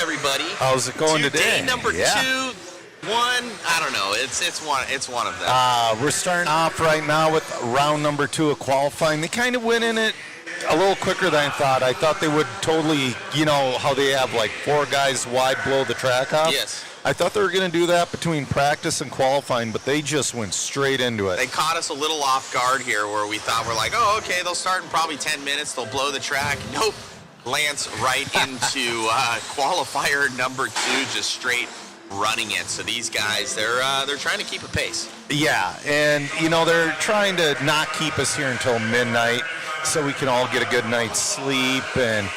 everybody. How's it going today? Day number 2, 1. I don't know. It's one of them. We're starting off right now with round number 2 of qualifying. They kind of went in it a little quicker than I thought. I thought they would totally, you know, how they have like 4 guys wide blow the track off. Yes. I thought they were going to do that between practice and qualifying, but they just went straight into it. They caught us a little off guard here where we thought we're like, oh, okay, they'll start in probably 10 minutes. They'll blow the track. Nope. Lance right into qualifier number 2, just straight running it. So these guys, they're trying to keep a pace. Yeah, and, you know, they're trying to not keep us here until midnight so we can all get a good night's sleep. And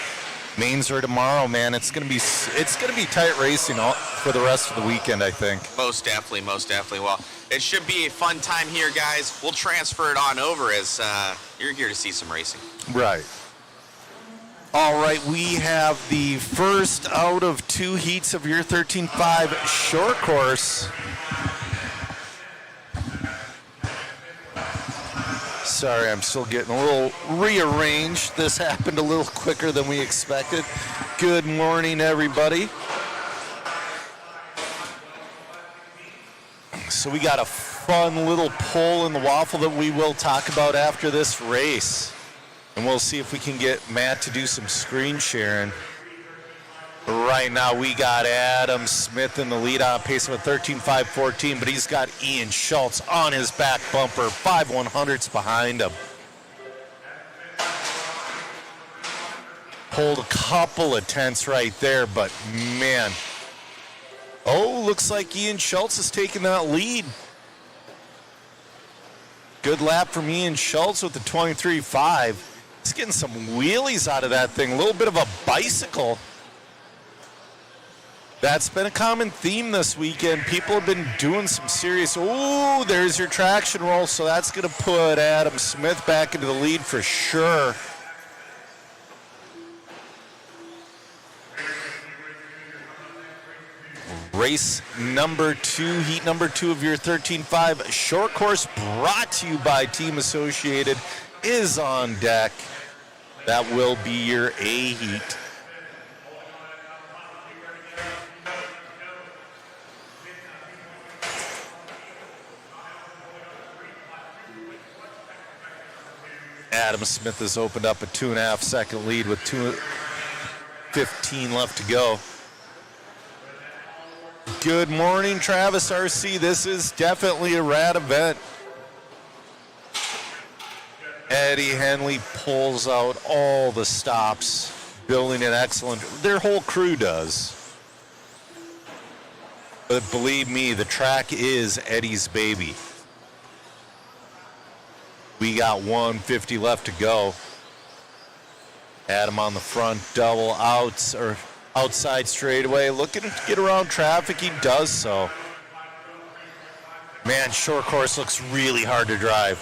mains are tomorrow, man. It's gonna be tight racing for the rest of the weekend, I think. Most definitely. Well, it should be a fun time here, guys. We'll transfer it on over as you're here to see some racing. Right. All right, we have the first out of 2 heats of your 13.5 short course. Sorry, I'm still getting a little rearranged. This happened a little quicker than we expected. Good morning, everybody. So we got a fun little poll in the waffle that we will talk about after this race. And we'll see if we can get Matt to do some screen sharing. Right now, we got Adam Smith in the lead on a pace of a 13.514, but he's got Ian Schultz on his back bumper, 5/100ths behind him. Pulled a couple of tenths right there, but man. Oh, looks like Ian Schultz is taking that lead. Good lap from Ian Schultz with the 23.5. He's getting some wheelies out of that thing, a little bit of a bicycle. That's been a common theme this weekend. People have been doing some serious, ooh, there's your traction roll, so that's going to put Adam Smith back into the lead for sure. Race number 2, heat number 2 of your 13.5 short course, brought to you by Team Associated, is on deck. That will be your A heat. Adam Smith has opened up a 2.5 second lead with 2:15 left to go. Good morning, Travis RC. This is definitely a rad event. Eddie Henley pulls out all the stops, building an excellent, their whole crew does. But believe me, the track is Eddie's baby. We got 150 left to go. Adam on the front, double outs or outside straightaway, looking to get around traffic. He does so. Man, short course looks really hard to drive.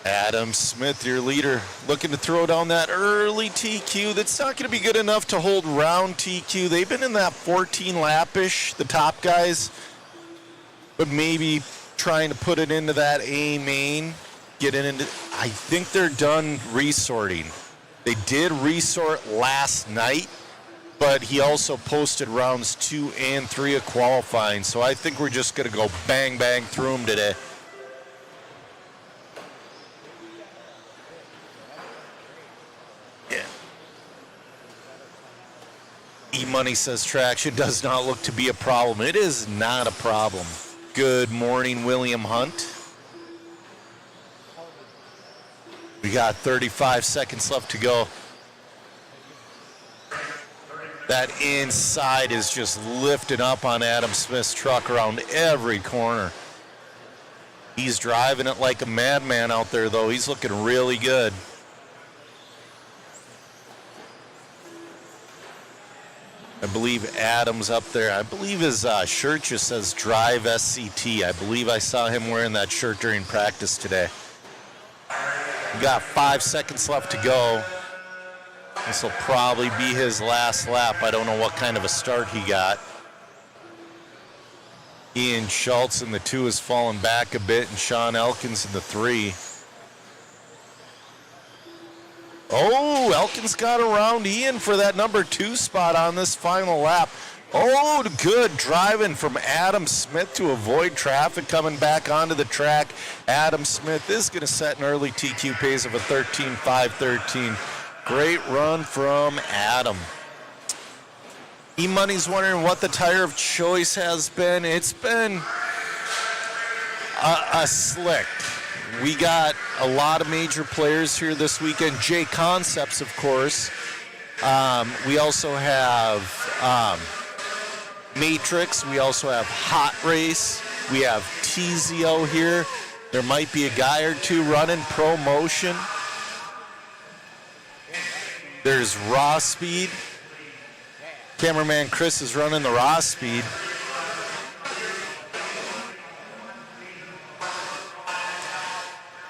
Adam Smith, your leader, looking to throw down that early TQ. That's not going to be good enough to hold round TQ. They've been in that 14 lap-ish, the top guys, but maybe trying to put it into that A main, get it into, I think they're done resorting. They did resort last night, but he also posted rounds 2 and 3 of qualifying, so I think we're just going to go bang, bang through them today. E-Money says traction does not look to be a problem. It is not a problem. Good morning, William Hunt. We got 35 seconds left to go. That inside is just lifting up on Adam Smith's truck around every corner. He's driving it like a madman out there, though. He's looking really good. I believe Adam's up there. I believe his shirt just says Drive SCT. I believe I saw him wearing that shirt during practice today. We got 5 seconds left to go. This will probably be his last lap. I don't know what kind of a start he got. Ian Schultz in the 2 has fallen back a bit, and Sean Elkins in the 3. Oh, Elkins got around Ian for that number 2 spot on this final lap. Oh, good driving from Adam Smith to avoid traffic coming back onto the track. Adam Smith is going to set an early TQ pace of a 13.513. Great run from Adam. E-Money's wondering what the tire of choice has been. It's been a slick. We got a lot of major players here this weekend. J Concepts, of course. We also have Matrix. We also have Hot Race. We have TZO here. There might be a guy or two running ProMotion. There's Raw Speed. Cameraman Chris is running the Raw Speed.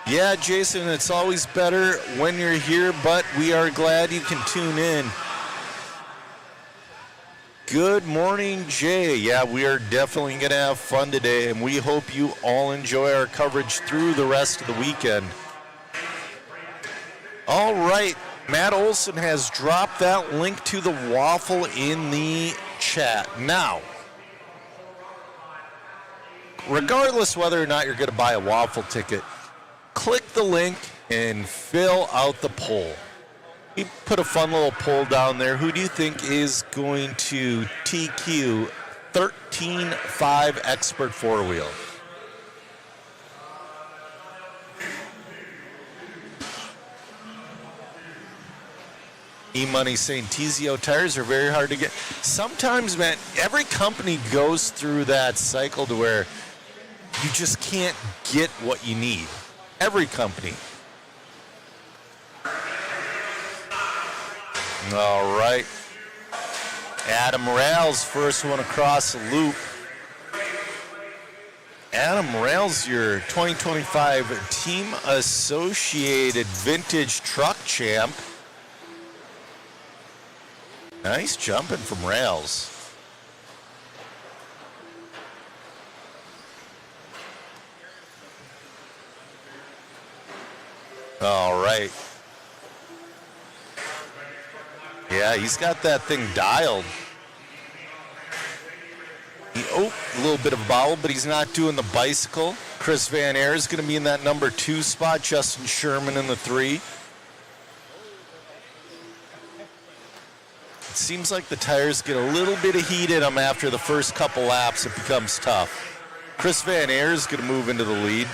Yeah, Jason, it's always better when you're here, but we are glad you can tune in. Good morning, Jay. Yeah, we are definitely going to have fun today, and we hope you all enjoy our coverage through the rest of the weekend. All right, Matt Olson has dropped that link to the waffle in the chat. Now, regardless whether or not you're going to buy a waffle ticket, click the link and fill out the poll. We put a fun little poll down there. Who do you think is going to TQ 13.5 Expert 4-wheel? E-Money saying TZO tires are very hard to get. Sometimes, man, every company goes through that cycle to where you just can't get what you need. Every company. All right. Adam Rails, first one across the loop. Adam Rails, your 2025 Team Associated Vintage Truck Champ. Nice jumping from Rails. All right. Yeah, he's got that thing dialed. A little bit of a bobble, but he's not doing the bicycle. Chris Van Air is going to be in that number 2 spot. Justin Sherman in the 3. It seems like the tires get a little bit of heat in them after the first couple laps. It becomes tough. Chris Van Air is going to move into the lead.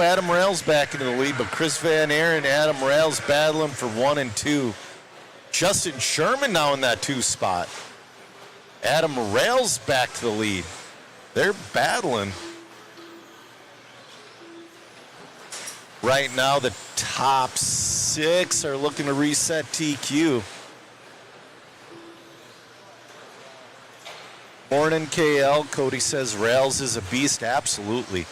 Adam Rails back into the lead, but Chris Van Air and Adam Rails battling for 1 and 2. Justin Sherman now in that 2 spot. Adam Rails back to the lead. They're battling. Right now, the top 6 are looking to reset TQ. Morning, KL. Cody says Rails is a beast. Absolutely.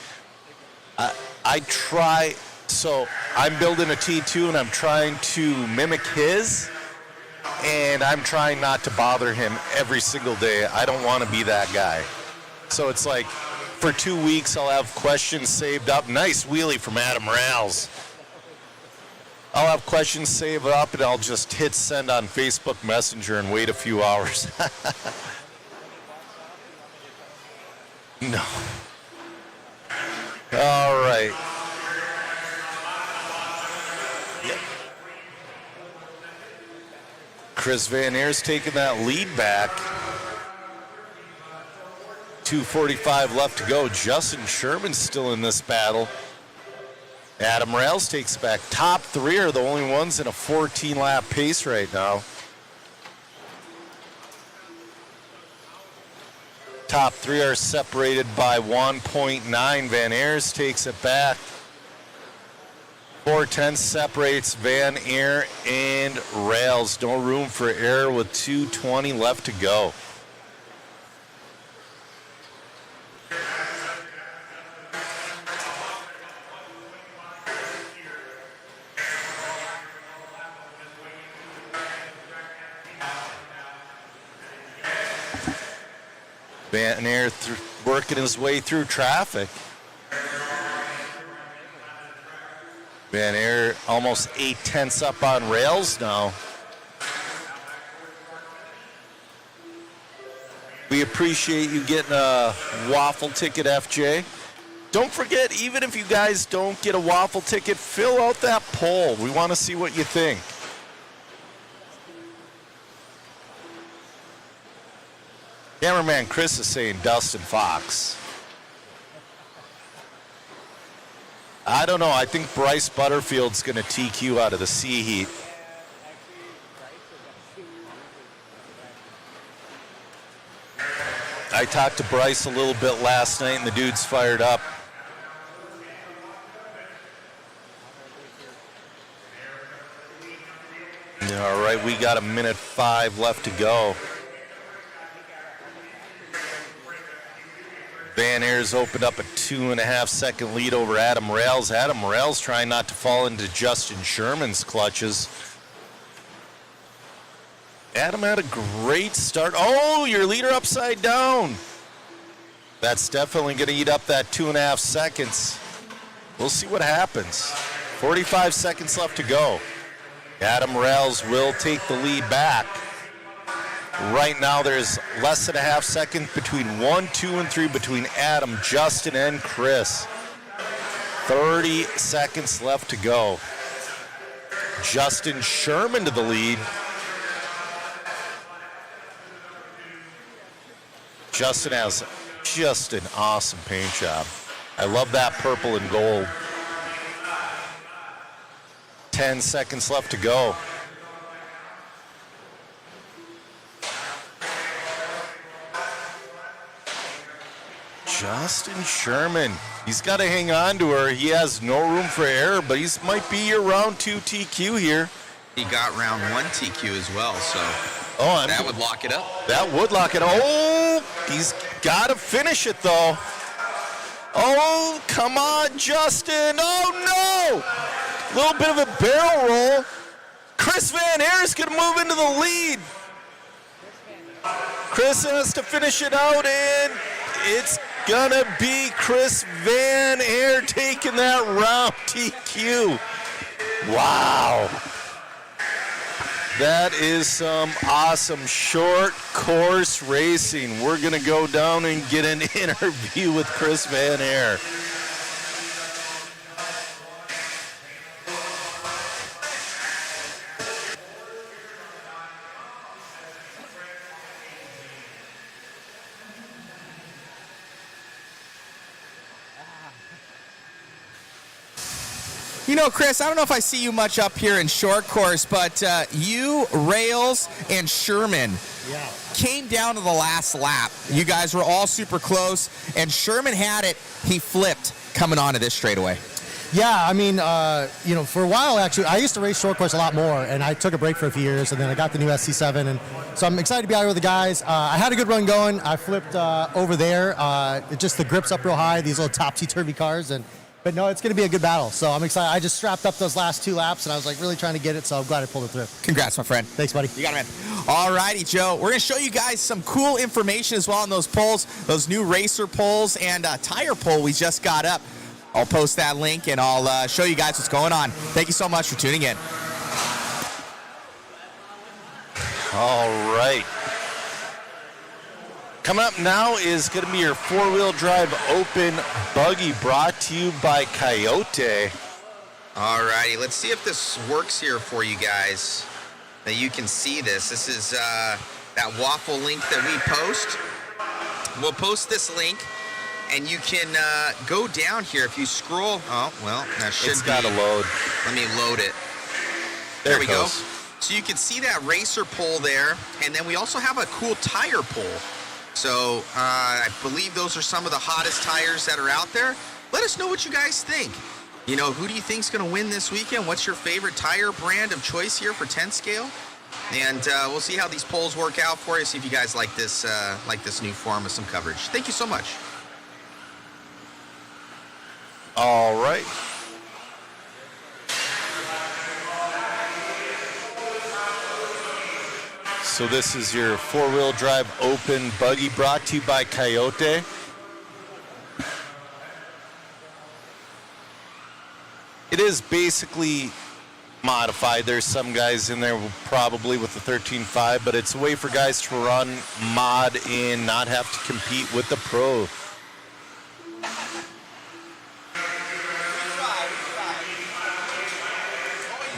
I'm building a T2 and I'm trying to mimic his, and I'm trying not to bother him every single day. I don't want to be that guy. So it's like for 2 weeks I'll have questions saved up. Nice wheelie from Adam Rails. I'll have questions saved up and I'll just hit send on Facebook Messenger and wait a few hours. No. All right. Yep. Chris Van Air's taking that lead back. 2:45 left to go. Justin Sherman's still in this battle. Adam Rails takes it back. Top 3 are the only ones in a 14-lap pace right now. Top 3 are separated by 1.9. Van Aers takes it back. 4:10 separates Van Aer and Rails. No room for error with 2:20 left to go. Van Air working his way through traffic. Van Air almost 8/10 up on rails now. We appreciate you getting a waffle ticket, FJ. Don't forget, even if you guys don't get a waffle ticket, fill out that poll. We want to see what you think. Cameraman Chris is saying Dustin Fox. I don't know. I think Bryce Butterfield's going to TQ out of the C heat. I talked to Bryce a little bit last night, and the dude's fired up. All right, we got 1:05 left to go. Van Air's opened up a 2.5-second lead over Adam Rails. Adam Rails trying not to fall into Justin Sherman's clutches. Adam had a great start. Oh, your leader upside down. That's definitely going to eat up that 2.5 seconds. We'll see what happens. 45 seconds left to go. Adam Rails will take the lead back. Right now, there's less than a half second between 1, 2, and 3 between Adam, Justin, and Chris. 30 seconds left to go. Justin Sherman to the lead. Justin has just an awesome paint job. I love that purple and gold. 10 seconds left to go. Justin Sherman, he's got to hang on to her. He has no room for error, but he might be your round 2 TQ here. He got round 1 TQ as well, so that would lock it up. That would lock it up. Oh, he's got to finish it, though. Oh, come on, Justin. Oh, no. A little bit of a barrel roll. Chris Van Air is going to move into the lead. Chris has to finish it out, and it's going to be Chris Van Air taking that round TQ. Wow. That is some awesome short course racing. We're going to go down and get an interview with Chris Van Air. You know, Chris, I don't know if I see you much up here in short course, but you, Rails, and Sherman came down to the last lap. You guys were all super close, and Sherman had it. He flipped coming onto this straightaway. Yeah, I mean, for a while, actually, I used to race short course a lot more, and I took a break for a few years, and then I got the new SC7, and so I'm excited to be out here with the guys. I had a good run going. I flipped over there. Just the grip's up real high, these little topsy-turvy cars, but no, it's going to be a good battle, so I'm excited. I just strapped up those last 2 laps, and I was like really trying to get it, so I'm glad I pulled it through. Congrats, my friend. Thanks, buddy. You got it, man. All righty, Joe. We're going to show you guys some cool information as well on those polls, those new racer polls and tire poll we just got up. I'll post that link, and I'll show you guys what's going on. Thank you so much for tuning in. All right. Coming up now is going to be your 4-wheel drive open buggy brought to you by Coyote. All righty, let's see if this works here for you guys, that you can see this. This is that waffle link that we post. We'll post this link, and you can go down here. If you scroll, oh, well, that should It's got to load. Let me load it. There we it go. goes. So you can see that racer pole there, and then we also have a cool tire pole. So I believe those are some of the hottest tires that are out there. Let us know what you guys think. You know, who do you think's going to win this weekend? What's your favorite tire brand of choice here for 10 scale? And we'll see how these polls work out for you. See if you guys like this new form of some coverage. Thank you so much. All right. So this is your four-wheel drive open buggy brought to you by Coyote. It is basically modified. There's some guys in there probably with the 13.5, but it's a way for guys to run, mod, and not have to compete with the pro.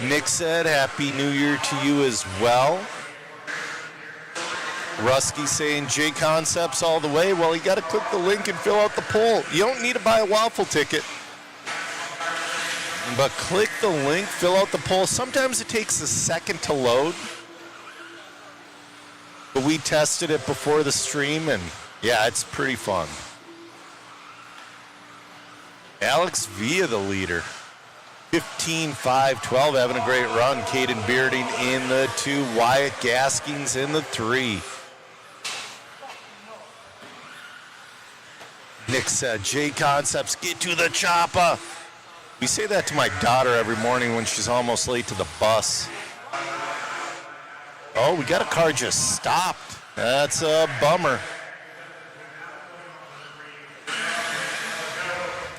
Nick said, Happy New Year to you as well. Rusky saying, J Concepts all the way. Well, you got to click the link and fill out the poll. You don't need to buy a waffle ticket. But click the link, fill out the poll. Sometimes it takes a second to load. But we tested it before the stream, and yeah, it's pretty fun. Alex Villa, the leader. 15-5-12, having a great run. Caden Bearding in the 2. Wyatt Gaskins in the 3. Nick said, J Concepts, get to the chopper. We say that to my daughter every morning when she's almost late to the bus. Oh, we got a car just stopped. That's a bummer.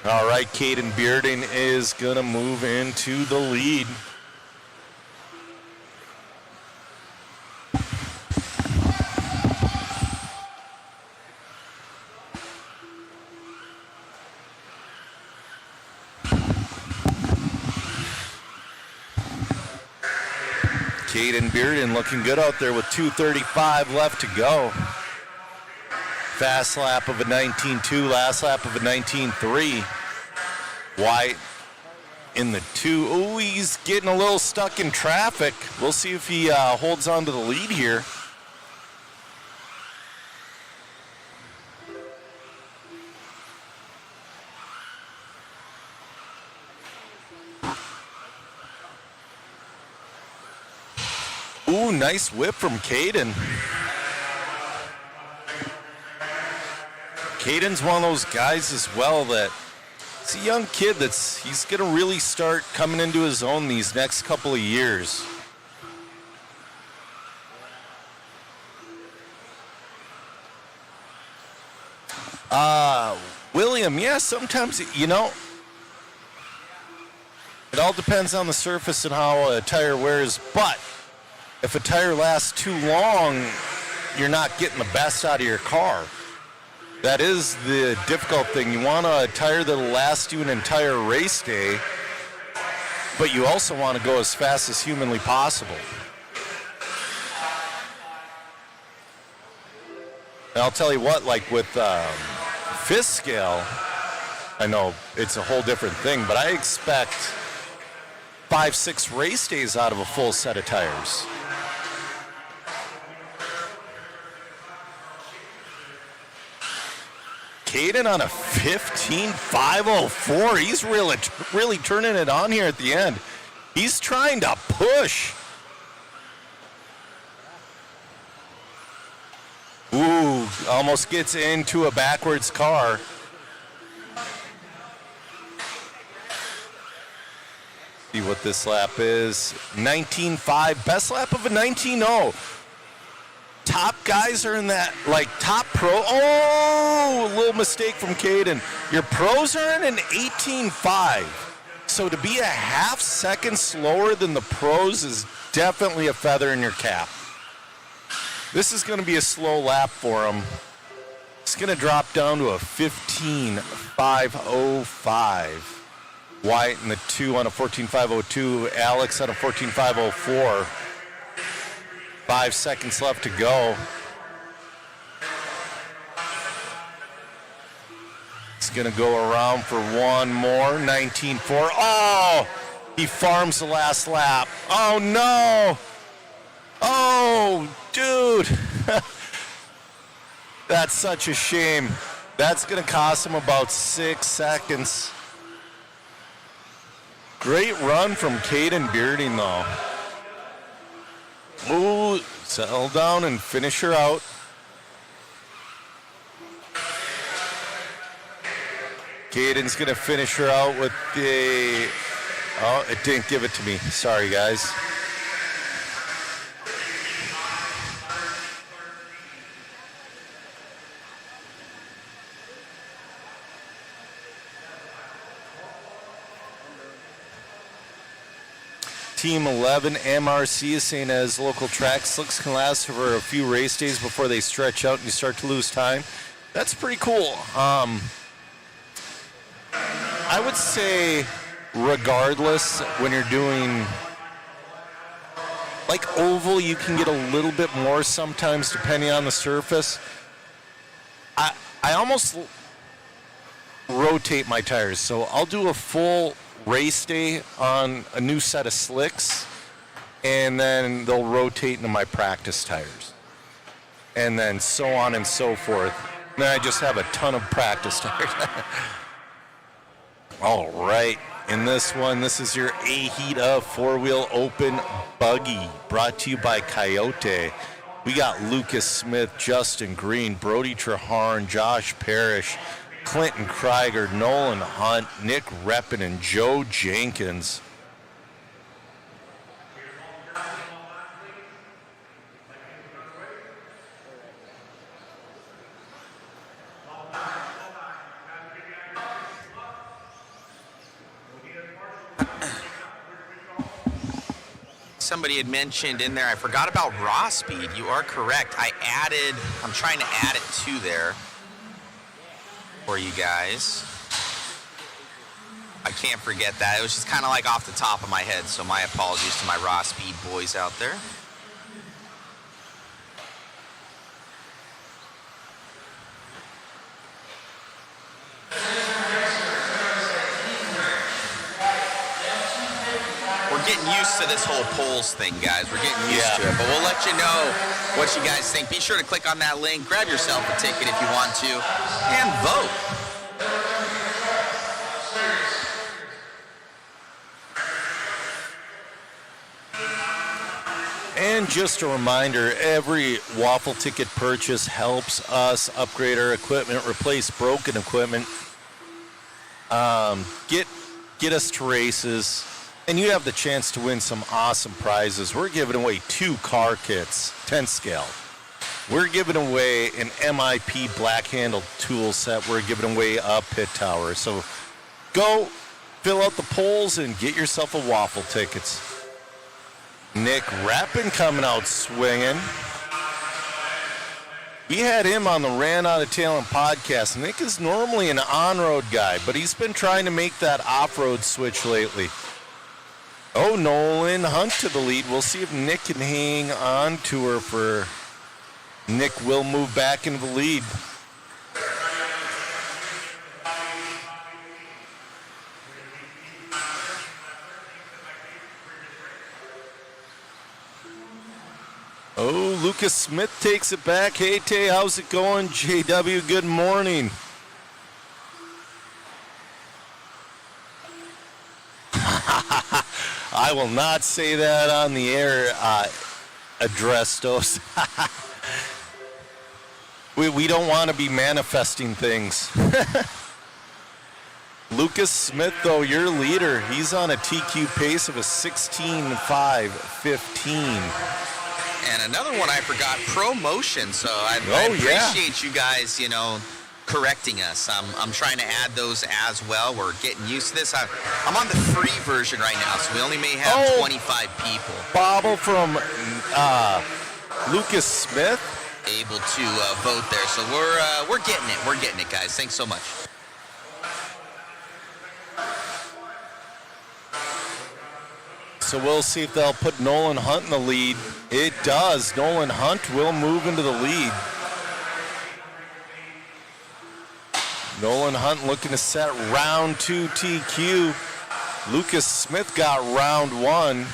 All right, Caden Bearding is going to move into the lead. Caden Bearden looking good out there with 2:35 left to go. Fast lap of a 19.2, last lap of a 19.3. White in the 2. Oh, he's getting a little stuck in traffic. We'll see if he holds on to the lead here. Ooh, nice whip from Caden. Caden's one of those guys as well that he's a young kid he's going to really start coming into his own these next couple of years. William, yeah, sometimes, it all depends on the surface and how a tire wears, but if a tire lasts too long, you're not getting the best out of your car. That is the difficult thing. You want a tire that'll last you an entire race day, but you also want to go as fast as humanly possible. And I'll tell you what, like with fifth scale, I know it's a whole different thing, but I expect 5-6 race days out of a full set of tires. Caden on a 15.504. He's really turning it on here at the end. He's trying to push. Ooh, almost gets into a backwards car. See what this lap is. 19.5, best lap of a 19.0. Top guys are in that, like top pro. Oh, a little mistake from Caden. Your pros are in an 18.5. So to be a half second slower than the pros is definitely a feather in your cap. This is going to be a slow lap for him. It's going to drop down to a 15.505. White in the 2 on a 14.502. Alex on a 14.504. 5 seconds left to go. It's going to go around for one more. 19.4. Oh! He farms the last lap. Oh, no! Oh, dude! That's such a shame. That's going to cost him about 6 seconds. Great run from Caden Bearding, though. Ooh, settle down and finish her out. Caden's going to finish her out with the... Oh, it didn't give it to me. Sorry, guys. Team 11 MRC is saying as local track slicks can last for a few race days before they stretch out and you start to lose time. That's pretty cool. I would say regardless, when you're doing like oval, you can get a little bit more sometimes depending on the surface. I almost rotate my tires. So I'll do a full race day on a new set of slicks, and then they'll rotate into my practice tires. And then so on and so forth. And then I just have a ton of practice tires. All right. In this one, this is your A-Heat-Up four-wheel open buggy brought to you by Coyote. We got Lucas Smith, Justin Green, Brody Treharn, Josh Parrish, Clinton Krieger, Nolan Hunt, Nick Reppin, and Joe Jenkins. Somebody had mentioned in there, I forgot about raw speed. You are correct. I'm trying to add it to there for you guys. I can't forget that. It was just kind of like off the top of my head, so my apologies to my raw speed boys out there. We're getting used to this whole polls thing, guys. We're getting used to it, but we'll let you know what you guys think. Be sure to click on that link, grab yourself a ticket if you want to, and vote. And just a reminder, every waffle ticket purchase helps us upgrade our equipment, replace broken equipment, get us to races, and you have the chance to win some awesome prizes. We're giving away 2 car kits, 10 scale. We're giving away an MIP black handled tool set. We're giving away a pit tower. So go fill out the polls and get yourself a waffle tickets. Nick Rappin coming out swinging. We had him on the Ran Out of Talent podcast. Nick is normally an on-road guy, but he's been trying to make that off-road switch lately. Oh, Nolan Hunt to the lead. We'll see if Nick can hang on to her for... Nick will move back into the lead. Oh, Lucas Smith takes it back. Hey, Tay, how's it going? JW, good morning. I will not say that on the air, Addrestos. we don't want to be manifesting things. Lucas Smith, though, your leader, he's on a TQ pace of a 16.5.15. And another one I forgot, ProMotion. So I appreciate you guys, correcting us. I'm trying to add those as well. We're getting used to this. I'm on the free version right now, so we only may have 25 people. Bobble from Lucas Smith. Able to vote there. So we're getting it. We're getting it, guys. Thanks so much. So we'll see if they'll put Nolan Hunt in the lead. It does. Nolan Hunt will move into the lead. Nolan Hunt looking to set round 2 TQ. Lucas Smith got round 1.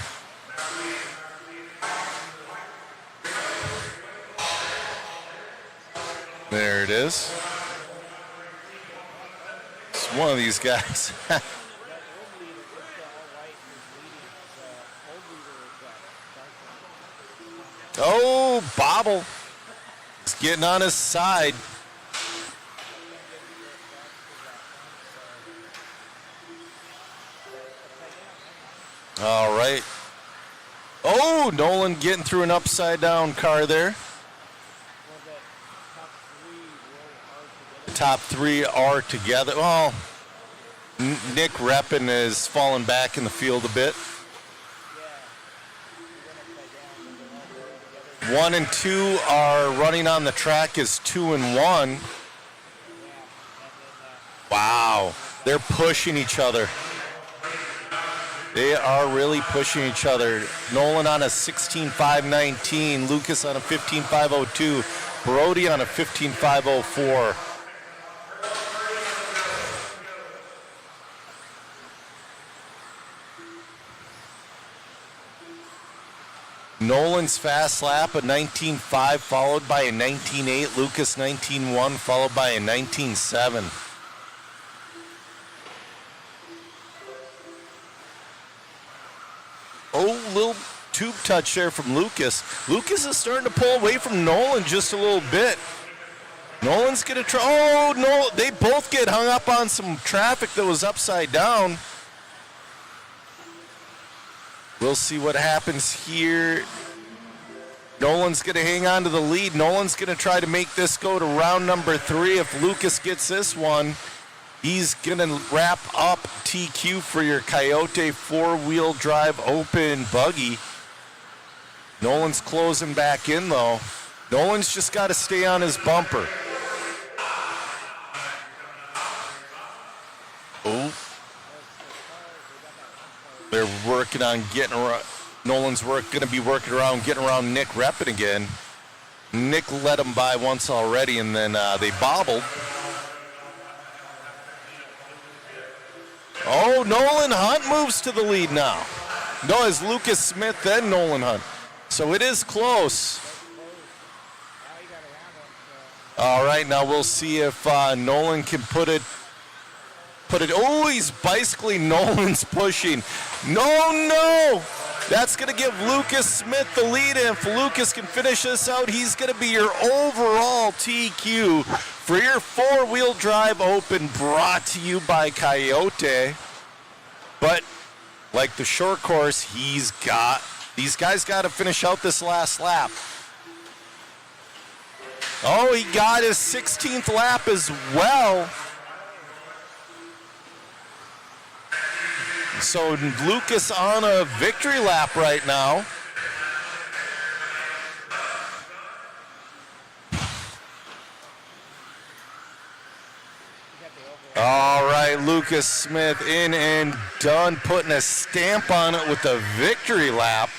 There it is. It's one of these guys. Oh, Bobble. He's getting on his side. All right. Oh, Nolan getting through an upside down car there. The top 3 are together. Well, Nick Reppin is falling back in the field a bit. 1 and 2 are running on the track as 2 and 1. Wow, they're pushing each other. They are really pushing each other. Nolan on a 16.519, Lucas on a 15.502, Brody on a 15.504. Nolan's fast lap, a 19.5, followed by a 19.8. Lucas 19.1, followed by a 19.7. Oh, little tube touch there from Lucas. Lucas is starting to pull away from Nolan just a little bit. Nolan's going to try. Oh, no, they both get hung up on some traffic that was upside down. We'll see what happens here. Nolan's going to hang on to the lead. Nolan's going to try to make this go to round number 3. If Lucas gets this one, he's going to wrap up TQ for your Coyote 4-wheel drive open buggy. Nolan's closing back in, though. Nolan's just got to stay on his bumper. Oh. They're working on getting around. Nolan's going to be working around getting around Nick Reppin again. Nick led him by once already, and then they bobbled. Oh, Nolan Hunt moves to the lead now. No, it's Lucas Smith, then Nolan Hunt. So it is close. All right, now we'll see if Nolan can put it. Oh, he's bicycling. Nolan's pushing. No. That's going to give Lucas Smith the lead. And if Lucas can finish this out, he's going to be your overall TQ for your 4-wheel drive open, brought to you by Coyote. But like the short course, these guys got to finish out this last lap. Oh, he got his 16th lap as well. So Lucas on a victory lap right now. All right, Lucas Smith in and done, putting a stamp on it with the victory lap.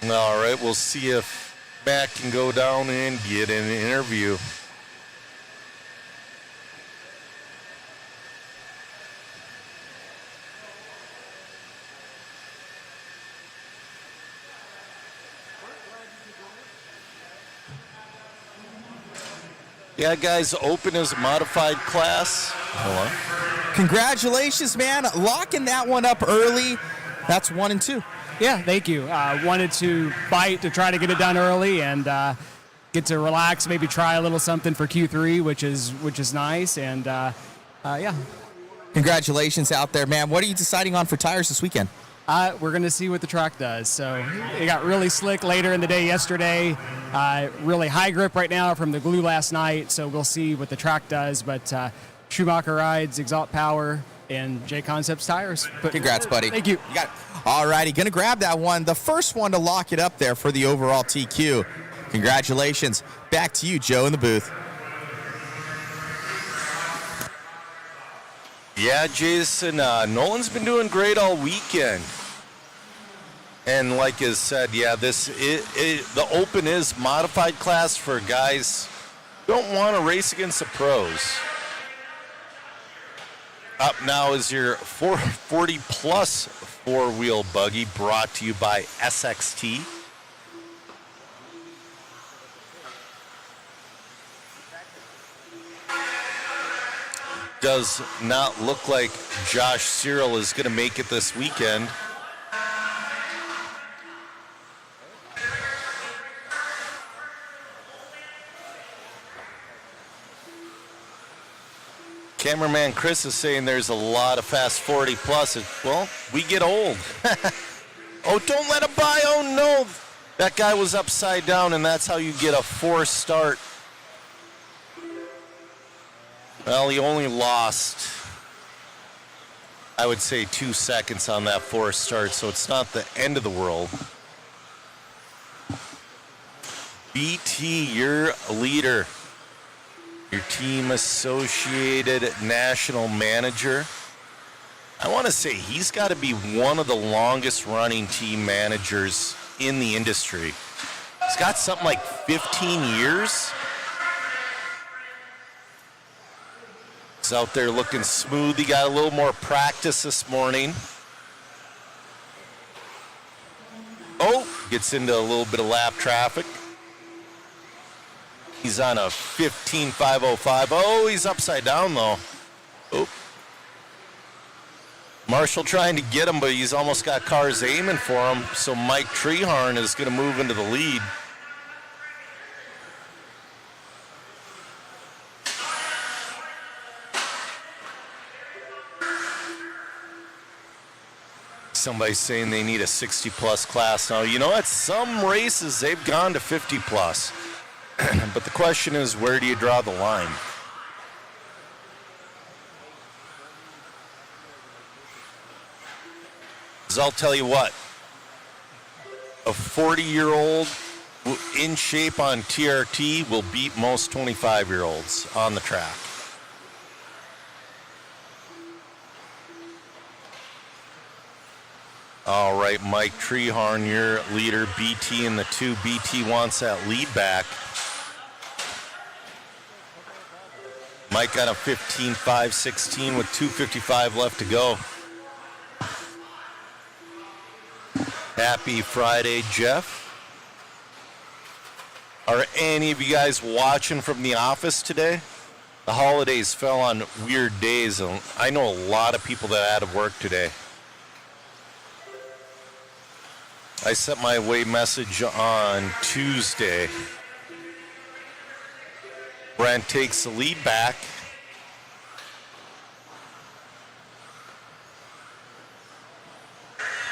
All right, we'll see if Matt can go down and get an interview. Yeah, guys, open is a modified class. Hello. Congratulations, man. Locking that one up early. That's 1 and 2. Yeah, thank you. Wanted to fight to try to get it done early and get to relax, maybe try a little something for Q3, which is nice. And yeah. Congratulations out there, man. What are you deciding on for tires this weekend? We're going to see what the track does. So it got really slick later in the day yesterday. Really high grip right now from the glue last night. So we'll see what the track does. But Schumacher Rides, Exalt Power, and J Concepts tires. But congrats, buddy. Thank you. You got it. All righty, going to grab that one. The first one to lock it up there for the overall TQ. Congratulations. Back to you, Joe, in the booth. Yeah, Jason, Nolan's been doing great all weekend. And like I said, yeah, the Open is modified class for guys who don't want to race against the pros. Up now is your 440 plus 4-wheel buggy, brought to you by SXT. Does not look like Josh Cyril is going to make it this weekend. Cameraman Chris is saying there's a lot of fast 40 plus. Well, we get old. Oh, don't let him by. Oh, no. That guy was upside down, and that's how you get a 4-start. Well, he only lost I would say 2 seconds on that forced start, so it's not the end of the world. BT, your leader, your team associated national manager. I want to say he's got to be one of the longest running team managers in the industry. He's got something like 15 years. He's out there looking smooth. He got a little more practice this morning. Oh, gets into a little bit of lap traffic. He's on a 15.505. Oh, he's upside down though. Oh. Marshall trying to get him, but he's almost got cars aiming for him. So Mike Treharn is going to move into the lead. Somebody's saying they need a 60-plus class now. You know, at some races, they've gone to 50-plus. But the question is, where do you draw the line? Because I'll tell you what, a 40-year-old in shape on TRT will beat most 25-year-olds on the track. All right, Mike Treharn, your leader, BT in the 2. BT wants that lead back. Mike got a 15.516 with 2:55 left to go. Happy Friday, Jeff. Are any of you guys watching from the office today? The holidays fell on weird days, and I know a lot of people that had to work today. I sent my away message on Tuesday. Brent takes the lead back.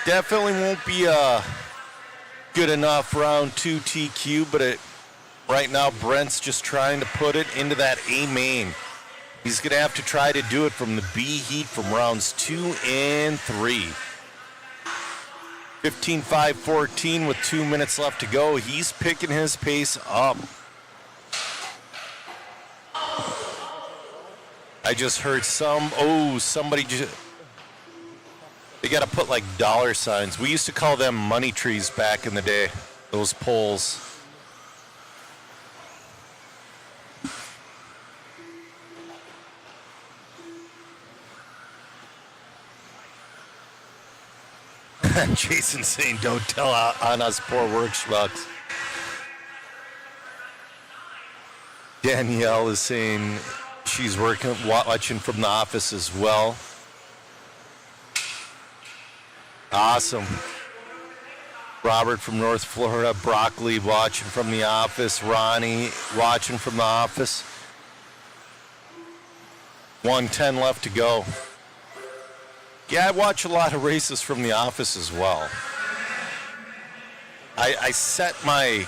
Definitely won't be a good enough round 2 TQ, but right now Brent's just trying to put it into that A main. He's going to have to try to do it from the B heat from rounds 2 and 3. 15.514 with 2 minutes left to go. He's picking his pace up. I just heard somebody just, they got to put like dollar signs. We used to call them money trees back in the day, those poles. Jason saying, don't tell on us poor work schmucks. Danielle is saying she's watching from the office as well. Awesome. Robert from North Florida, Broccoli watching from the office, Ronnie watching from the office. 1:10 left to go. Yeah, I watch a lot of races from the office as well. I set my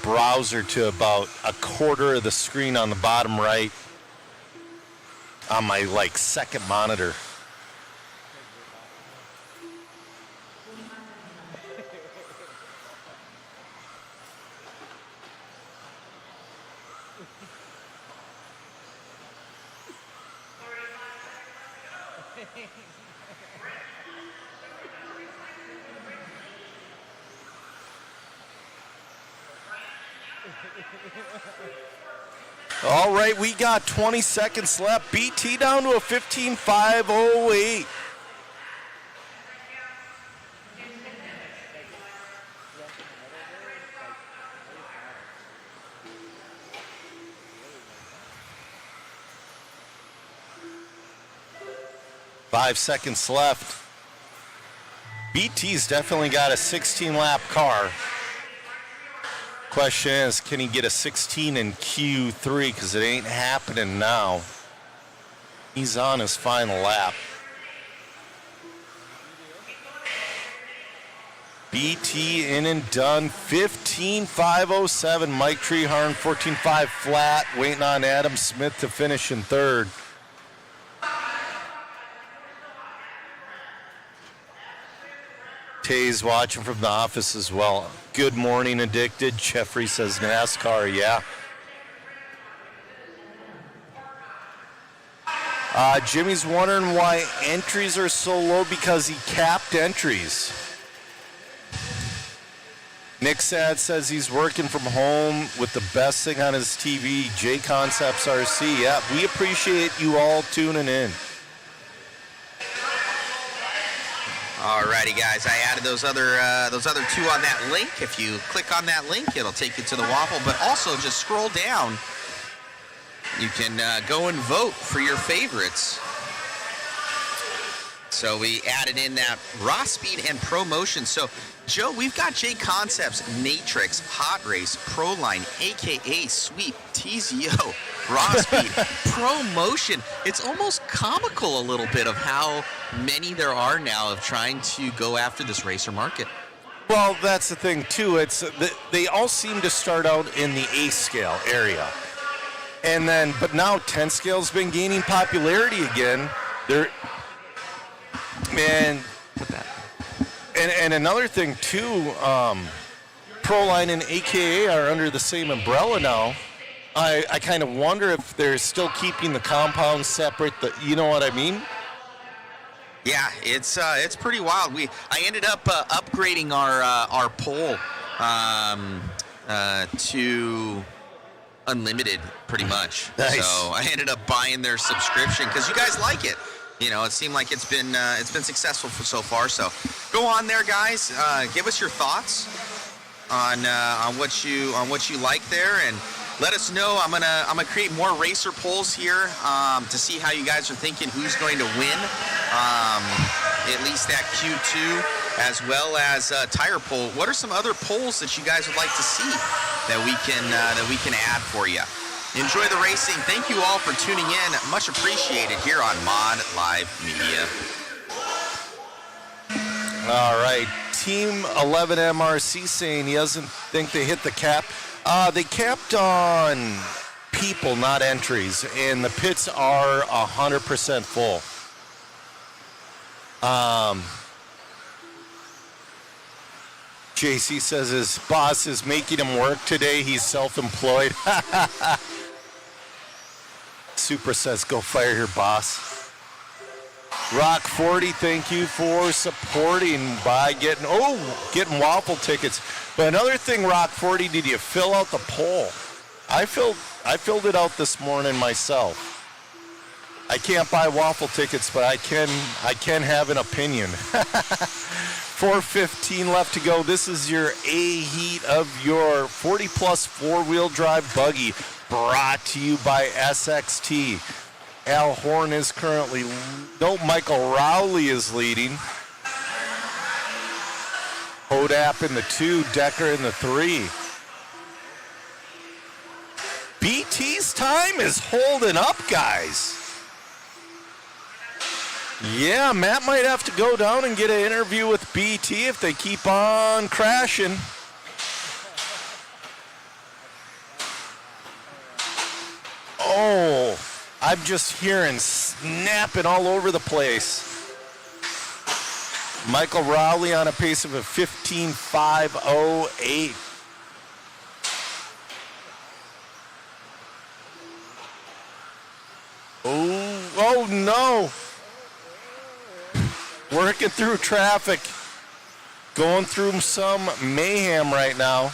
browser to about a quarter of the screen on the bottom right on my second monitor. All right, we got 20 seconds left. BT down to a 15.508. Five seconds left. BT's definitely got a 16-lap car. Question is, can he get a 16 in Q3? Because it ain't happening now. He's on his final lap. BT in and done. 15.507. Mike Treharn, 14.5 flat. Waiting on Adam Smith to finish in third. Tay's watching from the office as well. Good morning, Addicted. Jeffrey says NASCAR, yeah. Jimmy's wondering why entries are so low because he capped entries. Nick Sad says he's working from home with the best thing on his TV, J Concepts RC. Yeah, we appreciate you all tuning in. Alrighty, guys. I added those other two on that link. If you click on that link, it'll take you to the waffle. But also, just scroll down. You can go and vote for your favorites. So we added in that Raw Speed and Pro Motion. So, Joe, we've got J Concepts, Matrix, Hot Race, Proline, AKA Sweep, TZO, Raw Speed, Pro Motion. It's almost comical a little bit of how many there are now of trying to go after this racer market. Well, that's the thing, too. It's they all seem to start out in the A scale area. And then, but now 10 scale's been gaining popularity again. And another thing too, Proline and AKA are under the same umbrella now. I kind of wonder if they're still keeping the compounds separate. You know what I mean? Yeah, it's pretty wild. I ended up upgrading our poll to unlimited, pretty much. Nice. So I ended up buying their subscription because you guys like it. You know, it seemed like it's been successful so far. So go on there, guys. Give us your thoughts on what you like there, and let us know. I'm gonna create more racer polls here to see how you guys are thinking who's going to win. At least that Q2, as well as tire poll. What are some other polls that you guys would like to see that we can add for you? Enjoy the racing. Thank you all for tuning in. Much appreciated here on Mod Live Media. All right. Team 11 MRC saying he doesn't think they hit the cap. They capped on people, not entries, and the pits are 100% full. JC says his boss is making him work today. He's self-employed. Super says, go fire your boss. Rock 40, thank you for supporting by getting waffle tickets. But another thing, Rock 40, did you fill out the poll? I filled it out this morning myself. I can't buy waffle tickets, but I can have an opinion. 4:15 left to go. This is your A heat of your 40-plus four-wheel drive buggy, brought to you by SXT. Al Horn is currently, Michael Rowley is leading. Hodap in the 2, Decker in the 3. BT's time is holding up, guys. Yeah, Matt might have to go down and get an interview with BT if they keep on crashing. Oh, I'm just hearing snapping all over the place. Michael Rowley on a pace of a 15.508. Oh no. Working through traffic. Going through some mayhem right now.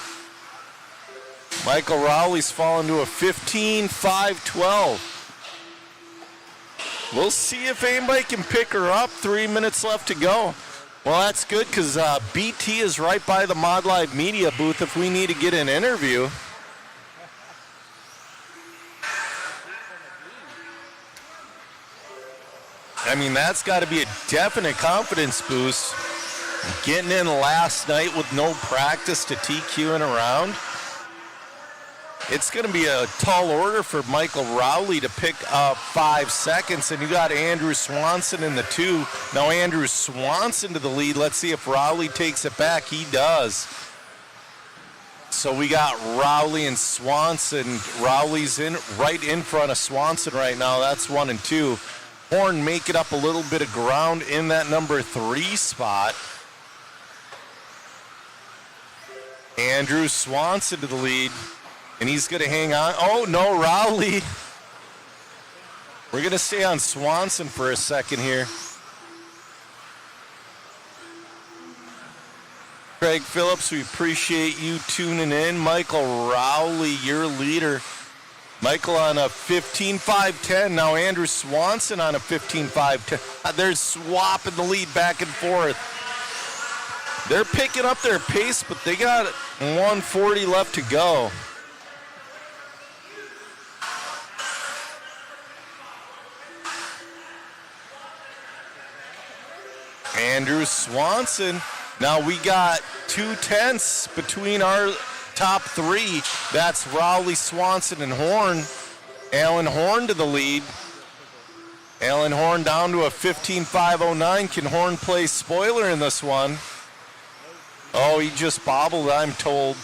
Michael Rowley's fallen to a 15.512. We'll see if anybody can pick her up. 3 minutes left to go. Well, that's good because BT is right by the Mod Live Media booth if we need to get an interview. I mean, that's got to be a definite confidence boost. Getting in last night with no practice to TQing around. It's going to be a tall order for Michael Rowley to pick up 5 seconds, and you got Andrew Swanson in the 2. Now Andrew Swanson to the lead. Let's see if Rowley takes it back. He does. So we got Rowley and Swanson. Rowley's right in front of Swanson right now. That's 1 and 2. Horn making up a little bit of ground in that number 3 spot. Andrew Swanson to the lead, and he's going to hang on. Oh, no, Rowley. We're going to stay on Swanson for a second here. Craig Phillips, we appreciate you tuning in. Michael Rowley, your leader. Michael on a 15.510. Now Andrew Swanson on a 15.510. They're swapping the lead back and forth. They're picking up their pace, but they got 140 left to go. Andrew Swanson. Now we got 2/10 between our top three. That's Rowley, Swanson, and Horn. Alan Horn to the lead. Alan Horn down to a 15.509. Can Horn play spoiler in this one? Oh, he just bobbled, I'm told.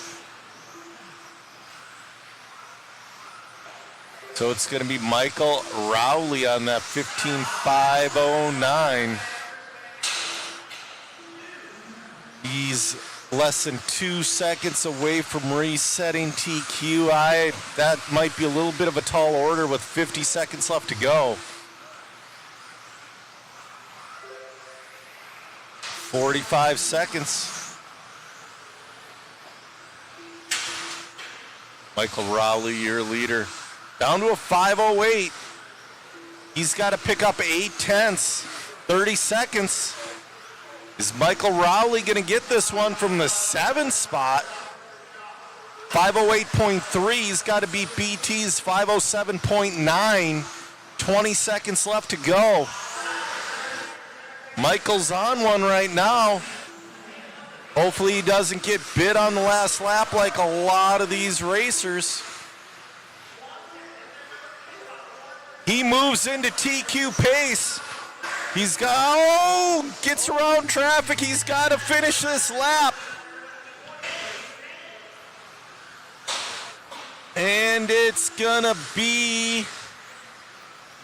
So it's going to be Michael Rowley on that 15.509. He's less than 2 seconds away from resetting TQ. That might be a little bit of a tall order with 50 seconds left to go. 45 seconds. Michael Rowley, your leader. Down to a 5:08. He's got to pick up 8/10. 30 seconds. Is Michael Rowley going to get this one from the 7th spot? 5:08.3. He's got to beat BT's 5:07.9. 20 seconds left to go. Michael's on one right now. Hopefully he doesn't get bit on the last lap like a lot of these racers. He moves into TQ pace. He's got, gets around traffic. He's got to finish this lap. And it's going to be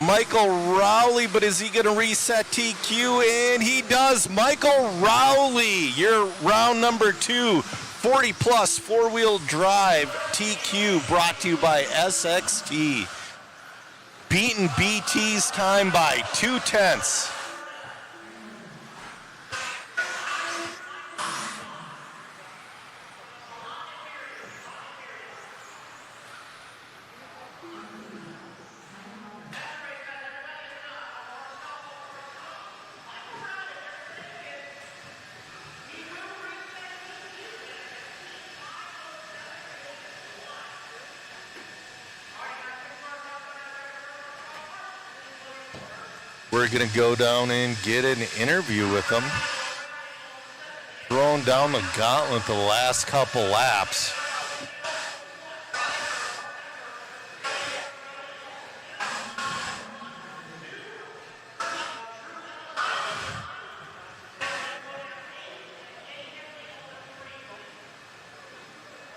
Michael Rowley, but is he going to reset TQ? And he does. Michael Rowley, your round number 2, 40 plus four-wheel drive TQ, brought to you by SXT. Beaten BT's time by 2/10. We're going to go down and get an interview with them. Throwing down the gauntlet the last couple laps.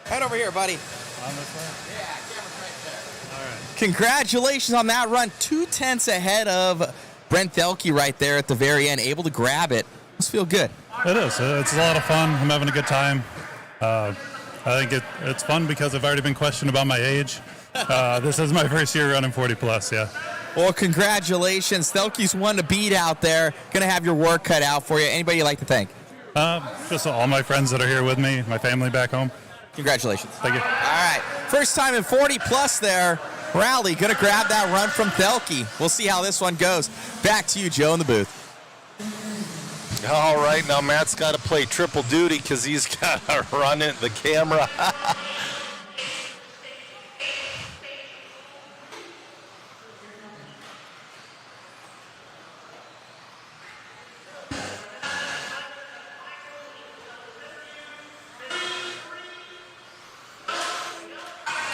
Head over here, buddy. On this way? Yeah, camera's right there. All right. Congratulations on that run. 2/10 ahead of Brent Thelke right there at the very end, able to grab it. Must feel good. It is. It's a lot of fun. I'm having a good time. I think it's fun because I've already been questioned about my age. This is my first year running 40 plus, yeah. Well, congratulations. Thelke's one to beat out there. Going to have your work cut out for you. Anybody you'd like to thank? Just all my friends that are here with me, my family back home. Congratulations. Thank you. All right. First time in 40 plus there. Rowley going to grab that run from Thelke. We'll see how this one goes. Back to you, Joe, in the booth. All right, now Matt's got to play triple duty because he's got to run it the camera.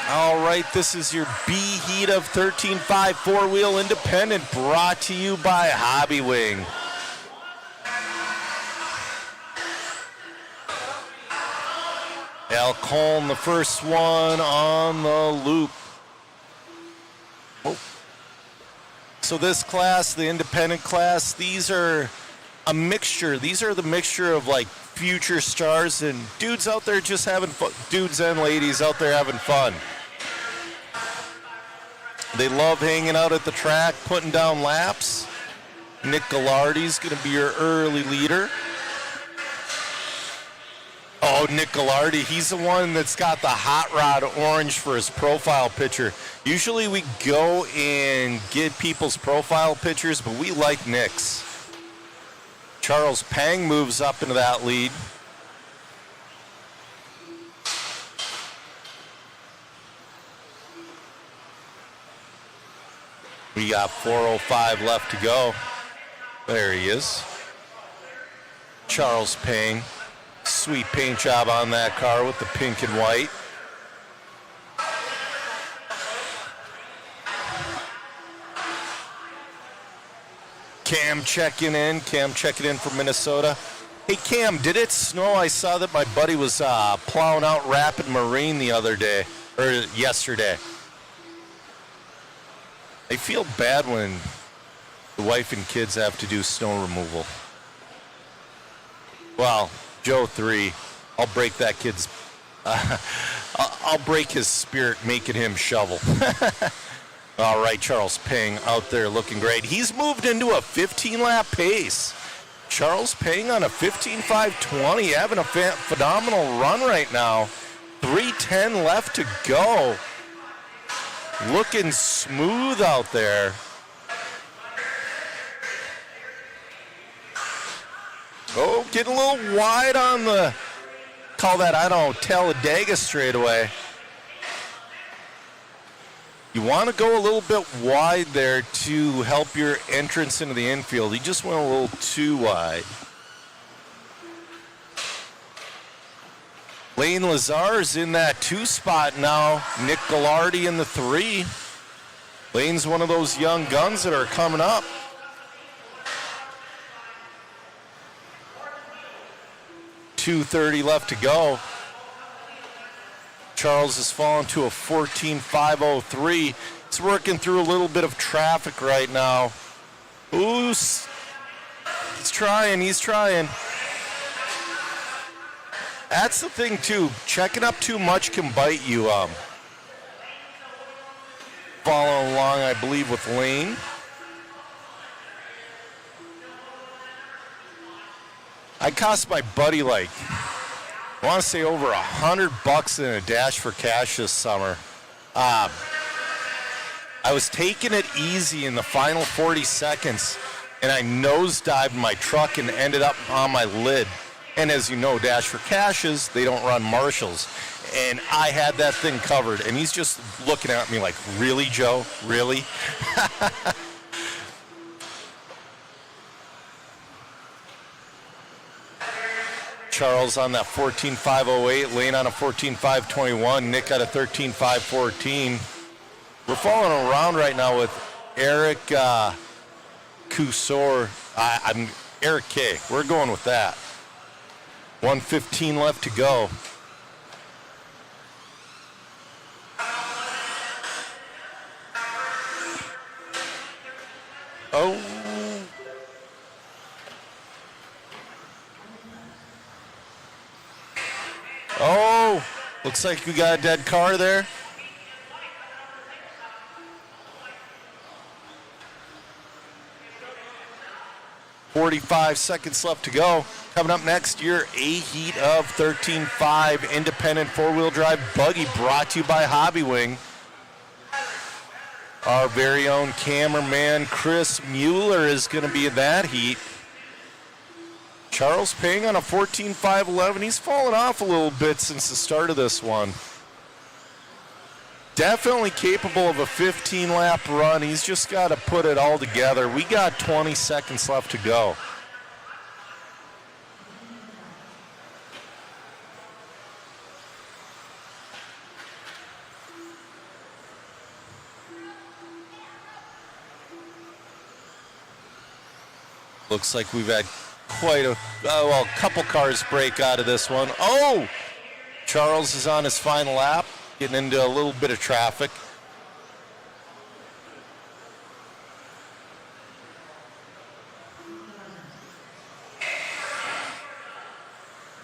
All right, this is your B heat of 13.5 four-wheel independent, brought to you by Hobby Wing. Al Colm, the first one on the loop. Oh. So this class, the independent class, these are a mixture. These are the mixture of like future stars and dudes out there just having fun. Dudes and ladies out there having fun. They love hanging out at the track, putting down laps. Nick Gallardi's going to be your early leader. Oh, Nick Gallardi, he's the one that's got the hot rod orange for his profile picture. Usually we go and get people's profile pictures, but we like Nick's. Charles Pang moves up into that lead. We got 4:05 left to go. There he is. Charles Pang. Sweet paint job on that car with the pink and white. Cam checking in from Minnesota. Hey Cam, did it snow? I saw that my buddy was plowing out Rapid Marine the other day, or yesterday. I feel bad when the wife and kids have to do snow removal. Well, Joe 3, I'll break that kid's, I'll break his spirit making him shovel. All right, Charles Pang out there looking great. He's moved into a 15-lap pace. Charles Pang on a 15.520, having a phenomenal run right now. 3:10 left to go. Looking smooth out there. Oh, getting a little wide on the, call that, I don't know, Talladega straightaway. You want to go a little bit wide there to help your entrance into the infield. He just went a little too wide. Lane Lazar's in that 2 spot now. Nick Gallardi in the 3. Lane's one of those young guns that are coming up. .230 left to go. Charles has fallen to a 14.503. He's working through a little bit of traffic right now. Ooh, he's trying. That's the thing too. Checking up too much can bite you. Following along, I believe, with Lane. I cost my buddy like, I want to say over $100 in a dash for cash this summer. I was taking it easy in the final 40 seconds, and I nosedived my truck and ended up on my lid. And as you know, dash for cashes, they don't run Marshalls. And I had that thing covered, and he's just looking at me like, really, Joe? Really? Charles on that 14.508, Lane on a 14.521, Nick at a 13.514. We're following around right now with Eric Cusor. I'm Eric K. We're going with that. 1:15 left to go. Oh. Oh, looks like we got a dead car there. .45 seconds left to go. Coming up next, your A heat of 13.5 independent four-wheel drive buggy brought to you by Hobby Wing. Our very own cameraman Chris Mueller is going to be in that heat. Charles Pang on a 14.511. He's fallen off a little bit since the start of this one. Definitely capable of a 15-lap run. He's just got to put it all together. We got 20 seconds left to go. Looks like we've had quite a couple cars break out of this one. Oh! Charles is on his final lap, getting into a little bit of traffic.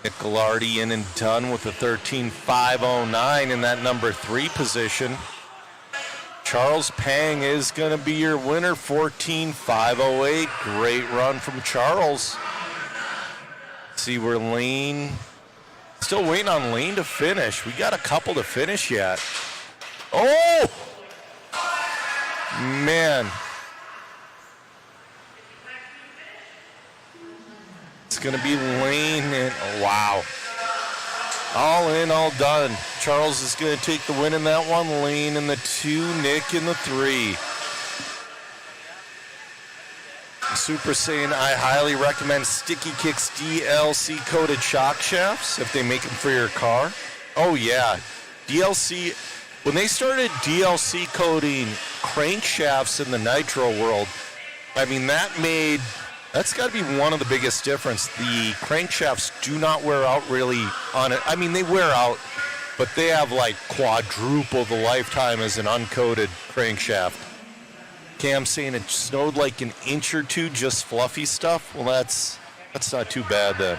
Nick Gallardi in and done with a 13.509 in that number 3 position. Charles Pang is going to be your winner, 14.508. Great run from Charles. See where Lane, still waiting on Lane to finish. We got a couple to finish yet. Oh! Man. It's going to be Lane and, wow. All in, all done. Charles is going to take the win in that one. Lane in the 2, Nick in the 3. Super Saiyan, I highly recommend Sticky Kicks DLC coated shock shafts if they make them for your car. Oh yeah, DLC, when they started DLC coating crankshafts in the Nitro world, I mean that's got to be one of the biggest difference. The crankshafts do not wear out really on it. I mean, they wear out, but they have like quadruple the lifetime as an uncoated crankshaft. Cam saying it snowed like an inch or two, just fluffy stuff. Well, that's not too bad then.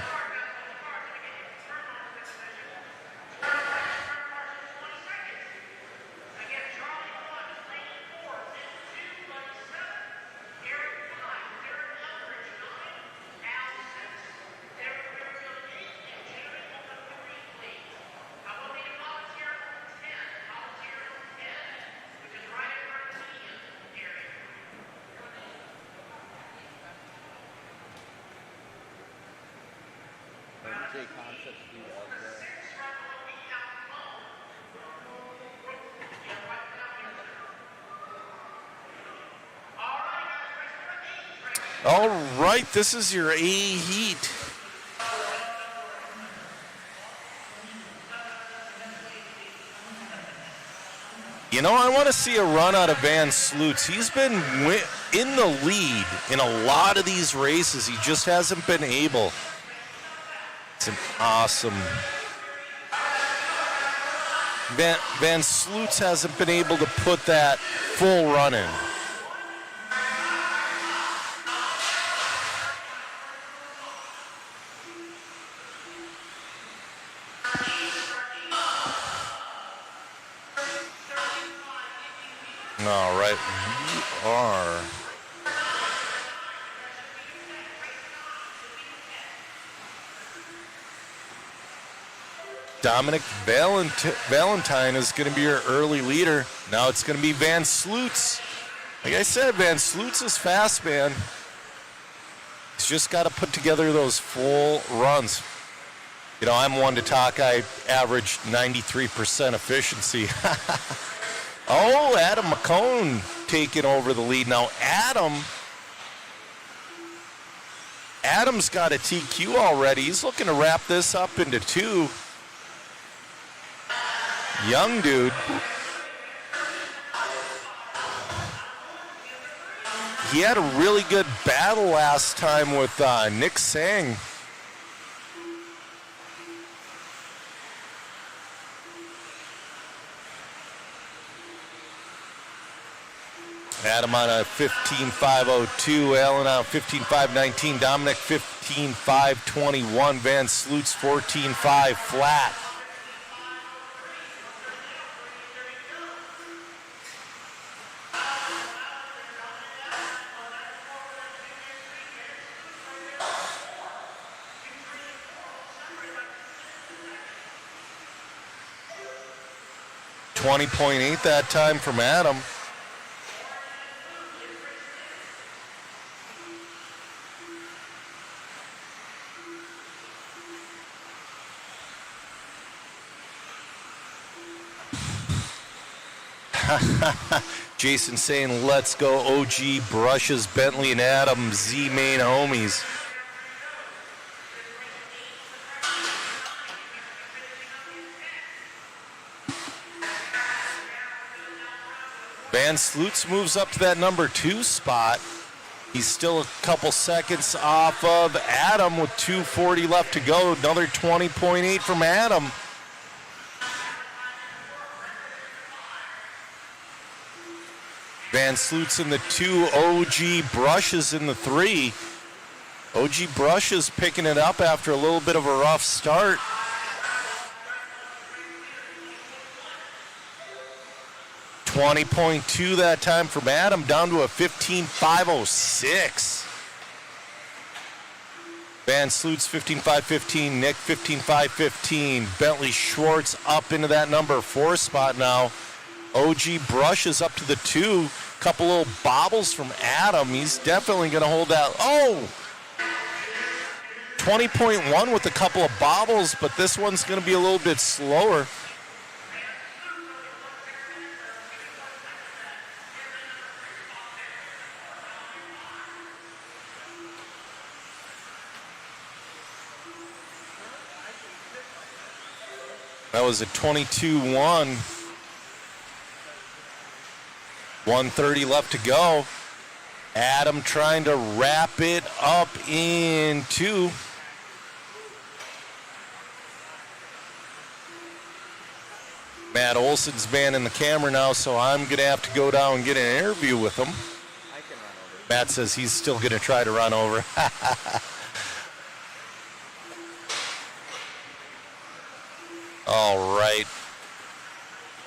All right, this is your A heat. You know, I want to see a run out of Van Sloots. He's been in the lead in a lot of these races. He just hasn't been able. It's an awesome. Van Sloots hasn't been able to put that full run in. All right, you are. Dominic Valentine is going to be your early leader. Now it's going to be Van Sloots. Like I said, Van Sloots is fast, man. He's just got to put together those full runs. You know, I'm one to talk. I averaged 93% efficiency. Oh, Adam McCone taking over the lead. Now, Adam's got a TQ already. He's looking to wrap this up into 2. Young dude. He had a really good battle last time with Nick Sang. Adam on a 15.502, Allen on a 15.519, Dominic 15.521, Van Sloots 14.5 flat. .8 that time from Adam. Jason saying, let's go OG Brushes, Bentley and Adam, Z-Main homies. Van Sloots moves up to that number 2 spot. He's still a couple seconds off of Adam with 2:40 left to go. Another 20.8 from Adam. Van Sloots in the 2, OG Brushes in the 3. OG Brush is picking it up after a little bit of a rough start. .2 that time from Adam, down to a 15.506. Van Sloot's 15.515, Nick 15.515. Bentley Schwartz up into that number 4 spot now. OG Brush is up to the 2. Couple little bobbles from Adam. He's definitely going to hold that. Oh! 20.1 with a couple of bobbles, but this one's going to be a little bit slower. That was a 22-1. 1:30 left to go. Adam trying to wrap it up in 2. Matt Olson's manning the camera now, so I'm going to have to go down and get an interview with him. Matt says he's still going to try to run over. All right.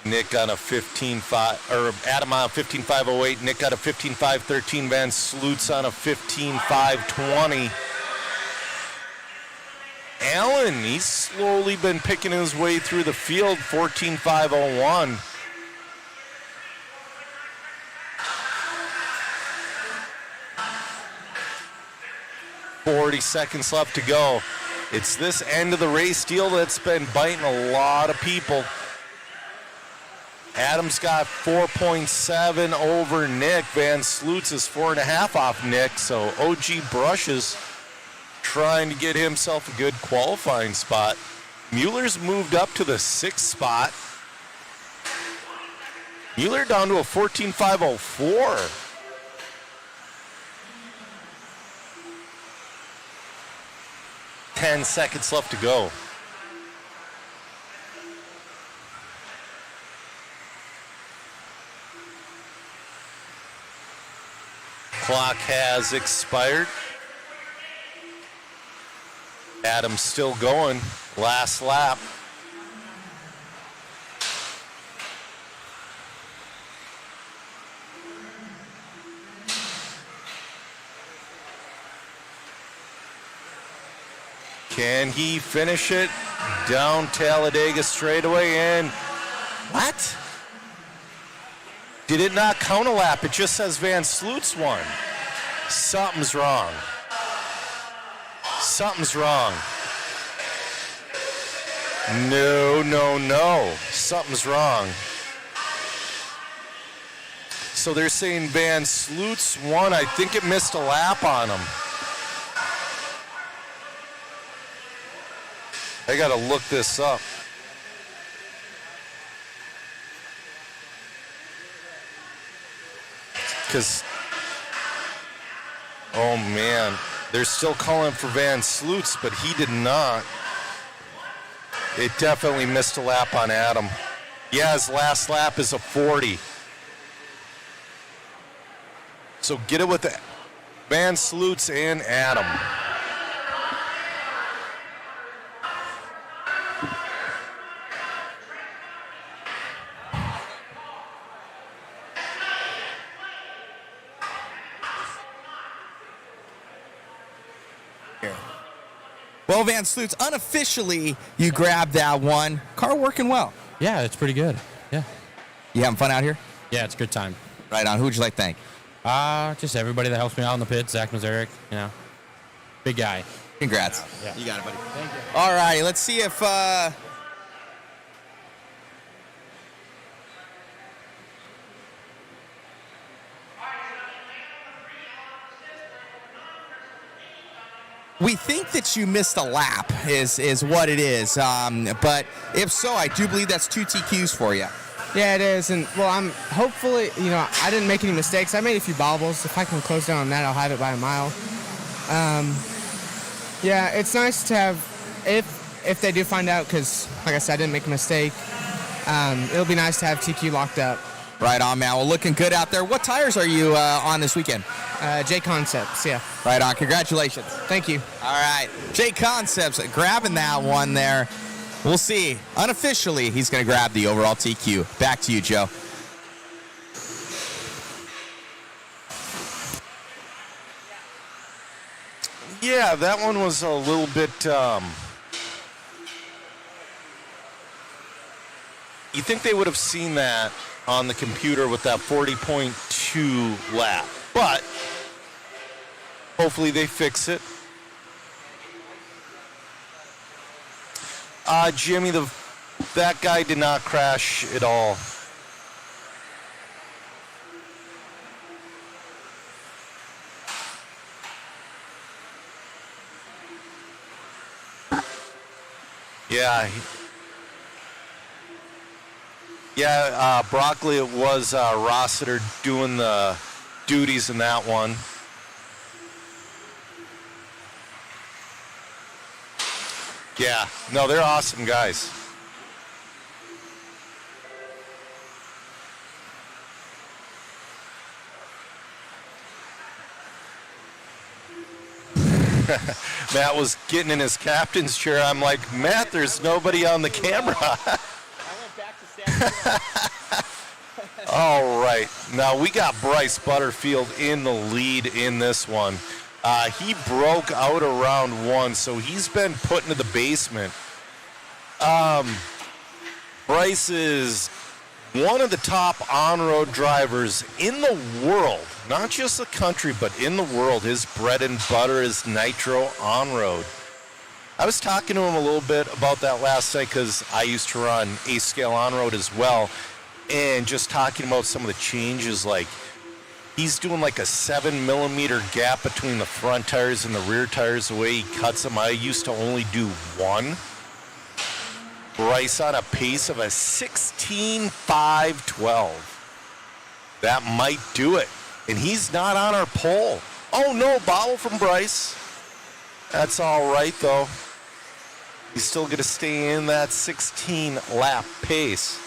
Nick on a 15.5, or Adam on a 15.508. Nick got a 15.513. Van Sloot's on a 15.520. Allen, he's slowly been picking his way through the field, 14.501. .40 left to go. It's this end of the race deal that's been biting a lot of people. Adam's got 4.7 over Nick. Van Sloot's is 4.5 off Nick. So OG Brush is trying to get himself a good qualifying spot. Mueller's moved up to the 6th spot. Mueller down to a 14.504. Ten seconds left to go. Clock has expired. Adam's still going. Last lap. Can he finish it down Talladega straightaway? And what? Did it not count a lap? It just says Van Sloot's won. Something's wrong. Something's wrong. No, no, no. Something's wrong. So they're saying Van Sloot's won. I think it missed a lap on him. I gotta look this up. Because, oh man, they're still calling for Van Sloot's, but he did not. It definitely missed a lap on Adam. Yeah, his last lap is a 40. So get it with the Van Sloot's and Adam. Well, Van Sloot's, unofficially, you grabbed that one. Car working well. Yeah, it's pretty good. Yeah. You having fun out here? Yeah, it's a good time. Right on. Who would you like to thank? Just everybody that helps me out in the pit. Zach Mazurek, you know, big guy. Congrats. Yeah. You got it, buddy. Thank you. All right, let's see if we think that you missed a lap is what it is. But if so, I do believe that's 2 TQs for you. Yeah, it is. And, well, I'm hopefully, you know, I didn't make any mistakes. I made a few bobbles. If I can close down on that, I'll have it by a mile. Yeah, it's nice to have, if they do find out, because, like I said, I didn't make a mistake, it'll be nice to have TQ locked up. Right on, man. Well, looking good out there. What tires are you on this weekend? J Concepts, yeah. Right on. Congratulations. Thank you. All right. J Concepts grabbing that one there. We'll see. Unofficially, he's going to grab the overall TQ. Back to you, Joe. Yeah, that one was a little bit. You think they would have seen that on the computer with that 40.2 lap, but hopefully they fix it. Jimmy, that guy did not crash at all. Broccoli, it was Rossiter doing the duties in that one. Yeah, no, they're awesome guys. Matt was getting in his captain's chair. I'm like, Matt, there's nobody on the camera. All right. Now we got Bryce Butterfield in the lead in this one. He broke out around 1, so he's been put into the basement. Bryce is one of the top on-road drivers in the world, not just the country, but in the world. His bread and butter is nitro on-road. I was talking to him a little bit about that last night because I used to run A-scale on-road as well, and just talking about some of the changes, like he's doing like a 7mm gap between the front tires and the rear tires, the way he cuts them. I used to only do 1. Bryce on a pace of a 16.512. That might do it. And he's not on our pole. Oh no, bobble from Bryce. That's all right though. He's still going to stay in that 16 lap pace.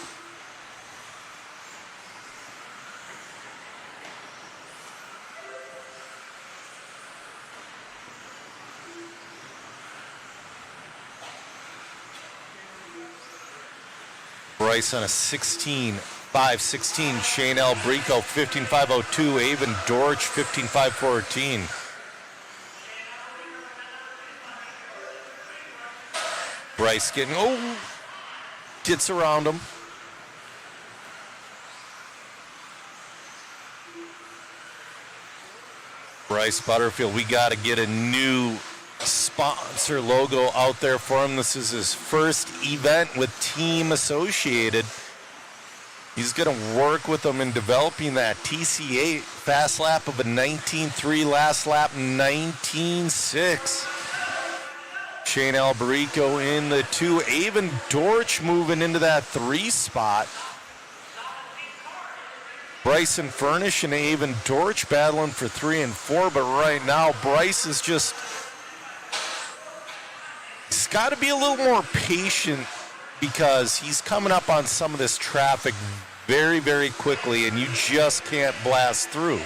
Bryce on a 16.516. Shane Albrico 15.502. Avon Dorch 15.514. Bryce gets around him. Bryce Butterfield, we got to get a new sponsor logo out there for him. This is his first event with Team Associated. He's going to work with them in developing that TC8 fast lap of a 19.3, last lap 19.6. Shane Alberico in the 2. Avon Dorch moving into that 3 spot. Bryson Furnish and Avon Dorch battling for 3 and 4, but right now Bryce is just, he's got to be a little more patient because he's coming up on some of this traffic very, very quickly, and you just can't blast through.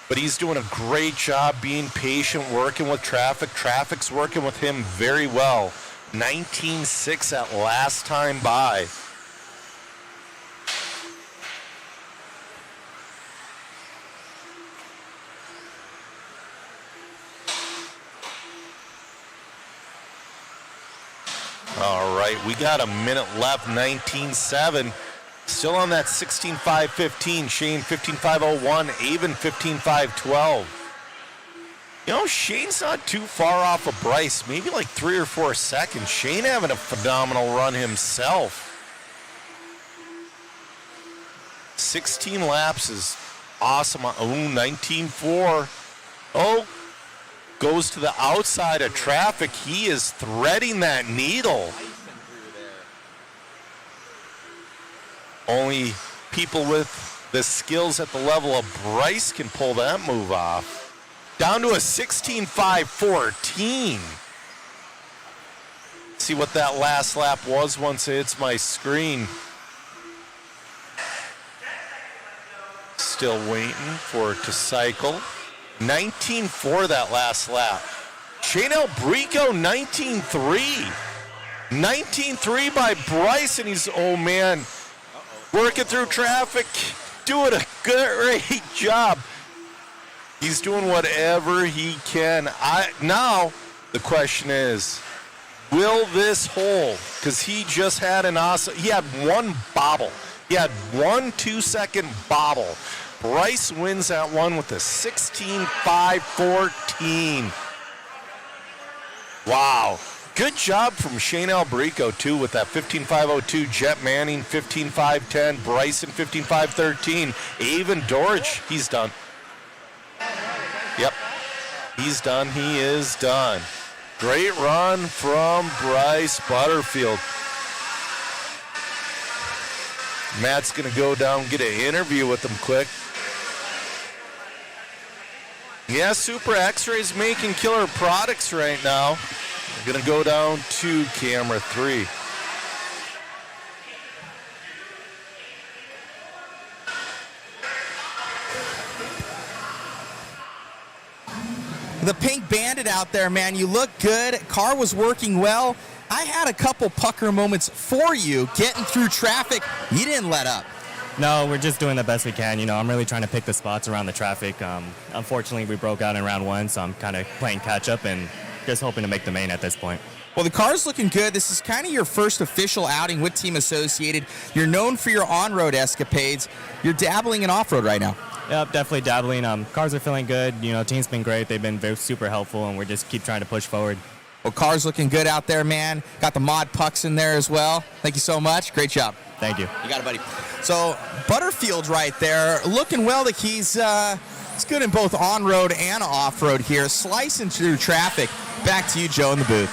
But he's doing a great job being patient, working with traffic. Traffic's working with him very well. 19.6 at last time by. All right, we got a minute left, 19.7. Still on that 16.515. Shane 15.501. Avon 15.512. You know, Shane's not too far off of Bryce. Maybe like 3 or 4 seconds. Shane having a phenomenal run himself. 16 laps is awesome. Oh, 19.4. Oh, goes to the outside of traffic. He is threading that needle. Only people with the skills at the level of Bryce can pull that move off. Down to a 16.514. See what that last lap was once it hits my screen. still waiting for it to cycle. 19.4 that last lap. Shane Albrico, 19.3. 19.3 by Bryce, and he's, oh man, working through traffic, doing a great job. He's doing whatever he can. Now, the question is, will this hold? Because he just had he had one bobble. He had 1 2-second bobble. Bryce wins that one with a 16.514. Wow. Good job from Shane Albrico, too, with that 15.502. Jet Manning, 15.510. Bryson, 15.513. Avon Dorich, he's done. Yep. He's done. He is done. Great run from Bryce Butterfield. Matt's going to go down and get an interview with him quick. Yeah, Super X-Ray's making killer products right now. We're going to go down to camera 3. The Pink Bandit out there, man, you look good. Car was working well. I had a couple pucker moments for you getting through traffic. You didn't let up. No, we're just doing the best we can. You know, I'm really trying to pick the spots around the traffic. Unfortunately, we broke out in round 1, so I'm kind of playing catch up and just hoping to make the main at this point. Well, the car's looking good. This is kind of your first official outing with Team Associated. You're known for your on-road escapades. You're dabbling in off-road right now. Yep, definitely dabbling. Cars are feeling good. You know, team's been great. They've been super helpful, and we're just keep trying to push forward. Well, car's looking good out there, man. Got the mod pucks in there as well. Thank you so much. Great job. Thank you. You got it, buddy. So Butterfield right there, looking well. That he's good in both on-road and off-road here, slicing through traffic. Back to you, Joe, in the booth.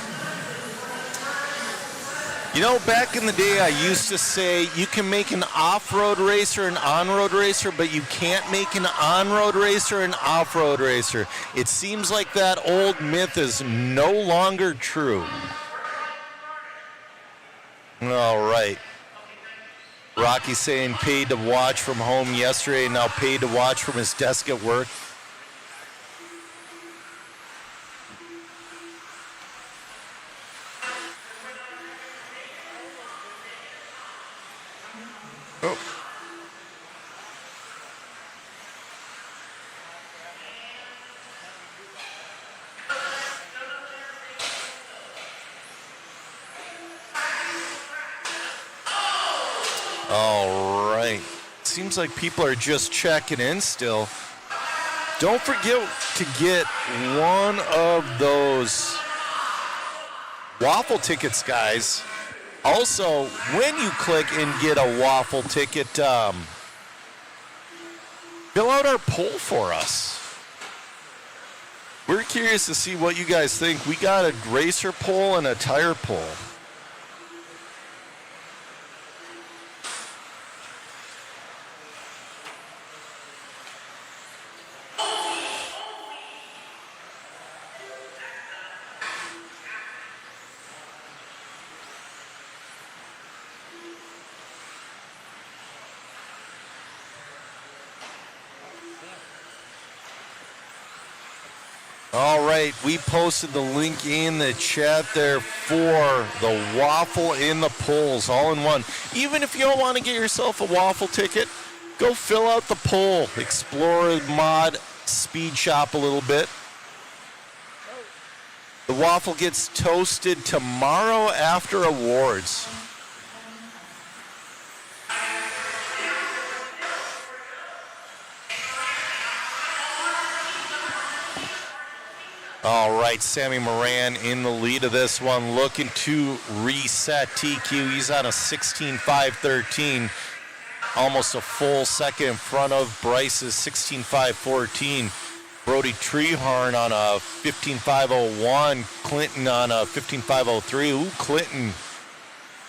You know, back in the day, I used to say you can make an off-road racer an on-road racer, but you can't make an on-road racer an off-road racer. It seems like that old myth is no longer true. All right. Rocky saying paid to watch from home yesterday, now paid to watch from his desk at work. Oh. All right. Seems like people are just checking in still. Don't forget to get one of those waffle tickets, guys. Also, when you click and get a waffle ticket, fill out our poll for us. We're curious to see what you guys think. We got a racer poll and a tire poll. All right, we posted the link in the chat there for the waffle in the polls, all in one. Even if you don't want to get yourself a waffle ticket, go fill out the poll. Explore the mod speed shop a little bit. The waffle gets toasted tomorrow after awards. All right, Sammy Moran in the lead of this one, looking to reset TQ. He's on a 16.513, almost a full second in front of Bryce's 16.514. Brody Treehorn on a 15.501, Clinton on a 15.503. Ooh, Clinton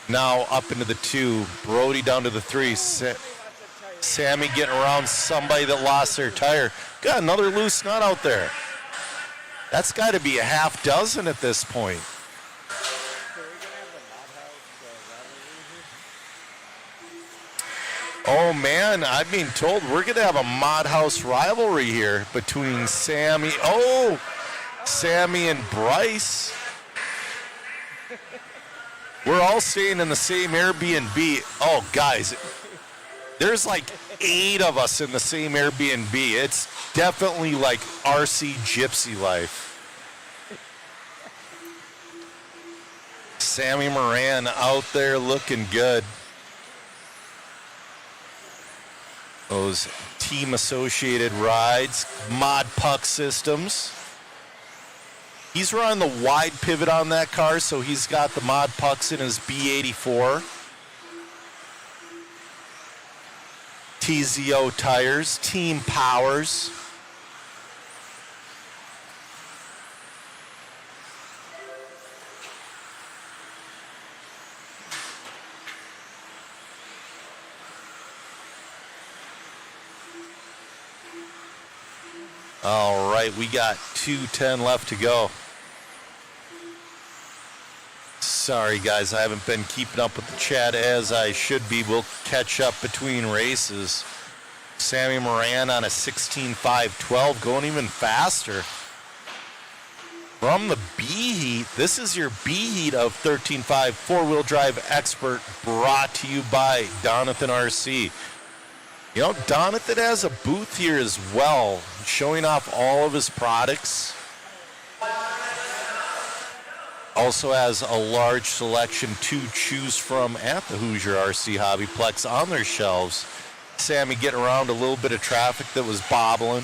now up into the 2, Brody down to the 3. Sammy getting around somebody that lost their tire. Got another loose nut out there. That's got to be a half dozen at this point. Oh, man, I'm being told we're going to have a Mod House rivalry here between Sammy and Bryce. We're all staying in the same Airbnb. Oh, guys, there's like 8 of us in the same Airbnb. It's definitely like RC gypsy life. Sammy Moran out there looking good. Those team associated rides, Mod Puck systems. He's running the wide pivot on that car, so he's got the Mod Pucks in his B84. TZO tires, Team Powers. All right, we got 2:10 left to go. Sorry, guys, I haven't been keeping up with the chat as I should be. We'll catch up between races. Sammy Moran on a 16.512, going even faster. From the B heat, this is your B heat of 13.5 four-wheel drive expert, brought to you by Donathan RC. You know, Donathan has a booth here as well, showing off all of his products. Also has a large selection to choose from at the Hoosier RC HobbyPlex on their shelves. Sammy getting around a little bit of traffic that was bobbling.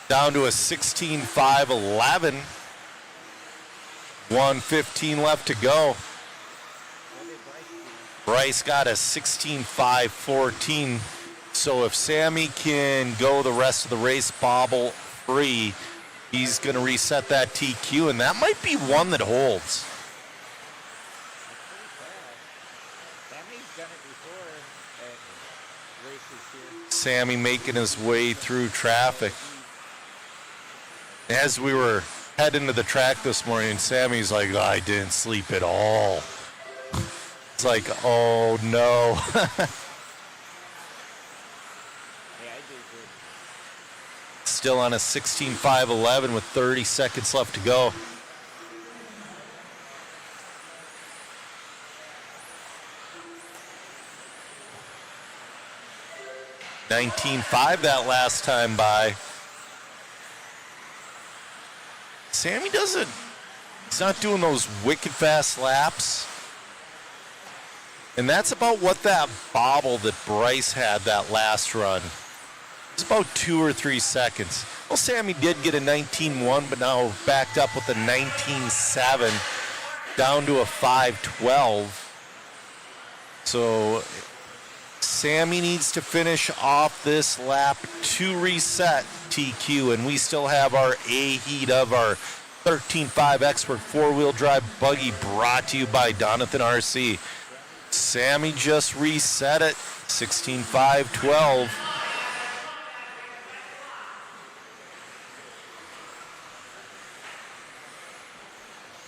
Down to a 16.511. 1:15 left to go. Bryce got a 16.514. So if Sammy can go the rest of the race bobble free, he's going to reset that TQ, and that might be one that holds. Sammy making his way through traffic. As we were heading to the track this morning, Sammy's like, oh, I didn't sleep at all. It's like, oh no. Still on a 16.511 with 30 seconds left to go. $19.5 that last time by. Sammy he's not doing those wicked fast laps. And that's about what that bobble that Bryce had that last run. It's about 2 or 3 seconds. Well, Sammy did get a 19.1, but now backed up with a 19.7, down to a 5.12. So Sammy needs to finish off this lap to reset TQ, and we still have our A heat of our 13.5 Expert four-wheel drive buggy, brought to you by Donathan RC. Sammy just reset it, 16.512.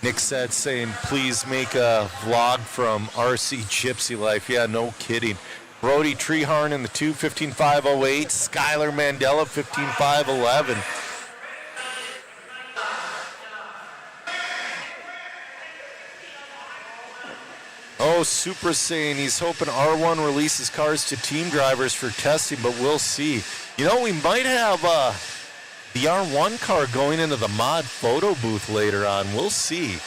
Nick said, saying, please make a vlog from RC Gypsy Life. Yeah, no kidding. Brody Treharn in the 2:15.508. Skylar Mandela, 15.511. Oh, Super saying he's hoping R1 releases cars to team drivers for testing, but we'll see. You know, we might have the R1 car going into the mod photo booth later on. We'll see.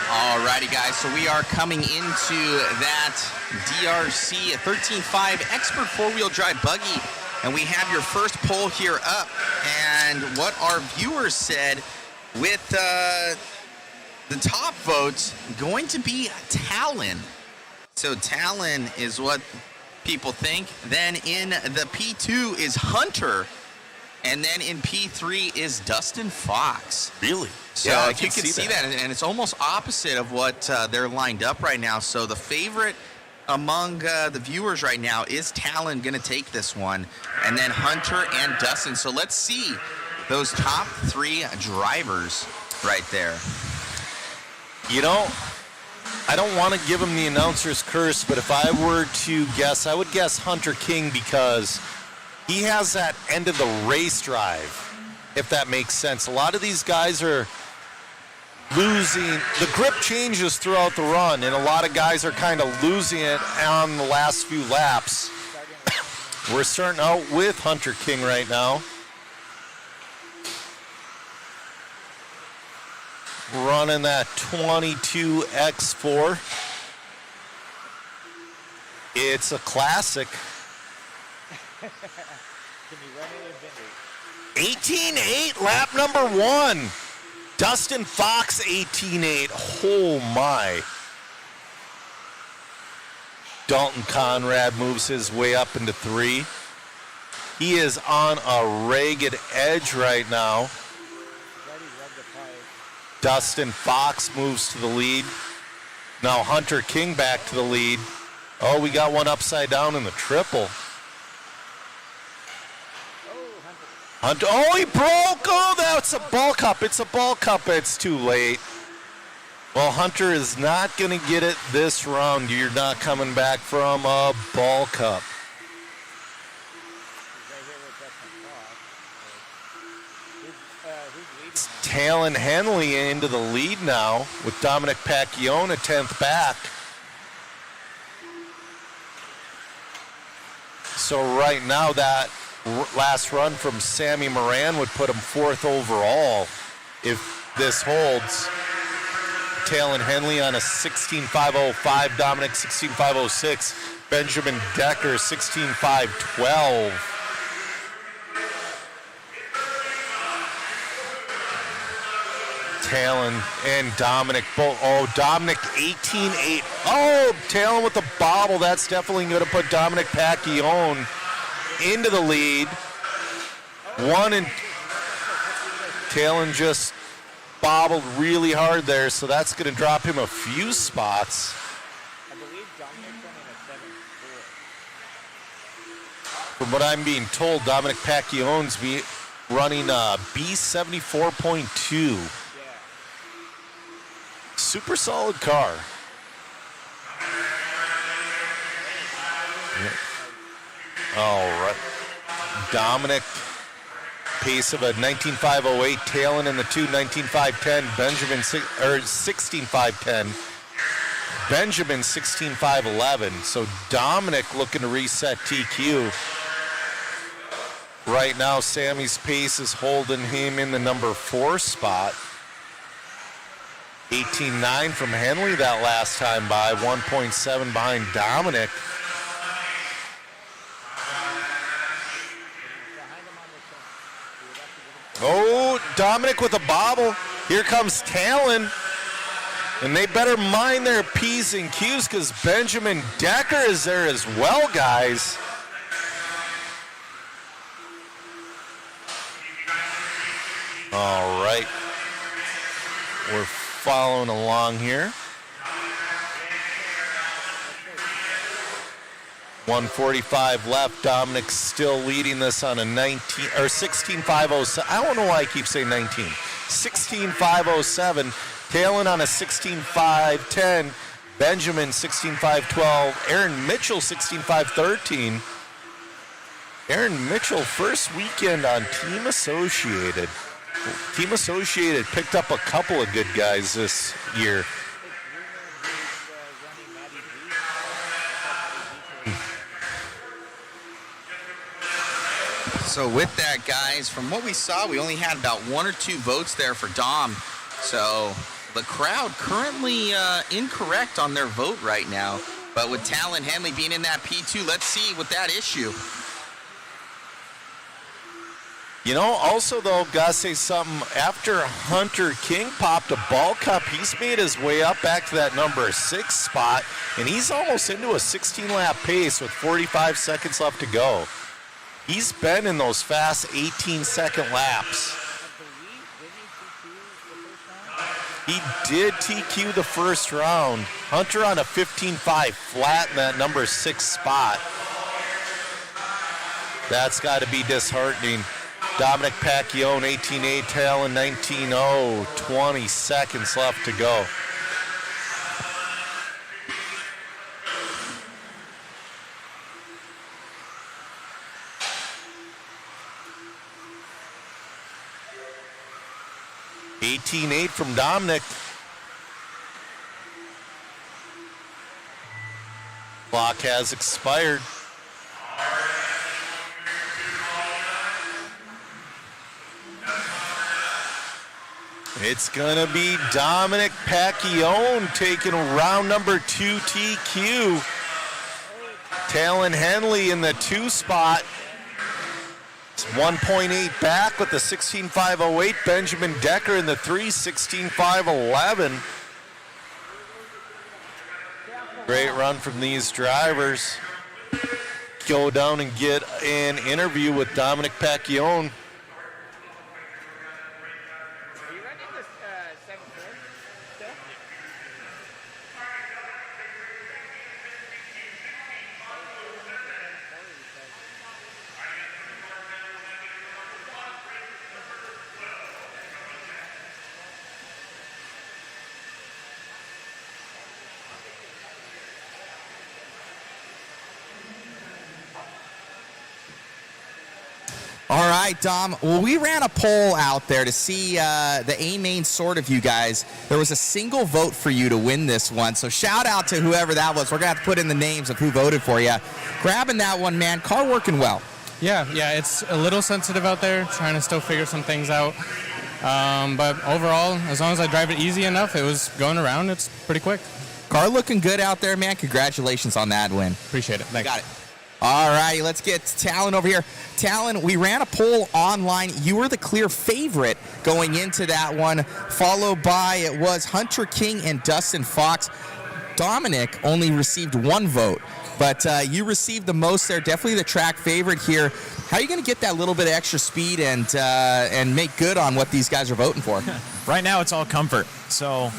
Alrighty, guys, so we are coming into that DRC 13.5 Expert four-wheel drive buggy, and we have your first poll here up, and what our viewers said with the top votes going to be Talon. So Talon is what people think. Then in the P2 is Hunter, and then in P3 is Dustin Fox. Really? So yeah, you can see that, and it's almost opposite of what they're lined up right now. So the favorite among the viewers right now is Talon going to take this one, and then Hunter and Dustin. So let's see those top 3 drivers right there. You know, I don't want to give him the announcer's curse, but if I were to guess, I would guess Hunter King because he has that end of the race drive, if that makes sense. A lot of these guys are losing. The grip changes throughout the run, and a lot of guys are kind of losing it on the last few laps. We're starting out with Hunter King right now. Running that 22 X4. It's a classic. 18.8, lap number 1. Dustin Fox, 18.8. Oh my. Dalton Conrad moves his way up into 3. He is on a ragged edge right now. Dustin Fox moves to the lead. Now Hunter King back to the lead. Oh, we got one upside down in the triple. Hunter, oh, he broke! Oh, that's a ball cup. It's a ball cup. It's too late. Well, Hunter is not going to get it this round. You're not coming back from a ball cup. Talon Henley into the lead now with Dominic Pacquione 10th back. So right now that last run from Sammy Moran would put him 4th overall if this holds. Talon Henley on a 16.505, Dominic 16.506, Benjamin Decker 16.512. Talon and Dominic both. Oh, Dominic 18.8. Oh, Talon with the bobble. That's definitely going to put Dominic Pacquione into the lead. And Talon just bobbled really hard there, so that's going to drop him a few spots. I believe Dominic's running a 7.4. From what I'm being told, Dominic Pacquione's running a B74.2. Super solid car. All right. Dominic, pace of a 19.508. Talon in the 2, 19.510. Benjamin, or 16.510. Benjamin, 16.511. So Dominic looking to reset TQ. Right now, Sammy's pace is holding him in the number 4 spot. 18.9 from Henley that last time by, 1.7 behind Dominic. Oh, Dominic with a bobble. Here comes Talon. And they better mind their P's and Q's because Benjamin Decker is there as well, guys. All right. We're following along here. 1:45 left. Dominic's still leading this on a 16.507. I don't know why I keep saying 19. 16.507. Talon on a 16.510. Benjamin 16.512. Aaron Mitchell 16.513. Aaron Mitchell first weekend on Team Associated. Team Associated picked up a couple of good guys this year. So with that, guys, from what we saw, we only had about 1 or 2 votes there for Dom. So the crowd currently incorrect on their vote right now. But with Talon Henley being in that P2, let's see with that issue. You know, also, though, gotta say something. After Hunter King popped a ball cup, he's made his way up back to that number 6 spot, and he's almost into a 16-lap pace with 45 seconds left to go. He's been in those fast 18-second laps. He did TQ the first round. Hunter on a 15.5 flat in that number 6 spot. That's got to be disheartening. Dominic Pacquione, 18-8, Talon, 19-0, 20 seconds left to go. $18-8 from Dominic. Clock has expired. It's gonna be Dominic Pacquione taking round number 2 TQ. Talon Henley in the 2 spot. It's 1.8 back with the 16.508. Benjamin Decker in the 3, 16.511. Great run from these drivers. Go down and get an interview with Dominic Pacquione. Are you running this 7-4 still? All right, Dom. Well, we ran a poll out there to see the A-main sort of you guys. There was a single vote for you to win this one, so shout out to whoever that was. We're going to have to put in the names of who voted for you. Grabbing that one, man. Car working well. Yeah, it's a little sensitive out there, trying to still figure some things out. But overall, as long as I drive it easy enough, it was going around. It's pretty quick. Car looking good out there, man. Congratulations on that win. Appreciate it. Thanks. Got it. All right, let's get Talon over here. Talon, we ran a poll online. You were the clear favorite going into that one, followed by it was Hunter King and Dustin Fox. Dominic only received 1 vote, but you received the most there. Definitely the track favorite here. How are you going to get that little bit of extra speed and make good on what these guys are voting for? Right now, it's all comfort. So,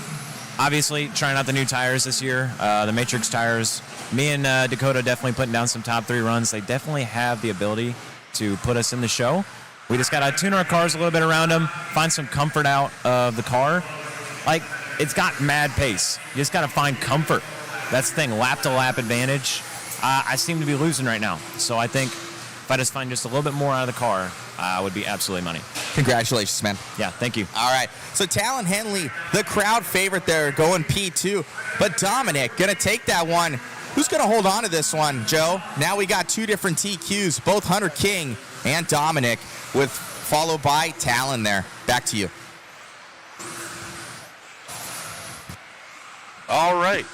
obviously, trying out the new tires this year, the Matrix tires. Me and Dakota definitely putting down some top 3 runs. They definitely have the ability to put us in the show. We just got to tune our cars a little bit around them, find some comfort out of the car. Like, it's got mad pace. You just got to find comfort. That's the thing, lap-to-lap advantage. I seem to be losing right now. So I think if I just find just a little bit more out of the car, would be absolutely money. Congratulations, man. Yeah, thank you. All right. So Talon Henley, the crowd favorite there, going P2. But Dominic, going to take that one. Who's going to hold on to this one, Joe? Now we got 2 different TQs, both Hunter King and Dominic, with followed by Talon there. Back to you. All right.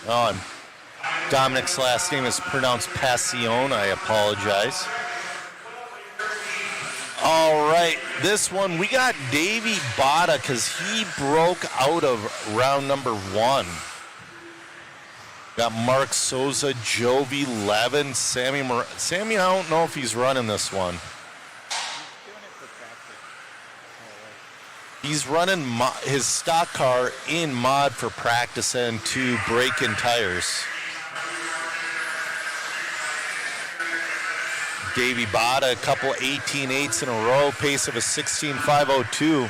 Dominic's last name is pronounced Passion. I apologize. All right. This one, we got Davey Bada because he broke out of round number 1. Got Mark Souza, Jovi Levin, Sammy, I don't know if he's running this one. He's running his stock car in mod for practice and to break in tires. Davey Bada, a couple 18-8s in a row, pace of a 16.502.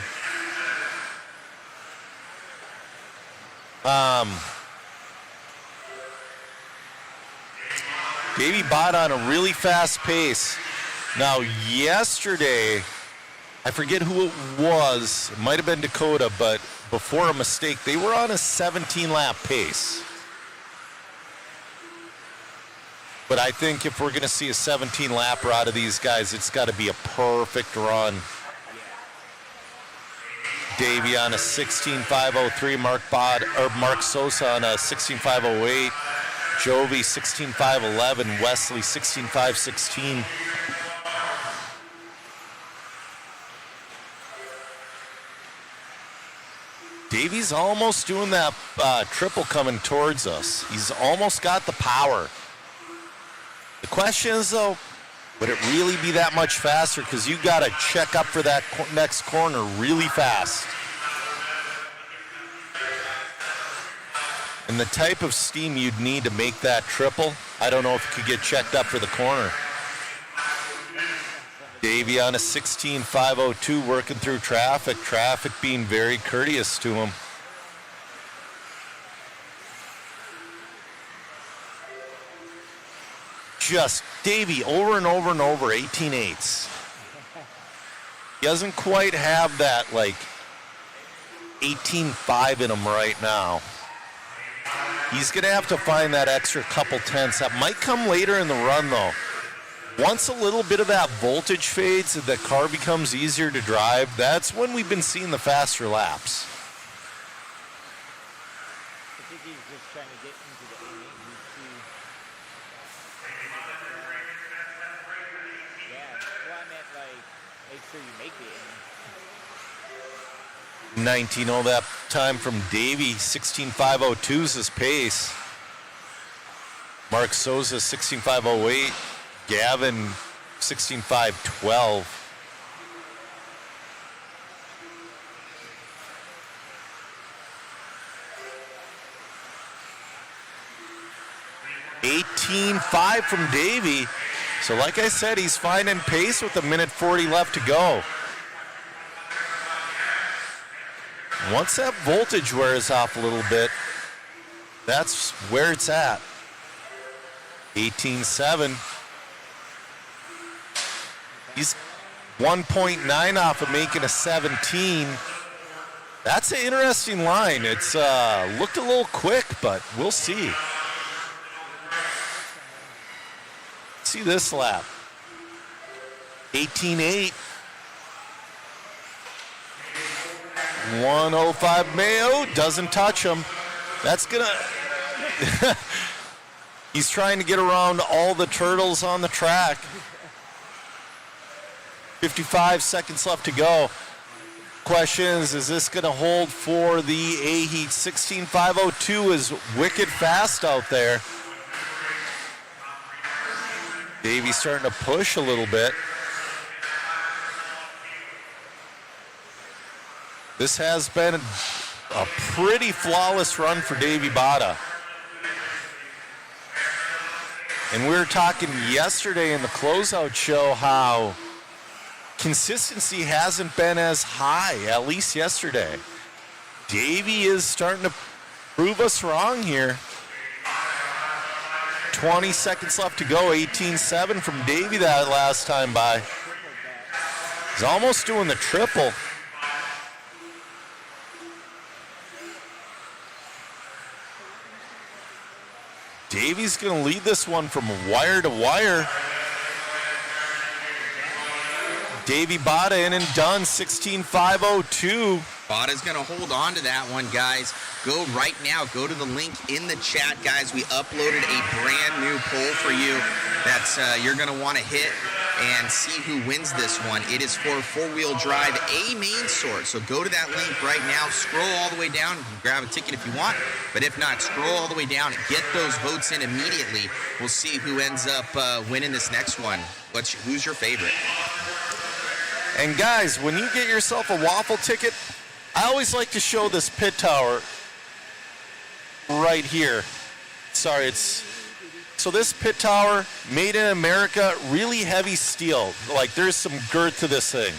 Davey Bada on a really fast pace. Now, yesterday, I forget who it was. It might have been Dakota, but before a mistake, they were on a 17-lap pace. But I think if we're going to see a 17-lapper out of these guys, it's got to be a perfect run. Davey on a 16.503, Mark Sosa on a 16.508. Jovi 16.511, Wesley 16.516. Davey's almost doing that triple coming towards us. He's almost got the power. The question is, though, would it really be that much faster? Because you got to check up for that next corner really fast. And the type of steam you'd need to make that triple, I don't know if it could get checked up for the corner. Davey on a 16.502 working through traffic. Traffic being very courteous to him. Just Davey over and over and over, 18.8s. He doesn't quite have that like 18.5 in him right now. He's going to have to find that extra couple tenths. That might come later in the run, though. Once a little bit of that voltage fades and the car becomes easier to drive, that's when we've been seeing the faster laps. I think he's just trying to get into the A maintenance. Yeah, well, I meant like make sure you make it. 19, all that time from Davey. 16.502 is his pace. Mark Souza, 16.508. Gavin, 16.512. $18.5 from Davey. So like I said, he's finding pace with 1:40 left to go. Once that voltage wears off a little bit, that's where it's at. 18.7. He's 1.9 off of making a 17. That's an interesting line. It's looked a little quick, but we'll see. See this lap. 18.8. 105 Mayo doesn't touch him. That's gonna. He's trying to get around all the turtles on the track. 55 seconds left to go. Question is this going to hold for the A heat? 16.502 is wicked fast out there. Davey's starting to push a little bit. This has been a pretty flawless run for Davey Bada. And we were talking yesterday in the closeout show how consistency hasn't been as high, at least yesterday. Davey is starting to prove us wrong here. 20 seconds left to go, 18.7 from Davey that last time by. He's almost doing the triple. Davey's going to lead this one from wire to wire. Davey Bada in and done, 16.502. Bada's going to hold on to that one, guys. Go right now. Go to the link in the chat, guys. We uploaded a brand new poll for you that you're going to want to hit and see who wins this one. It is for four-wheel drive A main source. So go to that link right now. Scroll all the way down. You can grab a ticket if you want. But if not, scroll all the way down. Get those votes in immediately. We'll see who ends up winning this next one. Who's your favorite? And guys, when you get yourself a waffle ticket, I always like to show this pit tower right here. Sorry, so this pit tower, made in America, really heavy steel. Like there's some girth to this thing.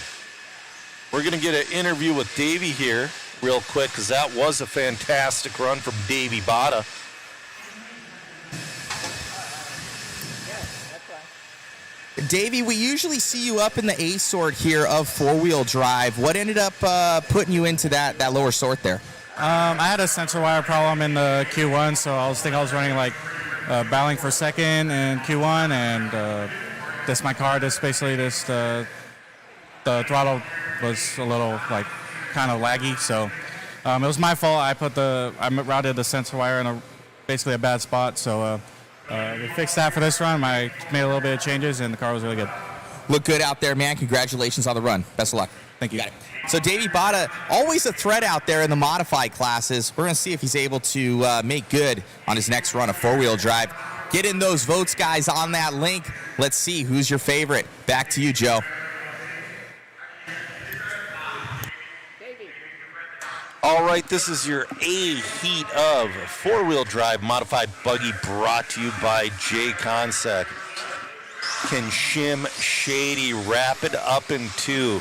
We're gonna get an interview with Davey here real quick because that was a fantastic run from Davey Bada. Davey, we usually see you up in the A sort here of four-wheel drive. What ended up putting you into that lower sort there? I had a sensor wire problem in the Q1, so I was running like battling for second in Q1, and my car basically the throttle was a little like kind of laggy, so it was my fault. I routed the sensor wire in basically a bad spot, so we fixed that for this run. I made a little bit of changes, and the car was really good. Look good out there, man. Congratulations on the run. Best of luck. Thank you. Got it. So Davey Bada, always a threat out there in the modified classes. We're going to see if he's able to make good on his next run of four-wheel drive. Get in those votes, guys, on that link. Let's see who's your favorite. Back to you, Joe. All right, this is your A heat of four-wheel drive modified buggy brought to you by J Concept. Can Shim Shady wrap it up in 2?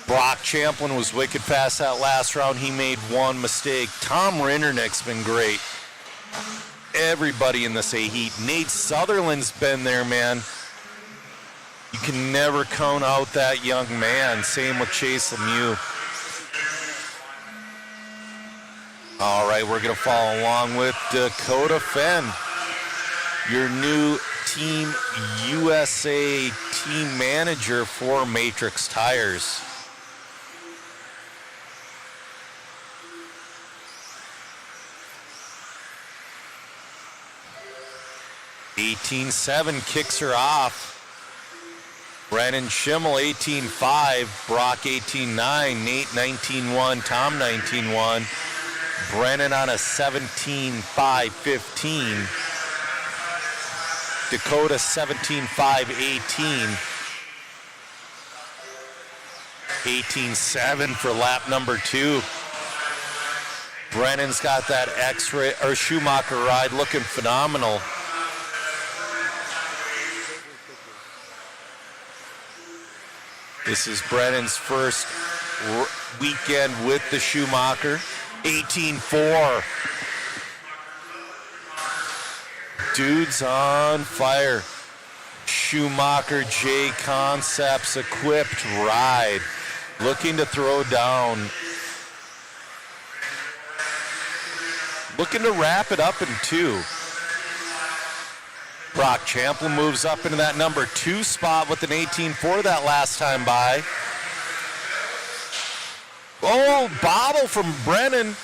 Brock Champlin was wicked fast that last round. He made one mistake. Tom Rindernick's been great. Everybody in this A-Heat. Nate Sutherland's been there, man. You can never count out that young man. Same with Chase Lemieux. All right, we're going to follow along with Dakota Fenn, your new Team USA team manager for Matrix Tires. (18-7) kicks her off. Brennan Schimmel 18-5, Brock 18-9, Nate 19-1, Tom 19-1, Brennan on a 17-5-15, Dakota 17-5-18, 18-7 for lap number 2. Brennan's got that X-ray or Schumacher ride looking phenomenal. This is Brennan's first weekend with the Schumacher. 18-4. Dudes on fire. Schumacher J Concepts equipped ride. Looking to throw down. Looking to wrap it up in 2. Brock Champlin moves up into that number 2 spot with an 18-4 that last time by. Oh, bobble from Brennan.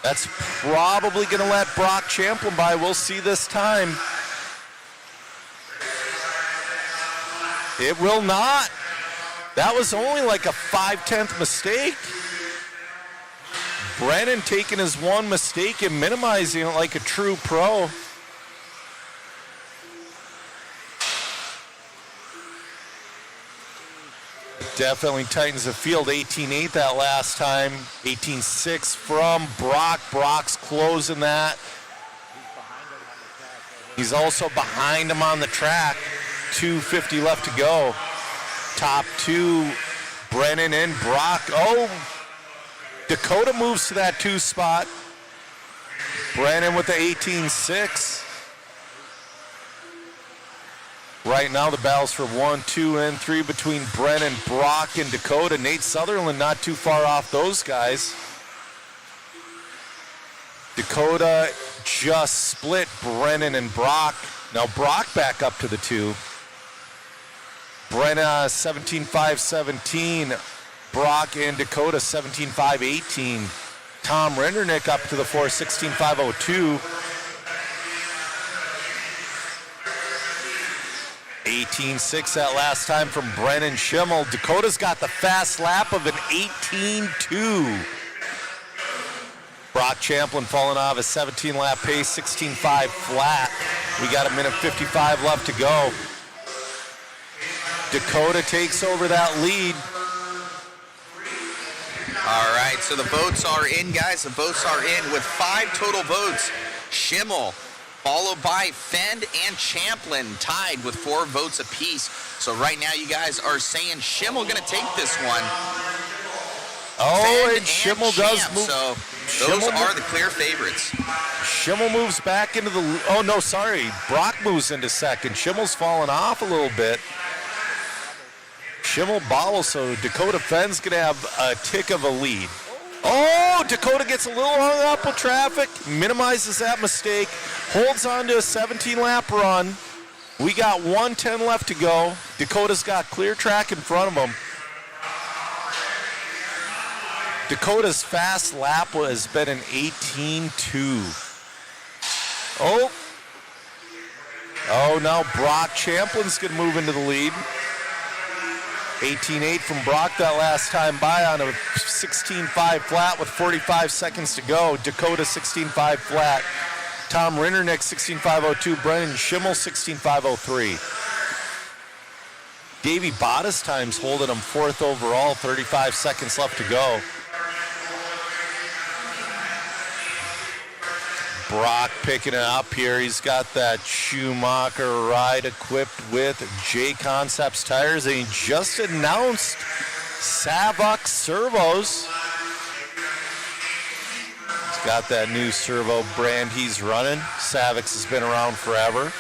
That's probably going to let Brock Champlin by. We'll see this time. It will not. That was only like a 5/10 mistake. Brennan taking his one mistake and minimizing it like a true pro. Definitely tightens the field. 18-8 that last time. 18-6 from Brock. Brock's closing that. He's also behind him on the track. 2:50 left to go. Top 2, Brennan and Brock. Oh, Dakota moves to that 2 spot. Brennan with the 18-6. Right now, the battles for 1, 2, and 3 between Brennan, Brock, and Dakota. Nate Sutherland not too far off those guys. Dakota just split Brennan and Brock. Now Brock back up to the 2. Brennan 17-5-17. Brock and Dakota 17-5-18. Tom Rendernick up to the 4, 16-5-02. 18-6 that last time from Brennan Schimmel. Dakota's got the fast lap of an 18-2. Brock Champlin falling off a 17-lap pace, 16-5 flat. We got a minute 55 left to go. Dakota takes over that lead. All right, so the votes are in, guys. The votes are in with 5 total votes. Schimmel, followed by Fend and Champlin, tied with 4 votes apiece. So right now you guys are saying Schimmel going to take this one. Oh, Fend and Schimmel does move. So those are the clear favorites. Schimmel moves back into the, oh no, sorry. Brock moves into second. Schimmel's falling off a little bit. Schimmel bobbles, so Dakota Fenn's going to have a tick of a lead. Oh, Dakota gets a little hung up with traffic, minimizes that mistake, holds on to a 17-lap run. We got 1:10 left to go. Dakota's got clear track in front of him. Dakota's fast lap has been an 18-2. Oh, now Brock Champlin's going to move into the lead. 18-8 from Brock that last time by on a 16-5 flat with 45 seconds to go. Dakota 16-5 flat. Tom Rindernick 16-5-02. Brennan Schimmel 16-5-03. Davey Botta's time's holding him 4th overall. 35 seconds left to go. Brock picking it up here. He's got that Schumacher ride equipped with J Concepts tires, and he just announced Savok servos. He's got that new servo brand he's running. Savok's has been around forever.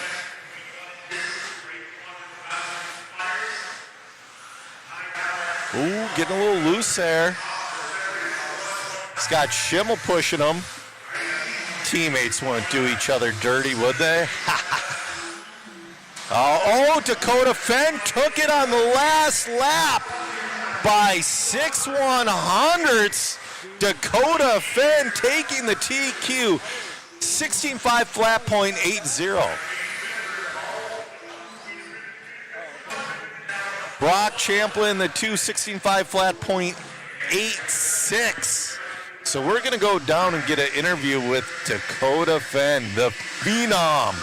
Ooh, getting a little loose there. He's got Schimmel pushing him. Teammates wouldn't do each other dirty, would they? Dakota Fenn took it on the last lap by 6/100ths. Dakota Fenn taking the TQ. 16.5 flat point 80. Brock Champlin, the 2:16.5 flat point 86. So we're going to go down and get an interview with Dakota Fenn, the Phenom.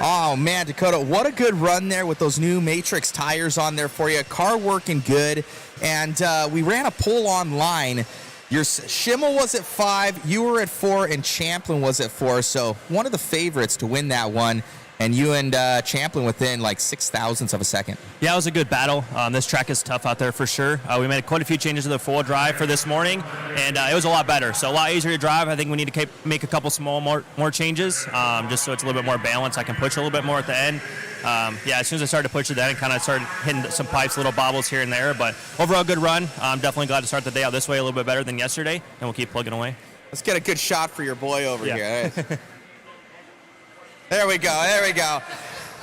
Oh, man, Dakota, what a good run there with those new Matrix tires on there for you. Car working good. And we ran a poll online. Your Schimmel was at 5, you were at 4, and Champlin was at 4. So one of the favorites to win that one. And you and Champlin within like 0.006 of a second. Yeah, it was a good battle. This track is tough out there for sure. We made quite a few changes to the full drive for this morning, and it was a lot better. So a lot easier to drive. I think we need to make a couple more changes, just so it's a little bit more balanced. I can push a little bit more at the end. As soon as I started to push it, then it kind of started hitting some pipes, little bobbles here and there. But overall, good run. I'm definitely glad to start the day out this way a little bit better than yesterday, and we'll keep plugging away. Let's get a good shot for your boy over here. There we go.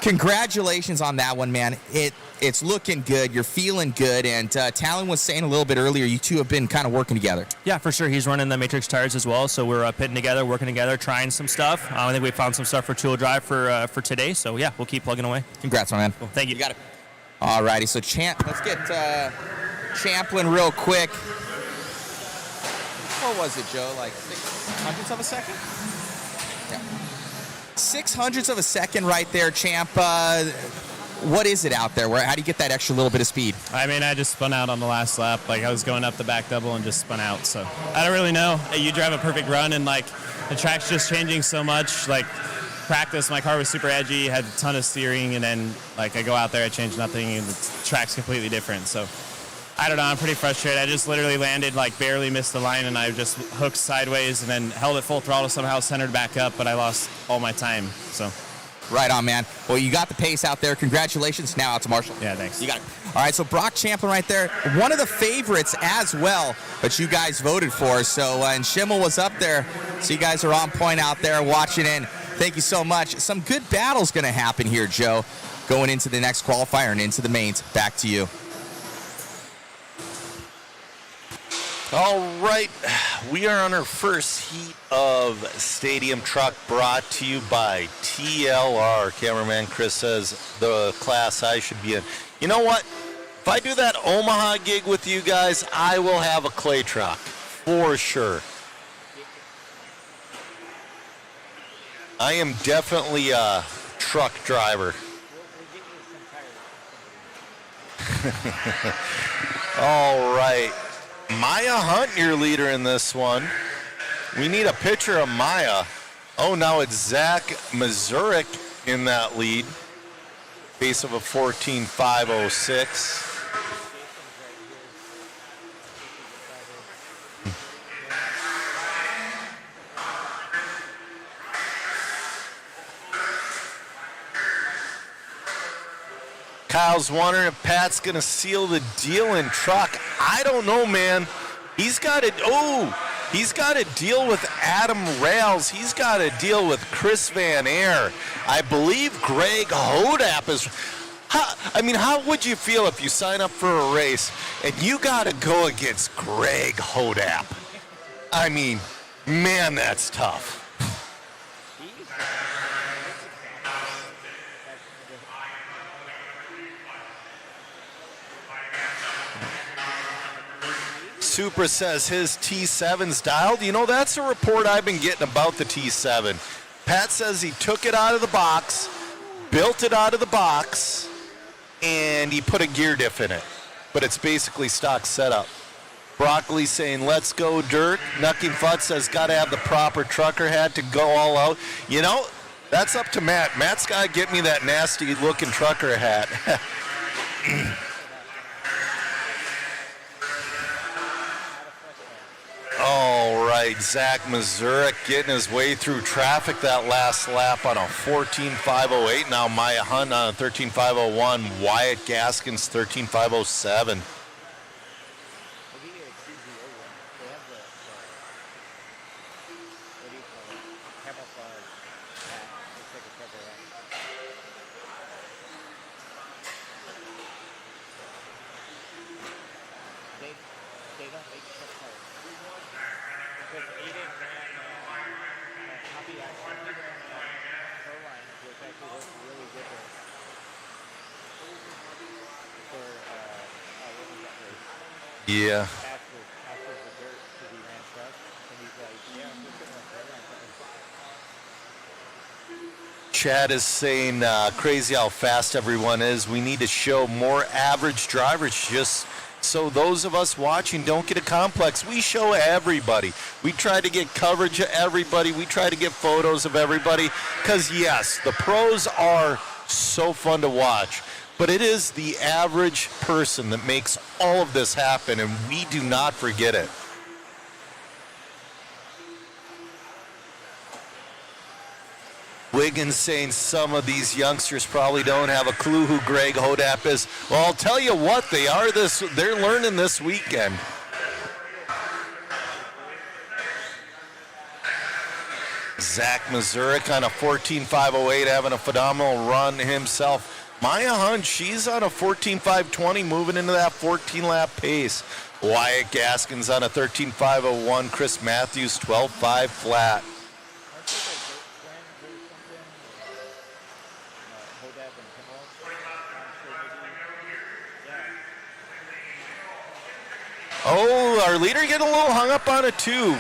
Congratulations on that one, man. It's looking good. You're feeling good. And Talon was saying a little bit earlier, you two have been kind of working together. Yeah, for sure. He's running the Matrix tires as well. So we're pitting together, working together, trying some stuff. I think we found some stuff for two-wheel drive for today. So, yeah, we'll keep plugging away. Congrats, my man. Cool. Thank you. You got it. All righty. So, let's get Champlin real quick. What was it, Joe? Like 0.06 of a second? Yeah. 0.06 of a second right there, Champ. What is it out there? How do you get that extra little bit of speed? I mean, I just spun out on the last lap. Like, I was going up the back double and just spun out. So I don't really know. You drive a perfect run, and, like, the track's just changing so much. Like, practice, my car was super edgy, had a ton of steering, and then, like, I go out there, I change nothing, and the track's completely different. So I don't know. I'm pretty frustrated. I just literally landed, like, barely missed the line, and I just hooked sideways and then held it full throttle, somehow centered back up, but I lost all my time. So. Right on, man. Well, you got the pace out there. Congratulations. Now out to Marshall. Yeah, thanks. You got it. All right, so Brock Champlin right there, one of the favorites as well, but you guys voted for. So, and Schimmel was up there. So you guys are on point out there watching in. Thank you so much. Some good battles going to happen here, Joe, going into the next qualifier and into the mains. Back to you. All right, we are on our first heat of Stadium Truck, brought to you by TLR. Cameraman Chris says the class I should be in. You know what? If I do that Omaha gig with you guys, I will have a clay truck, for sure. I am definitely a truck driver. All right. Maya Hunt, your leader in this one. We need a picture of Maya. Oh, now it's Zach Mazurik in that lead. Pace of a 14.506. Kyle's wondering if Pat's going to seal the deal in truck. I don't know, man. He's got to deal with Adam Rails. He's got to deal with Chris Van Air. I believe Greg Hodap is. How would you feel if you sign up for a race and you got to go against Greg Hodap? I mean, man, that's tough. Supra says his T7's dialed. You know, that's a report I've been getting about the T7. Pat says he took it out of the box, built it out of the box, and he put a gear diff in it. But it's basically stock setup. Broccoli saying, let's go, Dirk. Nucking Futt says, got to have the proper trucker hat to go all out. You know, that's up to Matt. Matt's got to get me that nasty-looking trucker hat. All right, Zach Mazurek getting his way through traffic that last lap on a 14.508. Now Maya Hunt on a 13.501. Wyatt Gaskins 13.507. Yeah. Chad is saying crazy how fast everyone is. We need to show more average drivers just so those of us watching don't get a complex. We show everybody. We try to get coverage of everybody. We try to get photos of everybody because, yes, the pros are so fun to watch. But it is the average person that makes all of this happen, and we do not forget it. Wiggins saying some of these youngsters probably don't have a clue who Greg Hodap is. Well, I'll tell you what, they're learning this weekend. Zach Mazurek on a 14.508 having a phenomenal run himself. Maya Hunt, she's on a 14.520, moving into that 14-lap pace. Wyatt Gaskins on a 13.501. Chris Matthews, 12.5 flat. Oh, our leader getting a little hung up on it, too.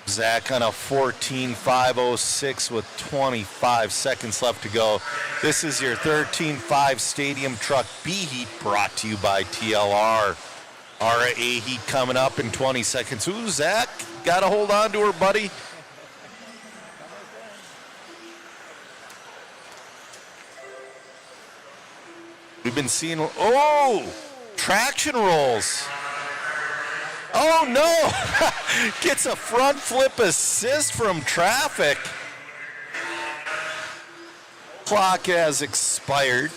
Zach on a 14.506 with 25 seconds left to go. This is your 13.5 Stadium Truck B Heat brought to you by TLR. Our A Heat coming up in 20 seconds. Ooh, Zach, got to hold on to her, buddy. We've been seeing, traction rolls. Oh no, gets a front flip assist from traffic. Clock has expired.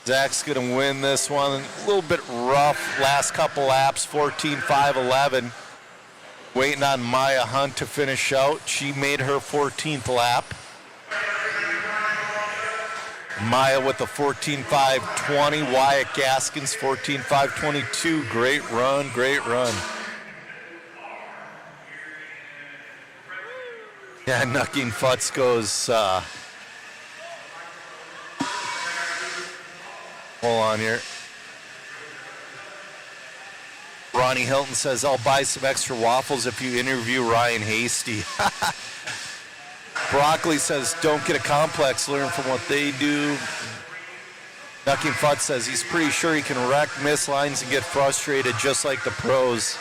Zach's gonna win this one. A little bit rough last couple laps, 14.511. Waiting on Maya Hunt to finish out. She made her 14th lap. Maya with the 14.520. Wyatt Gaskins 14.522. Great run, great run. Yeah, Nucking Futz goes, hold on here. Ronnie Hilton says, I'll buy some extra waffles if you interview Ryan Hasty. Broccoli says, don't get a complex, learn from what they do. Nucking Futz says he's pretty sure he can wreck miss lines and get frustrated just like the pros.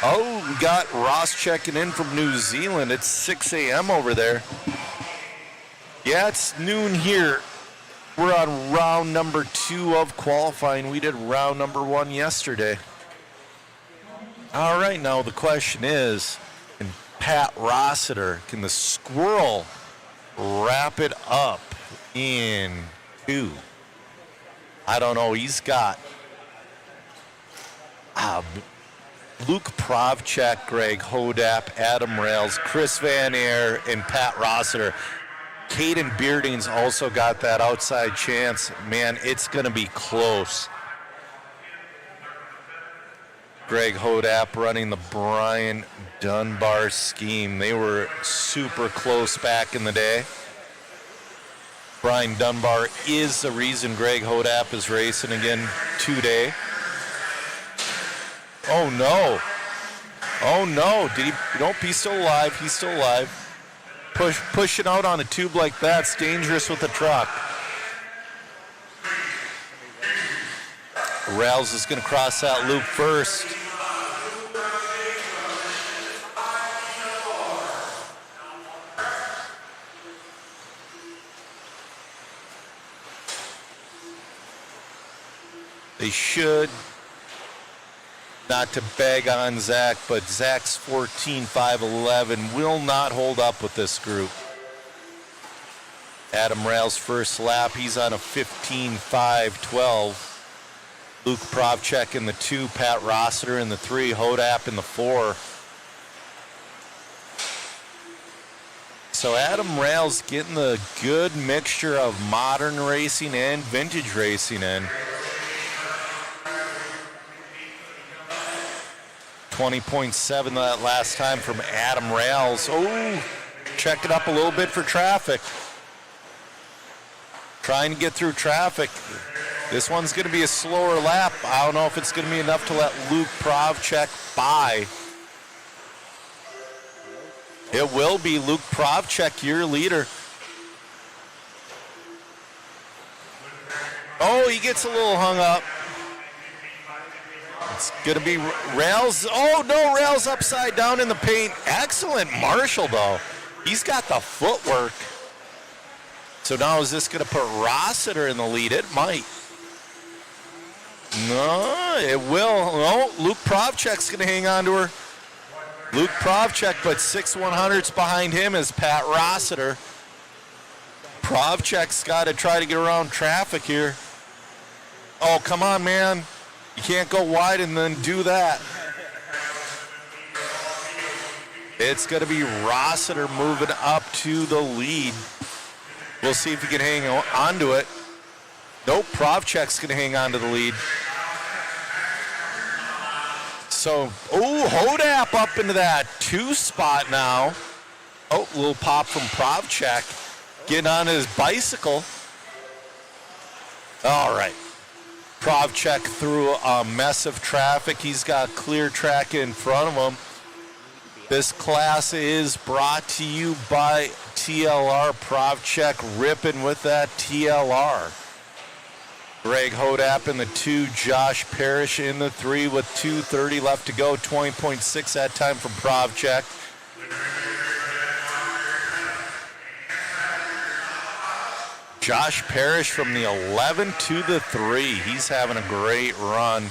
Oh, we got Ross checking in from New Zealand. It's 6 a.m. over there. Yeah, it's noon here. We're on round number 2 of qualifying. We did round number 1 yesterday. All right, now the question is, can Pat Rossiter, can the squirrel wrap it up in 2? I don't know. He's got Luke Provchek, Greg Hodap, Adam Rails, Chris Van Air, and Pat Rossiter. Caden Bearding's also got that outside chance. Man, it's going to be close. Greg Hodap running the Brian Dunbar scheme. They were super close back in the day. Brian Dunbar is the reason Greg Hodap is racing again today. Oh no. Oh no. Nope, he's still alive. He's still alive. Pushing out on a tube like that's dangerous with a truck. Rails is going to cross that loop first. They should, not to beg on Zach, but Zach's 14.511 will not hold up with this group. Adam Rails first lap, he's on a 15.512. Luke Provchek in the 2, Pat Rossiter in the 3, Hodap in the 4. So Adam Rails getting the good mixture of modern racing and vintage racing in. 20.7 that last time from Adam Rails. Oh, check it up a little bit for traffic. Trying to get through traffic. This one's going to be a slower lap. I don't know if it's going to be enough to let Luke Provchek by. It will be Luke Provchek, your leader. Oh, he gets a little hung up. It's going to be Rails. Oh, no, Rails upside down in the paint. Excellent Marshall, though. He's got the footwork. So now is this going to put Rossiter in the lead? It might. No, it will. No, Luke Provchek's going to hang on to her. Luke Provchek, but 6/100ths behind him is Pat Rossiter. Provchek's got to try to get around traffic here. Oh, come on, man. You can't go wide and then do that. It's going to be Rossiter moving up to the lead. We'll see if he can hang on to it. Nope, Provchek's going to hang on to the lead. So, oh, Hodap up into that 2 spot now. Oh, little pop from Provchek. Getting on his bicycle. All right. Provchek through a mess of traffic. He's got clear track in front of him. This class is brought to you by TLR. Provchek ripping with that TLR. Greg Hodap in the 2, Josh Parrish in the 3 with 2:30 left to go. 20.6 that time from Provchek. Josh Parrish from the 11 to the 3. He's having a great run.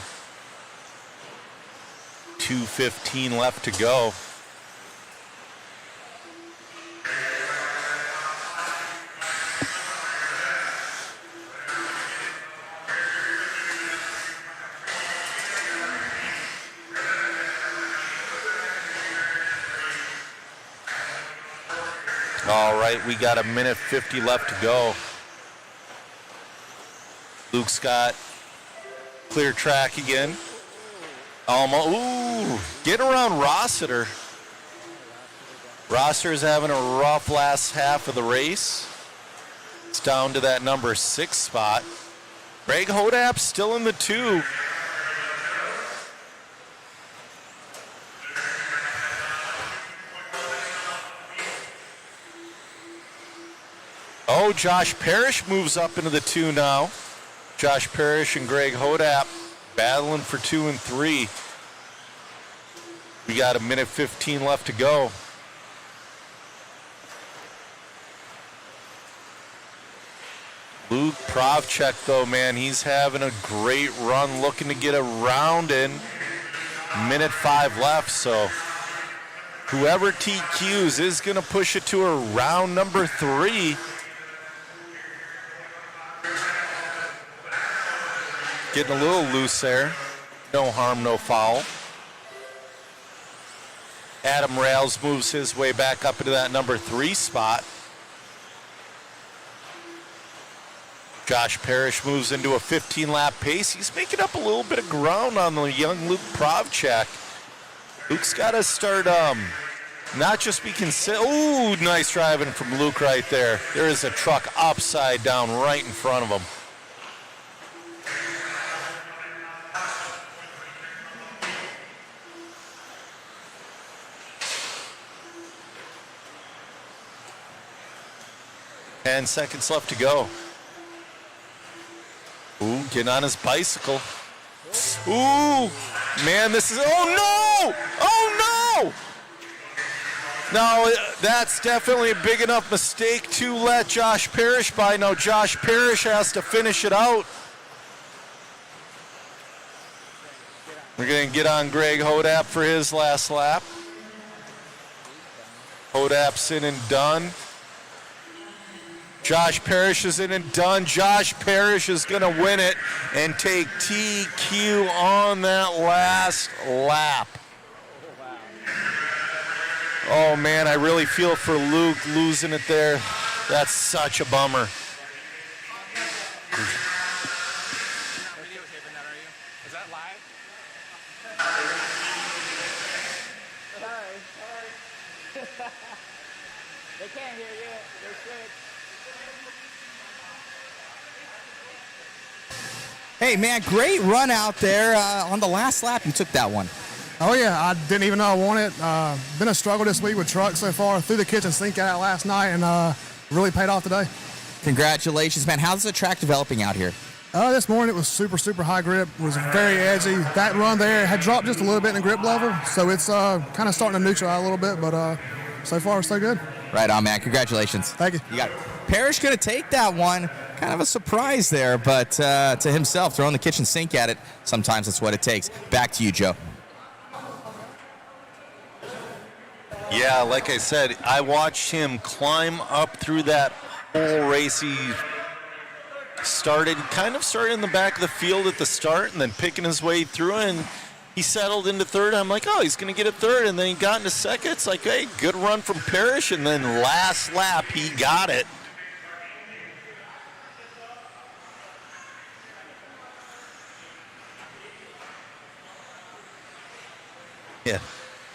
2:15 left to go. All right, we got 1:50 left to go. Luke Scott, clear track again. Almost, ooh, getting around Rossiter. Rossiter's having a rough last half of the race. It's down to that number 6 spot. Greg Hodap still in the 2. Oh, Josh Parrish moves up into the 2 now. Josh Parrish and Greg Hodap battling for 2 and 3. We got 1:15 left to go. Luke Provchek, though, man, he's having a great run, looking to get a round in. 1:05 left, so whoever TQs is going to push it to a round number 3. Getting a little loose there. No harm, no foul. Adam Rails moves his way back up into that number 3 spot. Josh Parrish moves into a 15-lap pace. He's making up a little bit of ground on the young Luke Provchak. Luke's got to start not just be consistent. Ooh, nice driving from Luke right there. There is a truck upside down right in front of him. Ten seconds left to go. Ooh, getting on his bicycle. Ooh, man, this is, oh no! Oh no! No, that's definitely a big enough mistake to let Josh Parrish by. Now Josh Parrish has to finish it out. We're going to get on Greg Hodap for his last lap. Hodap's in and done. Josh Parrish is in and done. Josh Parrish is going to win it and take TQ on that last lap. Oh, man, I really feel for Luke losing it there. That's such a bummer. Is that live? Sorry. They can't hear you. They're sick. Hey, man, great run out there on the last lap. You took that one. Oh, yeah. I didn't even know I won it. Been a struggle this week with trucks so far. Threw the kitchen sink out last night and really paid off today. Congratulations, man. How's the track developing out here? This morning it was super, super high grip. It was very edgy. That run there had dropped just a little bit in the grip level, so it's kind of starting to neutralize a little bit, but so far so good. Right on, man. Congratulations. Thank you. You got it. Parrish going to take that one. Kind of a surprise there, but to himself, throwing the kitchen sink at it, sometimes that's what it takes. Back to you, Joe. Yeah, like I said, I watched him climb up through that whole race. He started in the back of the field at the start and then picking his way through, and he settled into third. I'm like, oh, he's going to get a third, and then he got into second. It's like, hey, good run from Parrish, and then last lap, he got it. Yeah.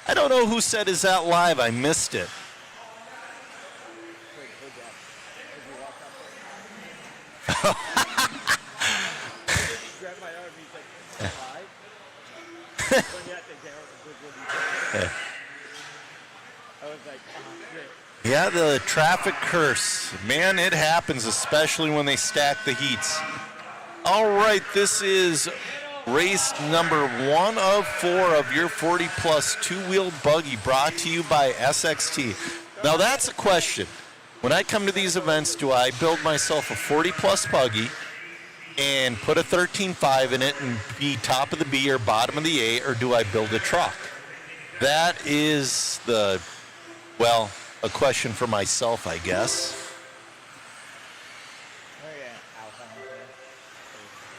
I don't know who said, is that live? I missed it. Yeah, the traffic curse. Man, it happens, especially when they stack the heats. All right, this is race number 1 of 4 of your 40-plus two-wheeled buggy, brought to you by SXT. Now, that's a question. When I come to these events, do I build myself a 40-plus buggy and put a 13.5 in it and be top of the B or bottom of the A, or do I build a truck? That is a question for myself, I guess.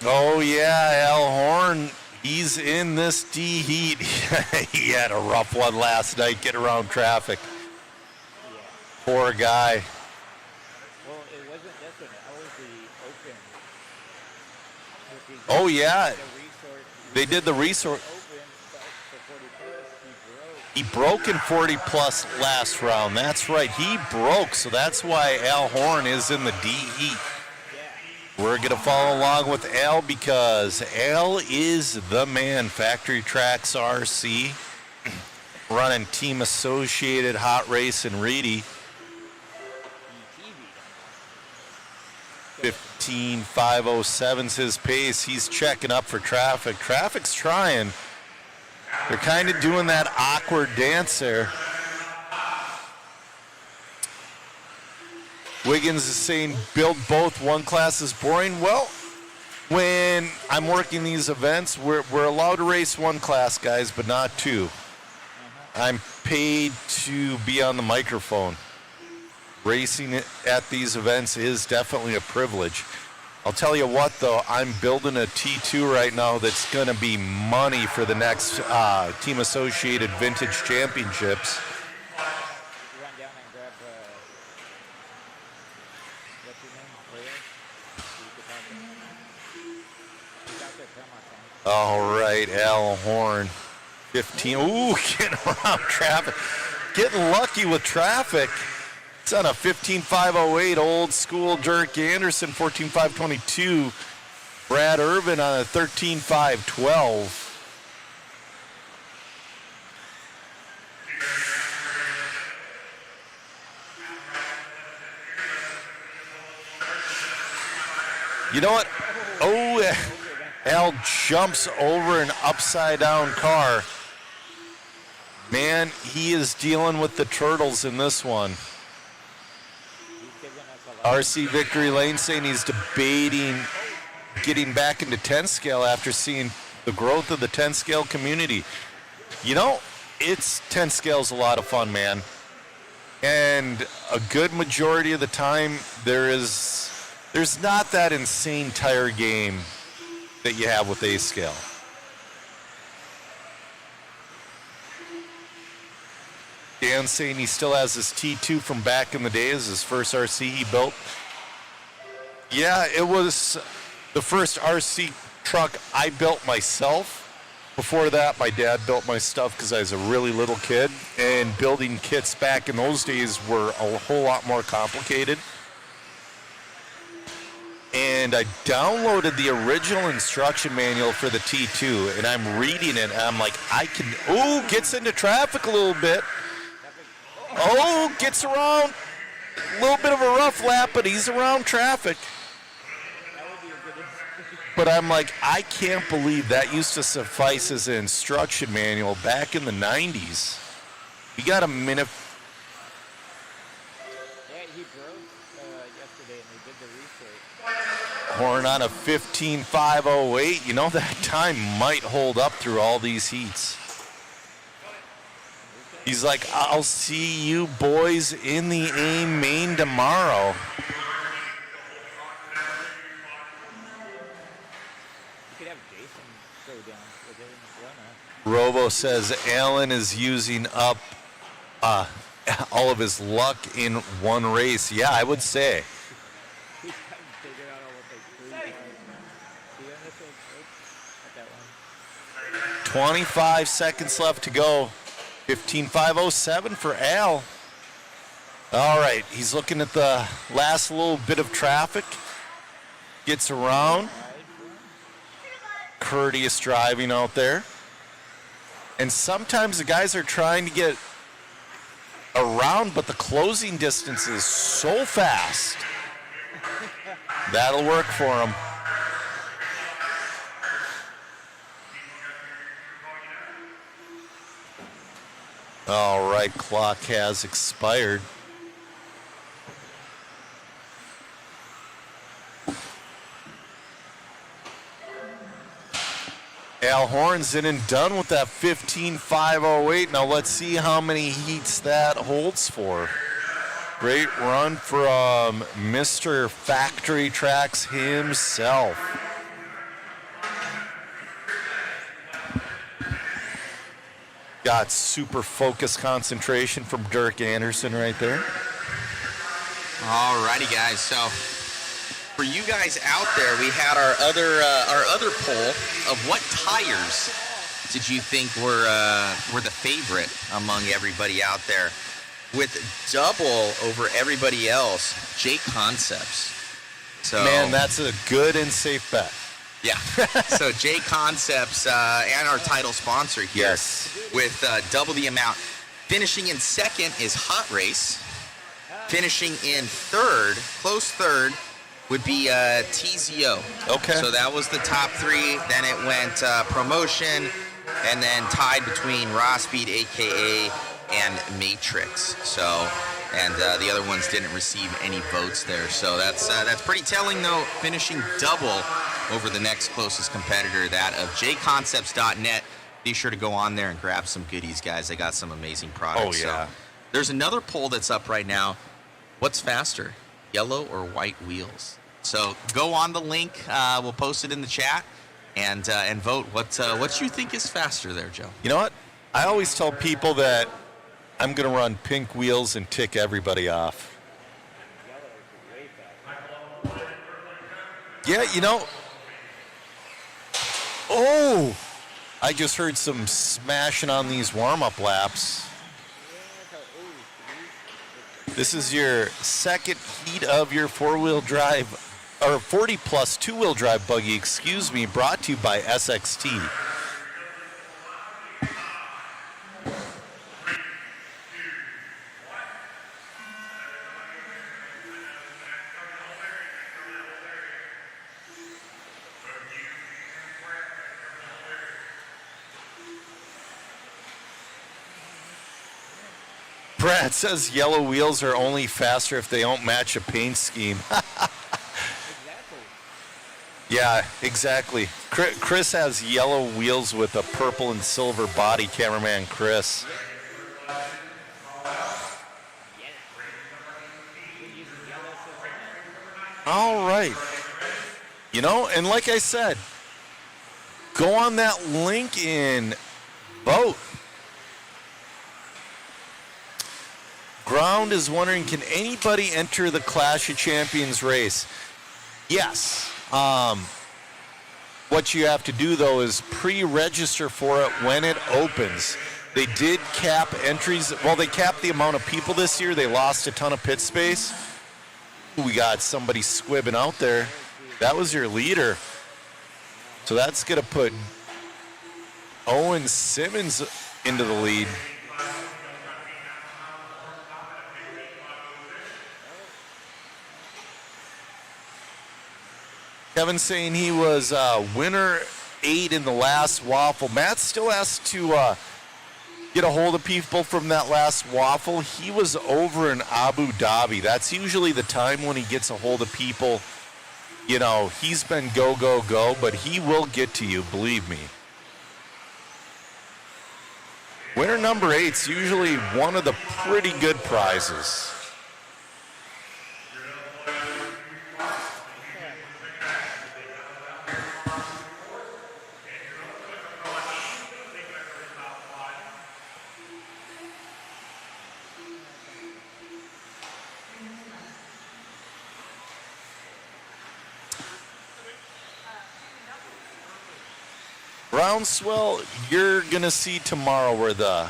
Oh, yeah, Al Horn, he's in this D heat. He had a rough one last night getting around traffic. Poor guy. Well, it wasn't this one. That was the open. Oh, yeah. They did the resort. He broke in 40-plus last round. That's right. He broke, so that's why Al Horn is in the D heat. We're going to follow along with Al because Al is the man. Factory Tracks RC, running Team Associated Hot Race and Reedy. 15.507's his pace. He's checking up for traffic. Traffic's trying. They're kind of doing that awkward dance there. Wiggins is saying build both. One class is boring. Well, when I'm working these events, we're allowed to race one class, guys, but not two. I'm paid to be on the microphone. Racing at these events is definitely a privilege. I'll tell you what, though, I'm building a T2 right now that's going to be money for the next Team Associated Vintage Championships. All right, Al Horn, 15. Ooh, getting around traffic. Getting lucky with traffic. It's on a 15.508 old school Dirk Anderson, 14.522. Brad Irvin on a 13.512. You know what? Oh, Al jumps over an upside-down car. Man, he is dealing with the turtles in this one. RC Victory Lane saying he's debating getting back into 10 scale after seeing the growth of the 10 scale community. You know, 10 scale's a lot of fun, man. And a good majority of the time, there's not that insane tire game that you have with A scale. Dan saying he still has his T2 from back in the days, his first RC he built. Yeah, it was the first RC truck I built myself. Before that, my dad built my stuff because I was a really little kid, and building kits back in those days were a whole lot more complicated. And I downloaded the original instruction manual for the T2, and I'm reading it, and I'm like, gets into traffic a little bit. Oh, gets around a little bit of a rough lap, but he's around traffic. But I'm like, I can't believe that used to suffice as an instruction manual back in the 90s. We got a minute. Yeah, he drove yesterday and they did the research. Horn on a 15.508. You know, that time might hold up through all these heats. He's like, I'll see you boys in the AIM main tomorrow. You could have Jason go down with it in the run. Robo says Alan is using up all of his luck in one race. Yeah, I would say. 25 seconds left to go. 15.507 for Al. All right, he's looking at the last little bit of traffic. Gets around. Courteous driving out there. And sometimes the guys are trying to get around, but the closing distance is so fast. That'll work for him. All right, clock has expired. Al Horn's in and done with that 15.508. Now let's see how many heats that holds for. Great run from Mr. Factory Tracks himself. Got super focused concentration from Dirk Anderson right there. Alrighty, guys. So for you guys out there, we had our other poll of what tires did you think were the favorite among everybody out there? With double over everybody else, J Concepts. So man, that's a good and safe bet. Yeah. So J Concepts and our title sponsor here, yes, with double the amount. Finishing in second is Hot Race. Finishing in third, close third, would be TZO. Okay. So that was the top three. Then it went Promotion, and then tied between Raw Speed, AKA, and Matrix. So, and the other ones didn't receive any votes there. So that's pretty telling, though. Finishing double over the next closest competitor, that of jconcepts.net. Be sure to go on there and grab some goodies, guys. They got some amazing products. Oh, yeah. So, there's another poll that's up right now. What's faster, yellow or white wheels? So go on the link. We'll post it in the chat and vote. What you think is faster there, Joe? You know what? I always tell people that I'm going to run pink wheels and tick everybody off. Yeah, you know. Oh, I just heard some smashing on these warm-up laps. This is your second heat of your four-wheel drive, or 40 plus two-wheel drive buggy, excuse me, brought to you by SXT. Brad says yellow wheels are only faster if they don't match a paint scheme. Yeah, exactly. Chris has yellow wheels with a purple and silver body, cameraman Chris. All right. You know, and like I said, go on that link and vote. Ground is wondering, can anybody enter the Clash of Champions race? Yes. What you have to do, though, is pre-register for it when it opens. They did cap entries. Well, they capped the amount of people this year. They lost a ton of pit space. We got somebody squibbing out there. That was your leader. So that's going to put Owen Simmons into the lead. Kevin saying he was winner 8 in the last waffle. Matt still has to get a hold of people from that last waffle. He was over in Abu Dhabi. That's usually the time when he gets a hold of people. You know, he's been go, go, go, but he will get to you, believe me. Winner number 8's usually one of the pretty good prizes. Groundswell, you're going to see tomorrow where the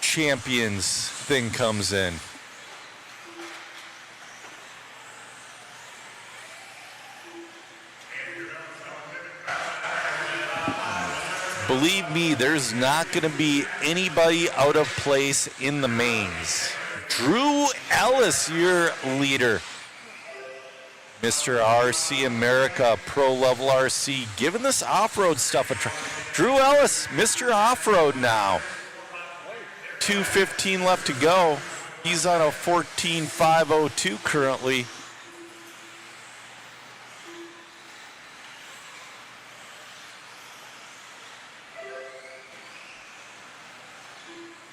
champions thing comes in. Believe me, there's not going to be anybody out of place in the mains. Drew Ellis, your leader. Mr. RC America, Pro Level RC, giving this off-road stuff a try. Drew Ellis, Mr. Off-Road now. 2:15 left to go. He's on a 14.502 currently.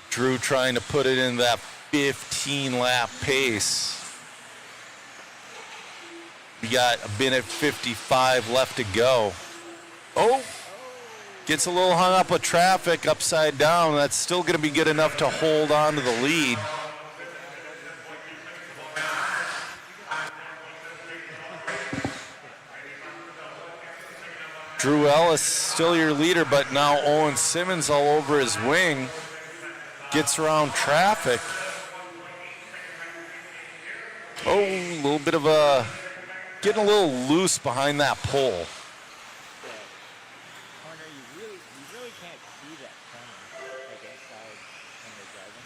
Drew trying to put it in that 15-lap pace. We got a minute 55 left to go. Oh, gets a little hung up with traffic upside down. That's still going to be good enough to hold on to the lead. Drew Ellis still your leader, but now Owen Simmons all over his wing. Gets around traffic. Oh, a little bit of a... Getting a little loose behind that pole. Corner, you really can't see that corner, like inside when they're driving.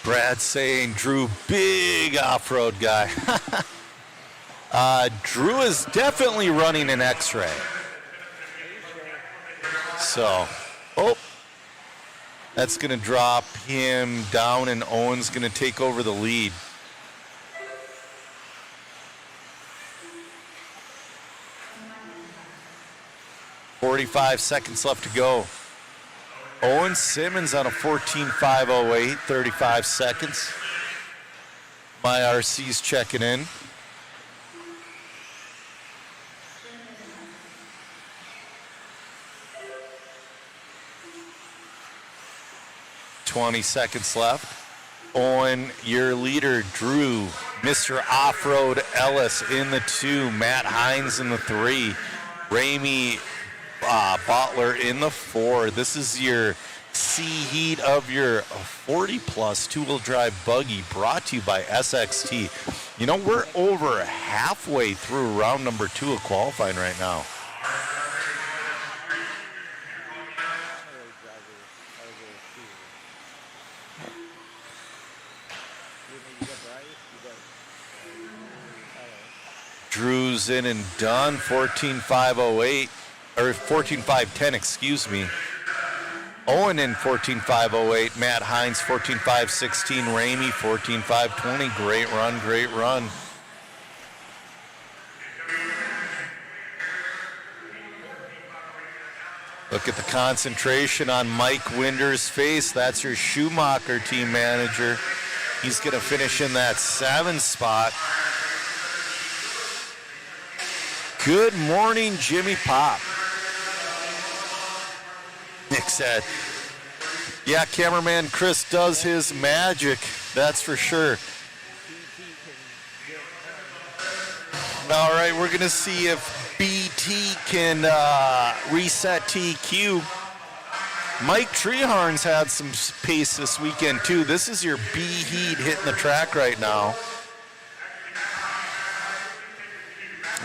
Brad saying Drew, big off-road guy. Drew is definitely running an X-ray. So, oh, that's going to drop him down, and Owen's going to take over the lead. .45 seconds left to go. Owen Simmons on a 14.508, 35 seconds. My RC's checking in. 20 seconds left. Owen, your leader, Drew, Mr. Off-Road Ellis in the 2, Matt Hines in the 3, Ramey Butler in the 4. This is your C heat of your 40 plus two-wheel drive buggy, brought to you by SXT. You know, we're over halfway through round number 2 of qualifying right now. Drew's in and done, 14.508, or 14.510, excuse me. Owen in 14.508, Matt Hines 14.516, Ramey 14.520. Great run, great run. Look at the concentration on Mike Winder's face. That's your Schumacher team manager. He's going to finish in that 7th spot. Good morning, Jimmy Pop. Nick said, yeah, cameraman Chris does his magic, that's for sure. All right, we're going to see if BT can reset TQ. Mike Treharn's had some pace this weekend, too. This is your B heat hitting the track right now.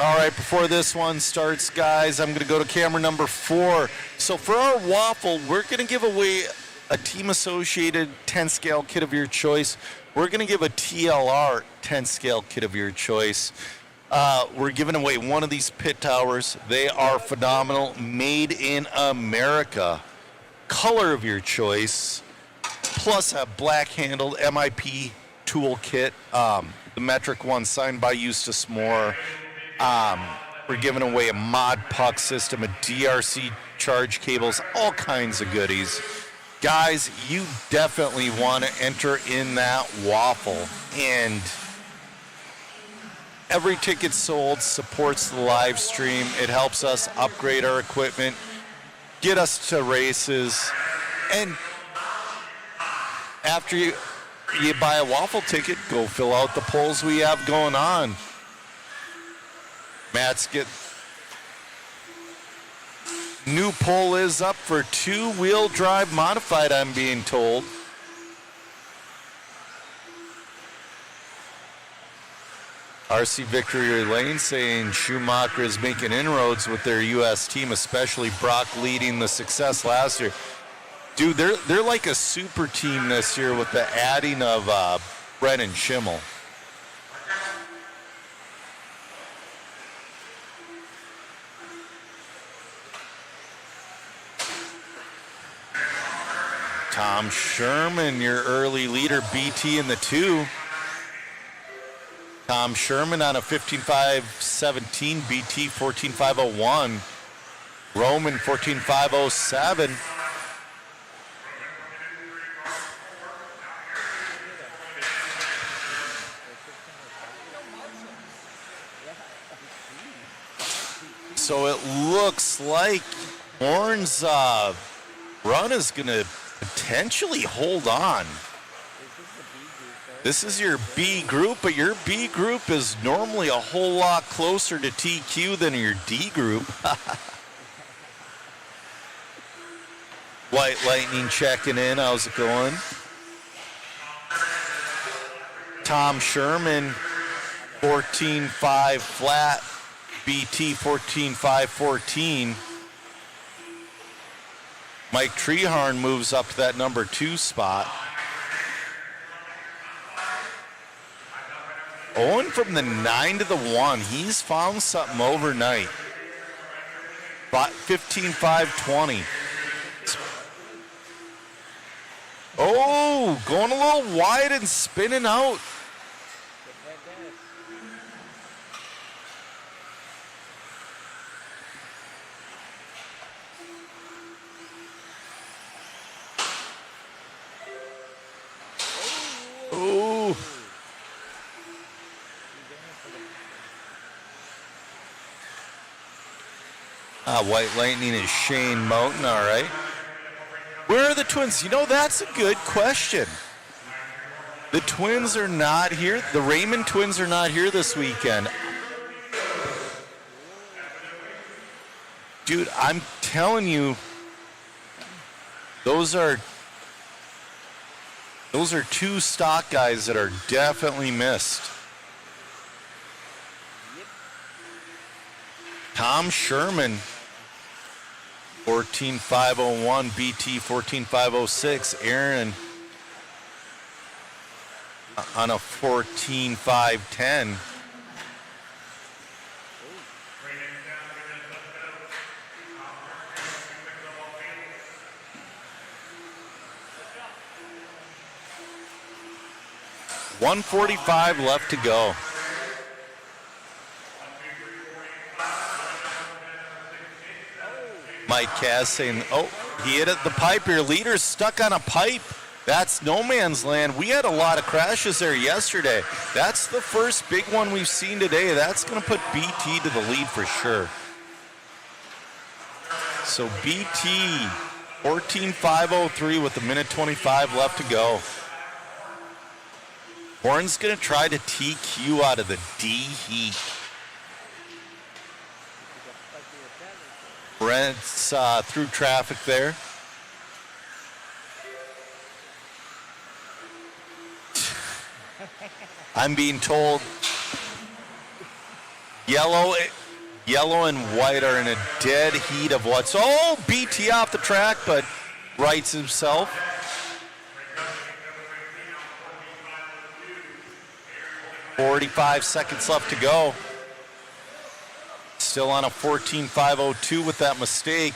All right, before this one starts, guys, I'm going to go to camera number 4. So for our waffle, we're going to give away a Team Associated 10-scale kit of your choice. We're going to give a TLR 10-scale kit of your choice. We're giving away one of these pit towers. They are phenomenal, made in America. Color of your choice, plus a black-handled MIP toolkit, the metric one signed by Eustace Moore. We're giving away a mod puck system, a DRC charge cables, all kinds of goodies. Guys, you definitely want to enter in that waffle. And every ticket sold supports the live stream. It helps us upgrade our equipment, get us to races. And after you buy a waffle ticket, go fill out the polls we have going on. Matt's new poll is up for two-wheel drive modified, I'm being told. RC Victory Lane saying Schumacher is making inroads with their U.S. team, especially Brock leading the success last year. Dude, they're like a super team this year with the adding of Brennan Schimmel. Tom Sherman, your early leader, BT in the 2. Tom Sherman on a 15.517, BT 14.501, Roman 14.507. So it looks like Horn's run is going to potentially hold on. This is your B group, but your B group is normally a whole lot closer to TQ than your D group. White Lightning checking in. How's it going? Tom Sherman, 14.5 flat. BT 14.514. Mike Treharn moves up to that number 2 spot. Owen from the 9 to the 1. He's found something overnight. 15.520. Oh, going a little wide and spinning out. Oh. White Lightning is Shane Mountain, all right. Where are the twins? You know, that's a good question. The twins are not here. The Raymond twins are not here this weekend. Dude, I'm telling you, those are two stock guys that are definitely missed. Tom Sherman, 14501, BT 14506, Aaron on a 14510. $145 left to go. Mike Cass saying, oh, he hit the pipe. Your leader's stuck on a pipe. That's no man's land. We had a lot of crashes there yesterday. That's the first big one we've seen today. That's going to put BT to the lead for sure. So BT, 14.503 with 1:25 left to go. Horn's going to try to TQ out of the D heat. Brent's through traffic there. I'm being told yellow and white are in a dead heat of what's... Oh, BT off the track, but rights himself. $45 left to go. Still on a 14.502 with that mistake.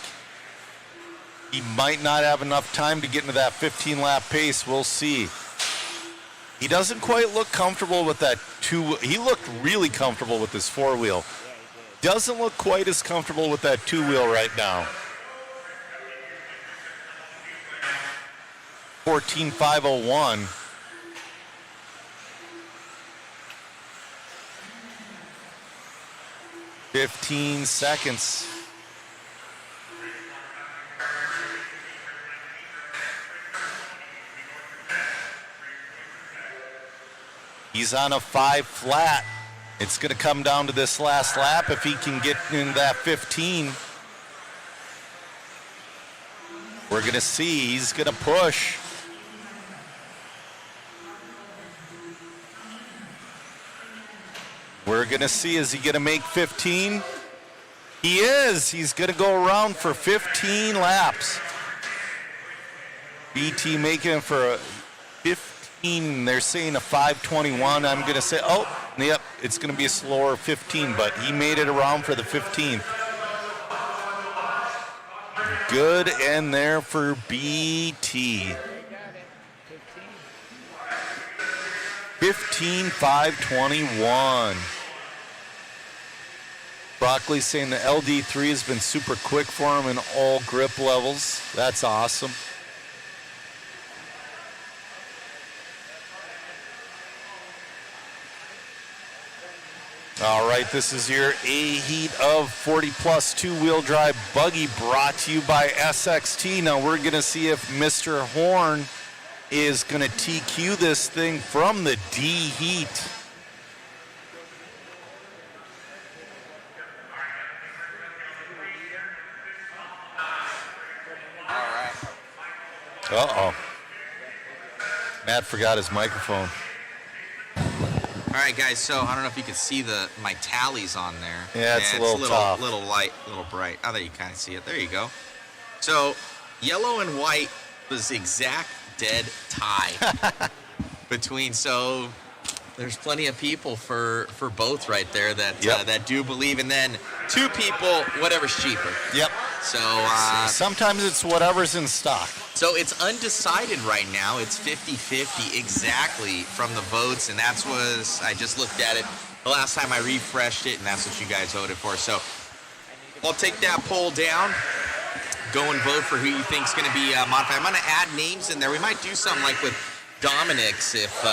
He might not have enough time to get into that 15-lap pace. We'll see. He doesn't quite look comfortable with that two. He looked really comfortable with his four-wheel. Doesn't look quite as comfortable with that two-wheel right now. 14.501. 15 seconds. He's on a 5 flat. It's going to come down to this last lap if he can get in that 15. We're going to see. He's going to push. We're going to see, is he going to make 15? He is. He's going to go around for 15 laps. BT making it for a 15. They're saying a 5:21. I'm going to say, oh, yep, it's going to be a slower 15, but he made it around for the 15th. Good end there for BT. 15.521. Broccoli saying the LD3 has been super quick for him in all grip levels. That's awesome. All right, this is your A-Heat of 40-plus two-wheel drive buggy brought to you by SXT. Now we're going to see if Mr. Horn is going to TQ this thing from the D-Heat. Uh-oh. Matt forgot his microphone. All right, guys, so I don't know if you can see my tallies on there. Yeah, it's a little tough. Little light, a little bright. I thought you kind of see it. There you go. So yellow and white was exact dead tie between. So there's plenty of people for both right there that that do believe, and then two people, whatever's cheaper. Yep. So sometimes it's whatever's in stock. So it's undecided right now. It's 50-50 exactly from the votes, and I just looked at it the last time I refreshed it, and that's what you guys voted for. So I'll take that poll down. Go and vote for who you think's going to be modified. I'm going to add names in there. We might do something like with Dominic's if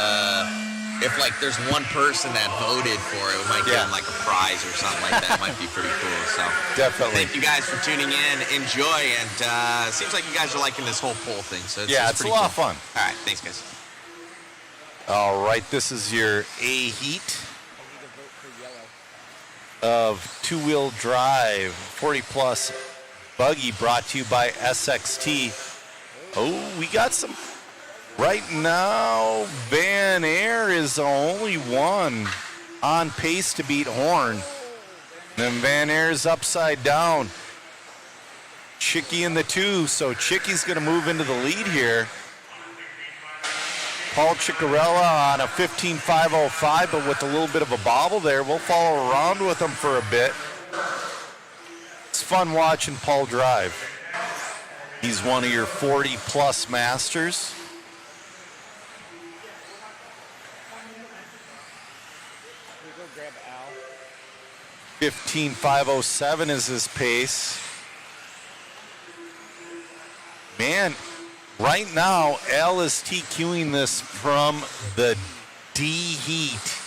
if like there's one person that voted for it, we might give them like a prize or something like that. Might be pretty cool. So definitely. Thank you guys for tuning in. Enjoy, and it seems like you guys are liking this whole poll thing. So it's a lot of fun. All right, thanks guys. All right, this is your A heat of two-wheel drive 40 plus buggy brought to you by SXT. Oh, we got some. Right now, Van Air is the only one on pace to beat Horn. Then Van Air's upside down. Chicky in the 2, so Chicky's going to move into the lead here. Paul Ciccarella on a 15.505, but with a little bit of a bobble there. We'll follow around with him for a bit. It's fun watching Paul drive. He's one of your 40-plus masters. 15.507 is his pace. Man, right now, Al is TQing this from the D heat.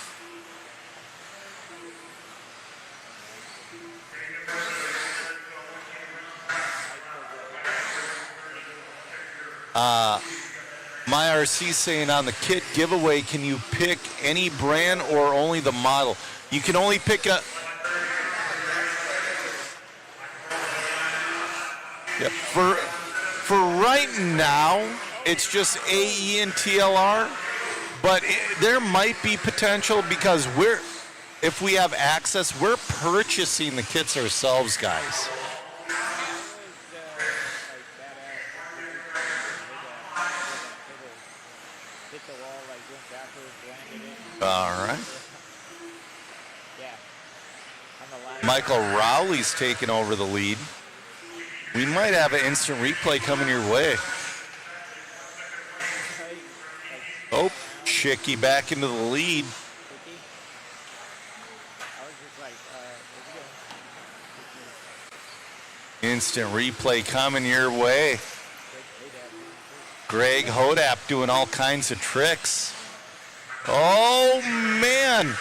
My RC saying on the kit giveaway, can you pick any brand or only the model? You can only pick a... Yeah, for right now, it's just AE and TLR, but there might be potential because if we have access, we're purchasing the kits ourselves, guys. All right. Michael Rowley's taking over the lead. We might have an instant replay coming your way. Oh, Chicky back into the lead. Instant replay coming your way. Greg Hodap doing all kinds of tricks. Oh, man.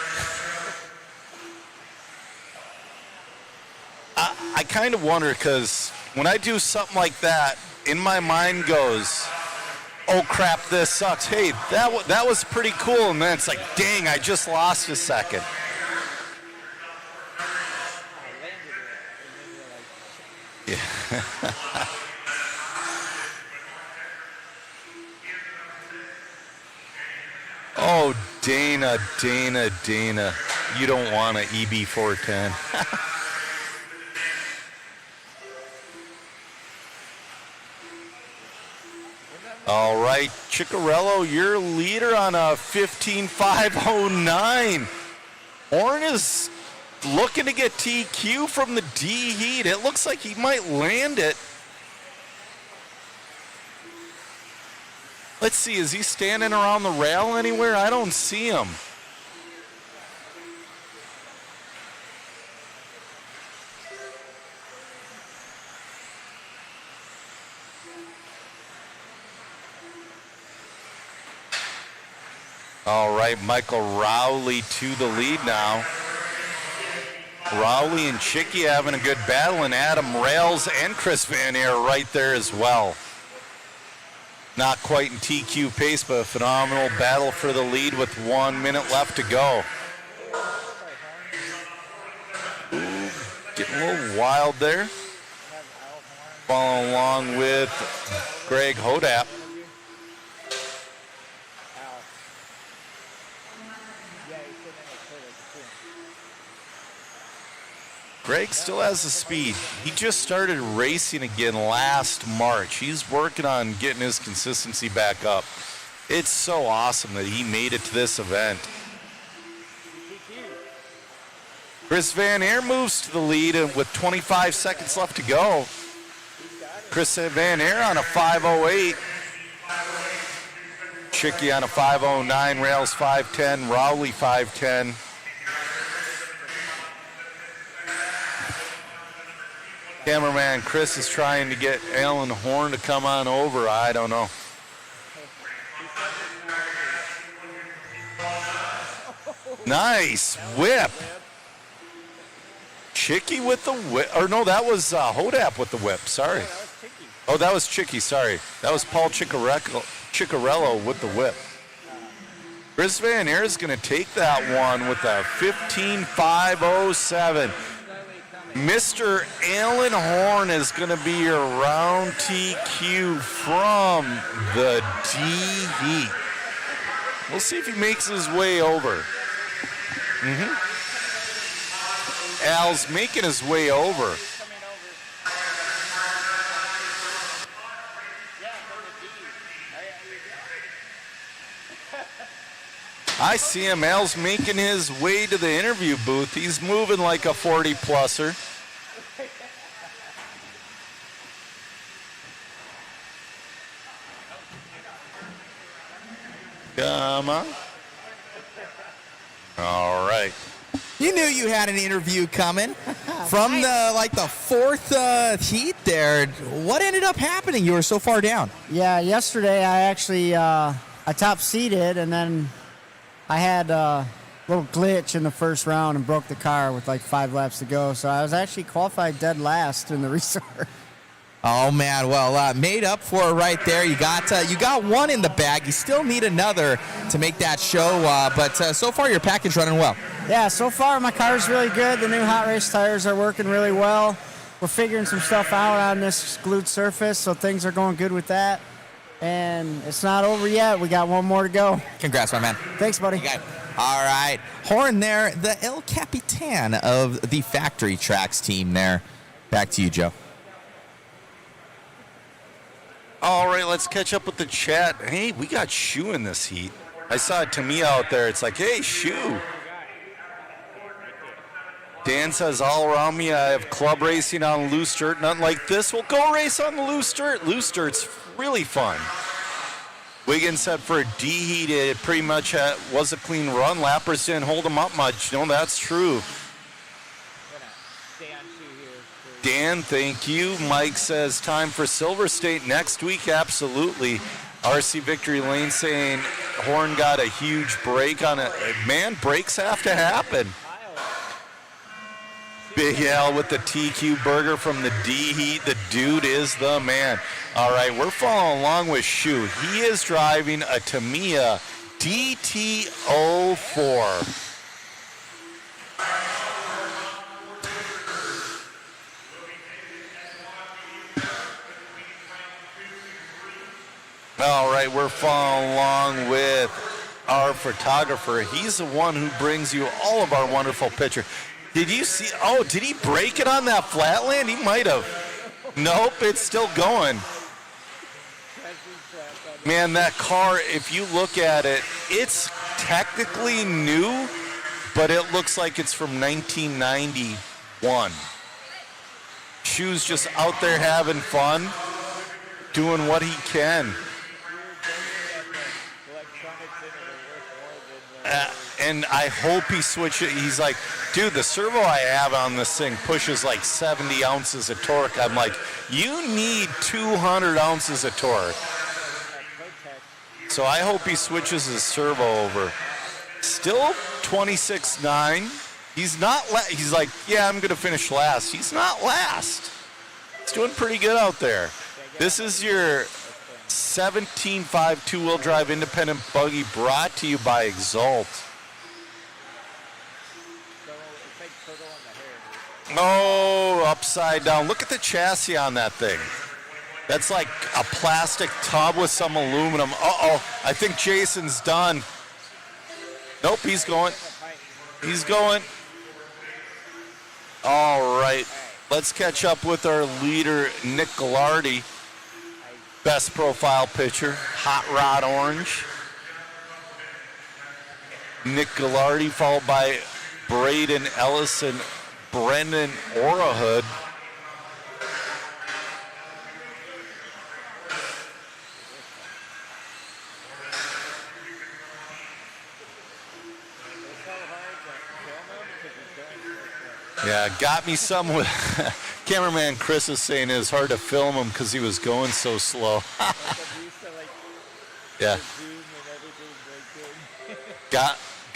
I kind of wonder because when I do something like that, in my mind goes, oh crap, this sucks. Hey, that was pretty cool. And then it's like, dang, I just lost a second. Yeah. Oh, Dana. You don't want an EB410. All right, Ciccarello, your leader on a 15.509. Horn is looking to get TQ from the D heat. It looks like he might land it. Let's see, is he standing around the rail anywhere? I don't see him. All right, Michael Rowley to the lead now. Rowley and Chicky having a good battle, and Adam Rails and Chris Van Air right there as well. Not quite in TQ pace, but a phenomenal battle for the lead with 1 minute left to go. Ooh, getting a little wild there. Following along with Greg Hodap. Greg still has the speed. He just started racing again last March. He's working on getting his consistency back up. It's so awesome that he made it to this event. Chris Van Air moves to the lead with 25 seconds left to go. Chris Van Air on a 5:08. Chicky on a 5:09. Rails 5:10. Rowley 5:10. Cameraman Chris is trying to get Alan Horn to come on over. I don't know. Nice whip. Chicky with the whip. Or no, that was Hodap with the whip. Sorry. Oh, that was Chicky. Sorry. That was Paul Ciccarello with the whip. Chris Van Air is going to take that one with a 15.507. Mr. Alan Horn is going to be your round TQ from the D Heat. We'll see if he makes his way over. Al's making his way over. I see him. Al's making his way to the interview booth. He's moving like a 40-pluser. Come on. All right. You knew you had an interview coming from the fourth heat there. What ended up happening? You were so far down. Yeah, yesterday I actually I top seeded, and then I had a little glitch in the first round and broke the car with like 5 laps to go. So I was actually qualified dead last in the restart. Oh man, well, made up for it right there. You got one in the bag. You still need another to make that show, but so far your package running well. Yeah, so far my car's really good. The new hot race tires are working really well. We're figuring some stuff out on this glued surface, so things are going good with that. And it's not over yet. We got one more to go. Congrats, my man. Thanks, buddy. All right, Horn there, the El Capitan of the Factory Tracks team there. Back to you, Joe. All right, let's catch up with the chat. Hey, we got Shu in this heat. I saw Tamiya out there. It's like, hey, Shu. Dan says, all around me, I have club racing on loose dirt. Nothing like this. Well, go race on the loose dirt. Loose dirt's really fun. Wiggins said for a D heat, it pretty much was a clean run. Lappers didn't hold them up much. No, that's true. Dan, thank you. Mike says, time for Silver State next week. Absolutely. RC Victory Lane saying Horn got a huge break on it. Man, breaks have to happen. Big Al with the TQ burger from the D Heat. The dude is the man. All right, we're following along with Shu. He is driving a Tamiya DT04. All right, we're following along with our photographer. He's the one who brings you all of our wonderful pictures. Did you see? Oh, did he break it on that flatland? He might have. Nope, it's still going. Man, that car, if you look at it, it's technically new, but it looks like it's from 1991. Shu's just out there having fun, doing what he can. And I hope he switches. He's like, dude, the servo I have on this thing pushes like 70 ounces of torque. I'm like, you need 200 ounces of torque. So I hope he switches his servo over. Still 26.9. He's not. He's like, yeah, I'm going to finish last. He's not last. He's doing pretty good out there. This is your 17.5 two-wheel drive independent buggy brought to you by Exalt. Oh, upside down. Look at the chassis on that thing. That's like a plastic tub with some aluminum. Uh-oh, I think Jason's done. Nope, he's going. He's going. All right, let's catch up with our leader, Nick Gallardi. Best profile picture, Hot Rod Orange. Nick Gallardi, followed by Braden Ellison, Brendan Orahood. Yeah, got me some with cameraman Chris is saying it's hard to film him because he was going so slow. Yeah.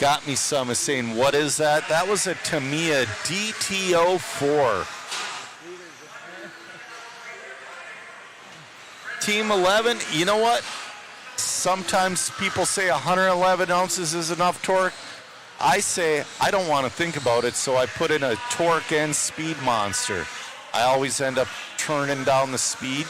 Got Me Some is saying, what is that? That was a Tamiya DTO4. Team 11, you know what? Sometimes people say 111 ounces is enough torque. I say I don't want to think about it, so I put in a torque and speed monster. I always end up turning down the speed.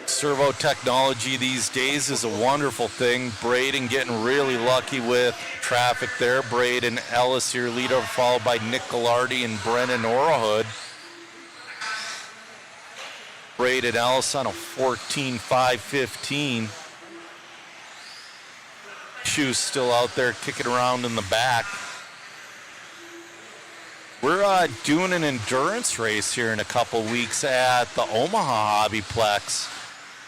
Servo technology these days is a wonderful thing. Braden getting really lucky with traffic there. Braden Ellis, your leader, followed by Nick Gallardi and Brennan Orahood. Braden Ellis on a 14.515. Shoe's still out there kicking around in the back. We're doing an endurance race here in a couple weeks at the Omaha HobbyPlex,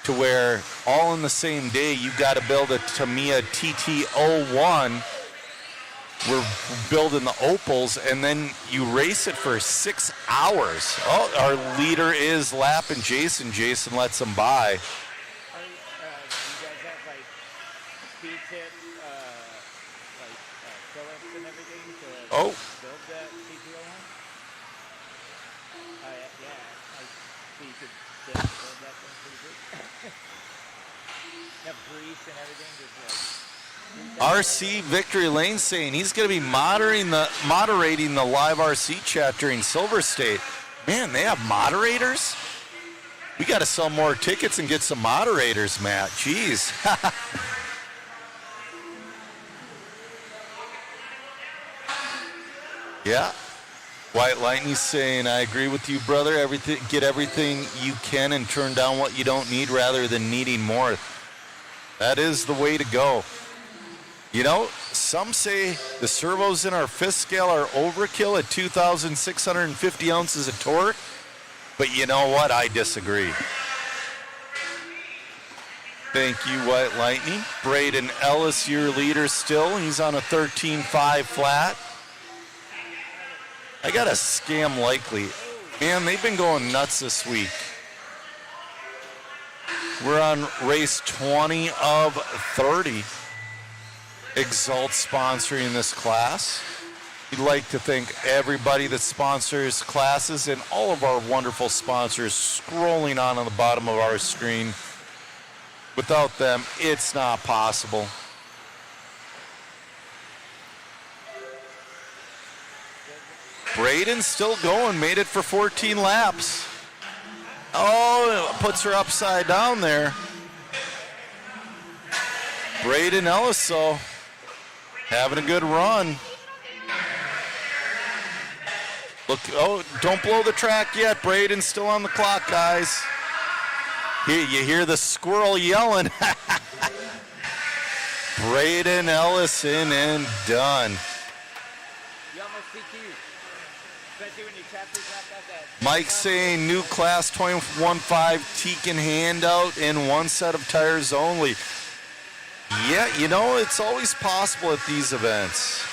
to where all in the same day you got to build a Tamiya TT01. We're building the opals, and then you race it for 6 hours. Oh, our leader is lapping Jason. Jason lets him by. Do you guys have like speed tips, like Phillips and everything to build that TT01? Yeah, so you could build that thing pretty good. Have grease and everything, just like. RC Victory Lane saying he's going to be moderating the live RC chat during Silver State. Man, they have moderators? We got to sell more tickets and get some moderators, Matt. Jeez. Yeah. White Lightning's saying, I agree with you, brother. Get everything you can and turn down what you don't need rather than needing more. That is the way to go. You know, some say the servos in our fifth scale are overkill at 2,650 ounces of torque, but you know what? I disagree. Thank you, White Lightning. Braden Ellis, your leader still. He's on a 13.5 flat. I got a Scam Likely. Man, they've been going nuts this week. We're on race 20 of 30. Exalt sponsoring this class. We'd like to thank everybody that sponsors classes and all of our wonderful sponsors scrolling on the bottom of our screen. Without them, it's not possible. Braden's still going, made it for 14 laps. Oh, it puts her upside down there. Braden Ellis, though, having a good run. Look, oh, don't blow the track yet. Braden's still on the clock, guys. Here, you hear the squirrel yelling. Braden Ellis in and done. You almost CQ, especially when you tap this that. Mike saying new class 21.5 Tekin handout and one set of tires only. Yeah, you know, it's always possible at these events.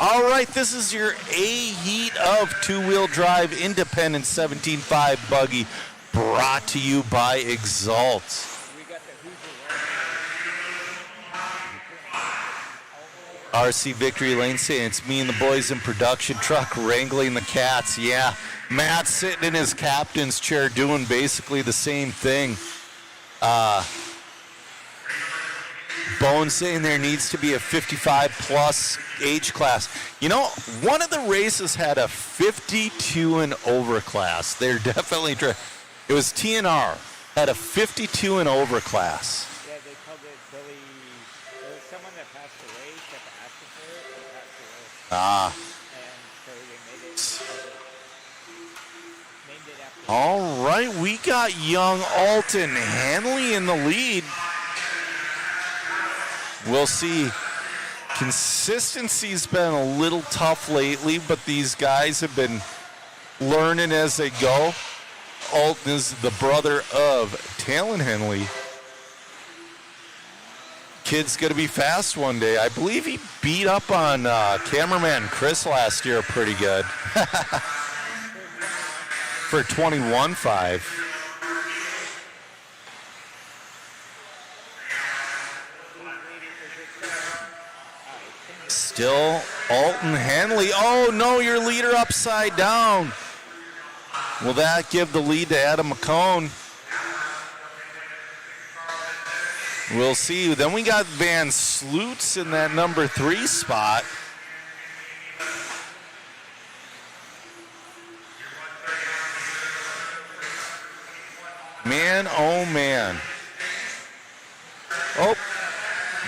All right, this is your A-Heat of two-wheel drive independent 17.5 buggy brought to you by Exalt. RC Victory Lane saying it's me and the boys in production truck wrangling the cats. Yeah, Matt's sitting in his captain's chair doing basically the same thing. Bone saying there needs to be a 55-plus age class. You know, one of the races had a 52 and over class. They're definitely it was TNR, had a 52 and over class. Yeah, they called it Billy. There was someone that passed away, kept asking for it, and passed away. Ah. And so they named it after. All right, we got young Alton Hanley in the lead. We'll see. Consistency's been a little tough lately, but these guys have been learning as they go. Alton is the brother of Talon Henley. Kid's going to be fast one day. I believe he beat up on cameraman Chris last year pretty good. For 21.5. Still Alton Henley. Oh, no, your leader upside down. Will that give the lead to Adam McCone? We'll see. Then we got Van Sloots in that number 3 spot. Man, oh man. Oh,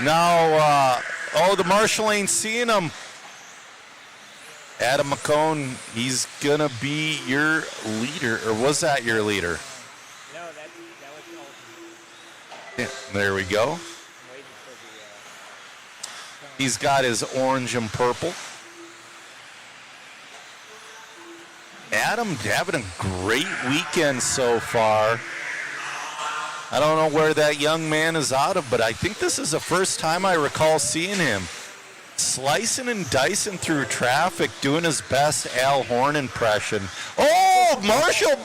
now, the marshal ain't seeing him. Adam McCone, he's gonna be your leader, or was that your leader? No, that was Alton. Yeah, there we go. He's got his orange and purple. Adam having a great weekend so far. I don't know where that young man is out of, but I think this is the first time I recall seeing him slicing and dicing through traffic, doing his best Al Horn impression. Oh, Marshall!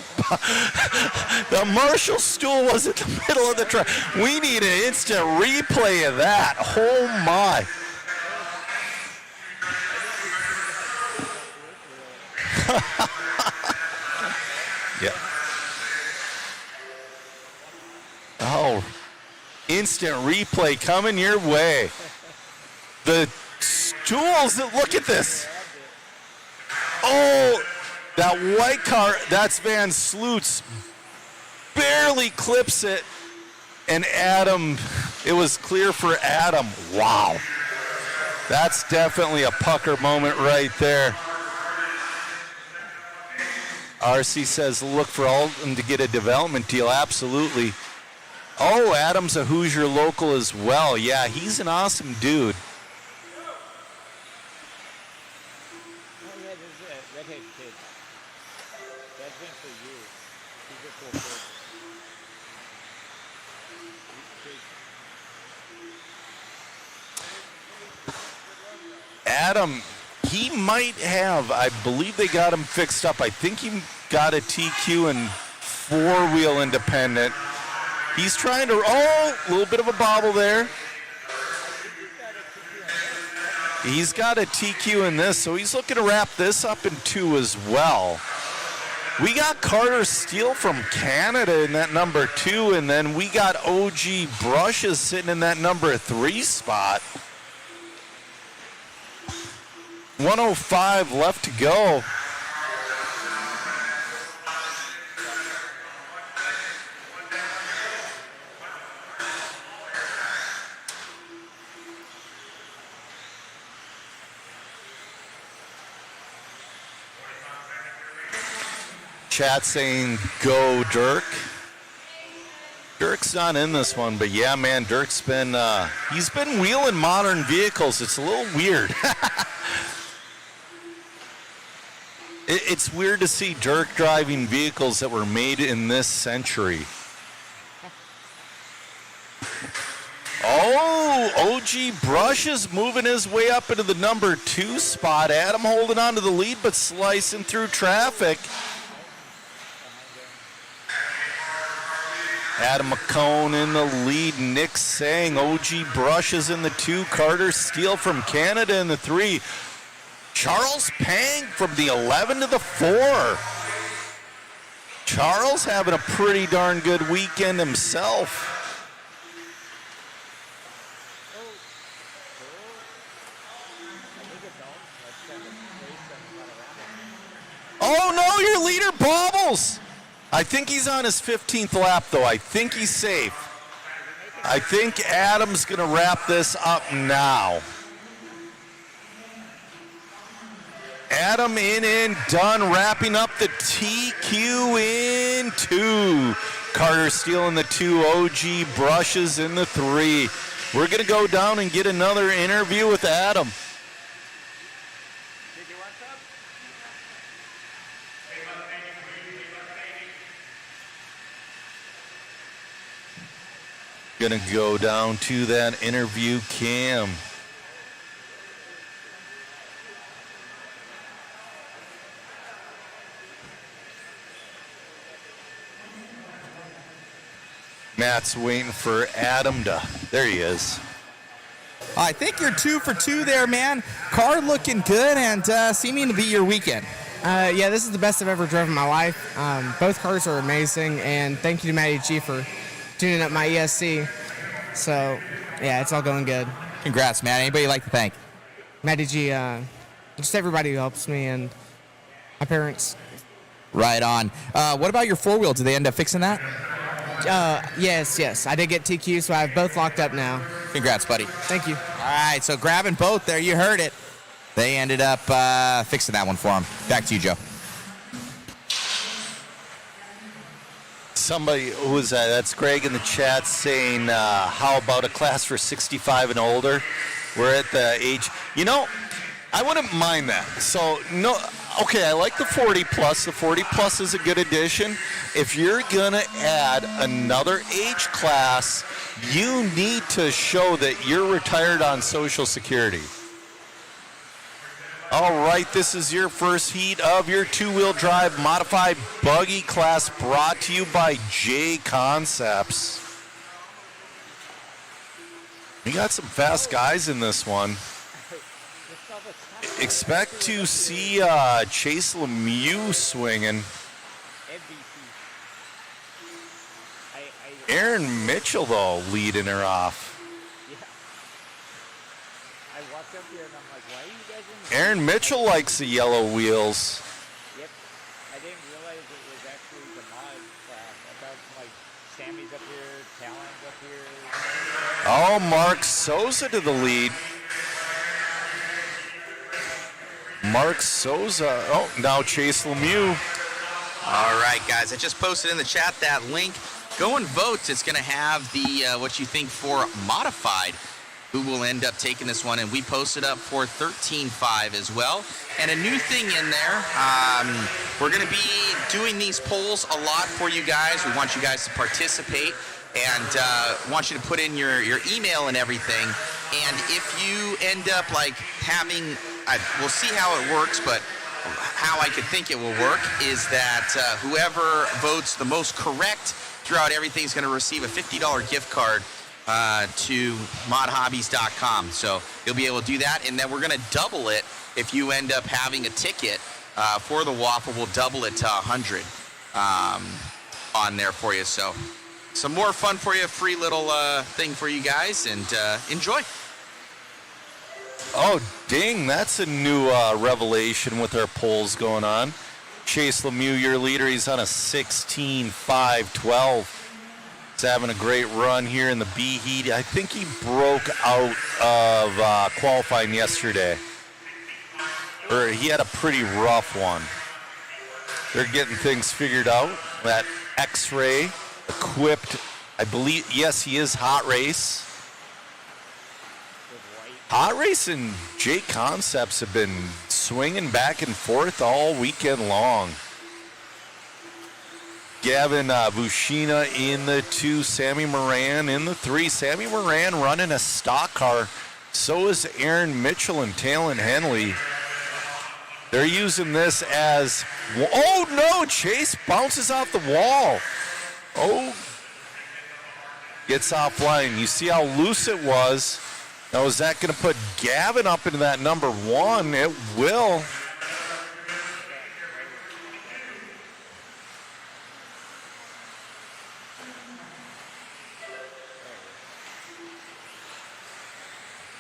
The Marshall stool was in the middle of the track. We need an instant replay of that. Oh, my. Yeah. Oh, instant replay coming your way. The stools, look at this. Oh, that white car, that's Van Sloots. Barely clips it. And Adam, it was clear for Adam. Wow. That's definitely a pucker moment right there. RC says look for Alton to get a development deal. Absolutely. Oh, Adam's a Hoosier local as well. Yeah, he's an awesome dude. Oh yeah, there's a redhead kid. That's been for you. He's a cool kid. Adam, he might have, I believe they got him fixed up. I think he got a TQ and 4-wheel independent. He's trying to, a little bit of a bobble there. He's got a TQ in this, so he's looking to wrap this up in 2 as well. We got Carter Steele from Canada in that number 2, and then we got OG Brushes sitting in that number 3 spot. 105 left to go. Chat saying go Dirk. Dirk's not in this one, but yeah, man, Dirk's been he's been wheeling modern vehicles. It's a little weird. It's weird to see Dirk driving vehicles that were made in this century. Oh, OG Brush is moving his way up into the number 2 spot. Adam holding on to the lead, but slicing through traffic. Adam McCone in the lead. Nick Sang. OG Brush is in the 2. Carter Steele from Canada in the 3. Charles Pang from the 11 to the 4. Charles having a pretty darn good weekend himself. almost. I think he's on his 15th lap, though. I think he's safe. I think Adam's going to wrap this up now. Adam in, done, wrapping up the TQ in 2. Carter stealing the 2, OG brushes in the 3. We're going to go down and get another interview with Adam. Gonna go down to that interview cam. Matt's waiting for Adam to, there he is. I think you're 2 for 2 there, man. Car looking good and seeming to be your weekend. Yeah, this is the best I've ever driven in my life. Both cars are amazing, and thank you to Matty G for tuning up my ESC. So, yeah, it's all going good. Congrats, man. Anybody you'd like to thank? Matty G, just everybody who helps me, and my parents. Right on. What about your 4-wheel? Did they end up fixing that? Yes. I did get TQ, so I have both locked up now. Congrats, buddy. Thank you. All right, so grabbing both there. You heard it. They ended up fixing that one for him. Back to you, Joe. Somebody, who was that? That's Greg in the chat saying, how about a class for 65 and older? We're at the age, I wouldn't mind that. So, no, okay, I like the 40 plus. The 40 plus is a good addition. If you're going to add another age class, you need to show that you're retired on Social Security. All right, this is your first heat of your 2-wheel drive modified buggy class, brought to you by J Concepts. We got some fast guys in this one. Expect to see Chase Lemieux swinging. Aaron Mitchell, though, leading her off. Aaron Mitchell likes the yellow wheels. Yep. I didn't realize it was actually the mod class. I thought Sammy's up here, Talon's up here. Oh, Mark Souza to the lead. Mark Souza. Oh, now Chase Lemieux. All right, guys. I just posted in the chat that link. Go and vote. It's going to have the what you think for modified. Who will end up taking this one, and we posted up for 13.5 as well. And a new thing in there, we're going to be doing these polls a lot for you guys. We want you guys to participate and want you to put in your email and everything. And if you end up having, we'll see how it works, but how I could think it will work is that whoever votes the most correct throughout everything is going to receive a $50 gift card to modhobbies.com. So you'll be able to do that, and then we're going to double it. If you end up having a ticket for the waffle, we'll double it to 100 on there for you. So some more fun for you, a free little thing for you guys, and enjoy. Oh, ding, that's a new revelation with our polls going on. Chase Lemieux, your leader, he's on a 16.512. He's having a great run here in the B heat. I think he broke out of qualifying yesterday. Or he had a pretty rough one. They're getting things figured out. That X-Ray equipped, I believe, yes, he is Hot Race. Hot Race and J Concepts have been swinging back and forth all weekend long. Gavin Bushina in the 2, Sammy Moran in the 3. Sammy Moran running a stock car. So is Aaron Mitchell and Talon Henley. They're using this as, oh no, Chase bounces off the wall. Oh, gets offline. You see how loose it was. Now is that going to put Gavin up into that number 1? It will.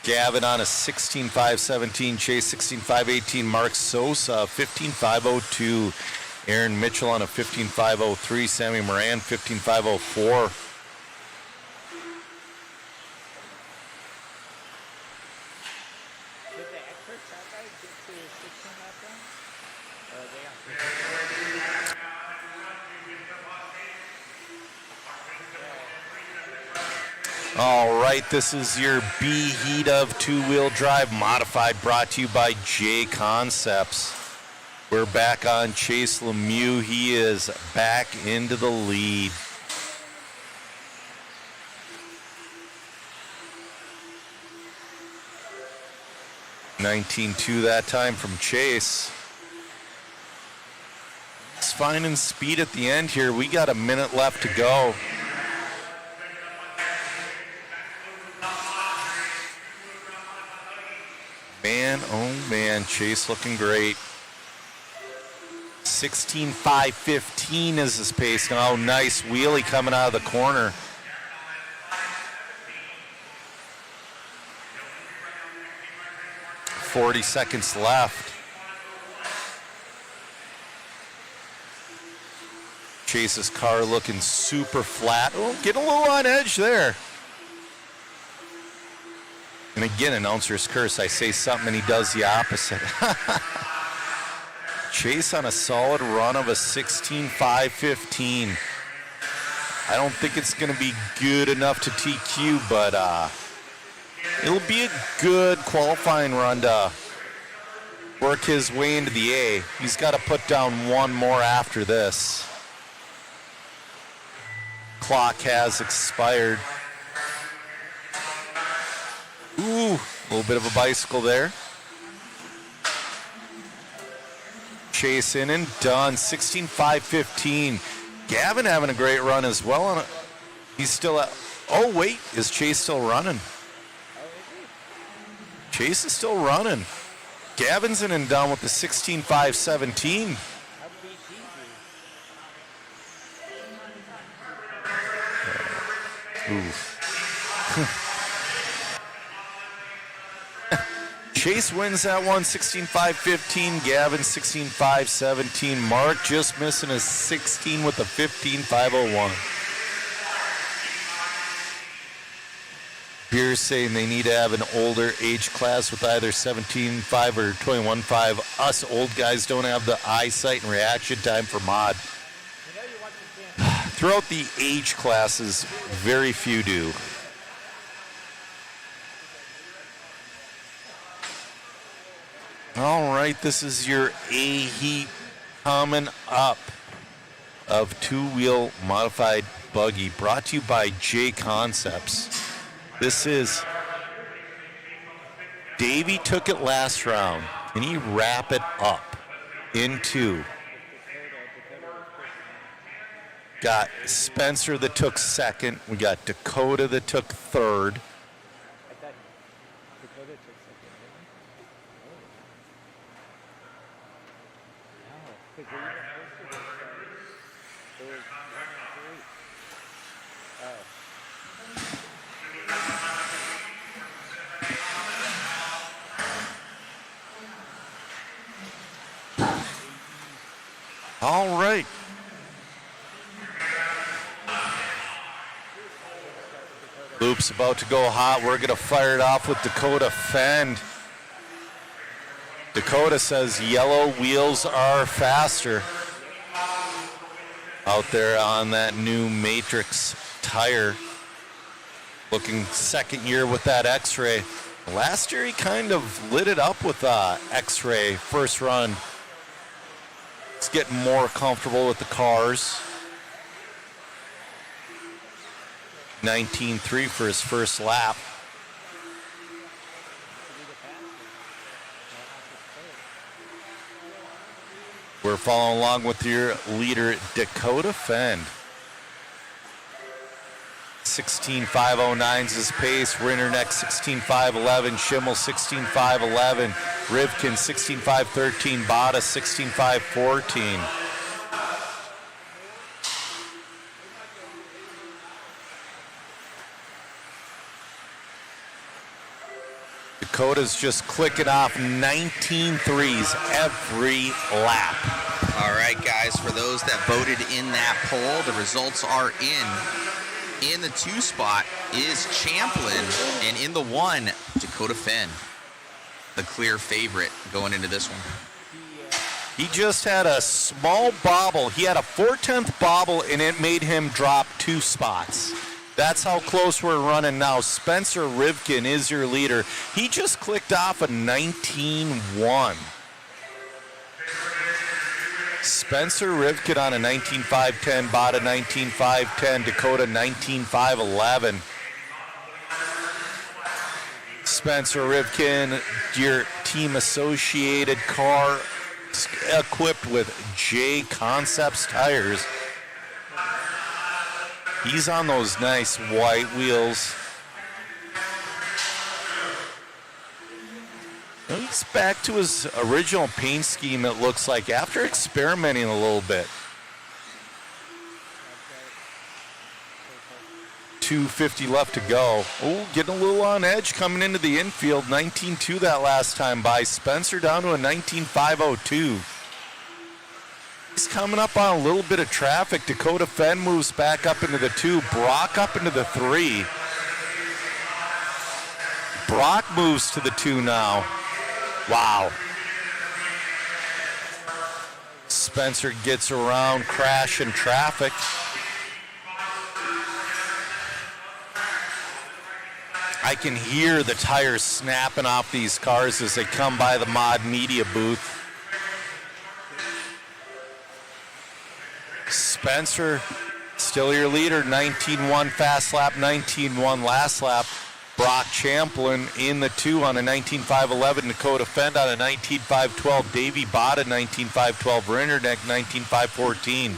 Gavin on a 16.517, Chase 16.518, Mark Sosa 15.502. Aaron Mitchell on a 15.503. Sammy Moran, 15.504. Did the extra track guys get to 16 lap run? Or are they on 15? All right, this is your B Heat of two-wheel drive modified, brought to you by J Concepts. We're back on Chase Lemieux. He is back into the lead. $19.2 that time from Chase. He's finding speed at the end here. We got a minute left to go. Man, oh man, Chase looking great. 16.515 is his pace now. Nice wheelie coming out of the corner. .40 seconds left. Chase's car looking super flat. Oh, getting a little on edge there. And again, announcer's curse. I say something and he does the opposite. Chase on a solid run of a 16.515. I don't think it's going to be good enough to TQ, but it'll be a good qualifying run to work his way into the A. He's got to put down one more after this. Clock has expired. Ooh, a little bit of a bicycle there. Chase in and done. 16.515. Gavin having a great run as well. On he's still at. Oh wait, is Chase still running? Chase is still running. Gavin's in and done with the 16.517. Ooh. Chase wins that one, 16.515. Gavin, 16.517. Mark just missing a 16 with a 15.501. Beers saying they need to have an older age class with either 17.5 or 21.5. Us old guys don't have the eyesight and reaction time for mod. Throughout the age classes, very few do. All right, this is your A heat coming up of two-wheel modified buggy, brought to you by J Concepts. This is Davey took it last round. Can he wrap it up into? Got Spencer that took second. We got Dakota that took third. All right. Loop's about to go hot. We're going to fire it off with Dakota Fend. Dakota says yellow wheels are faster. Out there on that new Matrix tire. Looking second year with that X-Ray. Last year he kind of lit it up with X-Ray first run. He's getting more comfortable with the cars. 19.3 for his first lap. We're following along with your leader, Dakota Fend. 16.509 is his pace. Rinnerneck 16.511. Schimmel 16.511. Rivkin 16.513. Bada 16.514. Dakota's just clicking off 19 threes every lap. All right, guys, for those that voted in that poll, the results are in. In the 2 spot is Champlin, and in the 1, Dakota Fenn, the clear favorite going into this one. He just had a small bobble. He had a 4/10 bobble, and it made him drop 2 spots. That's how close we're running now. Spencer Rivkin is your leader. He just clicked off a 19-1. Spencer Rivkin on a 19.510, Bada 19.510, Dakota 19.511. Spencer Rivkin, your team associated car equipped with J Concepts tires. He's on those nice white wheels. He's back to his original paint scheme, it looks like, after experimenting a little bit. 2:50 left to go. Oh, getting a little on edge coming into the infield. 19.2 that last time by. Spencer down to a 19.502. He's coming up on a little bit of traffic. Dakota Fenn moves back up into the 2. Brock up into the 3. Brock moves to the 2 now. Wow. Spencer gets around crashing traffic. I can hear the tires snapping off these cars as they come by the Mod Media booth. Spencer, still your leader, 19.1 fast lap, 19.1 last lap. Brock Champlin in the 2 on a 19.511. Dakota Fenn on a 19.512. Davey Bada, 19.512. Rinderneck, 19.514.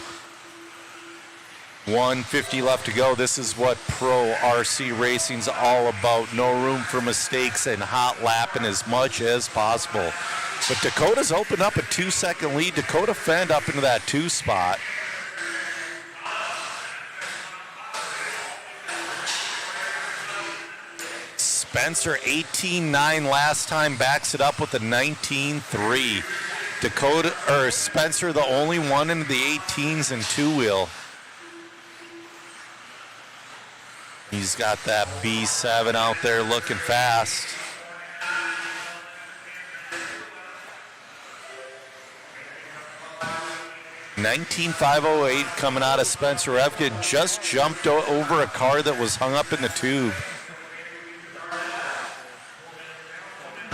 150 left to go. This is what pro RC racing's all about. No room for mistakes and hot lapping as much as possible. But Dakota's opened up a 2-second lead. Dakota Fenn up into that 2 spot. Spencer 18.9 last time, backs it up with a 19.3. Spencer the only one in the 18s and 2-wheel. He's got that B7 out there looking fast. $19.508 coming out of Spencer Rivkin. Just jumped over a car that was hung up in the tube.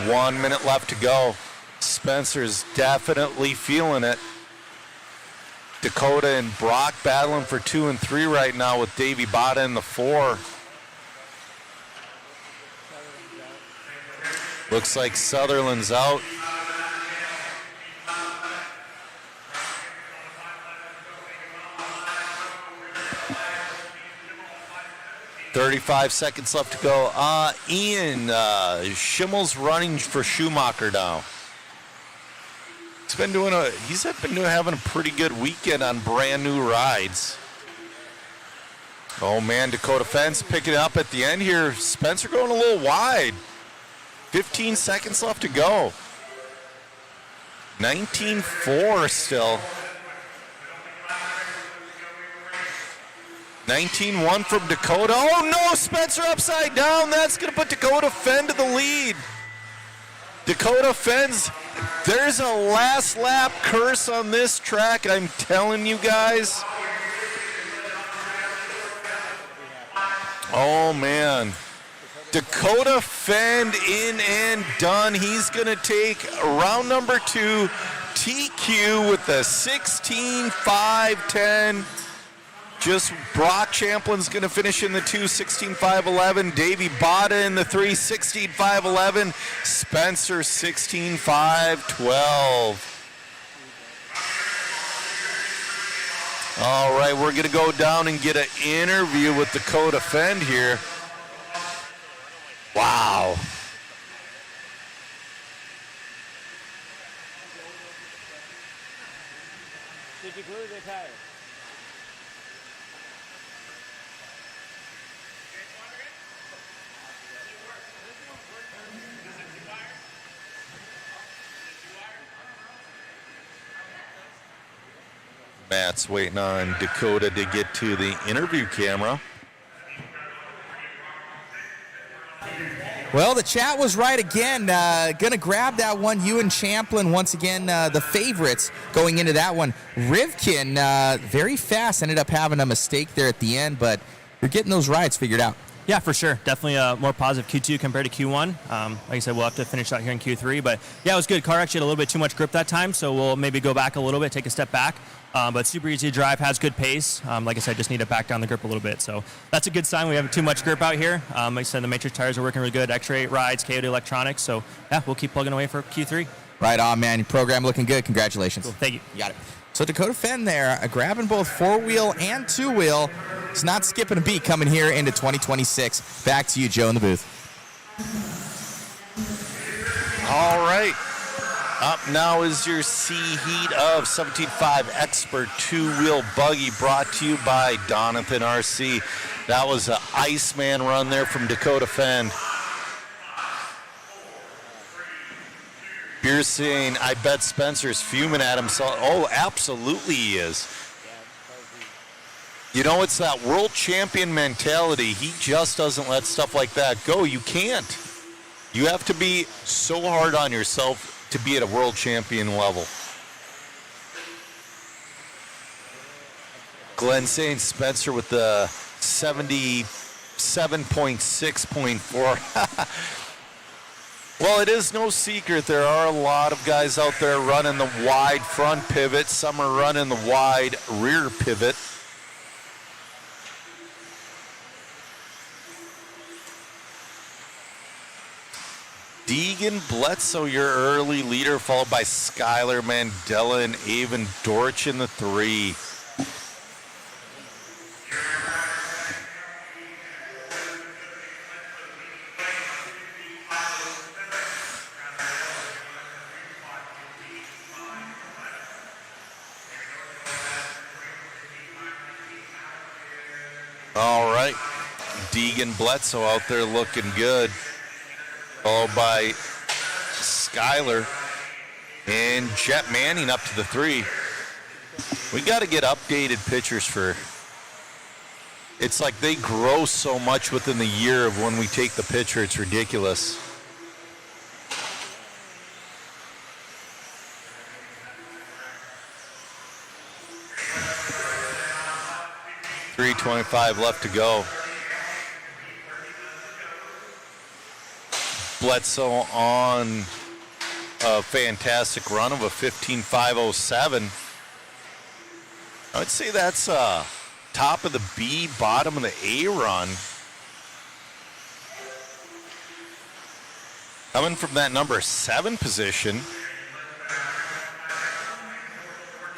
1 minute left to go. Spencer's definitely feeling it. Dakota and Brock battling for 2 and 3 right now with Davey Bada in the 4. Looks like Sutherland's out. $35 seconds left to go. Ian Schimmel's running for Schumacher now. He's been having a pretty good weekend on brand new rides. Oh man, Dakota Fenn's picking it up at the end here. Spencer going a little wide. 15 seconds left to go. 19.4 still. 19.1 from Dakota. Oh no, Spencer upside down. That's going to put Dakota Fenn to the lead. Dakota Fenn's, there's a last lap curse on this track, I'm telling you guys. Oh man. Dakota Fenn in and done. He's going to take round number 2, TQ with the 16.510. Just Brock Champlin's going to finish in the 2, 16.511. Davey Bada in the 3, 16.511. Spencer, 16.512. All right, we're going to go down and get an interview with Dakota Fenn here. Wow. Did you glue the tire? Matt's waiting on Dakota to get to the interview camera. Well, the chat was right again. Gonna grab that one. Ewan Champlin, once again, the favorites going into that one. Rivkin, very fast, ended up having a mistake there at the end, but you're getting those rides figured out. Yeah, for sure. Definitely a more positive Q2 compared to Q1. Like I said, we'll have to finish out here in Q3. But yeah, it was good. Car actually had a little bit too much grip that time, so we'll maybe go back a little bit, take a step back. But super easy to drive, has good pace. Like I said, just need to back down the grip a little bit. So that's a good sign. We have too much grip out here. Like I said, the Matrix tires are working really good. X-Ray rides, Coyote electronics. So yeah, we'll keep plugging away for Q3. Right on, man. Your program looking good. Congratulations. Cool. Thank you. You got it. So Dakota Fenn there, grabbing both four-wheel and two-wheel. He's not skipping a beat coming here into 2026. Back to you, Joe, in the booth. All right. Up now is your C-Heat of 17.5 Expert two-wheel buggy brought to you by Donathan RC. That was an Iceman run there from Dakota Fenn. You're saying, I bet Spencer's fuming at himself. Oh, absolutely he is. You know, it's that world champion mentality. He just doesn't let stuff like that go. You can't. You have to be so hard on yourself to be at a world champion level. Glenn saying Spencer with the 77.6.4. Well, it is no secret there are a lot of guys out there running the wide front pivot. Some are running the wide rear pivot. Deegan Bledsoe, your early leader, followed by Skylar Mandela and Avon Dorch in the 3. All right, Deegan Bledsoe out there looking good, followed by Skyler and Jet Manning up to the 3. We got to get updated pictures for, it's like they grow so much within the year of when we take the picture, it's ridiculous. .325 left to go. Bledsoe on a fantastic run of a 15.507. I would say that's top of the B, bottom of the A run. Coming from that number 7 position.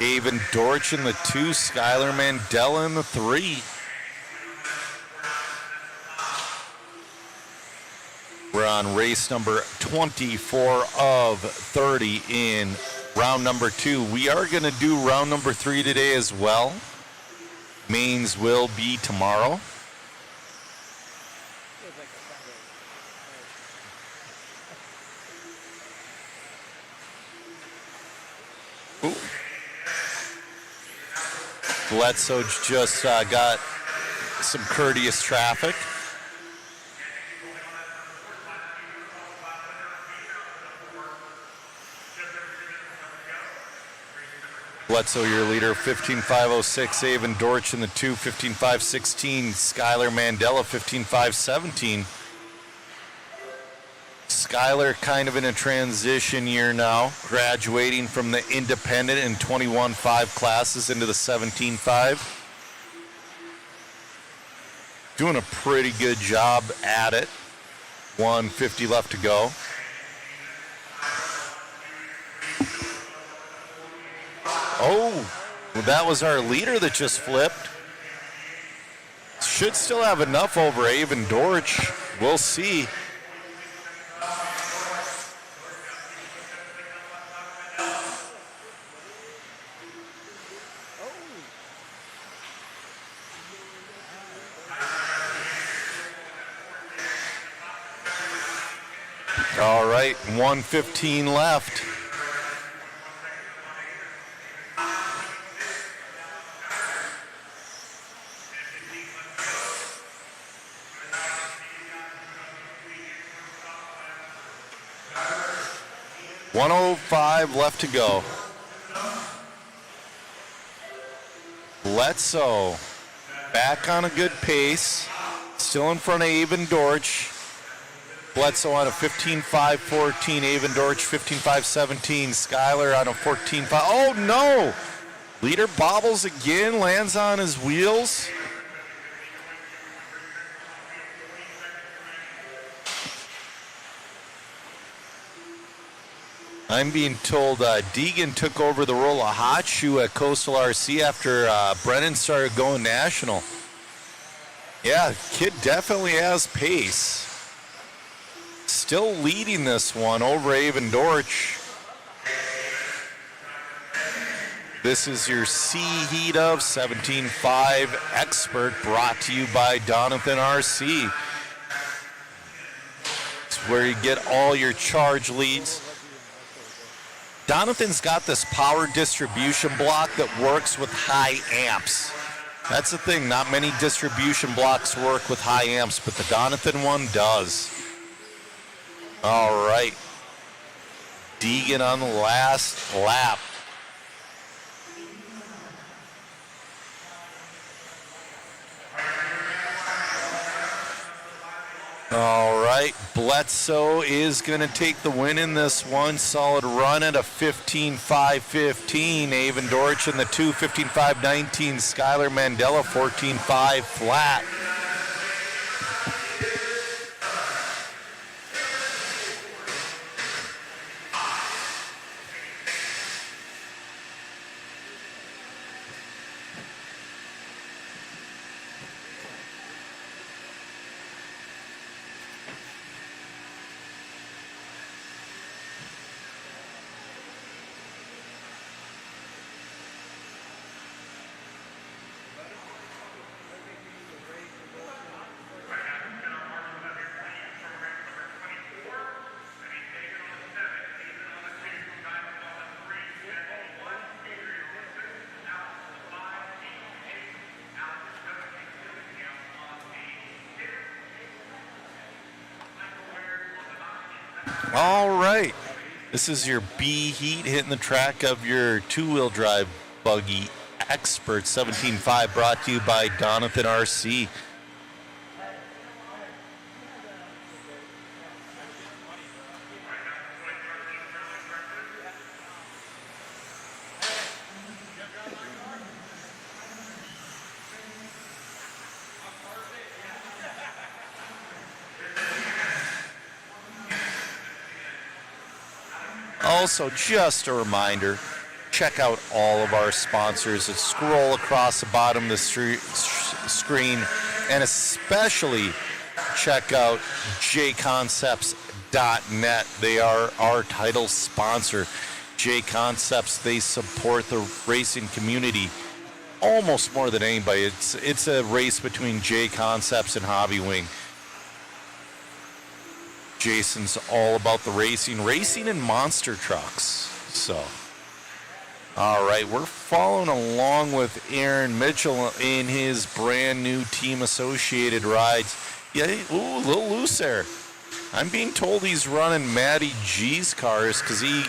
Avon Dorch in the 2, Skylar Mandela in the 3. We're on race number 24 of 30 in round number 2. We are going to do round number 3 today as well. Mains will be tomorrow. Ooh. Bledsoe just got some courteous traffic. Bledsoe, your leader, 15.506. Avon Dorch in the 2, 15.516. Skylar Mandela, 15.517. Skylar kind of in a transition year now, graduating from the independent and 21.5 classes into the 17.5. Doing a pretty good job at it. 150 left to go. Oh, well, that was our leader that just flipped. Should still have enough over Avon Dorch. We'll see. All right, 1:15 left. 105 left to go. Bledsoe back on a good pace. Still in front of Avon Dortch. Bledsoe on a 15.5.14. Avon Dortch 15.5.17. Skyler on a 14.5. Oh, no! Leader bobbles again, lands on his wheels. I'm being told Deegan took over the role of hot shoe at Coastal RC after Brennan started going national. Yeah, kid definitely has pace. Still leading this one over Avon Dortch. This is your C Heat of 17.5 Expert, brought to you by Donathan RC. It's where you get all your charge leads. Donathan's got this power distribution block that works with high amps. That's the thing, not many distribution blocks work with high amps, but the Donathan one does. All right. Deegan on the last lap. All right, Bledsoe is going to take the win in this one. Solid run at a 15.5.15. Avon Dortch in the 2, 15.5.19. Skylar Mandela, 14.5 flat. All right, this is your B Heat hitting the track of your two-wheel drive buggy Expert 17.5, brought to you by Donathan RC. Also, just a reminder, check out all of our sponsors. Scroll across the bottom of the screen, and especially check out jconcepts.net. They are our title sponsor. J-Concepts, they support the racing community almost more than anybody. It's a race between J-Concepts and Hobby Wing. Jason's all about the racing and monster trucks. So, all right, we're following along with Aaron Mitchell in his brand new Team Associated rides. Yeah, ooh, a little loose there. I'm being told he's running Matty G's cars because he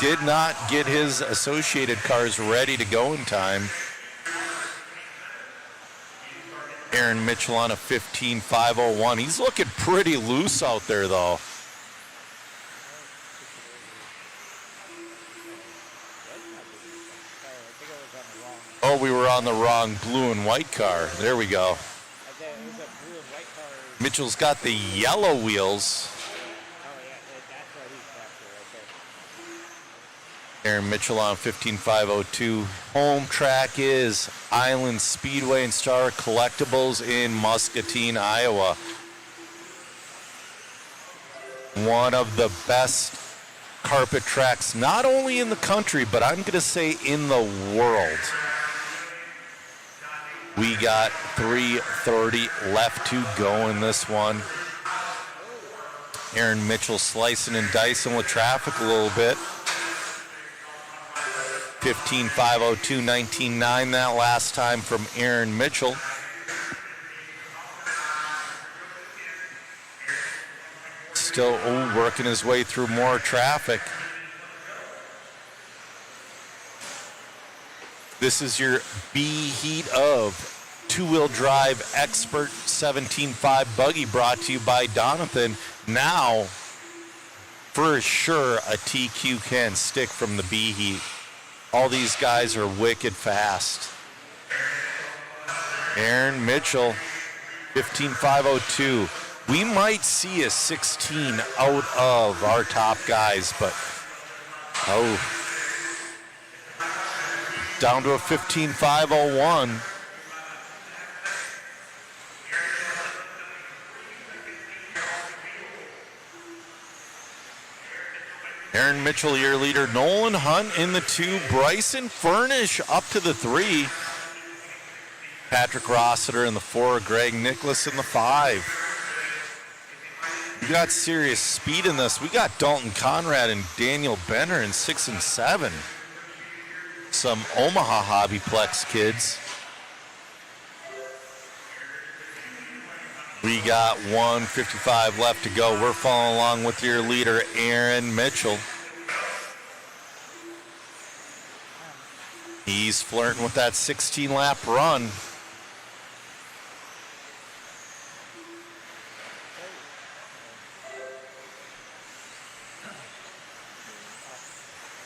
did not get his Associated cars ready to go in time. Aaron Mitchell on a 15.501. He's looking pretty loose out there, though. Oh, we were on the wrong blue and white car. There we go. Mitchell's got the yellow wheels. Aaron Mitchell on 15.502. Home track is Island Speedway and Star Collectibles in Muscatine, Iowa. One of the best carpet tracks, not only in the country, but I'm going to say in the world. We got 3:30 left to go in this one. Aaron Mitchell slicing and dicing with traffic a little bit. 15.502, 19.9 that last time from Aaron Mitchell. Still working his way through more traffic. This is your B heat of two-wheel drive expert 17.5 buggy brought to you by Donathan. Now, for sure, a TQ can stick from the B heat. All these guys are wicked fast. Aaron Mitchell, 15.502. We might see a 16 out of our top guys, but down to a 15.501. Aaron Mitchell, your leader. Nolan Hunt in the 2. Bryson Furnish up to the 3. Patrick Rossiter in the 4. Greg Nicholas in the 5. We got serious speed in this. We got Dalton Conrad and Daniel Benner in 6 and 7. Some Omaha HobbyPlex kids. We got 1:55 left to go. We're following along with your leader, Aaron Mitchell. He's flirting with that 16-lap run.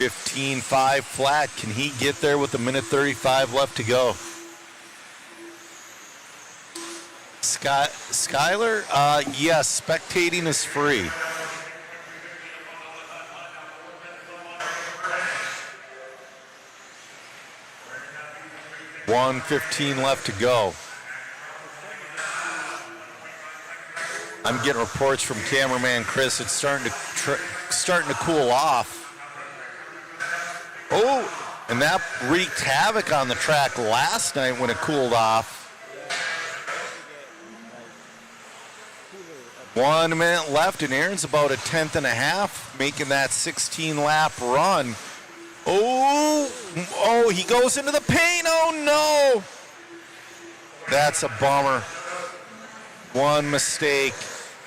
$15.5 flat. Can he get there with 1:35 left to go? Skyler, yes, spectating is free. $1:15 left to go. I'm getting reports from cameraman Chris. It's starting to cool off. Oh, and that wreaked havoc on the track last night when it cooled off. 1 minute left, and Aaron's about 1/10.5, making that 16-lap run. Oh, he goes into the paint. Oh, no. That's a bummer. One mistake.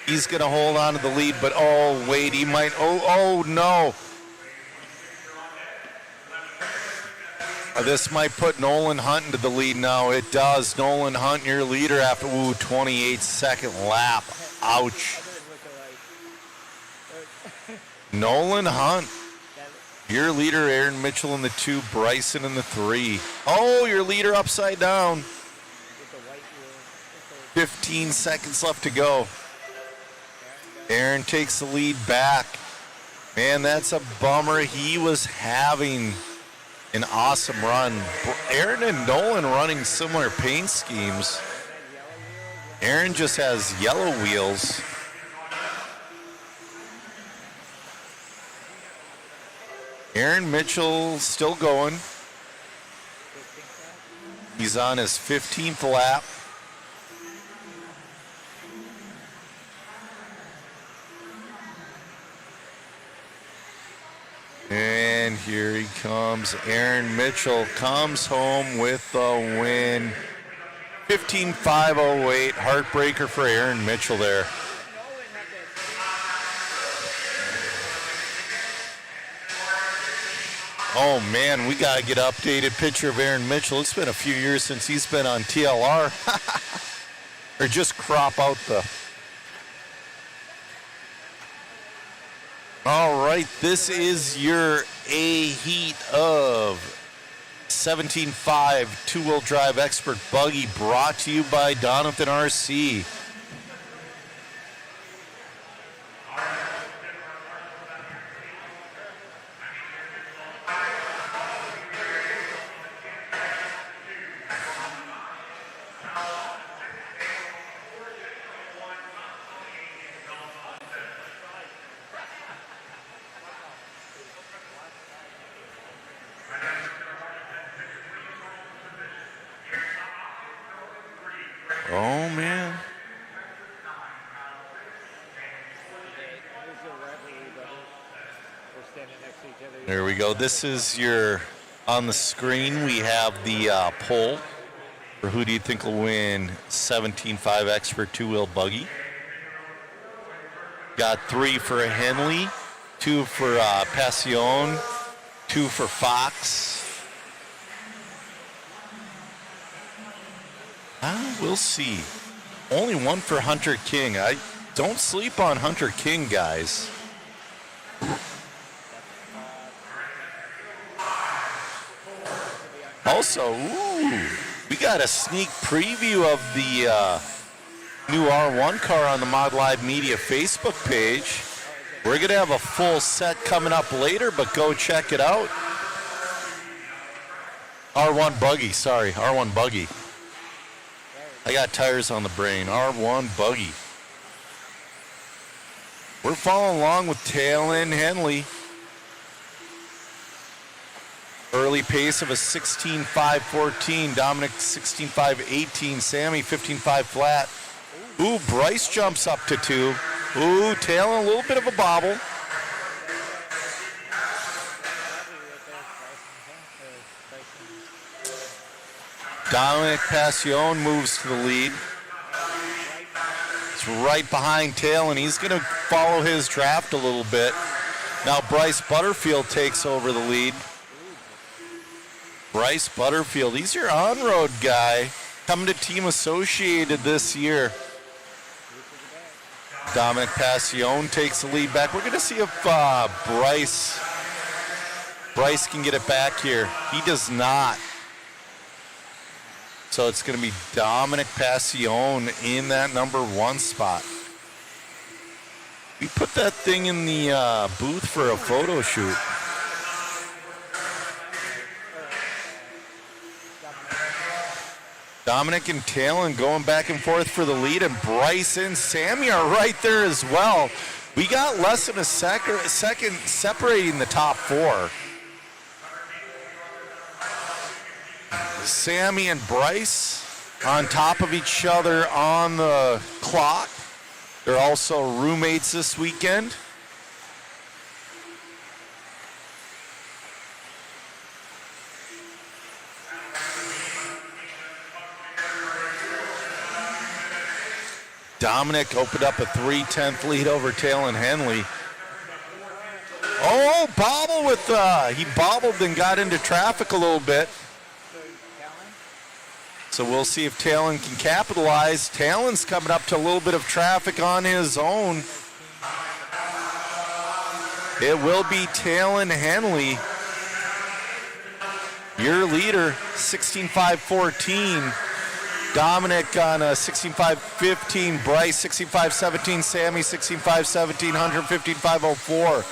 He's going to hold on to the lead, but oh, wait, he might. Oh, no. This might put Nolan Hunt into the lead now. It does. Nolan Hunt, your leader after 28-second lap. Ouch. Nolan Hunt, your leader, Aaron Mitchell in the 2, Bryson in the 3. Oh, your leader upside down. 15 seconds left to go. Aaron takes the lead back. Man, that's a bummer. He was having an awesome run. Aaron and Nolan running similar paint schemes. Aaron just has yellow wheels. Aaron Mitchell still going. He's on his 15th lap. And here he comes. Aaron Mitchell comes home with the win. 15.508. Heartbreaker for Aaron Mitchell there. Oh man, we got to get an updated picture of Aaron Mitchell. It's been a few years since he's been on TLR. Or just crop out the... All right, this is your A heat of 17.5 two-wheel drive expert buggy brought to you by Donathan RC. Oh, man. There we go. This is your, on the screen, we have the poll for who do you think will win 17.5 expert two-wheel buggy. Got 3 for Henley, 2 for Passion, 2 for Fox. We'll see. Only one for Hunter King. I don't sleep on Hunter King, guys. Also, we got a sneak preview of the new R1 car on the Mod Live Media Facebook page. We're going to have a full set coming up later, but go check it out. R1 Buggy, R1 Buggy. I got tires on the brain. R1 Buggy. We're following along with Talon Henley. Early pace of a 16.5.14. Dominic 16.5.18. Sammy 15.5 flat. Ooh, Bryce jumps up to 2. Ooh, Talon a little bit of a bobble. Dominic Passion moves to the lead. It's right behind Talon. He's going to follow his draft a little bit. Now Bryce Butterfield takes over the lead. Bryce Butterfield, he's your on-road guy, coming to Team Associated this year. Dominic Passion takes the lead back. We're going to see if Bryce can get it back here. He does not. So it's going to be Dominic Passion in that number 1 spot. We put that thing in the booth for a photo shoot. Dominic and Talon going back and forth for the lead, and Bryce and Sammy are right there as well. We got less than a second separating the top 4. Sammy and Bryce on top of each other on the clock. They're also roommates this weekend. Dominic opened up a 3/10 lead over Talon Henley. Oh, bobble with, he bobbled and got into traffic a little bit. So we'll see if Talon can capitalize. Talon's coming up to a little bit of traffic on his own. It will be Talon Henley, your leader, 16.5.14. Dominic on a 16.5.15. Bryce 16.5.17. Sammy 16.5.17. Hunter 15.5.04.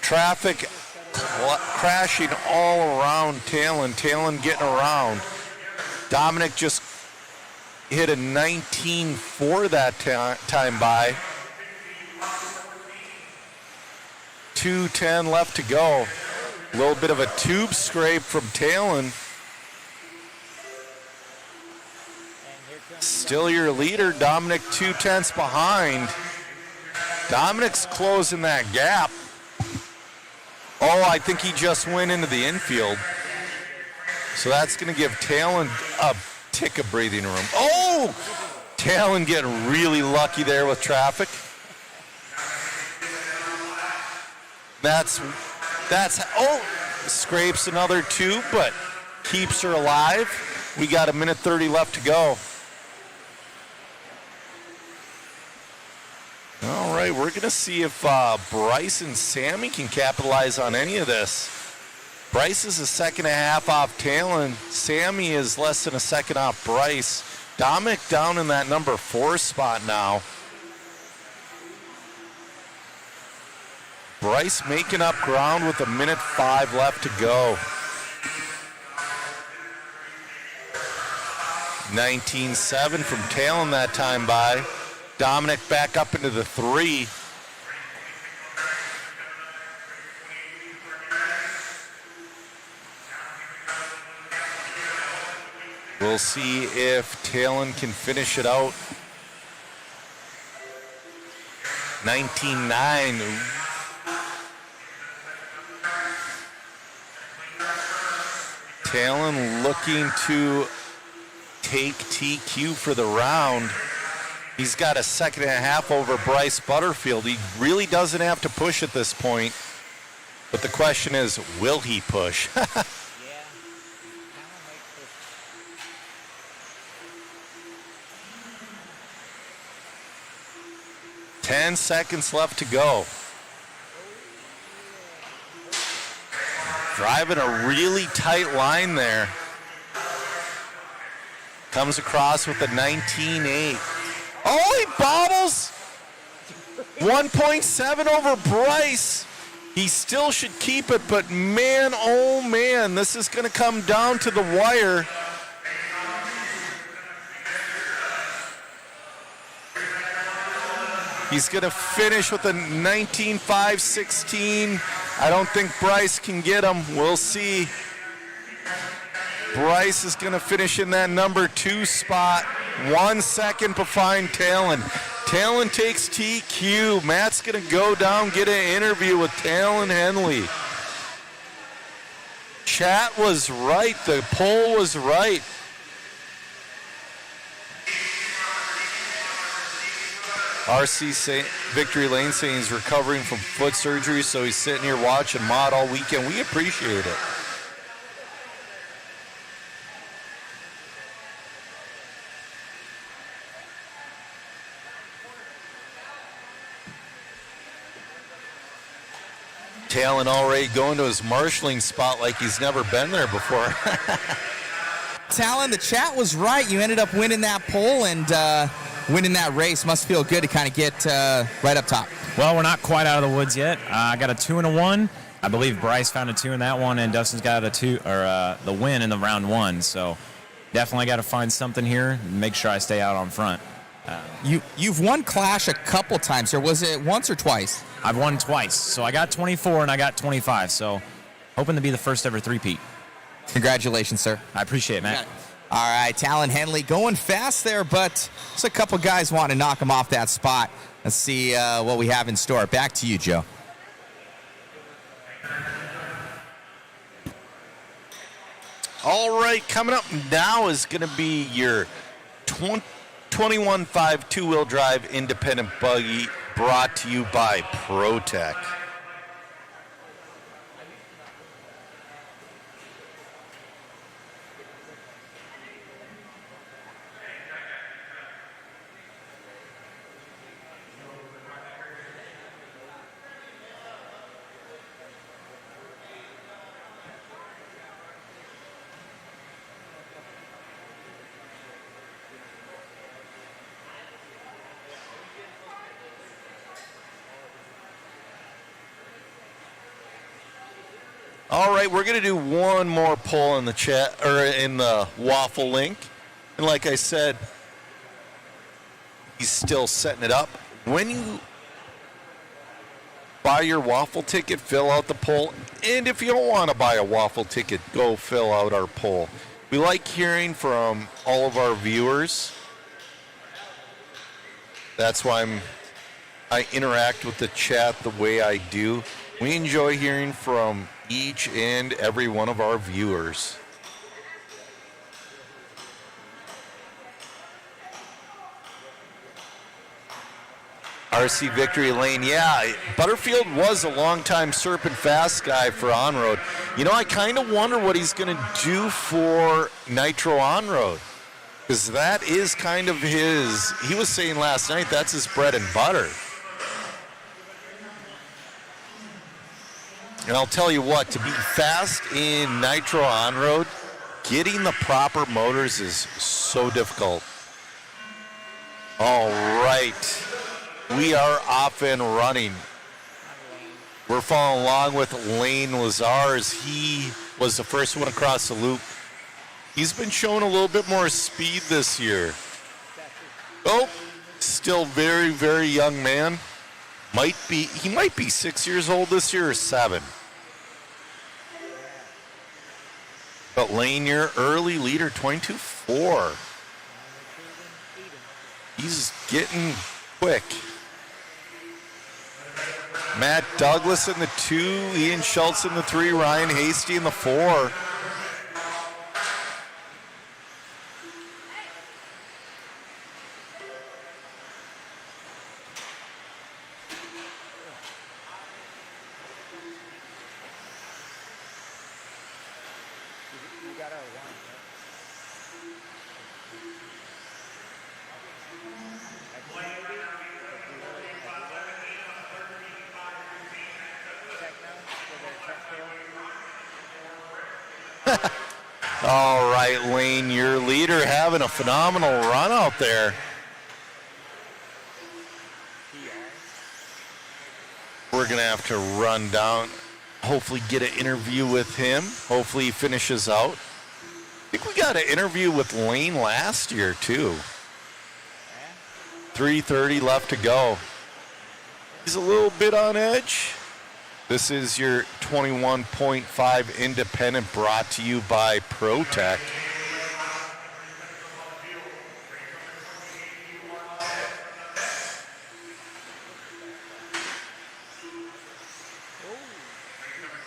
Traffic crashing all around Talon. Talon getting around. Dominic just hit a 19.4 that time by. 2:10 left to go. A little bit of a tube scrape from Talon. Still your leader, Dominic 2/10 behind. Dominic's closing that gap. Oh, I think he just went into the infield. So that's going to give Talon a tick of breathing room. Oh! Talon getting really lucky there with traffic. Scrapes another 2, but keeps her alive. We got 1:30 left to go. All right, we're going to see if Bryce and Sammy can capitalize on any of this. Bryce is a second and a half off Talon. Sammy is less than a second off Bryce. Dominic down in that number 4 spot now. Bryce making up ground with 1:05 left to go. 19.7 from Talon that time by. Dominic back up into the 3. We'll see if Talon can finish it out. 19.9. Talon looking to take TQ for the round. He's got a second and a half over Bryce Butterfield. He really doesn't have to push at this point. But the question is, will he push? 10 seconds left to go. Driving a really tight line there. Comes across with a 19.8. Oh, he bobbles! 1.7 over Bryce. He still should keep it, but man, oh man, this is going to come down to the wire. He's going to finish with a 19.516. I don't think Bryce can get him. We'll see. Bryce is going to finish in that number 2 spot. 1 second behind Talon. Talon takes TQ. Matt's going to go down, get an interview with Talon Henley. Chat was right. The poll was right. RC Victory Lane saying he's recovering from foot surgery, so he's sitting here watching Mod all weekend. We appreciate it. Talon already going to his marshalling spot like he's never been there before. Talon, the chat was right. You ended up winning that poll and winning that race. Must feel good to kind of get right up top. Well, we're not quite out of the woods yet. I got a 2 and a 1. I believe Bryce found a 2 in that one, and Dustin's got a 2 or the win in the round 1. So definitely got to find something here and make sure I stay out on front. You've won Clash a couple times, or was it once or twice? I've won twice. So I got 24 and I got 25. So hoping to be the first ever three-peat. Congratulations, sir. I appreciate it, Matt. All right, Talon Henley going fast there, but there's a couple guys wanting to knock him off that spot. Let's see what we have in store. Back to you, Joe. All right, coming up now is going to be your 21.5 two-wheel drive independent buggy brought to you by ProTech. All right, we're going to do one more poll in the chat or in the waffle link. And like I said, he's still setting it up. When you buy your waffle ticket, fill out the poll. And if you don't want to buy a waffle ticket, go fill out our poll. We like hearing from all of our viewers. That's why I interact with the chat the way I do. We enjoy hearing from each and every one of our viewers. RC Victory Lane, yeah, Butterfield was a long-time Serpent Fast guy for on-road. You know, I kind of wonder what he's going to do for Nitro on-road, because that is kind of his, he was saying last night, that's his bread and butter. And I'll tell you what, to be fast in Nitro on-road, getting the proper motors is so difficult. All right. We are off and running. We're following along with Lane Lazars. He was the first one across the loop. He's been showing a little bit more speed this year. Oh, still very, very young man. He might be 6 years old this year or 7. But Lane, your early leader, 22.4. He's getting quick. Matt Douglas in the 2, Ian Schultz in the 3, Ryan Hasty in the 4. All right, Lane, your leader having a phenomenal run out there. We're going to have to run down, hopefully get an interview with him. Hopefully he finishes out. I think we got an interview with Lane last year, too. 3:30 left to go. He's a little bit on edge. This is your 21.5 independent brought to you by ProTech.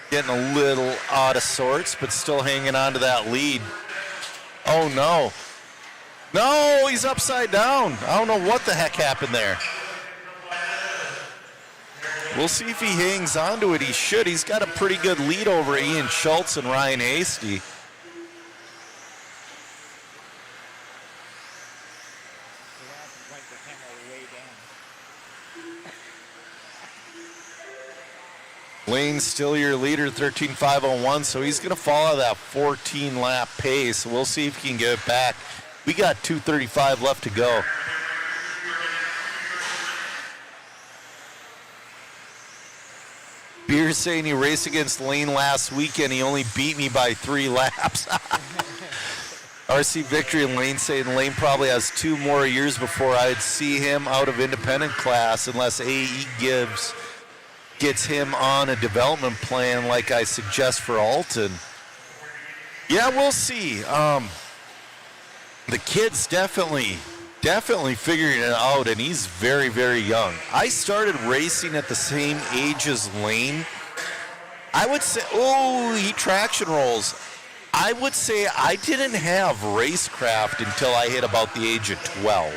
Getting a little out of sorts, but still hanging on to that lead. Oh, no. No, he's upside down. I don't know what the heck happened there. We'll see if he hangs on to it. He should. He's got a pretty good lead over Ian Schultz and Ryan Hasty. Lane's still your leader, 13.501, so he's going to follow that 14-lap pace. We'll see if he can get it back. We got 2:35 left to go. Beer saying he raced against Lane last weekend. He only beat me by 3 laps. RC Victory and Lane saying Lane probably has 2 more years before I'd see him out of independent class unless AE gets him on a development plan like I suggest for Alton. Yeah, we'll see. The kid's definitely figuring it out, and he's very, very young. I started racing at the same age as Lane. I would say, he traction rolls. I would say I didn't have racecraft until I hit about the age of 12.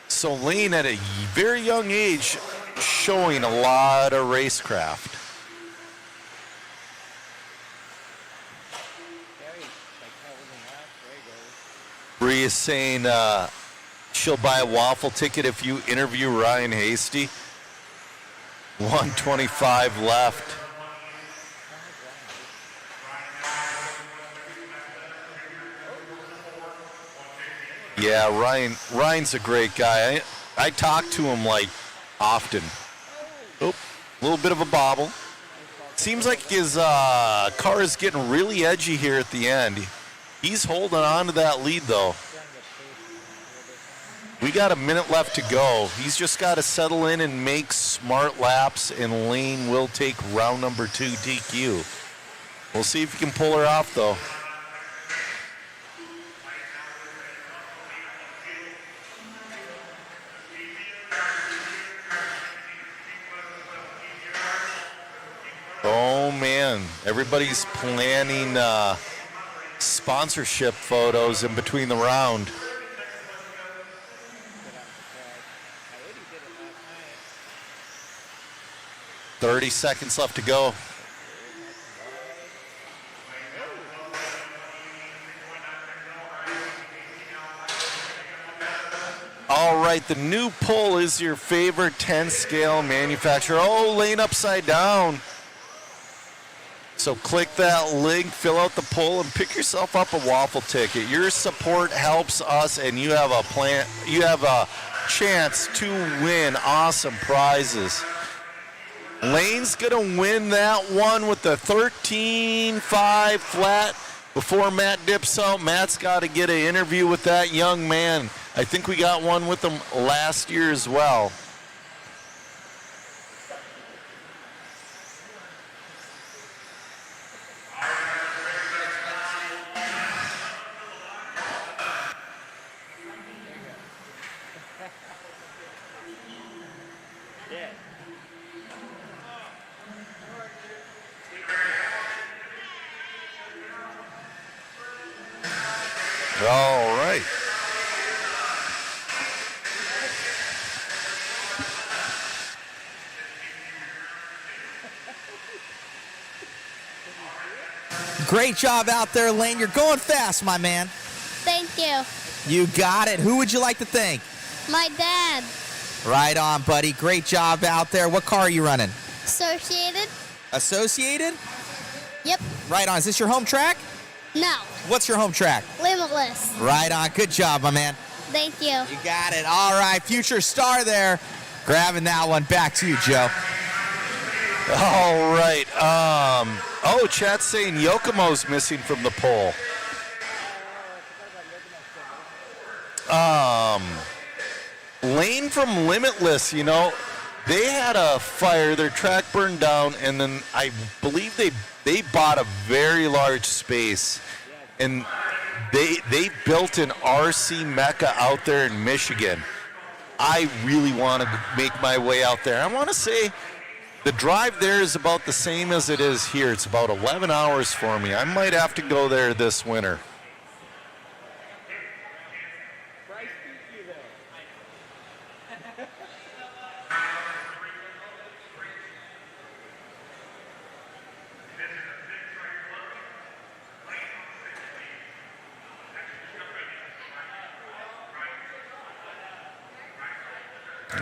So Lane at a very young age showing a lot of racecraft. Bree is saying she'll buy a waffle ticket if you interview Ryan Hasty. 125 left. Yeah, Ryan's a great guy. I talk to him like often. Oh, a little bit of a bobble. Seems like his car is getting really edgy here at the end. He's holding on to that lead, though. We got a minute left to go. He's just got to settle in and make smart laps, and Lane will take round number 2 DQ. We'll see if he can pull her off, though. Oh, man. Everybody's planning sponsorship photos in between the round. "30 seconds left to go. All right, the new pull is your favorite 10 scale manufacturer. Oh, Lane upside down. So click that link, fill out the poll, and pick yourself up a waffle ticket. Your support helps us, and you have a chance to win awesome prizes. Lane's gonna win that one with the 13.5 flat. Before Matt dips out, Matt's got to get an interview with that young man. I think we got one with him last year as well. All right. Great job out there, Lane. You're going fast, my man. Thank you. You got it. Who would you like to thank? My dad. Right on, buddy. Great job out there. What car are you running? Associated. Associated? Yep. Right on. Is this your home track? No. What's your home track? Limitless. Right on. Good job, my man. Thank you. You got it. All right, future star there. Grabbing that one. Back to you, Joe. All right. Chat's saying Yokomo's missing from the poll. Lane from Limitless, they had a fire. Their track burned down, and then I believe they bought a very large space, and they built an RC Mecca out there in Michigan. I really want to make my way out there. I want to say the drive there is about the same as it is here. It's about 11 hours for me. I might have to go there this winter.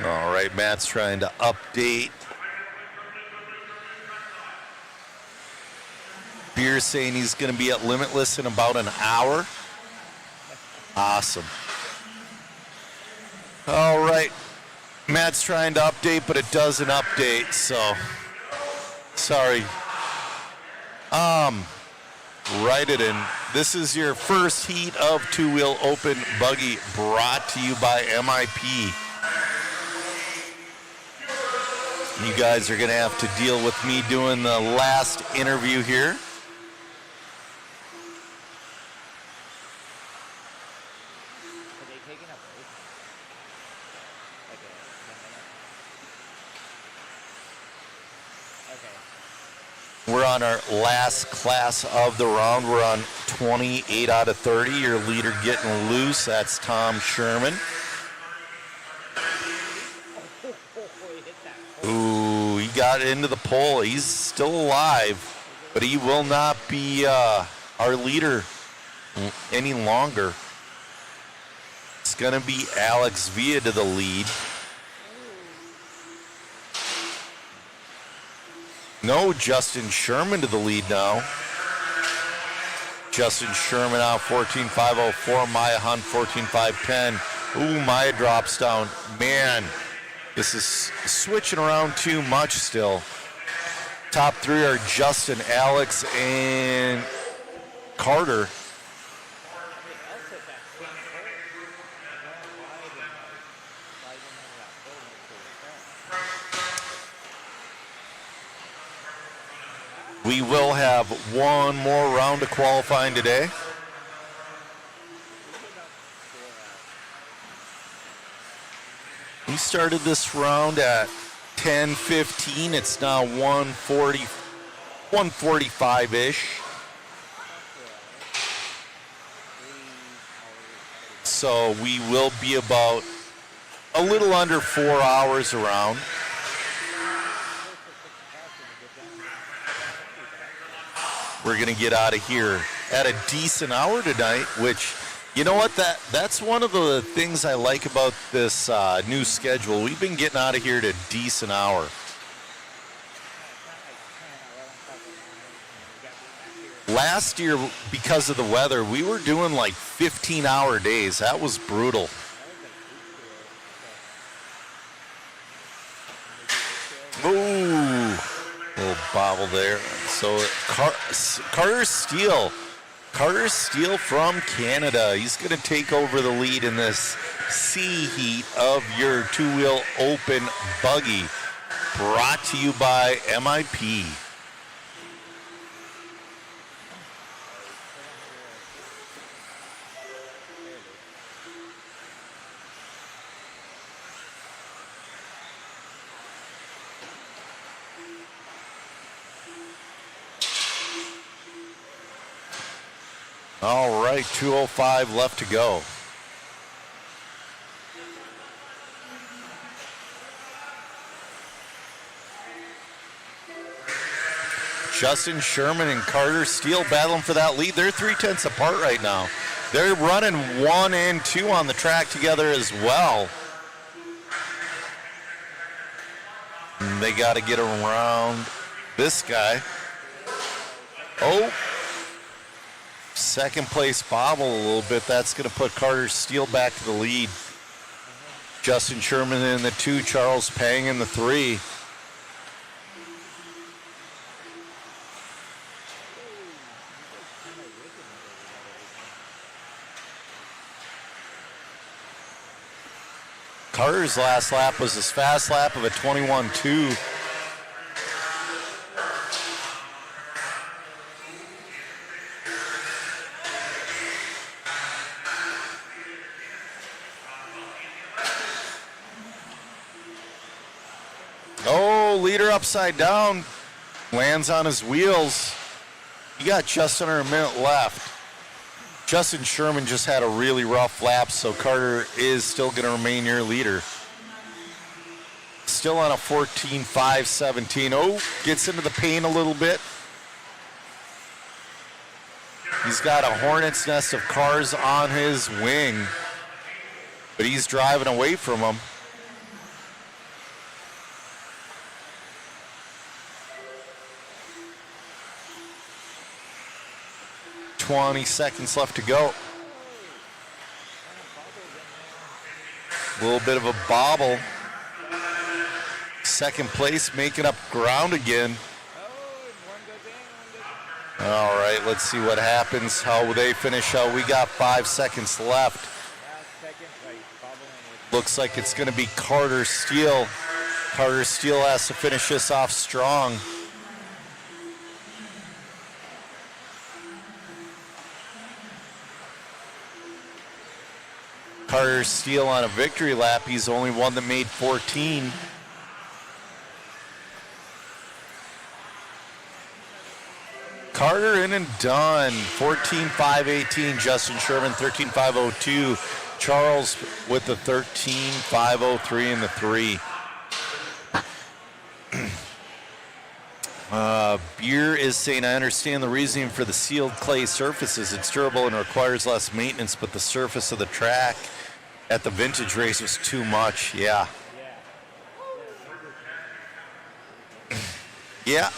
All right, Matt's trying to update. Beer's saying he's going to be at Limitless in about an hour. Awesome. All right. Matt's trying to update, but it doesn't update, so sorry. Write it in. This is your first heat of two-wheel open buggy brought to you by MIP. You guys are going to have to deal with me doing the last interview here. We're on our last class of the round. We're on 28 out of 30. Your leader getting loose. That's Tom Sherman. Ooh, he got into the pole. He's still alive, but he will not be our leader any longer. It's going to be Alex Villa to the lead. No, Justin Sherman to the lead now. Justin Sherman out 14.504. Maya Hunt 14.510. Ooh, Maya drops down. Man, this is switching around too much still. Top three are Justin, Alex, and Carter. We will have one more round of qualifying today. We started this round at 10:15. It's now 1:45-ish. So we will be about a little under 4 hours around. We're going to get out of here at a decent hour tonight, which, you know what, that's one of the things I like about this new schedule. We've been getting out of here at a decent hour. Last year, because of the weather, we were doing like 15-hour days. That was brutal. Ooh. Little bobble there. So Carter Steele from Canada. He's going to take over the lead in this C heat of your two-wheel open buggy, brought to you by MIP. All right, 2:05 left to go. Justin Sherman and Carter Steele battling for that lead. They're 3/10 apart right now. They're running 1 and 2 on the track together as well. And they got to get around this guy. Oh. Second place bobble a little bit. That's going to put Carter Steele back to the lead. Justin Sherman in the 2, Charles Pang in the 3. Carter's last lap was his fast lap of a 21.2. Oh, leader upside down. Lands on his wheels. You got just under a minute left. Justin Sherman just had a really rough lap, so Carter is still going to remain your leader. Still on a 14.517. Oh, gets into the paint a little bit. He's got a hornet's nest of cars on his wing, but he's driving away from them. .20 seconds left to go. A little bit of a bobble. Second place, making up ground again. All right, let's see what happens, how they finish out. We got 5 seconds left. Looks like it's going to be Carter Steele. Carter Steele has to finish this off strong. Carter Steele on a victory lap. He's the only one that made 14. Carter in and done. 14.518. Justin Sherman 13.502. Charles with the 13.503 in the 3. Beer is saying, I understand the reasoning for the sealed clay surfaces. It's durable and requires less maintenance, but the surface of the track at the vintage race was too much. Yeah. Yeah.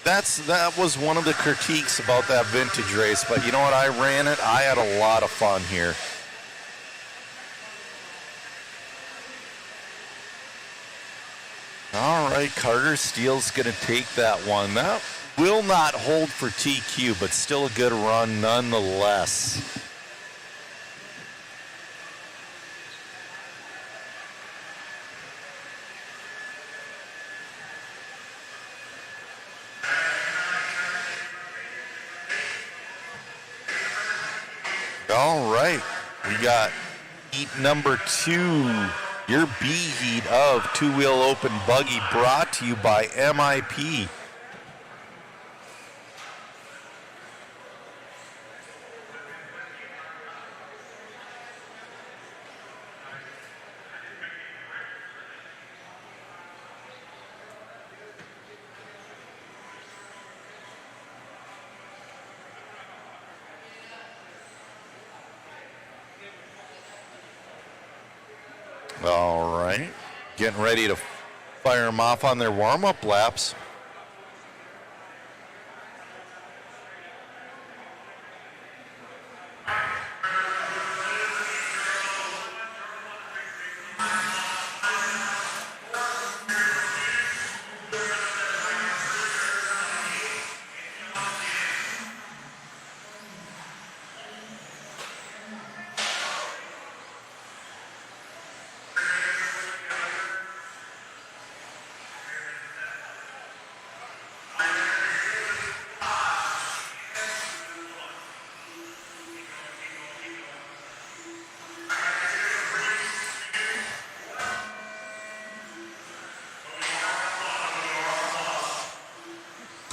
That was one of the critiques about that vintage race, but you know what? I ran it. I had a lot of fun here. All right, Carter Steele's going to take that one. That will not hold for TQ, but still a good run nonetheless. All right, we got heat number 2, your B heat of two-wheel open buggy, brought to you by MIP. All right, getting ready to fire them off on their warm-up laps.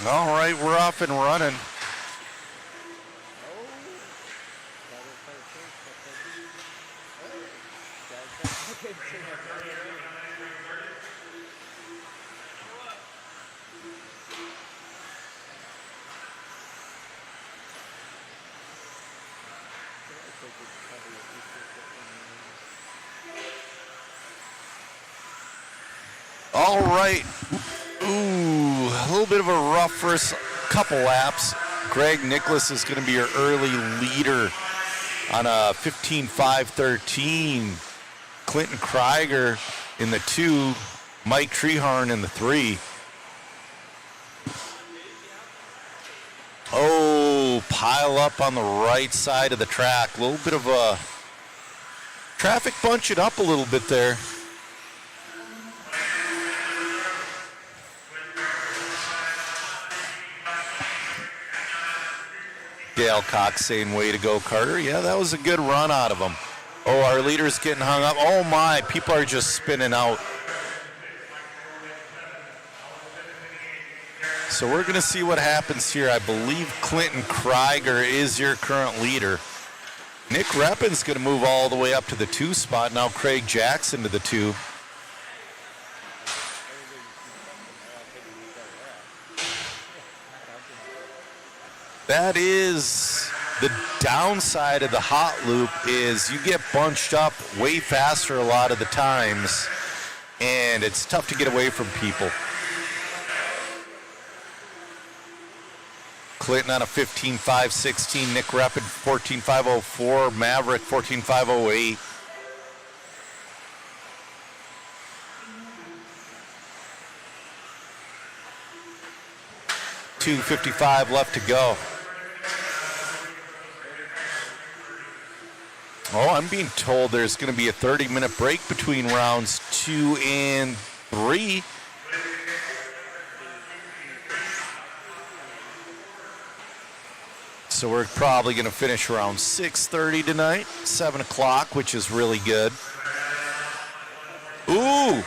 All right, we're off and running. All right. Ooh, a little bit of a rough first couple laps. Greg Nicholas is going to be your early leader on a 15-5-13. Clinton Krieger in the 2, Mike Treharn in the 3. Oh, pile up on the right side of the track. A little bit of a traffic bunching up a little bit there. Dale Cox saying, way to go, Carter. Yeah, that was a good run out of him. Oh, our leader's getting hung up. Oh, my, people are just spinning out. So we're going to see what happens here. I believe Clinton Krieger is your current leader. Nick Reppin's going to move all the way up to the 2 spot. Now Craig Jackson to the 2. That is the downside of the hot loop, is you get bunched up way faster a lot of the times, and it's tough to get away from people. Clinton on a 15-5-16, Nick Reppin 14-5-04, Maverick 14-5-08. .255 left to go. Oh, I'm being told there's going to be a 30-minute break between rounds 2 and 3. So we're probably going to finish around 6:30 tonight, 7 o'clock, which is really good. Ooh,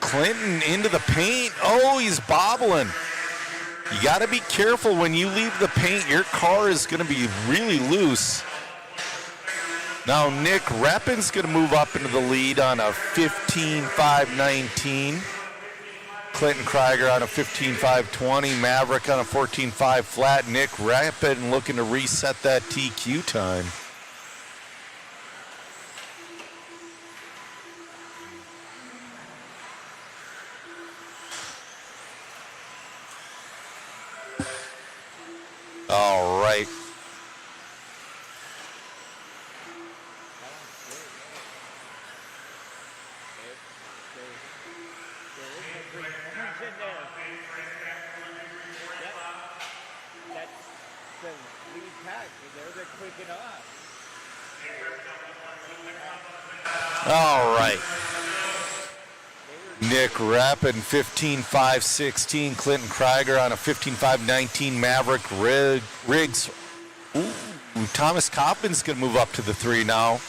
Clinton into the paint. Oh, he's bobbling. You got to be careful when you leave the paint. Your car is going to be really loose. Now Nick Reppin's going to move up into the lead on a 15-5-19. Clinton Krieger on a 15-5-20. Maverick on a 14-5 flat. Nick Reppin looking to reset that TQ time. All right. All right. Nick Reppin 15-5-16. Clinton Krieger on a 15-5-19. Maverick Riggs. Ooh, Thomas Coppin's going to move up to the 3 now.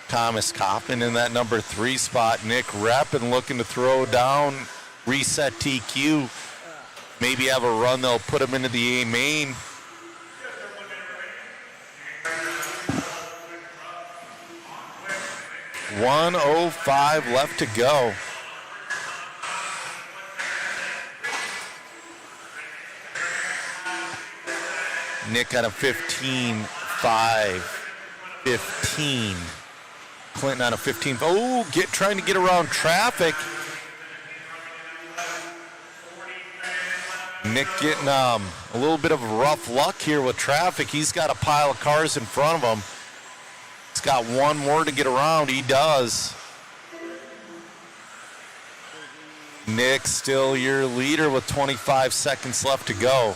Thomas Coppin in that number 3 spot. Nick Reppin looking to throw down, reset TQ. Maybe have a run that'll put him into the A main. .105 left to go. Nick on a 15-5-15. Clinton on a 15. Oh, trying to get around traffic. Nick getting a little bit of rough luck here with traffic. He's got a pile of cars in front of him. He's got one more to get around. He does. Nick still your leader with 25 seconds left to go.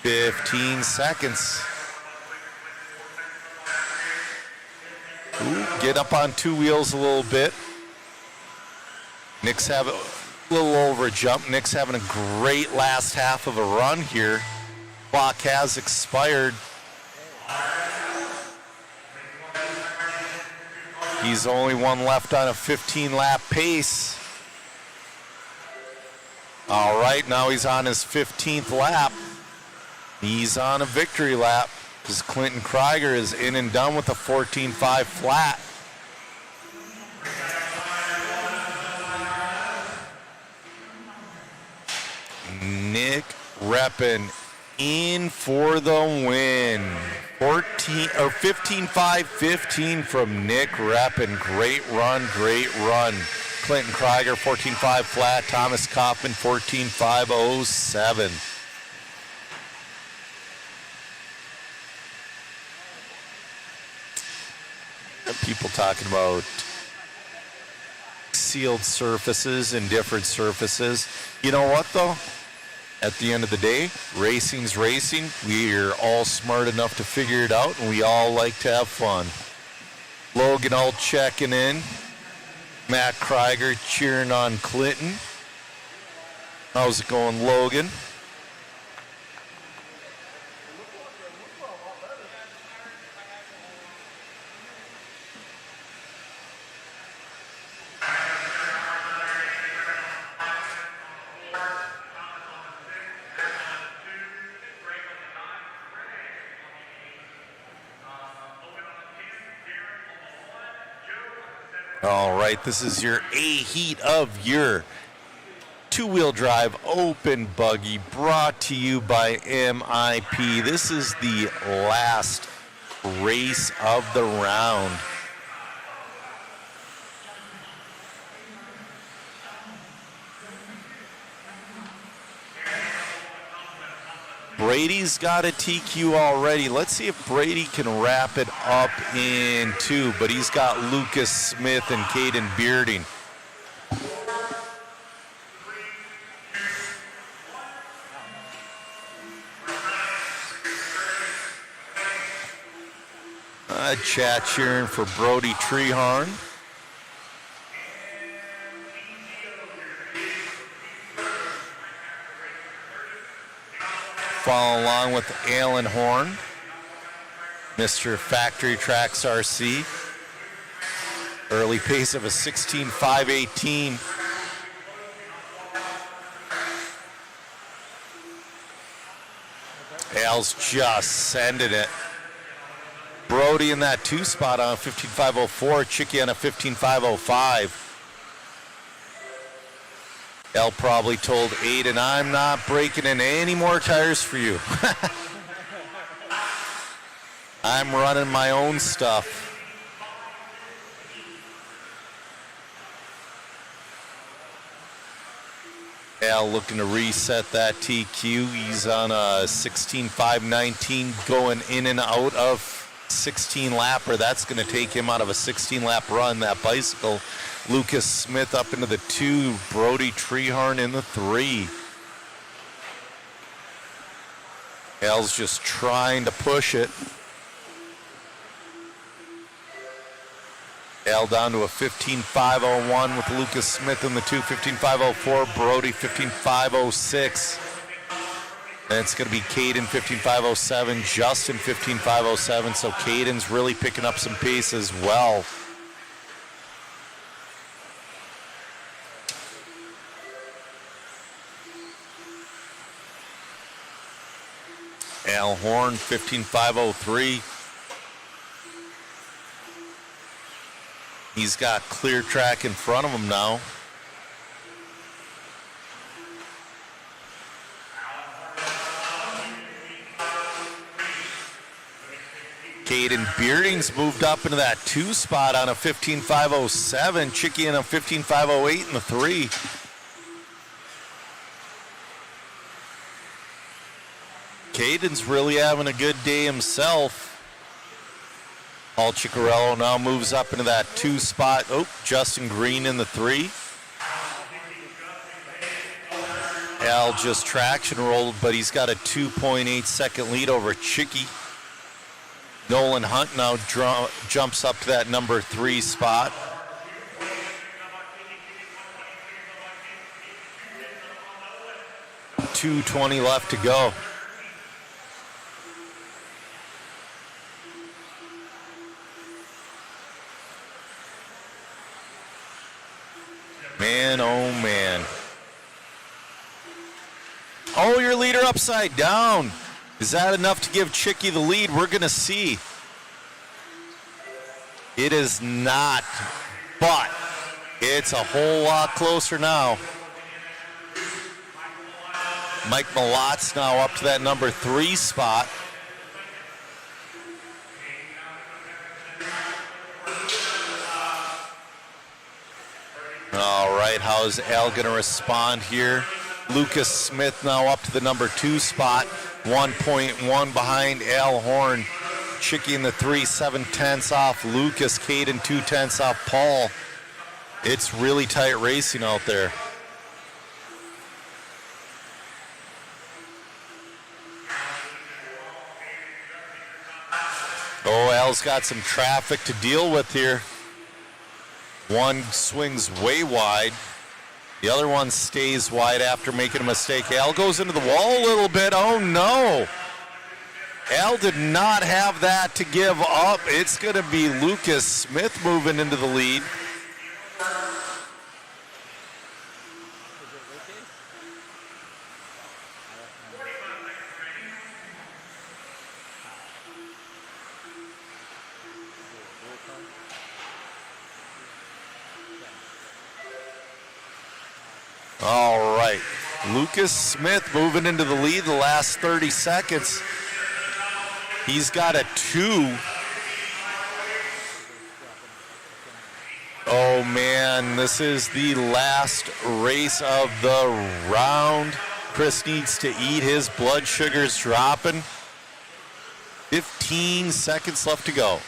$15 seconds. Ooh, get up on 2 wheels a little bit. Nick's having a little over a jump. Nick's having a great last half of a run here. Clock has expired. He's only one left on a 15-lap pace. All right, now he's on his 15th lap. He's on a victory lap because Clinton Krieger is in and done with a 14-5 flat. Nick Reppin in for the win. 15-5-15 from Nick Reppin. Great run, great run. Clinton Krieger, 14-5 flat. Thomas Kaufman, 14-5-07. People talking about sealed surfaces and different surfaces. You know what, though? At the end of the day, racing's racing. We're all smart enough to figure it out, and we all like to have fun. Logan all checking in. Matt Krieger cheering on Clinton. How's it going, Logan? All right, this is your A heat of your two-wheel drive open buggy brought to you by MIP. This is the last race of the round. Brady's got a TQ already. Let's see if Brady can wrap it up in two, but he's got Lucas Smith and Caden Bearding. Chat cheering for Brody Treharn. Follow along with Alan Horn, Mr. Factory Tracks RC. Early pace of a 16.518. Al's just sending it. Brody in that two spot on a 15.504, Chicky on a 15.505. Al probably told Aiden, I'm not breaking in any more tires for you. I'm running my own stuff. Al looking to reset that TQ. He's on a 16.519 going in and out of 16 lapper. That's going to take him out of a 16 lap run. That bicycle. Lucas Smith up into the 2. Brody Treharn in the 3. Al's just trying to push it. Al down to a 15.501 with Lucas Smith in the 2. 15.504. Brody 15.506. And it's going to be Caden 15.507, Justin 15.507. So Caden's really picking up some pace as well. Al Horn 15.503. He's got clear track in front of him now. Caden Bearding's moved up into that 2 spot on a 15.507. Chicky in a 15.508 in the 3. Caden's really having a good day himself. Paul Ciccarello now moves up into that 2 spot. Oh, Justin Green in the 3. Al just traction rolled, but he's got a 2.8 second lead over Chicky. Nolan Hunt now jumps up to that number 3 spot. .220 left to go. Man, oh man. Oh, your leader upside down. Is that enough to give Chicky the lead? We're going to see. It is not, but it's a whole lot closer now. Mike Malot's now up to that number 3 spot. All right, how's Al going to respond here? Lucas Smith now up to the number 2 spot, 1.1 behind Al Horn. Chicky in the 3, 7/10 off Lucas. Caden 2/10 off Paul. It's really tight racing out there. Oh, Al's got some traffic to deal with here. One swings way wide. The other one stays wide after making a mistake. Al goes into the wall a little bit. Oh, no. Al did not have that to give up. It's going to be Lucas Smith moving into the lead. All right, Lucas Smith moving into the lead the last 30 seconds. He's got a 2. Oh man, this is the last race of the round. Chris needs to eat. His blood sugar's dropping. 15 seconds left to go.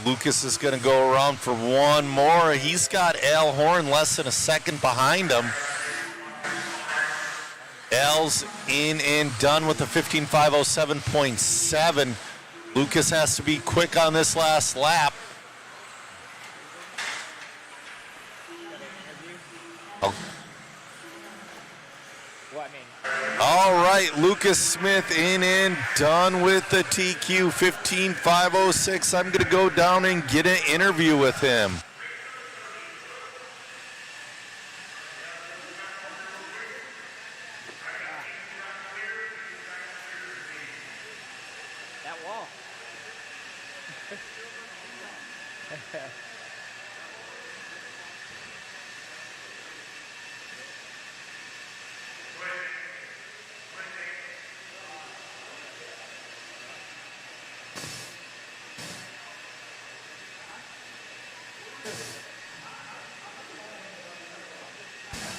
Lucas is going to go around for one more. He's got Al Horn less than a second behind him. Al's in and done with a 15:507.7. Lucas has to be quick on this last lap. All right, Lucas Smith in and done with the TQ, 15:506. I'm going to go down and get an interview with him. That wall.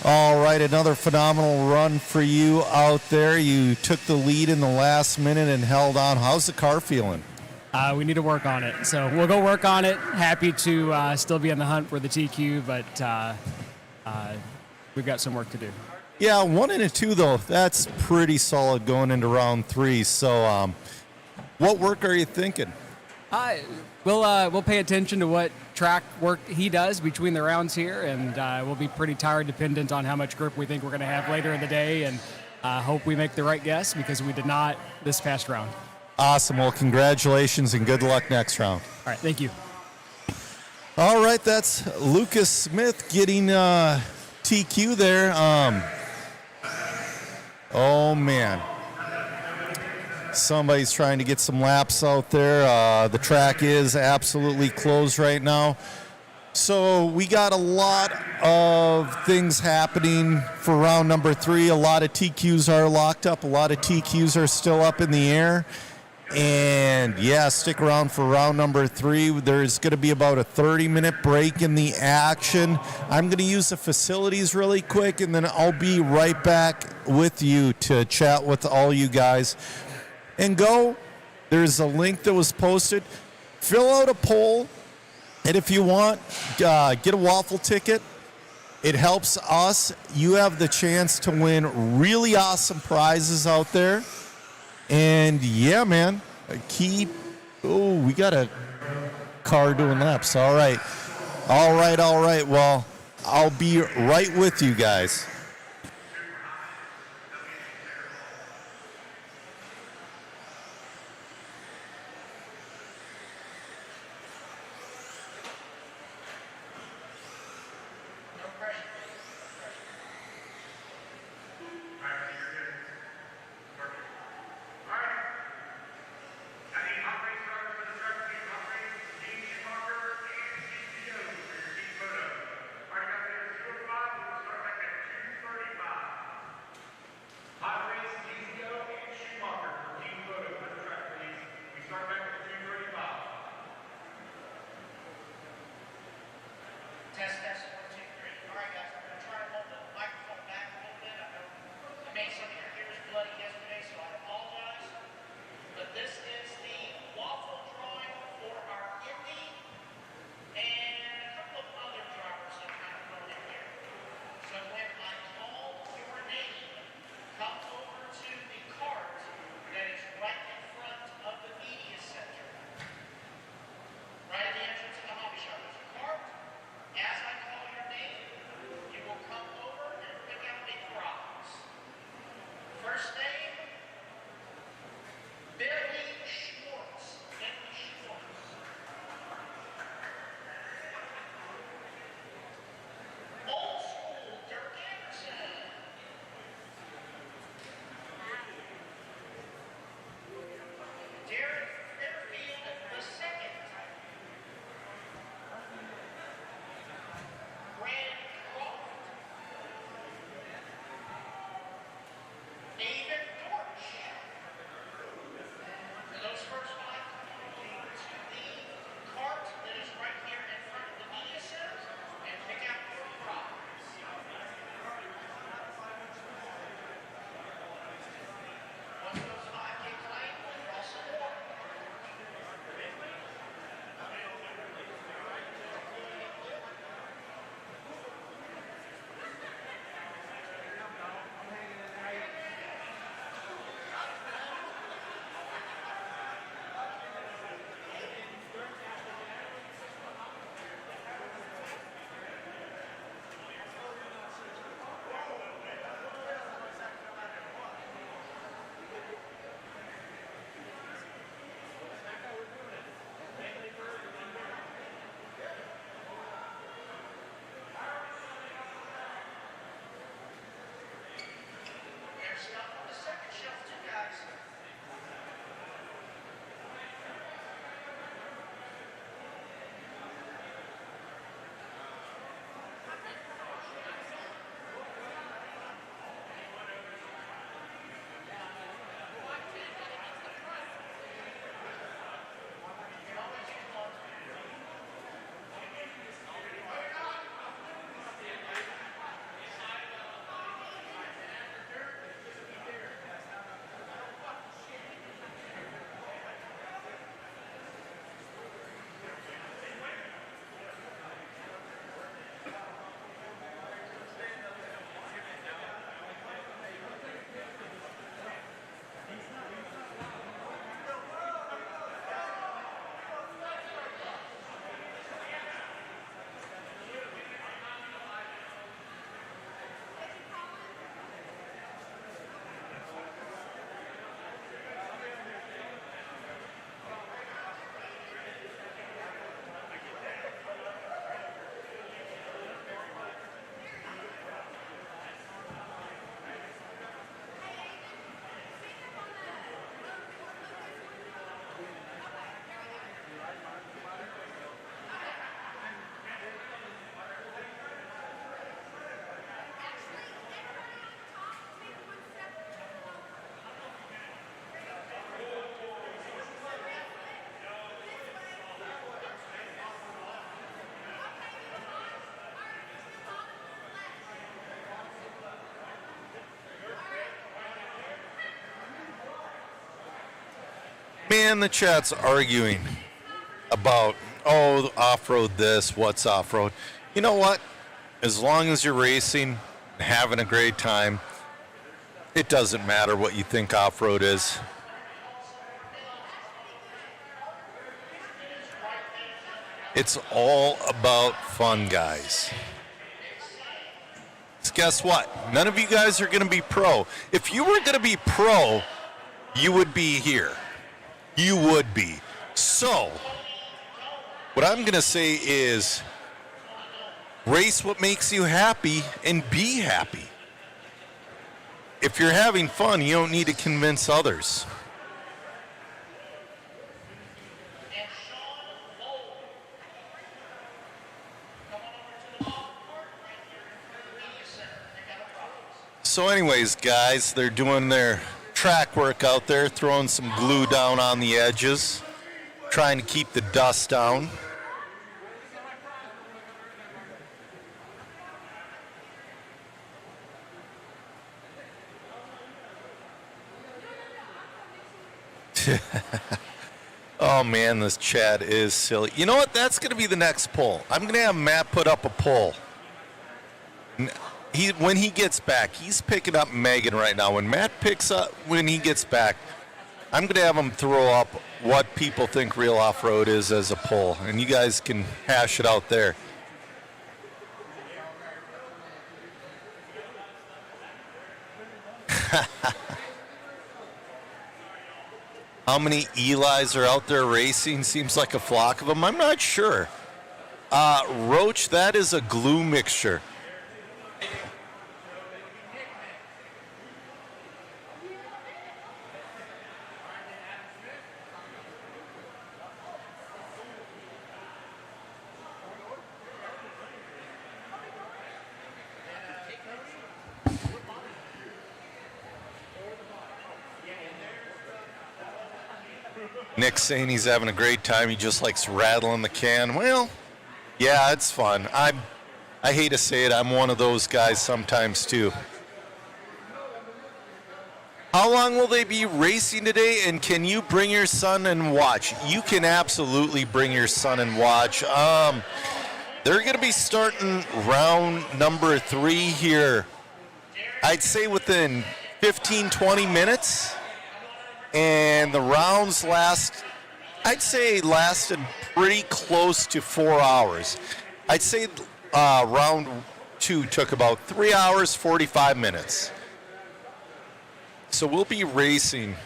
All right, another phenomenal run for you out there. You took the lead in the last minute and held on. How's the car feeling? We need to work on it. So we'll go work on it. Happy to still be on the hunt for the TQ, but we've got some work to do. Yeah, 1 and a 2, though. That's pretty solid going into round 3. So what work are you thinking? We'll pay attention to what track work he does between the rounds here, and we'll be pretty tire dependent on how much grip we think we're going to have later in the day, and hope we make the right guess because we did not this past round. Awesome. Well, congratulations and good luck next round. All right, thank you. All right, that's Lucas Smith getting TQ there. Oh, man. Somebody's trying to get some laps out there. The track is absolutely closed right now. So we got a lot of things happening for round number 3. A lot of TQs are locked up. A lot of TQs are still up in the air. And yeah, stick around for round number 3. There's going to be about a 30-minute break in the action. I'm going to use the facilities really quick, and then I'll be right back with you to chat with all you guys. And go, there's a link that was posted. Fill out a poll, and if you want, get a waffle ticket. It helps us. You have the chance to win really awesome prizes out there. And yeah, man, we got a car doing laps. All right. Well, I'll be right with you guys. Man, the chat's arguing about, oh, off-road this, what's off-road. You know what? As long as you're racing and having a great time, it doesn't matter what you think off-road is. It's all about fun, guys. So guess what? None of you guys are going to be pro. If you were going to be pro, you would be here. You would be. So, what I'm going to say is race what makes you happy and be happy. If you're having fun, you don't need to convince others. So anyways, guys, they're doing their track work out there, throwing some glue down on the edges, trying to keep the dust down. Oh man, this chat is silly. You know what? That's going to be the next poll. I'm going to have Matt put up a poll. When he gets back, he's picking up Megan right now. When Matt picks up, when he gets back, I'm going to have him throw up what people think real off-road is as a poll, and you guys can hash it out there. How many Eli's are out there racing? Seems like a flock of them. I'm not sure. Roach, that is a glue mixture. Nick's saying he's having a great time. He just likes rattling the can. Well, yeah, it's fun. I hate to say it, I'm one of those guys sometimes too. How long will they be racing today, and can you bring your son and watch? You can absolutely bring your son and watch. They're going to be starting round number 3 here, I'd say within 15, 20 minutes. And the rounds lasted pretty close to 4 hours. I'd say round 2 took about 3 hours, 45 minutes. So we'll be racing.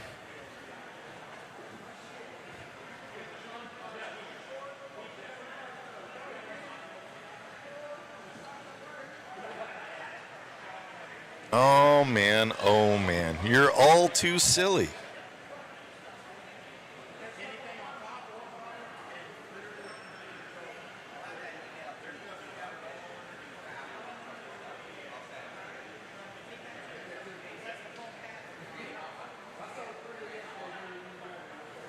Oh man, you're all too silly.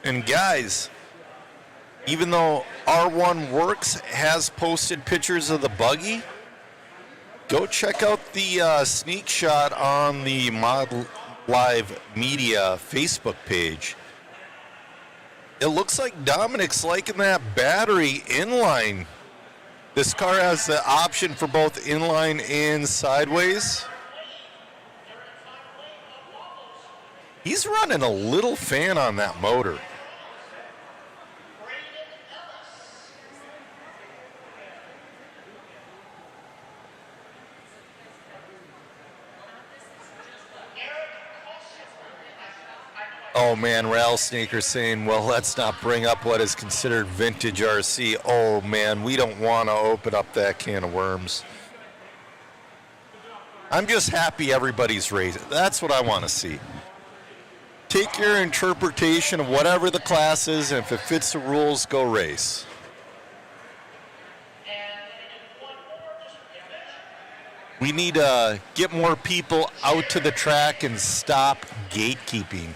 And guys, even though R1 Works has posted pictures of the buggy, go check out the sneak shot on the Mod Live Media Facebook page. It looks like Dominic's liking that battery inline. This car has the option for both inline and sideways. He's running a little fan on that motor. Oh man, Rattlesnaker saying, well, let's not bring up what is considered vintage RC. Oh man, we don't want to open up that can of worms. I'm just happy everybody's racing. That's what I want to see. Take your interpretation of whatever the class is, and if it fits the rules, go race. We need to get more people out to the track and stop gatekeeping.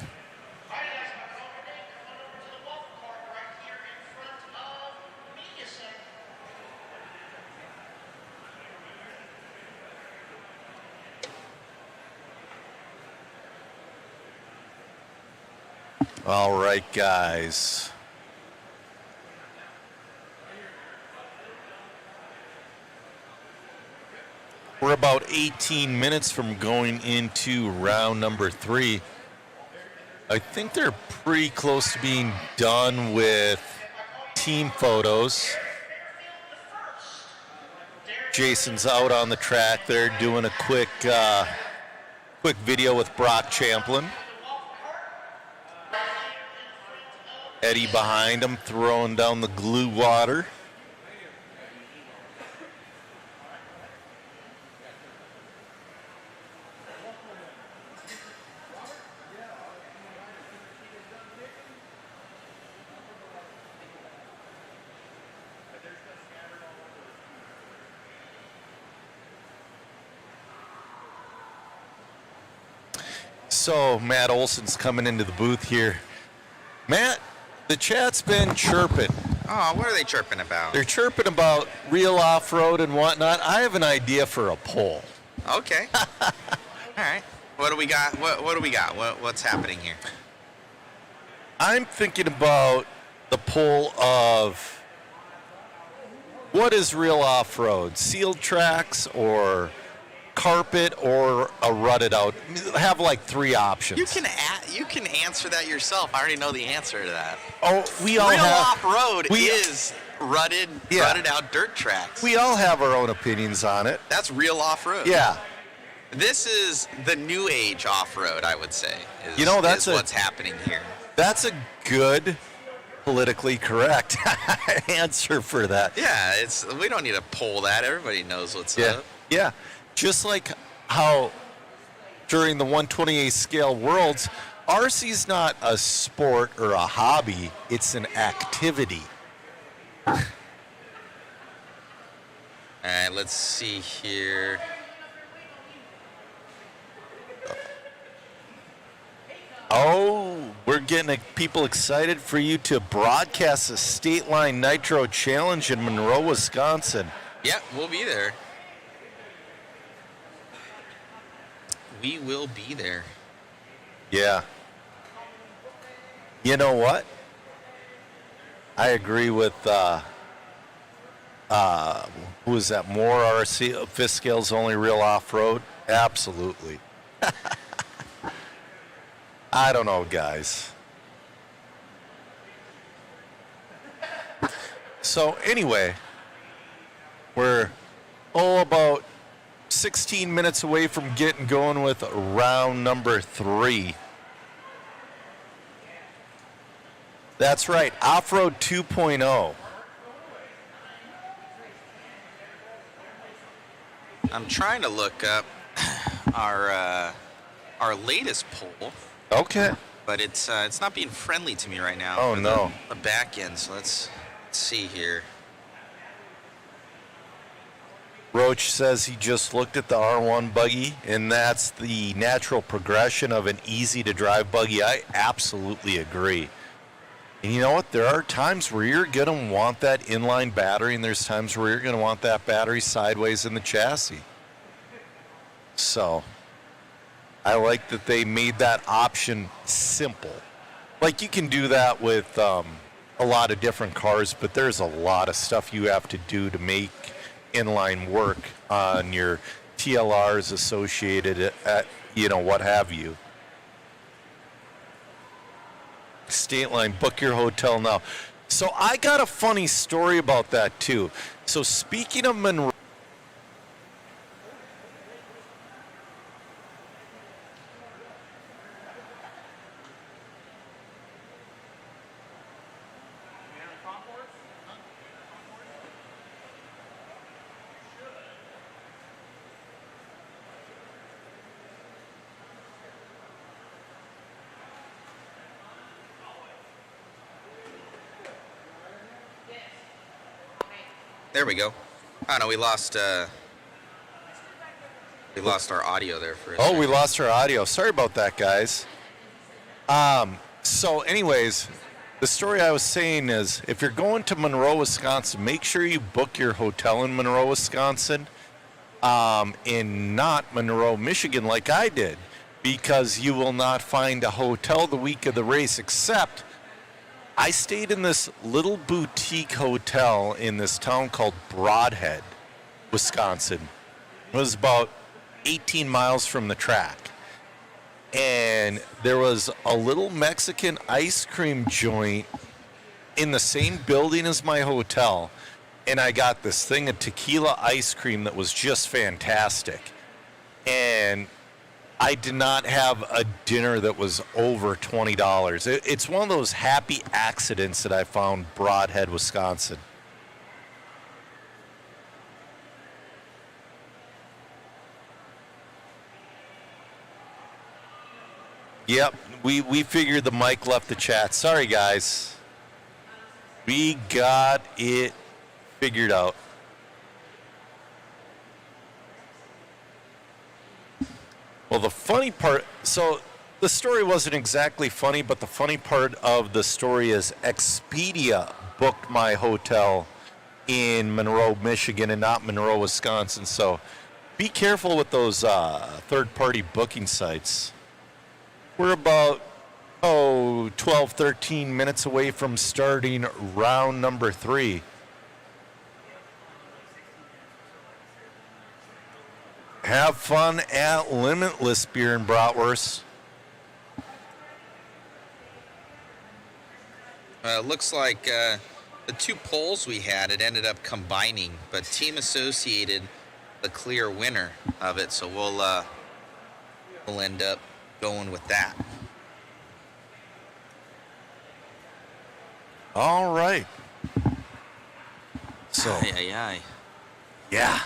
All right, guys. We're about 18 minutes from going into round number 3. I think they're pretty close to being done with team photos. Jason's out on the track there doing a quick video with Brock Champlin. Eddie behind him throwing down the glue water. So Matt Olson's coming into the booth here. Matt, the chat's been chirping. Oh, what are they chirping about? They're chirping about real off-road and whatnot. I have an idea for a poll. Okay. All right. What do we got? What do we got? What's happening here? I'm thinking about the poll of what is real off-road? Sealed tracks or carpet or a rutted out? Have like 3 options. You can answer that yourself. I already know the answer to that. Oh, we all real have. off-road is rutted out dirt tracks. We all have our own opinions on it. That's real off-road. Yeah. This is the new age off-road, I would say. That's what's happening here. That's a good, politically correct answer for that. Yeah, we don't need to poll that. Everybody knows what's up. Yeah. Just like how during the 128 scale worlds, RC's not a sport or a hobby, it's an activity. All right, let's see here. Oh, we're getting people excited for you to broadcast the State Line Nitro Challenge in Monroe, Wisconsin. Yeah, we'll be there. We will be there. Yeah. You know what? I agree with who is that? More RC fifth scale's only real off-road? Absolutely. I don't know, guys. So anyway, we're about 16 minutes away from getting going with round number 3. That's right, Off-Road 2.0. I'm trying to look up our latest poll. Okay. But it's not being friendly to me right now. Oh, no. The back end, so let's see here. Roach says he just looked at the R1 buggy, and that's the natural progression of an easy-to-drive buggy. I absolutely agree. And you know what? There are times where you're going to want that inline battery, and there's times where you're going to want that battery sideways in the chassis. So I like that they made that option simple. Like, you can do that with a lot of different cars, but there's a lot of stuff you have to do to make inline work on your TLRs associated at, what have you. State Line, book your hotel now. So I got a funny story about that too. So speaking of Monroe, There we go. Oh no, we lost our audio there for a second. we lost our audio. Sorry about that, guys. So anyways, the story I was saying is if you're going to Monroe, Wisconsin, make sure you book your hotel in Monroe, Wisconsin, and not Monroe, Michigan like I did. because you will not find a hotel the week of the race, except I stayed in this little boutique hotel in this town called Broadhead, Wisconsin. It was about 18 miles from the track. And there was a little Mexican ice cream joint in the same building as my hotel. And I got this thing of tequila ice cream that was just fantastic. And I did not have a dinner that was over $20. It's one of those happy accidents that I found Broadhead, Wisconsin. Yep, we figured the mic left the chat. Sorry, guys. We got it figured out. Well, the funny part, so the story wasn't exactly funny, but the funny part of the story is Expedia booked my hotel in Monroe, Michigan, and not Monroe, Wisconsin. So be careful with those third-party booking sites. We're about, 12, 13 minutes away from starting round number 3. Have fun at Limitless Beer and Bratwurst. Looks like the 2 polls we had, it ended up combining, but Team Associated, the clear winner of it, so we'll end up going with that. All right. So. Yeah.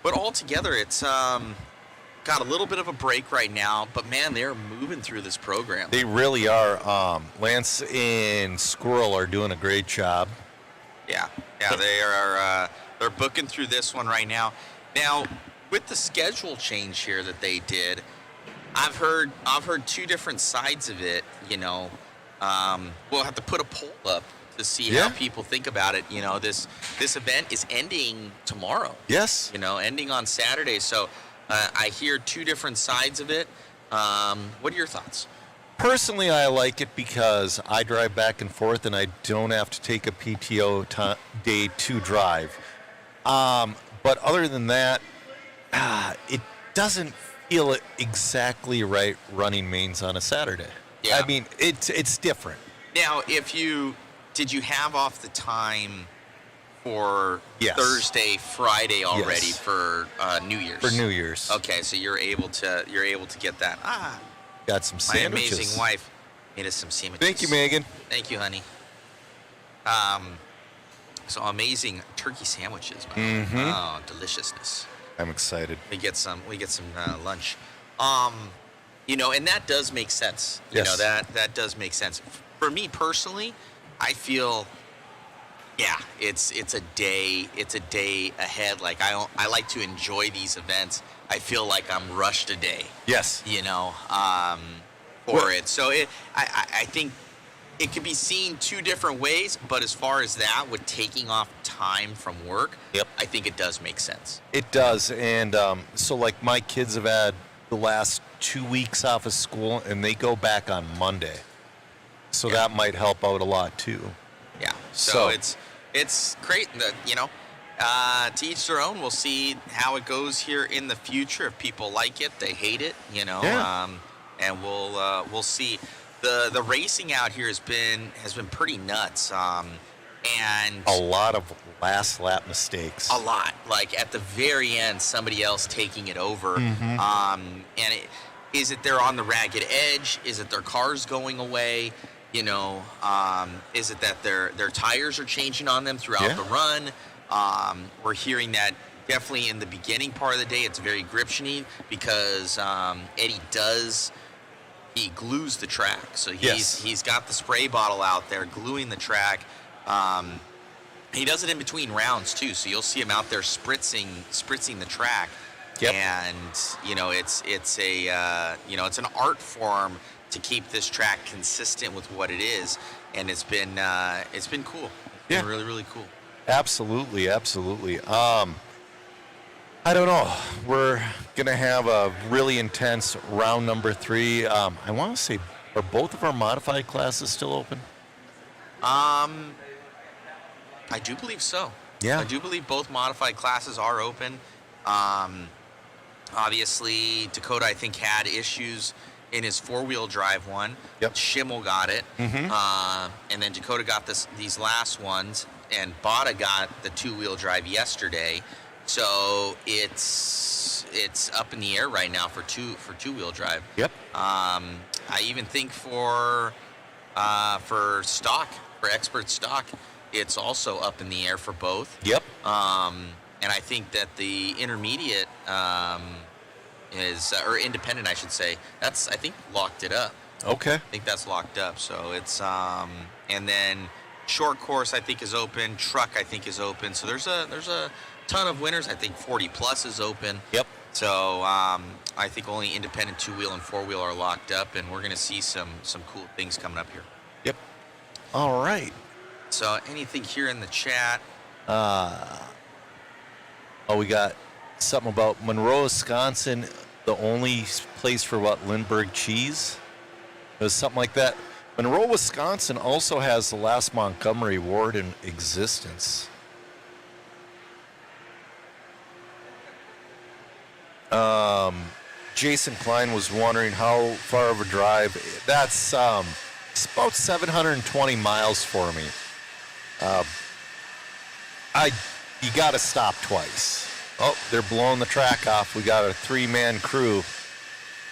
But altogether, it's got a little bit of a break right now, but man, they're moving through this program. They really are. Lance and Squirrel are doing a great job. Yeah, they are. They're booking through this one right now. Now, with the schedule change here that they did, I've heard 2 different sides of it. You know, we'll have to put a poll up to see how people think about it. You know, this event is ending tomorrow. Yes. You know, ending on Saturday. So I hear 2 different sides of it. What are your thoughts? Personally, I like it because I drive back and forth and I don't have to take a PTO day to drive. But other than that, it doesn't feel exactly right running mains on a Saturday. Yeah. I mean, it's different. Now, did you have off the time for Thursday, Friday already for New Year's? For New Year's. Okay, so you're able to get that. Got some sandwiches. My amazing wife made us some sandwiches. Thank you, Megan. Thank you, honey. So amazing turkey sandwiches. Mm-hmm. Oh, deliciousness. I'm excited. We get some lunch. You know, and that does make sense. You Yes. know, that does make sense. For me personally, I feel, it's a day ahead. Like I like to enjoy these events. I feel like I'm rushed a day. Yes. You know, for it. So I think it could be seen 2 different ways. But as far as that, with taking off time from work, I think it does make sense. It does. And so, like, my kids have had the last 2 weeks off of school, and they go back on Monday. So that might help out a lot, too. Yeah. So it's great that, you know, to each their own. We'll see how it goes here in the future. If people like it, they hate it, you know. Yeah. And we'll see. The racing out here has been pretty nuts. And a lot of last lap mistakes. A lot. Like at the very end, somebody else taking it over. Mm-hmm. Is it they're on the ragged edge? Is it their car's going away? You know, is it that their tires are changing on them throughout the run? We're hearing that definitely in the beginning part of the day, it's very griptiony because Eddie he glues the track. So he's got the spray bottle out there gluing the track. He does it in between rounds too, so you'll see him out there spritzing the track. Yep. And you know, it's an art form to keep this track consistent with what it is, and it's been cool. It's been really, really cool. Absolutely. I don't know. We're going to have a really intense round number 3. I want to say, are both of our modified classes still open? I do believe so. Yeah. I do believe both modified classes are open. Obviously, Dakota, I think, had issues in his 4-wheel drive one. Yep. Schimmel got it. Mm-hmm. And then Dakota got these last ones, and Bada got the 2-wheel drive yesterday. So it's up in the air right now for 2-wheel drive. Yep. I even think for stock, for expert stock, it's also up in the air for both. Yep. And I think that the intermediate is, or independent, I should say, I think locked it up. Okay. I think that's locked up. So it's, and then short course I think is open. Truck I think is open. So there's a ton of winners. I think 40 plus is open. Yep. So I think only independent 2-wheel and 4-wheel are locked up, and we're gonna see some cool things coming up here. Yep. All right. So anything here in the chat? We got something about Monroe, Wisconsin, the only place for Lindbergh cheese. It was something like that. Monroe, Wisconsin also has the last Montgomery Ward in existence. Jason Klein was wondering how far of a drive. That's it's about 720 miles for me. You got to stop twice. Oh, they're blowing the track off. We got a 3-man crew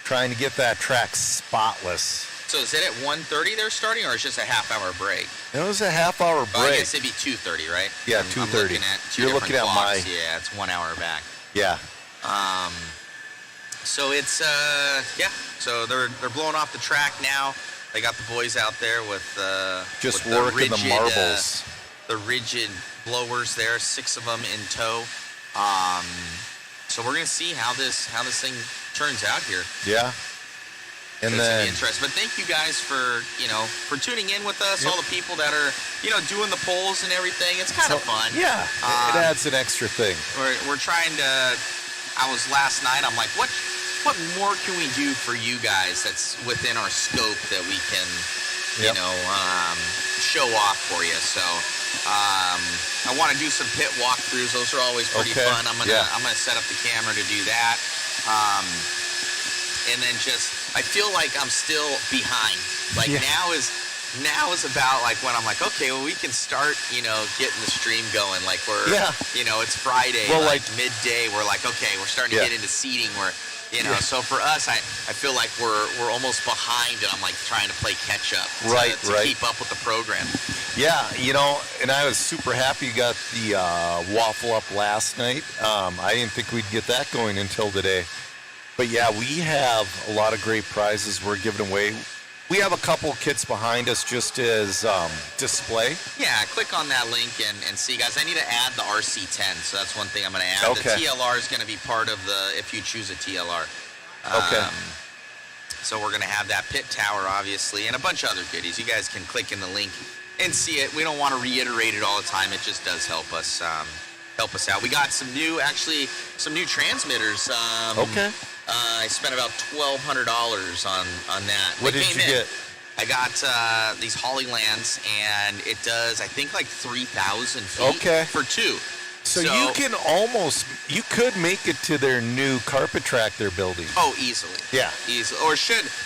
trying to get that track spotless. So is it at 1:30 they're starting, or it's just a half-hour break? It was a half-hour break. I guess it'd be 2:30, right? Yeah, I'm 2:30. looking at two You're different looking at clocks. my. Yeah, it's 1 hour back. Yeah. So it's so they're blowing off the track now. They got the boys out there with Just with working the marbles. The rigid blowers there, 6 of them in tow. So we're gonna see how this thing turns out here. Yeah. And it's gonna then be interesting. But thank you guys for tuning in with us. Yep. All the people that are doing the polls and everything. It's kind of fun. Yeah, it adds an extra thing. We're trying to. I was last night. I'm like, what more can we do for you guys that's within our scope that we can, show off for you? So I want to do some pit walkthroughs. Those are always pretty fun. I'm gonna set up the camera to do that. And then I feel like I'm still behind. Like now is about like when I'm like, okay, well, we can start, getting the stream going. Like it's Friday, well, like midday. We're like, okay, we're starting to get into seating. So for us, I feel like we're almost behind, and I'm like trying to play catch up to keep up with the program. Yeah, and I was super happy you got the waffle up last night. I didn't think we'd get that going until today. But yeah, we have a lot of great prizes we're giving away. We have a couple kits behind us just as display. Yeah, click on that link and see, guys. I need to add the RC10, so that's one thing I'm going to add. Okay. The TLR is going to be part of if you choose a TLR. Okay. So we're going to have that pit tower, obviously, and a bunch of other goodies. You guys can click in the link and see it. We don't want to reiterate it all the time. It just does help us out. We got some new transmitters. Okay. I spent about $1,200 on that. What did you get? I got these Hollylands, and it does, I think, like 3,000 feet for 2. So you could make it to their new carpet track they're building. Oh, easily. Yeah. Easily. Or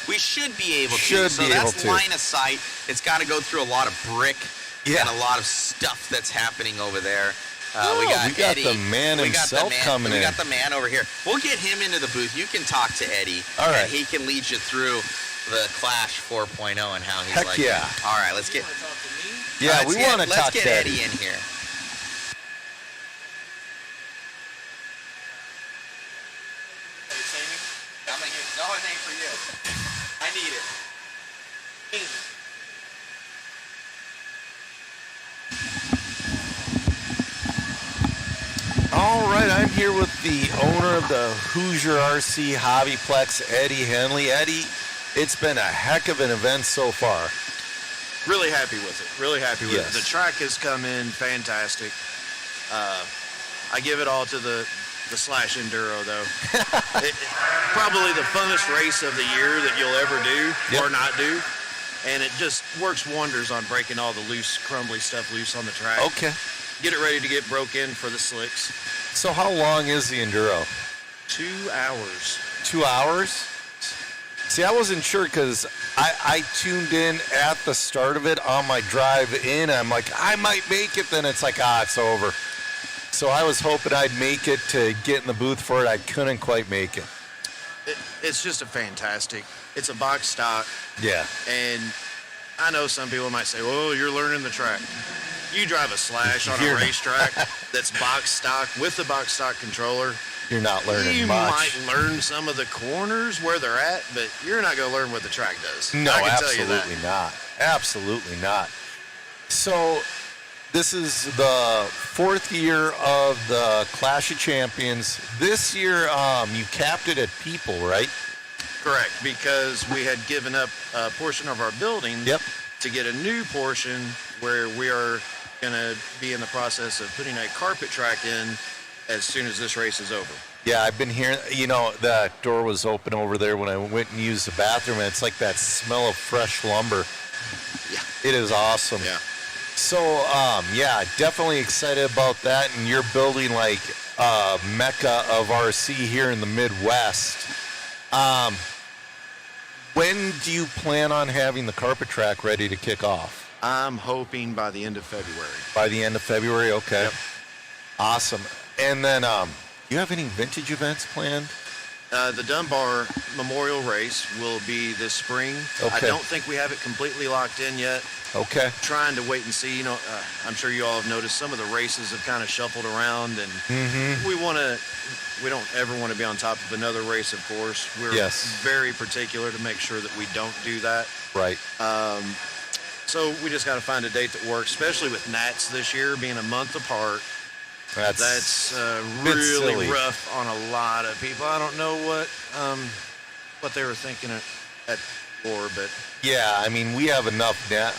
we should be able to. So that's line of sight. It's got to go through a lot of brick and a lot of stuff that's happening over there. We got Eddie. The man himself coming in. We got the man over here. We'll get him into the booth. You can talk to Eddie. All right. And he can lead you through the Clash 4.0 and how he's Heck yeah. All right, let's get. Yeah, we want to talk to Eddie. Let's get Eddie in here. No, it ain't for you. I need it. All right, I'm here with the owner of the Hoosier RC HobbyPlex, Eddie Henley. Eddie, it's been a heck of an event so far. Really happy with it. Really happy with Yes. it. The track has come in fantastic. I give it all to the the Slash Enduro, though. Probably the funnest race of the year that you'll ever do or not do. And it just works wonders on breaking all the loose, crumbly stuff loose on the track. Okay. Get it ready to get broke in for the slicks. So how long is the Enduro? 2 hours. 2 hours? See, I wasn't sure because I tuned in at the start of it on my drive in. I'm like, I might make it. Then it's like, it's over. So I was hoping I'd make it to get in the booth for it. I couldn't quite make it. It's just a fantastic. It's a box stock. Yeah. And I know some people might say, well, you're learning the track. You drive a Slash on a racetrack that's box stock with the box stock controller. You're not learning you much. You might learn some of the corners where they're at, but you're not going to learn what the track does. No, I can absolutely tell you that. not. Absolutely not. So this is the 4th year of the Clash of Champions. This year, you capped it at people, right? Correct, because we had given up a portion of our building to get a new portion where we are going to be in the process of putting a carpet track in as soon as this race is over. Yeah, I've been hearing, that door was open over there when I went and used the bathroom, and it's like that smell of fresh lumber. Yeah. It is awesome. Yeah. So, definitely excited about that, and you're building like a mecca of RC here in the Midwest. When do you plan on having the carpet track ready to kick off? I'm hoping by the end of February. By the end of February, okay. Yep. Awesome. And then, you have any vintage events planned? The Dunbar Memorial Race will be this spring. Okay. I don't think we have it completely locked in yet. Okay. Trying to wait and see. I'm sure you all have noticed some of the races have kind of shuffled around, and we don't ever want to be on top of another race, of course. We're very particular to make sure that we don't do that. Right. So we just got to find a date that works, especially with Nats this year being a month apart. That's really silly. rough on a lot of people. I don't know what they were thinking for, but yeah, I mean, we have enough net.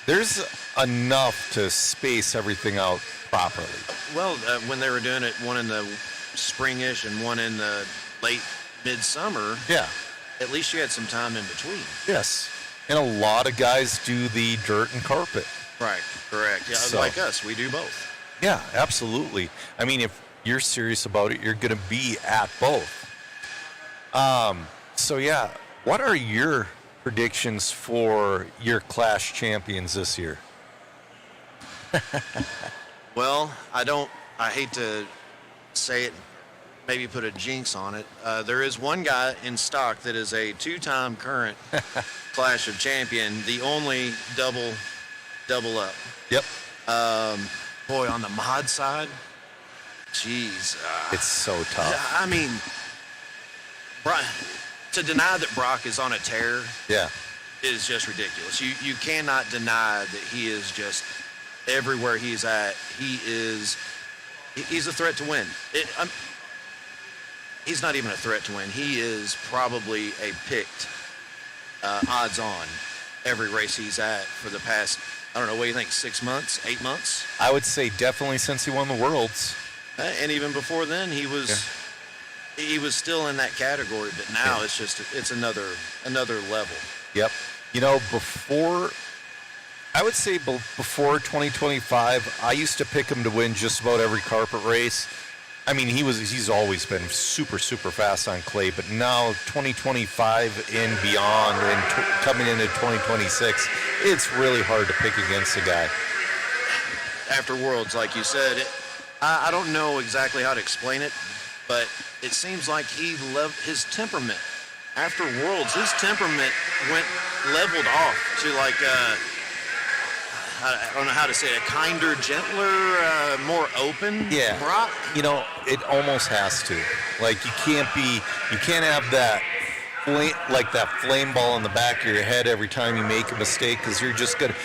There's enough to space everything out properly. Well, when they were doing it, one in the springish and one in the late midsummer. Yeah. At least you had some time in between. Yes. And a lot of guys do the dirt and carpet. Right. Correct. Yeah. So, like us, we do both. Yeah, absolutely. I mean, if you're serious about it, you're going to be at both. So, yeah, what are your predictions for your Clash champions this year? Well, I hate to say it, maybe put a jinx on it. There is one guy in stock that is a 2-time current Clash of Champion, the only double up. Yep. Boy, on the mod side, jeez. It's so tough. I mean, to deny that Brock is on a tear is just ridiculous. You cannot deny that he is just everywhere he's at. He's a threat to win. He's not even a threat to win. He is probably a picked odds on every race he's at for the past, I don't know, what do you think, 6 months, 8 months? I would say definitely since he won the Worlds. And even before then, he was still in that category, but now it's another level. Yep. I would say before 2025, I used to pick him to win just about every carpet race. I mean, he's always been super, super fast on clay, but now 2025 and beyond and coming into 2026, it's really hard to pick against the guy. After Worlds, like you said, I don't know exactly how to explain it, but it seems like his temperament. After Worlds, his temperament leveled off to like, I don't know how to say it, a kinder, gentler, more open Brock? It almost has to. Like, you can't have that flame ball in the back of your head every time you make a mistake, because you're just going to...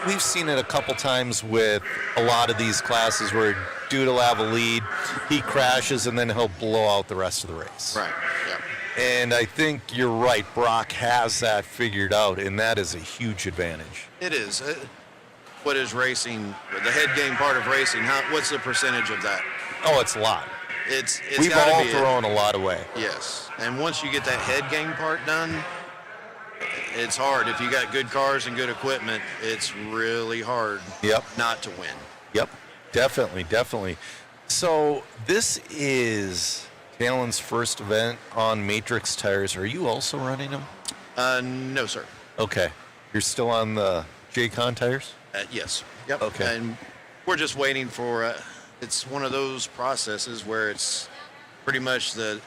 We've seen it a couple times with a lot of these classes where a dude will have a lead, he crashes, and then he'll blow out the rest of the race. Right, yeah. And I think you're right. Brock has that figured out, and that is a huge advantage. It is. What is racing, the head game part of racing, what's the percentage of that? Oh, it's a lot. We've gotta all be thrown a lot away. Yes, and once you get that head game part done, it's hard. If you got good cars and good equipment, it's really hard. Yep. Not to win. Yep, definitely. So this is Talon's first event on Matrix tires. Are you also running them? No, sir. Okay. You're still on the J-Con tires? Yes. Yep. Okay. And we're just waiting for. It's one of those processes where it's pretty much the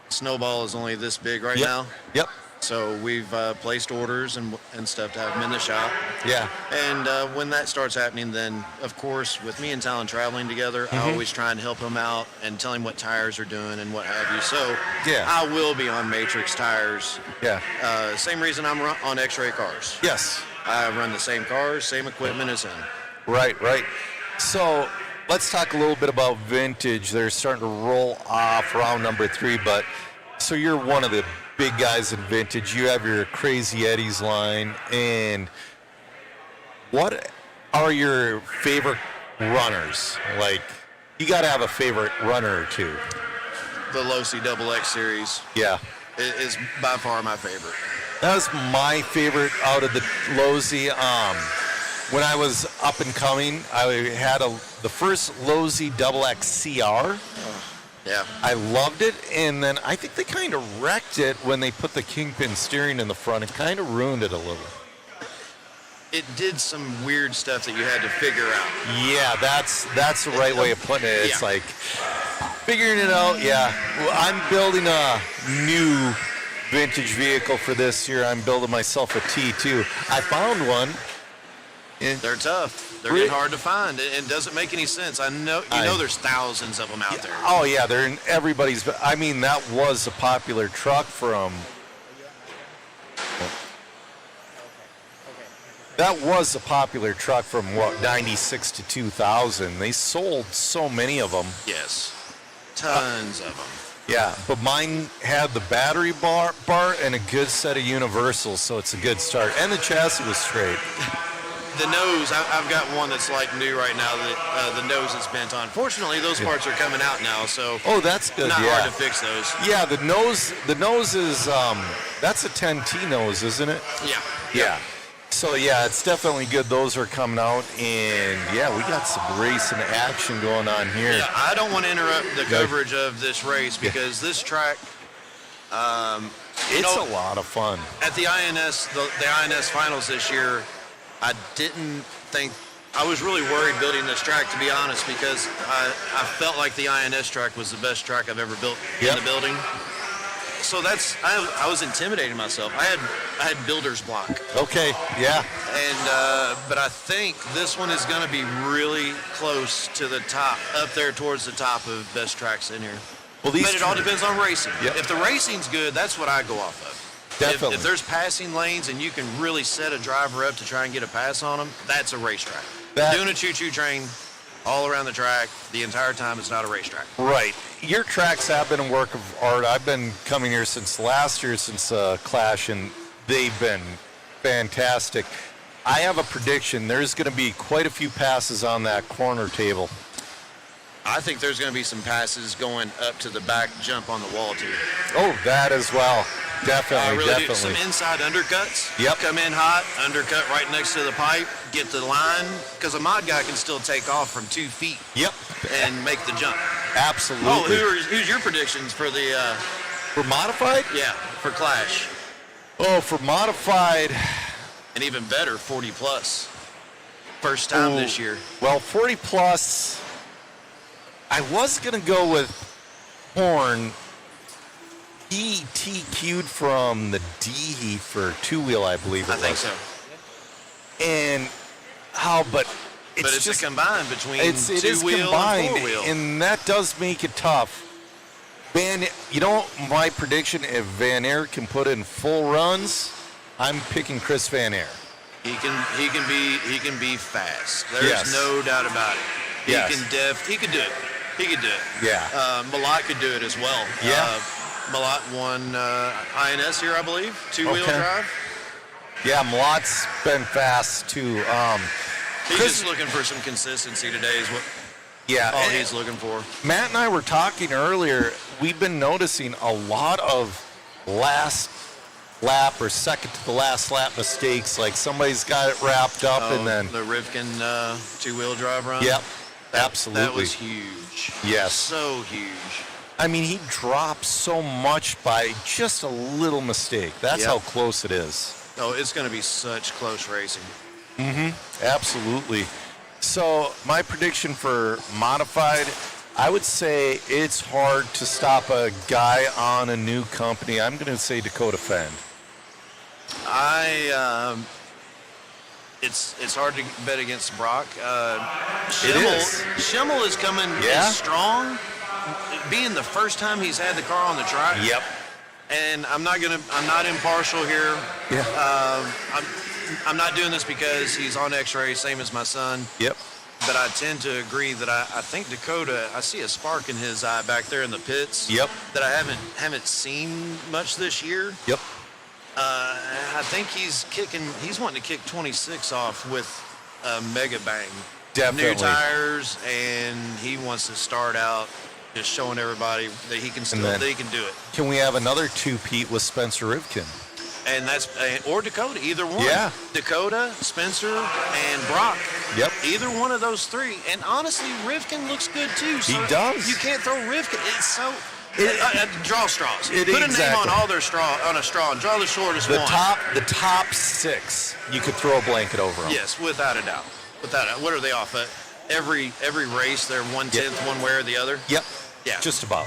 snowball is only this big right now. Yep. So we've placed orders and stuff to have them in the shop. Yeah. And when that starts happening, then, of course, with me and Talon traveling together, I always try and help him out and tell him what tires are doing and what have you. So I will be on Matrix tires. Yeah. Same reason I'm on X-Ray cars. Yes. I run the same cars, same equipment as him. Right. So let's talk a little bit about vintage. They're starting to roll off round number 3, but so you're one of the big guys in vintage. You have your Crazy Eddies line, and what are your favorite runners? Like, you got to have a favorite runner or two. The Losi XX series. Yeah. Is by far my favorite. That was my favorite out of the Losi. When I was up and coming, I had the first Losi XX CR. Yeah. I loved it, and then I think they kind of wrecked it when they put the Kingpin steering in the front. It kind of ruined it a little. It did some weird stuff that you had to figure out. Yeah, that's the right way of putting it. It's like figuring it out. Yeah, well, I'm building a new vintage vehicle for this year. I'm building myself a T2. I found one. They're tough. They're getting hard to find. It doesn't make any sense. I know there's thousands of them out there. Oh yeah, they're in everybody's. I mean, that was a popular truck from. That was a popular truck from what, 96 to 2000. They sold so many of them. Yes, tons of them. Yeah, but mine had the battery bar and a good set of universals, so it's a good start. And the chassis was straight. The nose, I've got one that's like new right now that the nose is bent on. Fortunately, those parts are coming out now, so that's good. Not hard to fix those. Yeah, the nose is that's a 10T nose, isn't it? Yeah. So yeah, it's definitely good. Those are coming out, and yeah, we got some racing action going on here. Yeah, I don't want to interrupt the coverage of this race because this track. It's a lot of fun. At the INS, the INS finals this year, I didn't think. I was really worried building this track, to be honest, because I felt like the INS track was the best track I've ever built in the building. So I was intimidating myself. I had builder's block. Okay, yeah. And but I think this one is going to be really close to the top, up there towards the top of best tracks in here. Well, but it all depends on racing. Yep. If the racing's good, that's what I go off of. Definitely. If there's passing lanes and you can really set a driver up to try and get a pass on them, that's a racetrack. Doing a choo-choo train all around the track the entire time, it's not a racetrack. Right. Your tracks have been a work of art. I've been coming here since last year, since Clash, and they've been fantastic. I have a prediction. There's going to be quite a few passes on that corner table. I think there's going to be some passes going up to the back jump on the wall, too. Oh, that as well. Definitely, definitely. Some inside undercuts. Yep. Come in hot, undercut right next to the pipe, get the line, because a mod guy can still take off from 2 feet. Yep. And make the jump. Absolutely. Oh, who's your predictions for the... for modified? Yeah, for Clash. Oh, for modified... And even better, 40 plus. First time this year. Well, 40 plus... I was going to go with Horn. He TQ'd from the D for 2-wheel, I believe it was. I think so. And but it's just a combine between it is 2-wheel combined, and 4-wheel. and that does make it tough. My prediction, if Van Air can put in full runs, I'm picking Chris Van Air. He can be fast. There's no doubt about it. He could do it. He could do it. Yeah. Malat could do it as well. Yeah. Malat won INS here, I believe, 2-wheel drive. Yeah, Malat's been fast too. He's just looking for some consistency today. Yeah, all he's looking for. Matt and I were talking earlier. We've been noticing a lot of last lap or second to the last lap mistakes. Like somebody's got it wrapped up and then the Rivkin two-wheel drive run. Yep, absolutely. That was huge. Yes, so huge. I mean, he dropped so much by just a little mistake. That's how close it is. Oh, it's going to be such close racing. Absolutely. So my prediction for modified, I would say it's hard to stop a guy on a new company. I'm going to say Dakota Fend. It's hard to bet against Brock. It is. Schimmel is coming Yeah. in strong, being the first time he's had the car on the track. Yep. And I'm not impartial here. Yeah. I'm not doing this because he's on X-ray, same as my son. Yep. But I tend to agree that I think Dakota, I see a spark in his eye back there in the pits. Yep. That I haven't seen much this year. Yep. I think he's wanting to kick 26 off with a mega bang. Definitely. New tires, and he wants to start out just showing everybody that he can that he can do it. Can we have another two-peat with Spencer Rivkin? And that's or Dakota, either one. Yeah. Dakota, Spencer, and Brock. Yep. Either one of those three. And honestly, Rivkin looks good too. So He does. You can't throw Rivkin. It's so. Draw straws. It- Put a name exactly. on all their a straw and draw the shortest The one. top six, you could throw a blanket over them. Yes, without a doubt. Without a doubt. What are they off at? Every race, they're 1/10 one way or the other. Yep. Yeah. Just about.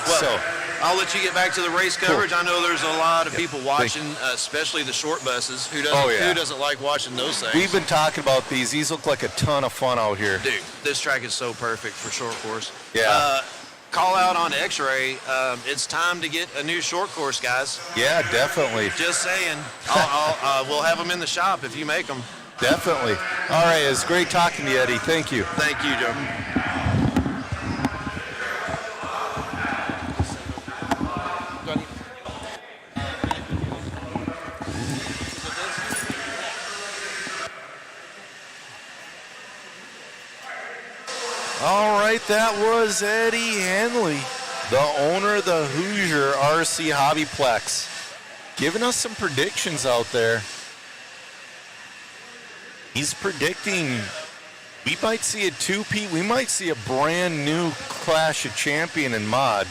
Well, So, I'll let you get back to the race coverage. Cool. I know there's a lot of people watching, especially the short buses. Who doesn't like watching those things? we've been talking about these. These look like a ton of fun out here. Dude, this track is so perfect for short course. Yeah. Call out on X-Ray. It's time to get a new short course, guys. Yeah, definitely. Just saying. We'll have them in the shop if you make them. Definitely. All right, it's great talking to you, Eddie. Thank you. Thank you, Joe. All right, that was Eddie Hanley, the owner of the Hoosier RC HobbyPlex, giving us some predictions out there. He's predicting we might see a two-peat. We might see a brand new Clash of Champion in mod.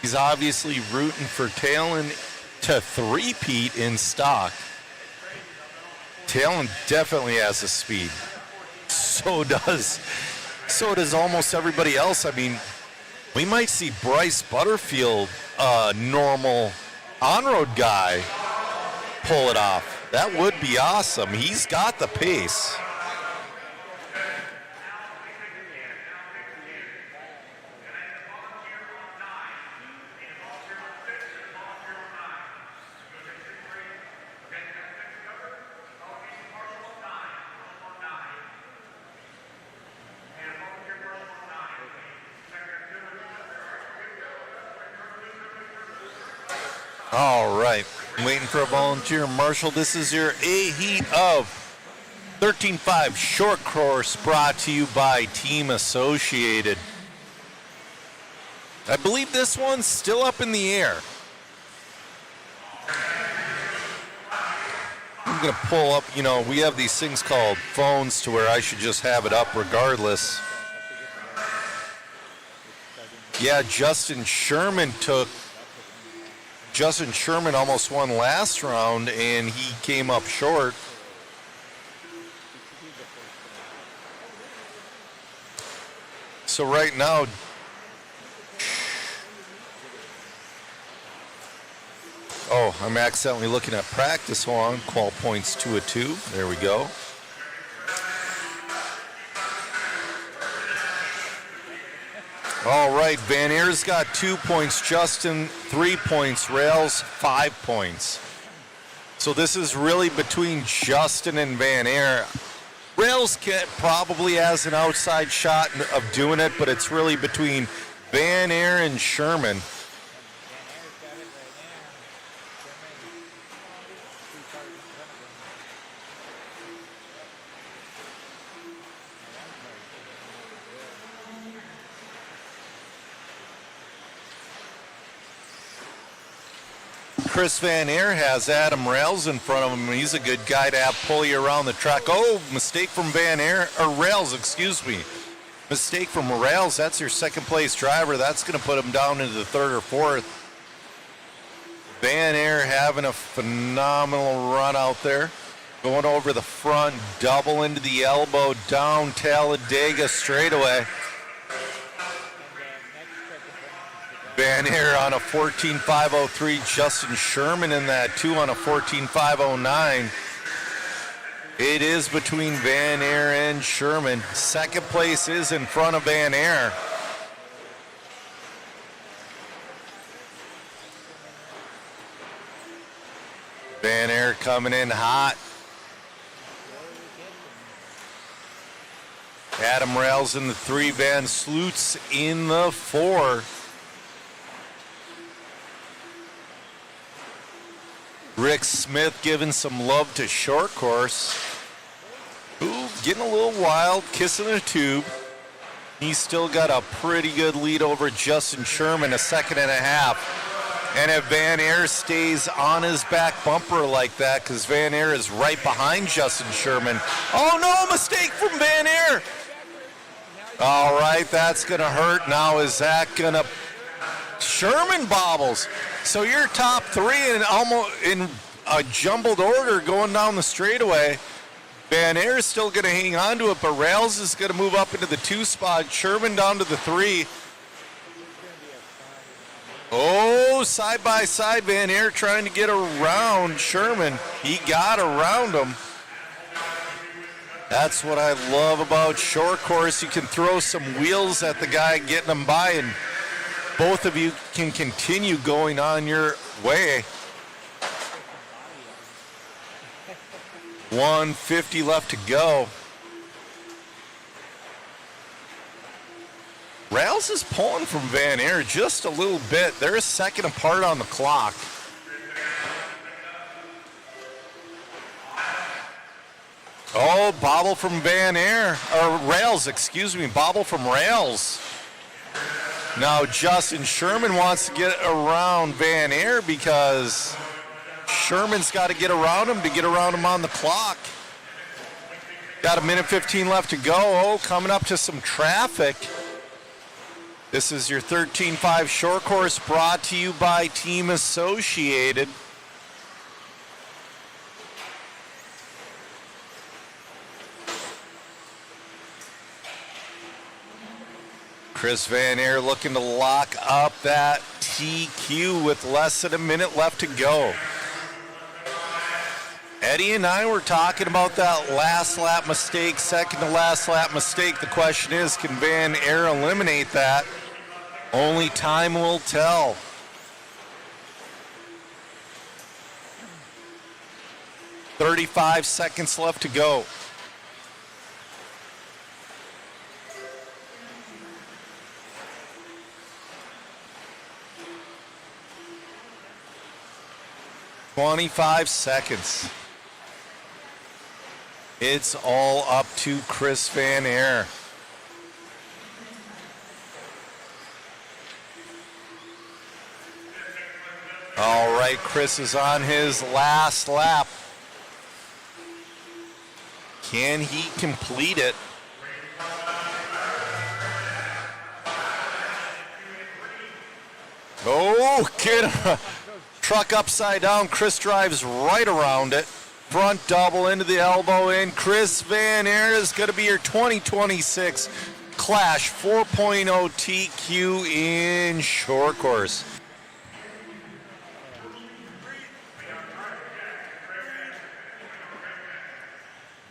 He's obviously rooting for Talon to three-peat in stock. Talon definitely has the speed. So does almost everybody else. I mean, we might see Bryce Butterfield, normal on-road guy, pull it off. That would be awesome. He's got the pace. All right, I'm waiting for a volunteer. Marshall, this is your A-Heat of 13.5 short course brought to you by Team Associated. I believe this one's still up in the air. I'm going to pull up, we have these things called phones to where I should just have it up regardless. Yeah, Justin Sherman almost won last round, and he came up short. So right now, I'm accidentally looking at practice. Hold on. Qual points to a 2. There we go. All right, Van Air's got 2 points, Justin 3 points, Rails 5 points. So this is really between Justin and Van Air. Rails probably has an outside shot of doing it, but it's really between Van Air and Sherman. Chris Van Air has Adam Rails in front of him. He's a good guy to have pull you around the track. Oh, mistake from Van Air, or Rails, excuse me. Mistake from Rails. That's your second place driver. That's going to put him down into the third or fourth. Van Air having a phenomenal run out there. Going over the front, double into the elbow, down Talladega straightaway. Van Air on a 14.503. Justin Sherman in that too on a 14.509. It is between Van Air and Sherman. Second place is in front of Van Air. Van Air coming in hot. Adam Rails in the 3, Van Sloots in the 4. Rick Smith giving some love to short course. Ooh, getting a little wild, kissing the tube. He's still got a pretty good lead over Justin Sherman, a second and a half. And if Van Air stays on his back bumper like that, because Van Air is right behind Justin Sherman. Oh no, mistake from Van Air. All right, that's gonna hurt. Now is that gonna, Sherman bobbles. So you're top 3 and almost in a jumbled order going down the straightaway. Van Air is still going to hang on to it, but Rails is going to move up into the 2 spot. Sherman down to the 3. Oh, side by side, Van Air trying to get around Sherman. He got around him. That's what I love about short course. You can throw some wheels at the guy getting him by, and both of you can continue going on your way. 150 left to go. Rails is pulling from Van Air just a little bit. They're a second apart on the clock. Oh, bobble from Van Air, or Rails, excuse me, bobble from Rails. Now Justin Sherman wants to get around Van Air because Sherman's got to get around him to get around him on the clock. Got a minute 15 left to go. Oh, coming up to some traffic. This is your 13.5 short course brought to you by Team Associated. Chris Van Air looking to lock up that TQ with less than a minute left to go. Eddie and I were talking about that last lap mistake, second to last lap mistake. The question is, can Van Air eliminate that? Only time will tell. "35 seconds left to go. "25 seconds. It's all up to Chris Van Air. All right, Chris is on his last lap. Can he complete it? Oh, get a truck upside down. Chris drives right around it. Front double into the elbow in. Chris Van Air is going to be your 2026 Clash 4.0 TQ in short course.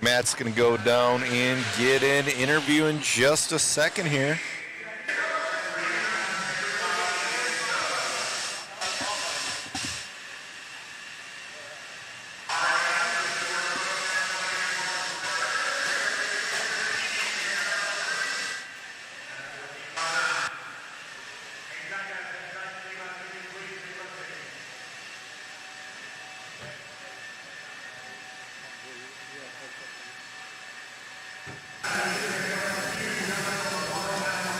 Matt's going to go down and get an interview in just a second here.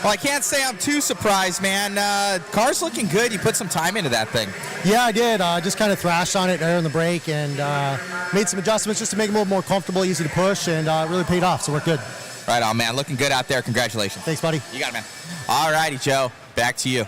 Well, I can't say I'm too surprised, man. Car's looking good. You put some time into that thing. Yeah, I did. Just kind of thrashed on it, air on the brake, and made some adjustments just to make it a little more comfortable, easy to push, and really paid off, so we're good. Right on, man. Looking good out there. Congratulations. Thanks, buddy. You got it, man. All righty, Joe. Back to you.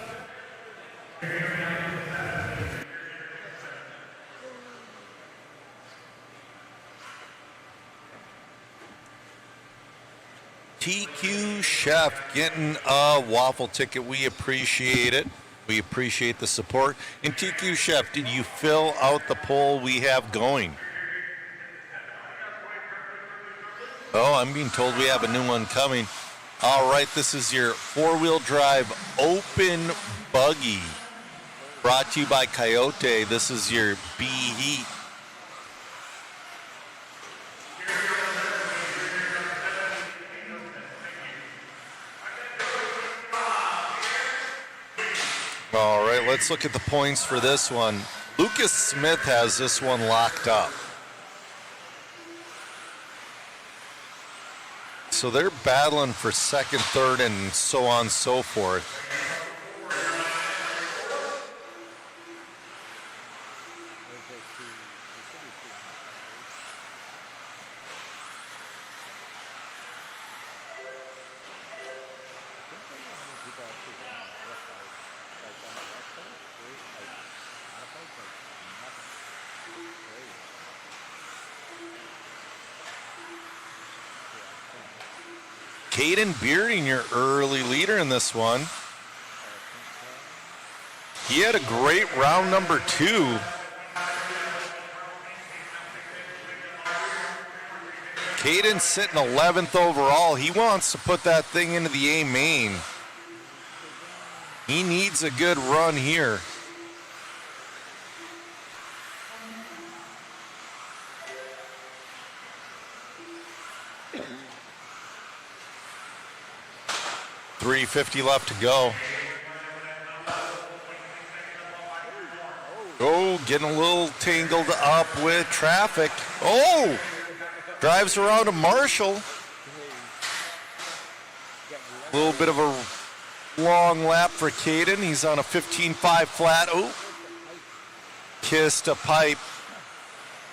TQ Chef getting a waffle ticket. We appreciate it. We appreciate the support. And TQ Chef, did you fill out the poll we have going? Oh, I'm being told we have a new one coming. All right, this is your four-wheel drive open buggy. Brought to you by Coyote. This is your B-Heat. All right, let's look at the points for this one. Lucas Smith has this one locked up. So they're battling for second, third, and so on and so forth. Caden Bearding, your early leader in this one. He had a great round number 2. Caden's sitting 11th overall. He wants to put that thing into the A main. He needs a good run here. .350 left to go. Oh, getting a little tangled up with traffic. Oh, drives around a Marshall. A little bit of a long lap for Caden. He's on a 15.5 flat. Oh, kissed a pipe.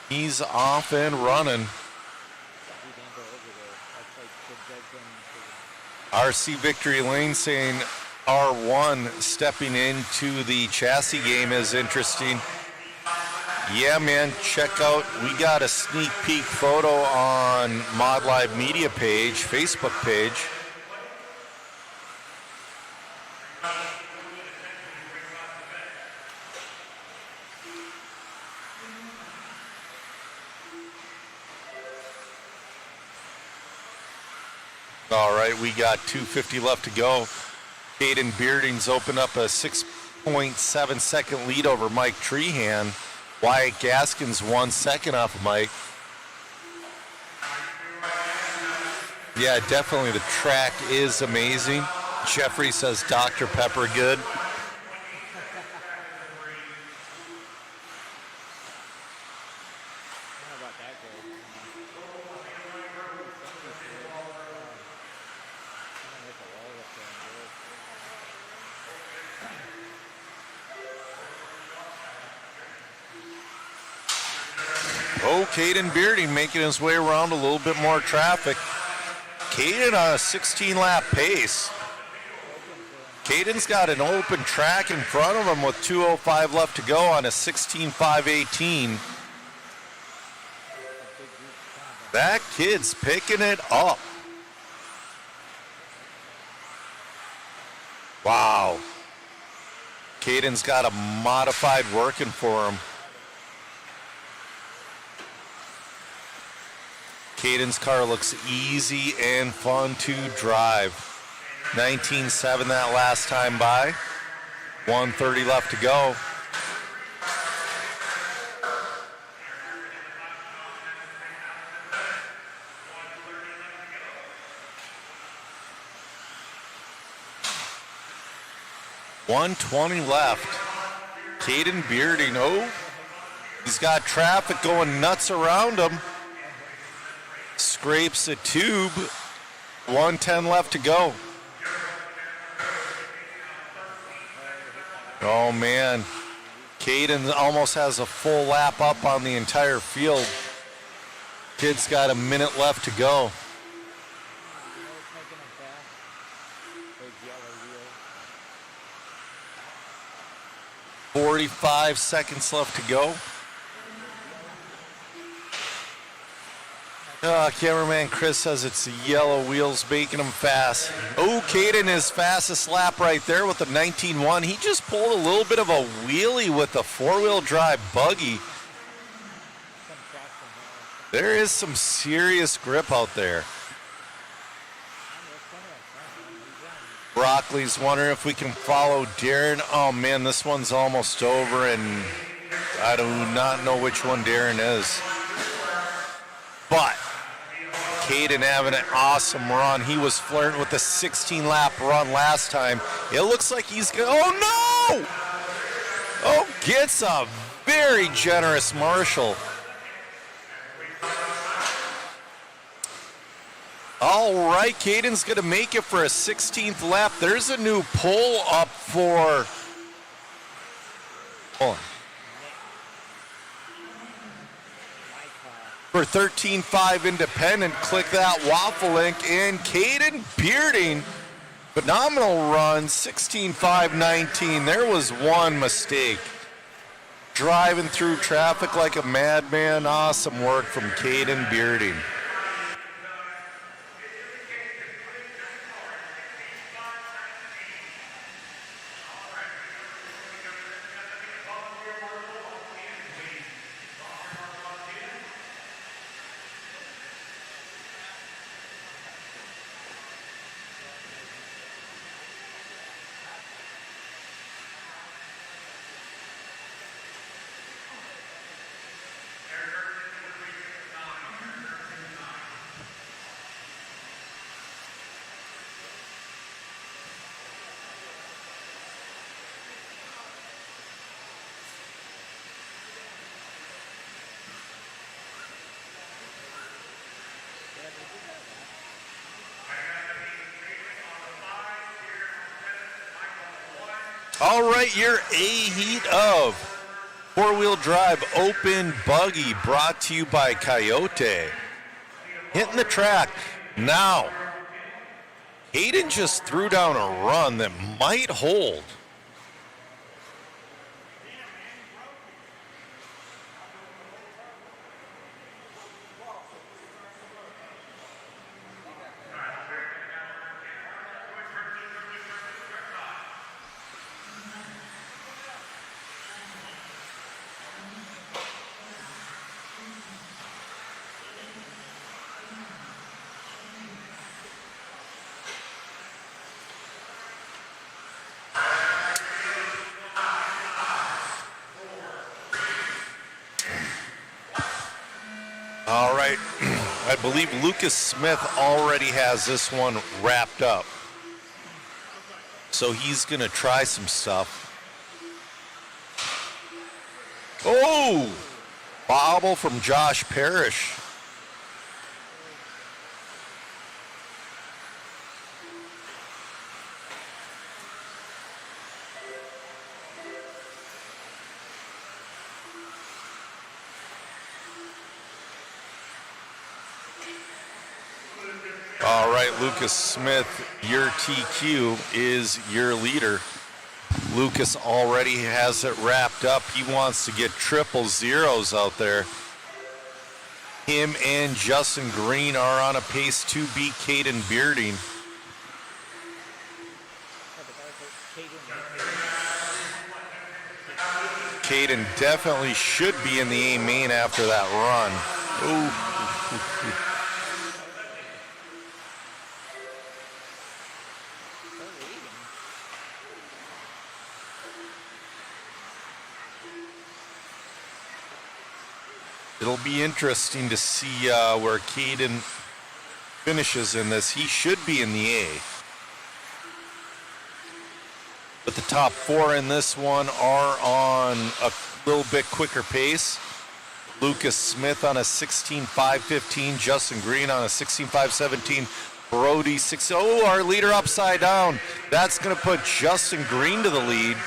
He's off and running. RC Victory Lane saying R1 stepping into the chassis game is interesting. Yeah, man, check out. We got a sneak peek photo on Mod Live Media page, Facebook page. All right, we got 250 left to go. Caden Bearding's opened up a 6.7 second lead over Mike Trehan. Wyatt Gaskins 1 second off of Mike. Yeah, definitely the track is amazing. Jeffrey says Dr. Pepper good. Oh, Caden Bearding making his way around a little bit more traffic. Caden on a 16-lap pace. Caden's got an open track in front of him with 2:05 left to go on a 16.518. That kid's picking it up. Wow. Caden's got a modified working for him. Caden's car looks easy and fun to drive. 19.7 that last time by. 1:30 left to go. .120 left. Caden Bearding, oh, he's got traffic going nuts around him. Scrapes a tube. 110 left to go. Oh, man. Caden almost has a full lap up on the entire field. Kid's got a minute left to go. 45 seconds left to go. Cameraman Chris says it's the yellow wheels making him fast. Oh, Caden, his fastest lap right there with the 19.1. He just pulled a little bit of a wheelie with the four-wheel drive buggy. There is some serious grip out there. Broccoli's wondering if we can follow Darren. Oh, man, this one's almost over, and I do not know which one Darren is. But Caden having an awesome run. He was flirting with the 16-lap run last time. It looks like he's going to... Oh, no! Oh, gets a very generous Marshall. All right, Caden's going to make it for a 16th lap. There's a new pole up for... Hold on. For 13.5 Independent, click that waffle link. And Caden Bearding, phenomenal run, 16.5.19. There was one mistake. Driving through traffic like a madman. Awesome work from Caden Bearding. All right, your A heat of four-wheel drive open buggy brought to you by Coyote. Hitting the track now. Hayden just threw down a run that might hold. All right, I believe Lucas Smith already has this one wrapped up. So he's gonna try some stuff. Oh, bobble from Josh Parrish. All right, Lucas Smith, your TQ is your leader. Lucas already has it wrapped up. He wants to get triple zeros out there. Him and Justin Green are on a pace to beat Caden Bearding. Caden definitely should be in the A main after that run. Ooh. It'll be interesting to see where Caden finishes in this. He should be in the A. But the top four in this one are on a little bit quicker pace. Lucas Smith on a 16.5.15, Justin Green on a 16.5.17, Brody 6. Oh, our leader upside down. That's going to put Justin Green to the lead.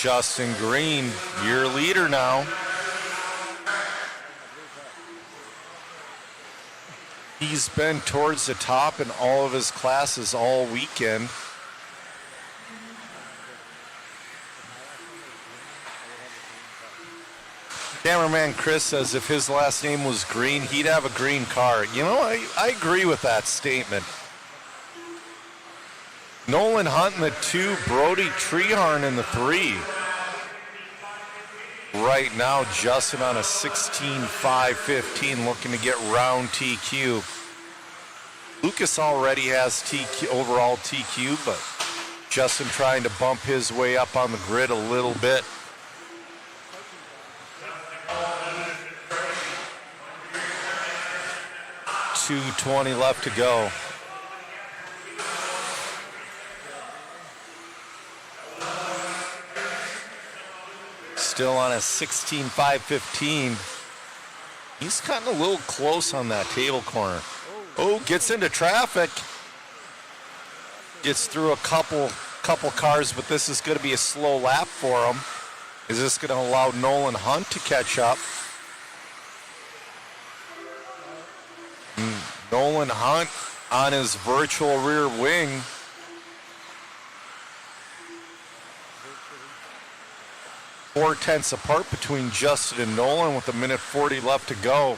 Justin Green, your leader now. He's been towards the top in all of his classes all weekend. Cameraman Chris says if his last name was Green, he'd have a green car. You know, I agree with that statement. Nolan Hunt in the 2, Brody Treharn in the 3. Right now, Justin on a 16.515 looking to get round TQ. Lucas already has TQ, overall TQ, but Justin trying to bump his way up on the grid a little bit. .220 left to go. Still on a 16.515. He's gotten a little close on that table corner. Oh, gets into traffic. Gets through a couple cars, but this is going to be a slow lap for him. Is this going to allow Nolan Hunt to catch up? Nolan Hunt on his virtual rear wing. .4 apart between Justin and Nolan with 1:40 left to go.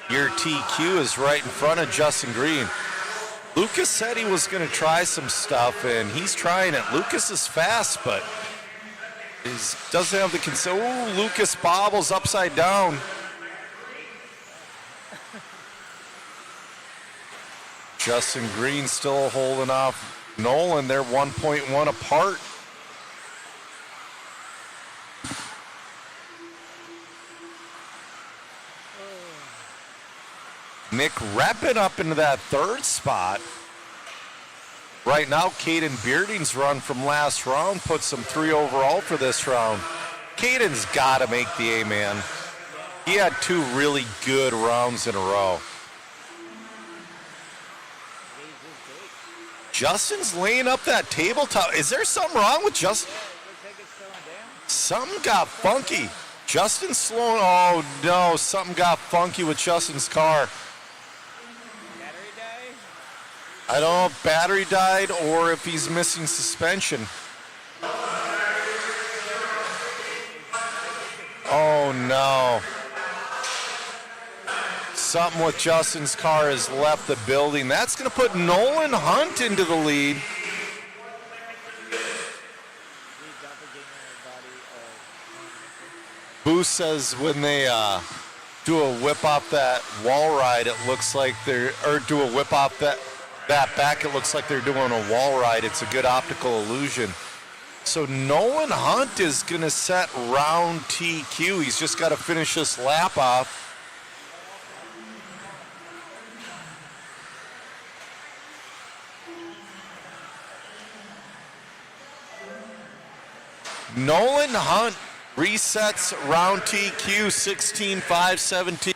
Your TQ is right in front of Justin Green. Lucas said he was going to try some stuff, and he's trying it. Lucas is fast, but he doesn't have the control. Ooh, Lucas bobbles upside down. Justin Green still holding off Nolan. They're 1.1 apart. Nick Reppin up into that 3rd spot. Right now, Caden Bearding's run from last round puts him 3 overall for this round. Caden's got to make the A, man. He had 2 really good rounds in a row. Justin's laying up that tabletop. Is there something wrong with Justin? Something got funky. Justin's slowing. Oh, no. Something got funky with Justin's car. I don't know if battery died or if he's missing suspension. Oh, no. Something with Justin's car has left the building. That's going to put Nolan Hunt into the lead. Booth says when they do a whip off that wall ride, it looks like they're, or do a whip off that back, it looks like they're doing a wall ride. It's a good optical illusion. So Nolan Hunt is going to set round TQ. He's just got to finish this lap off. Nolan Hunt resets round TQ 16.517.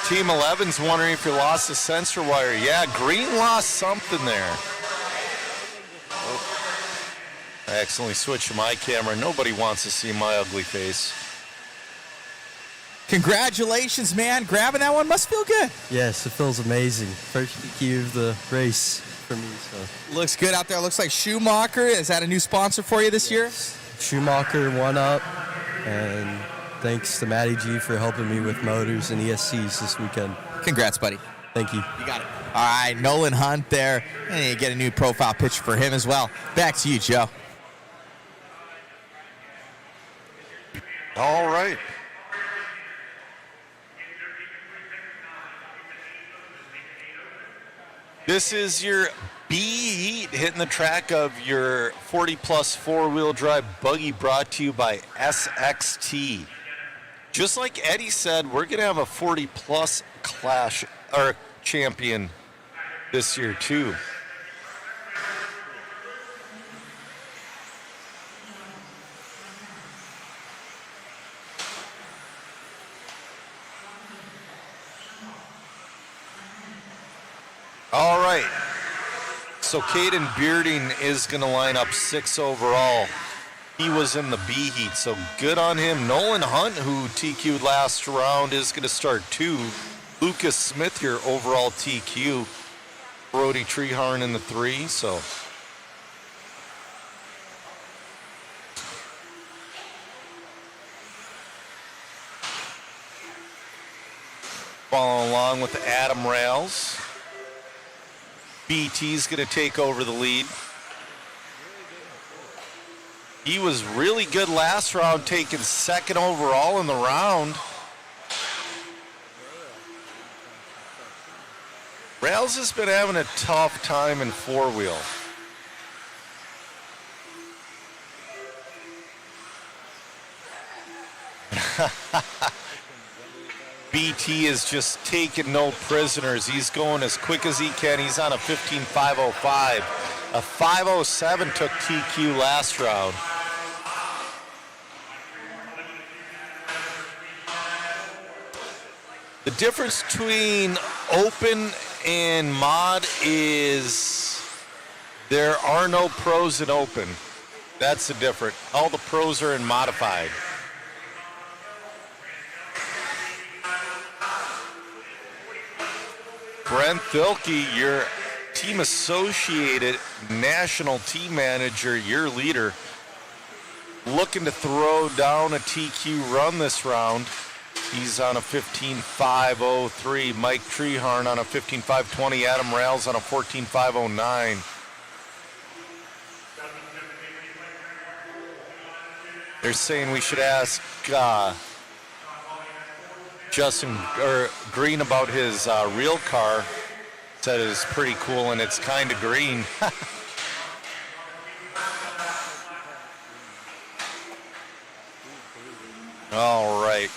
Team 11's wondering if you lost the sensor wire. Yeah, Green lost something there. Oh. I accidentally switched to my camera. Nobody wants to see my ugly face. Congratulations, man. Grabbing that one must feel good. Yes, it feels amazing. First TQ of the race for me. So Looks good out there. Looks like Schumacher. Is that a new sponsor for you this year? Schumacher, 1UP, and thanks to Matty G for helping me with motors and ESCs this weekend. Congrats, buddy. Thank you. You got it. All right, Nolan Hunt there. And you get a new profile picture for him as well. Back to you, Joe. All right. This is your B heat hitting the track of your 40 plus 4-wheel drive buggy brought to you by SXT. Just like Eddie said, we're going to have a 40-plus clash or champion this year, too. All right. So Caden Bearding is going to line up 6 overall. He was in the B heat, so good on him. Nolan Hunt, who TQ'd last round, is going to start 2. Lucas Smith here, overall TQ. Brody Treharn in the 3, so. Following along with Adam Rails. BT's going to take over the lead. He was really good last round, taking 2nd overall in the round. Rails has been having a tough time in 4-wheel. BT is just taking no prisoners. He's going as quick as he can. He's on a 15.505. A 507 took TQ last round. The difference between open and mod is there are no pros in open. That's the difference. All the pros are in modified. Brent Thilke, your team associated national team manager, your leader, looking to throw down a TQ run this round. He's on a 15.503. Mike Treharn on a 15.520. Adam Rails on a 14.509. They're saying we should ask Justin or Green about his real car. Said it was pretty cool and it's kind of green. All right.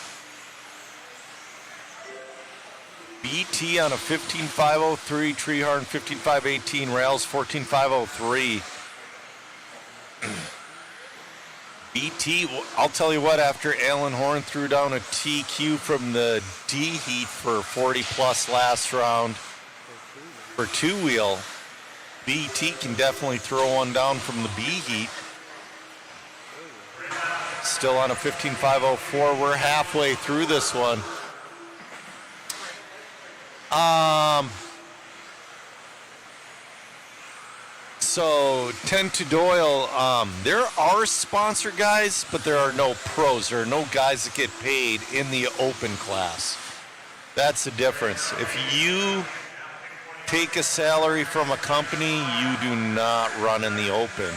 BT on a 15.503, Treharn 15.518, Rails 14.503. BT, I'll tell you what, after Alan Horn threw down a TQ from the D heat for 40 plus last round for 2-wheel, BT can definitely throw one down from the B heat. Still on a 15.504. We're halfway through this one. So 10 to Doyle, there are sponsor guys, but there are no pros. There are no guys that get paid in the open class. That's the difference. If you take a salary from a company, you do not run in the open.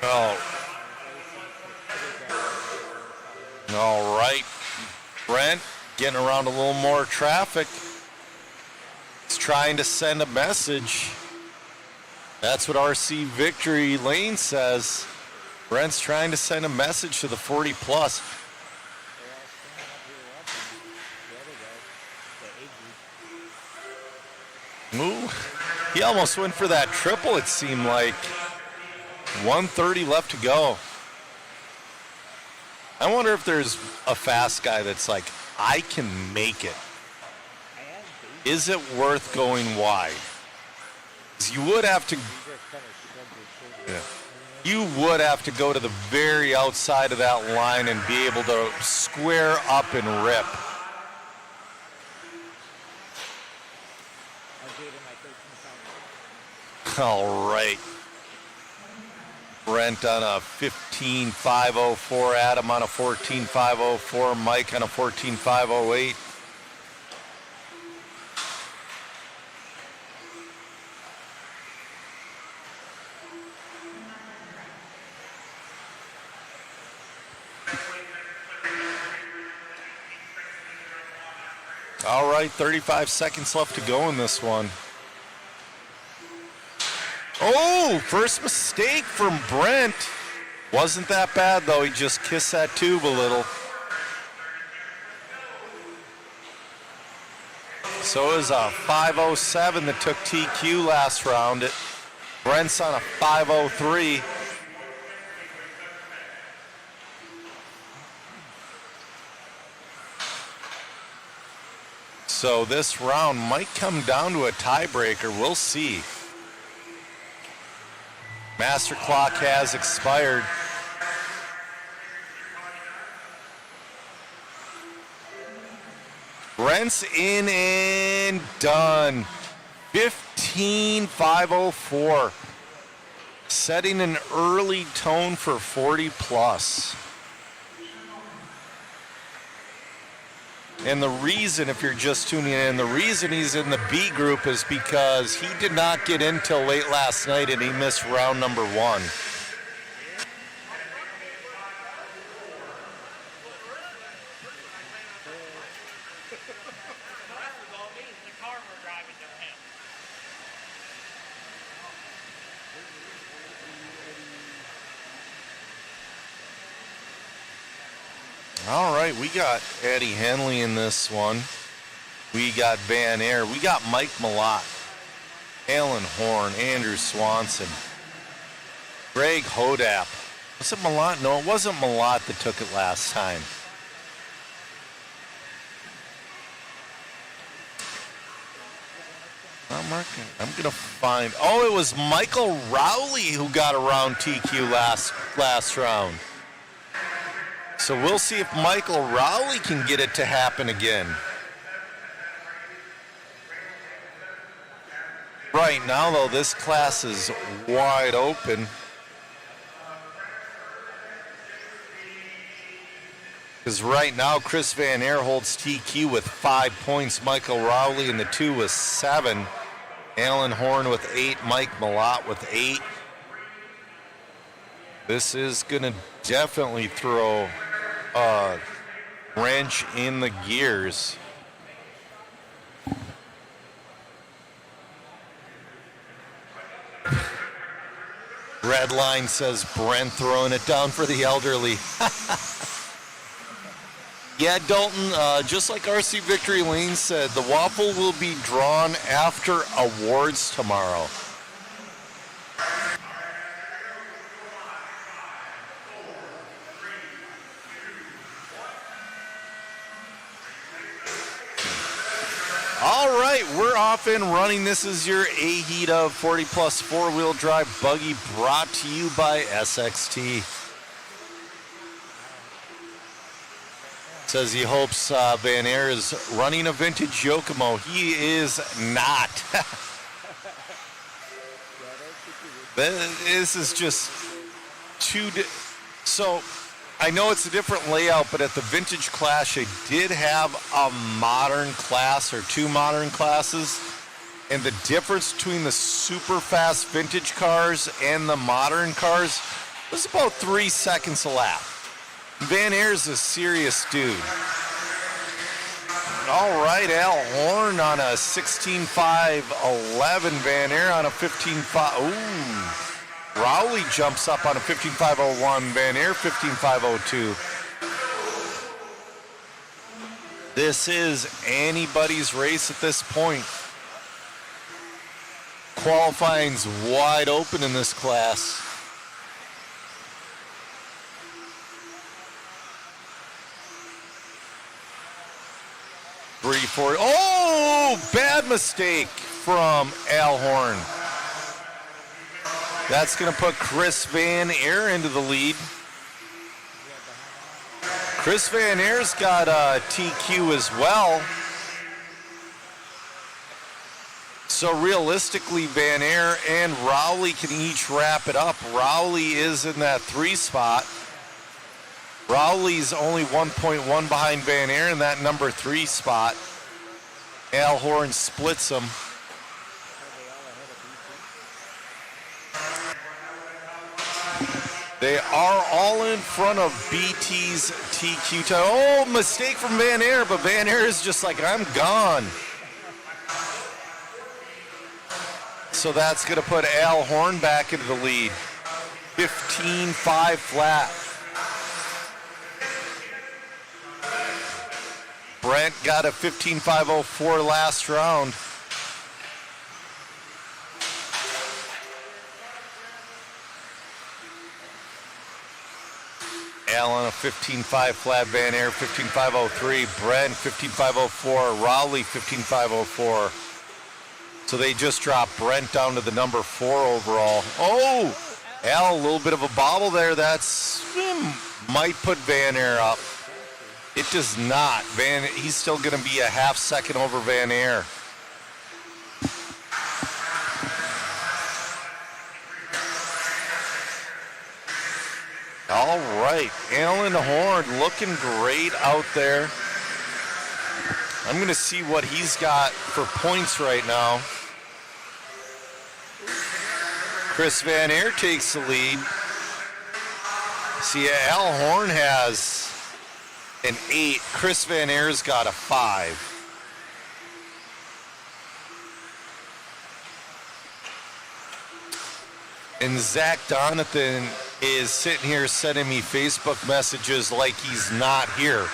Oh. All right. Brent getting around a little more traffic. He's trying to send a message. That's what RC Victory Lane says. Brent's trying to send a message to the 40 plus. Ooh, he almost went for that triple, it seemed like. 130 left to go. I wonder if there's a fast guy that's like, I can make it. Is it worth going wide? You would have to. Yeah. You would have to go to the very outside of that line and be able to square up and rip. All right. Brent on a 15.504, Adam on a 14.504, Mike on a 14.508. All right, 35 seconds left to go in this one. Oh, first mistake from Brent. Wasn't that bad, though. He just kissed that tube a little. So it was a 5:07 that took TQ last round. Brent's on a 5:03. So this round might come down to a tiebreaker. We'll see. Master clock has expired. Brent's in and done. 15.504. Setting an early tone for 40 plus. And the reason, if you're just tuning in, the reason he's in the B group is because he did not get in till late last night and he missed round number 1. All right, we got Eddie Henley in this one. We got Van Air. We got Mike Malott, Alan Horn, Andrew Swanson, Greg Hodap. Was it Malott? No, it wasn't Malott that took it last time. I'm gonna find. Oh, it was Michael Rowley who got around TQ last round. So we'll see if Michael Rowley can get it to happen again. Right now, though, this class is wide open. Because right now, Chris Van Air holds TQ with 5 points. Michael Rowley in the 2 with 7. Alan Horn with 8. Mike Malott with 8. This is going to definitely throw a wrench in the gears. Red line says Brent throwing it down for the elderly. Yeah, Dalton, just like RC Victory Lane said, the waffle will be drawn after awards tomorrow. All right, we're off and running. This is your A-Heat of 40 plus 4-wheel drive buggy brought to you by SXT. Says he hopes Van Air is running a vintage Yokomo. He is not. This is just so I know it's a different layout, but at the vintage clash, they did have a modern class or 2 modern classes. And the difference between the super fast vintage cars and the modern cars was about 3 seconds a lap. Van Air's a serious dude. All right, Al Horn on a 16.511. Van Air on a 15.5. Ooh. Rowley jumps up on a 15.501. Van Air 15.502. This is anybody's race at this point. Qualifying's wide open in this class. Oh, bad mistake from Al Horn. That's going to put Chris Van Air into the lead. Chris Van Air's got a TQ as well. So realistically, Van Air and Rowley can each wrap it up. Rowley is in that 3 spot. Rowley's only 1.1 behind Van Air in that number 3 spot. Al Horn splits them. They are all in front of BT's TQ time. Oh, mistake from Van Air, but Van Air is just like, I'm gone. So that's going to put Al Horn back into the lead. 15.5 flat. Brent got a 15.504 last round. Allen a 15.5 flat, Van Air 15.503, Brent 15.504, Rowley 15.504. So they just dropped Brent down to the number 4 overall. Oh, Al, a little bit of a bobble there. That's might put Van Air up. It does not. He's still going to be a half second over Van Air. All right, Alan Horn looking great out there. I'm going to see what he's got for points right now. Chris Van Air takes the lead. See, Al Horn has an 8. Chris Van Air's got a 5. And Zach Donathan is sitting here sending me Facebook messages like he's not here.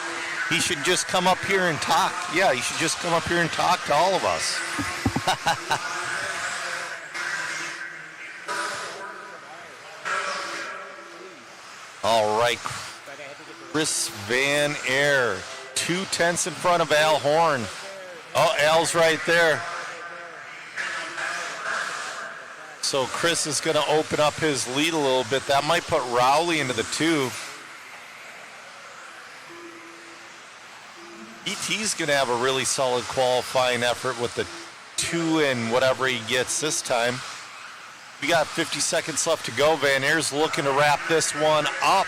He should just come up here and talk. Yeah, he should just come up here and talk to all of us. All right, Chris Van Air, 2/10 in front of Al Horn. Oh, Al's right there. So Chris is going to open up his lead a little bit. That might put Rowley into the 2. ET's going to have a really solid qualifying effort with the 2 and whatever he gets this time. We got 50 seconds left to go. Van Air's looking to wrap this one up.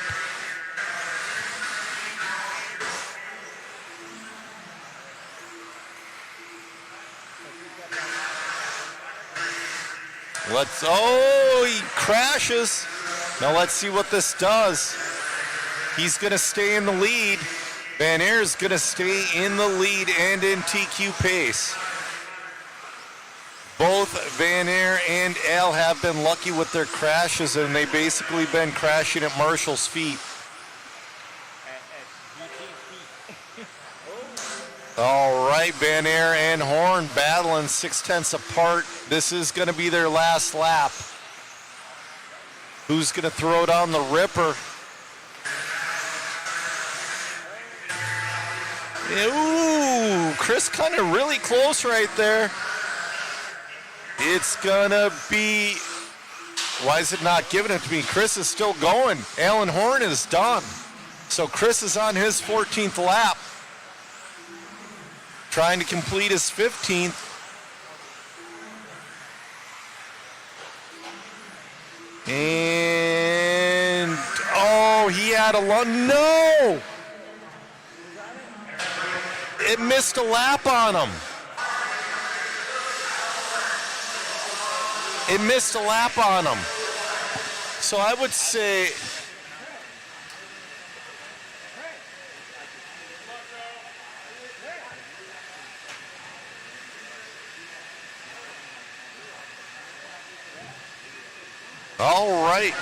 He crashes. Now let's see what this does. He's going to stay in the lead. Van Air's going to stay in the lead and in TQ pace. Both Van Air and Al have been lucky with their crashes, and they've basically been crashing at Marshall's feet. All right, Van Air and Horn battling 6/10 apart. This is going to be their last lap. Who's going to throw down the ripper? Ooh, Chris kind of really close right there. It's going to be, why is it not giving it to me? Chris is still going. Alan Horn is done. So Chris is on his 14th lap, trying to complete his 15th. And, oh, he had a long, no! It missed a lap on him. It missed a lap on him. So I would say, all right.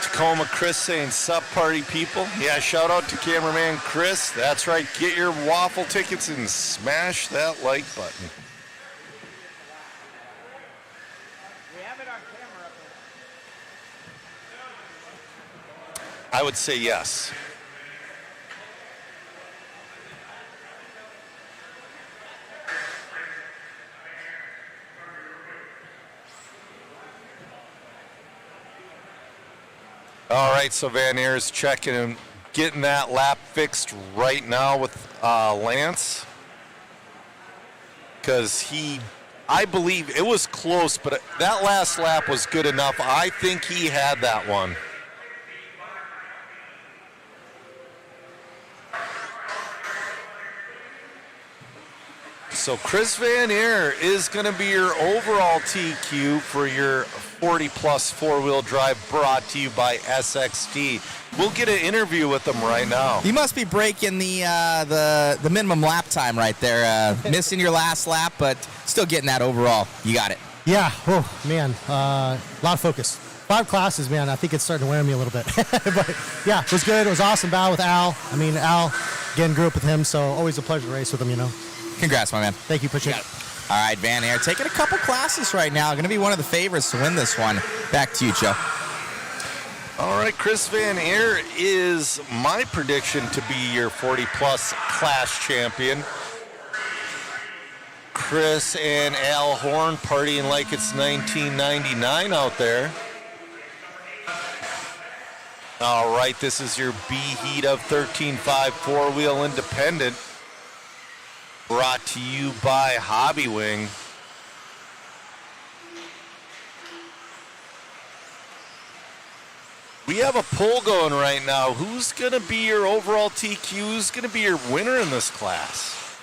Tacoma Chris saying, sup party people. Yeah, shout out to cameraman Chris. That's right. Get your waffle tickets and smash that like button. I would say yes. All right, so Van Air's checking and getting that lap fixed right now with Lance. Because I believe it was close, but that last lap was good enough. I think he had that one. So Chris Van Air is going to be your overall TQ for your 40-plus four-wheel drive, brought to you by SXT. We'll get an interview with him right now. You must be breaking the minimum lap time right there. Missing your last lap, but still getting that overall. You got it. Yeah. Oh man, a lot of focus 5 classes, man. I think it's starting to wear me a little bit. But yeah, it was good. It was awesome battle with Al. I mean, Al, again, grew up with him, so always a pleasure to race with him, you know. Congrats, my man. Thank you. Appreciate it. All right, Van Air, taking a couple classes right now. Going to be one of the favorites to win this one. Back to you, Joe. All right, Chris Van Air is my prediction to be your 40-plus class champion. Chris and Al Horn partying like it's 1999 out there. All right, this is your B heat of 13.5 four-wheel independent. Brought to you by Hobby Wing. We have a poll going right now. Who's going to be your overall TQ? Who's going to be your winner in this class?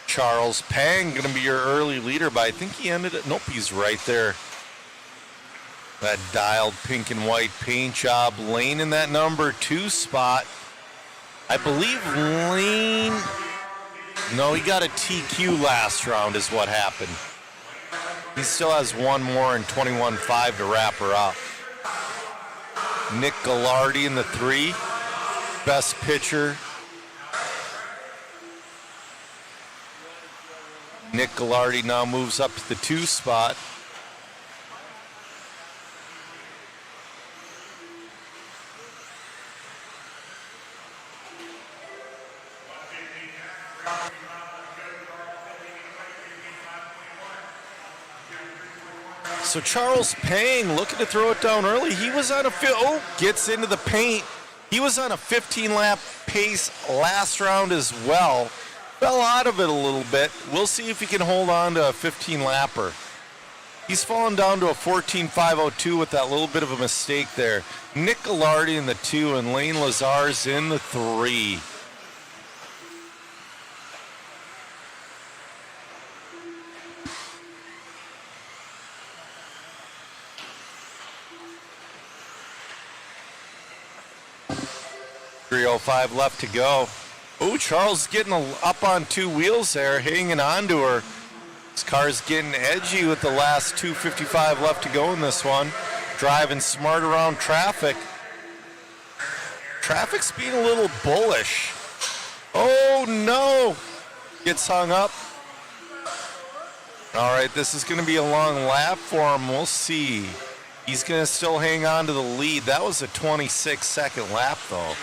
Charles Pang going to be your early leader, but I think he ended it. Nope, he's right there. That dialed pink and white paint job. Lane in that number 2 spot. I believe Lane, no, he got a TQ last round is what happened. He still has one more in 21.5 to wrap her up. Nick Gallardi in the 3, best pitcher. Nick Gallardi now moves up to the 2 spot. So Charles Pang looking to throw it down early. He was on a gets into the paint. He was on a 15-lap pace last round as well. Fell out of it a little bit. We'll see if he can hold on to a 15-lapper. He's fallen down to a 14.502 with that little bit of a mistake there. Nick Gallardi in the 2 and Lane Lazar's in the 3. .305 left to go. Oh, Charles getting up on 2 wheels there, hanging on to her. This car's getting edgy with the last 2:55 left to go in this one. Driving smart around traffic. Traffic's being a little bullish. Oh, no. Gets hung up. All right, this is going to be a long lap for him. We'll see. He's going to still hang on to the lead. That was a 26-second lap, though.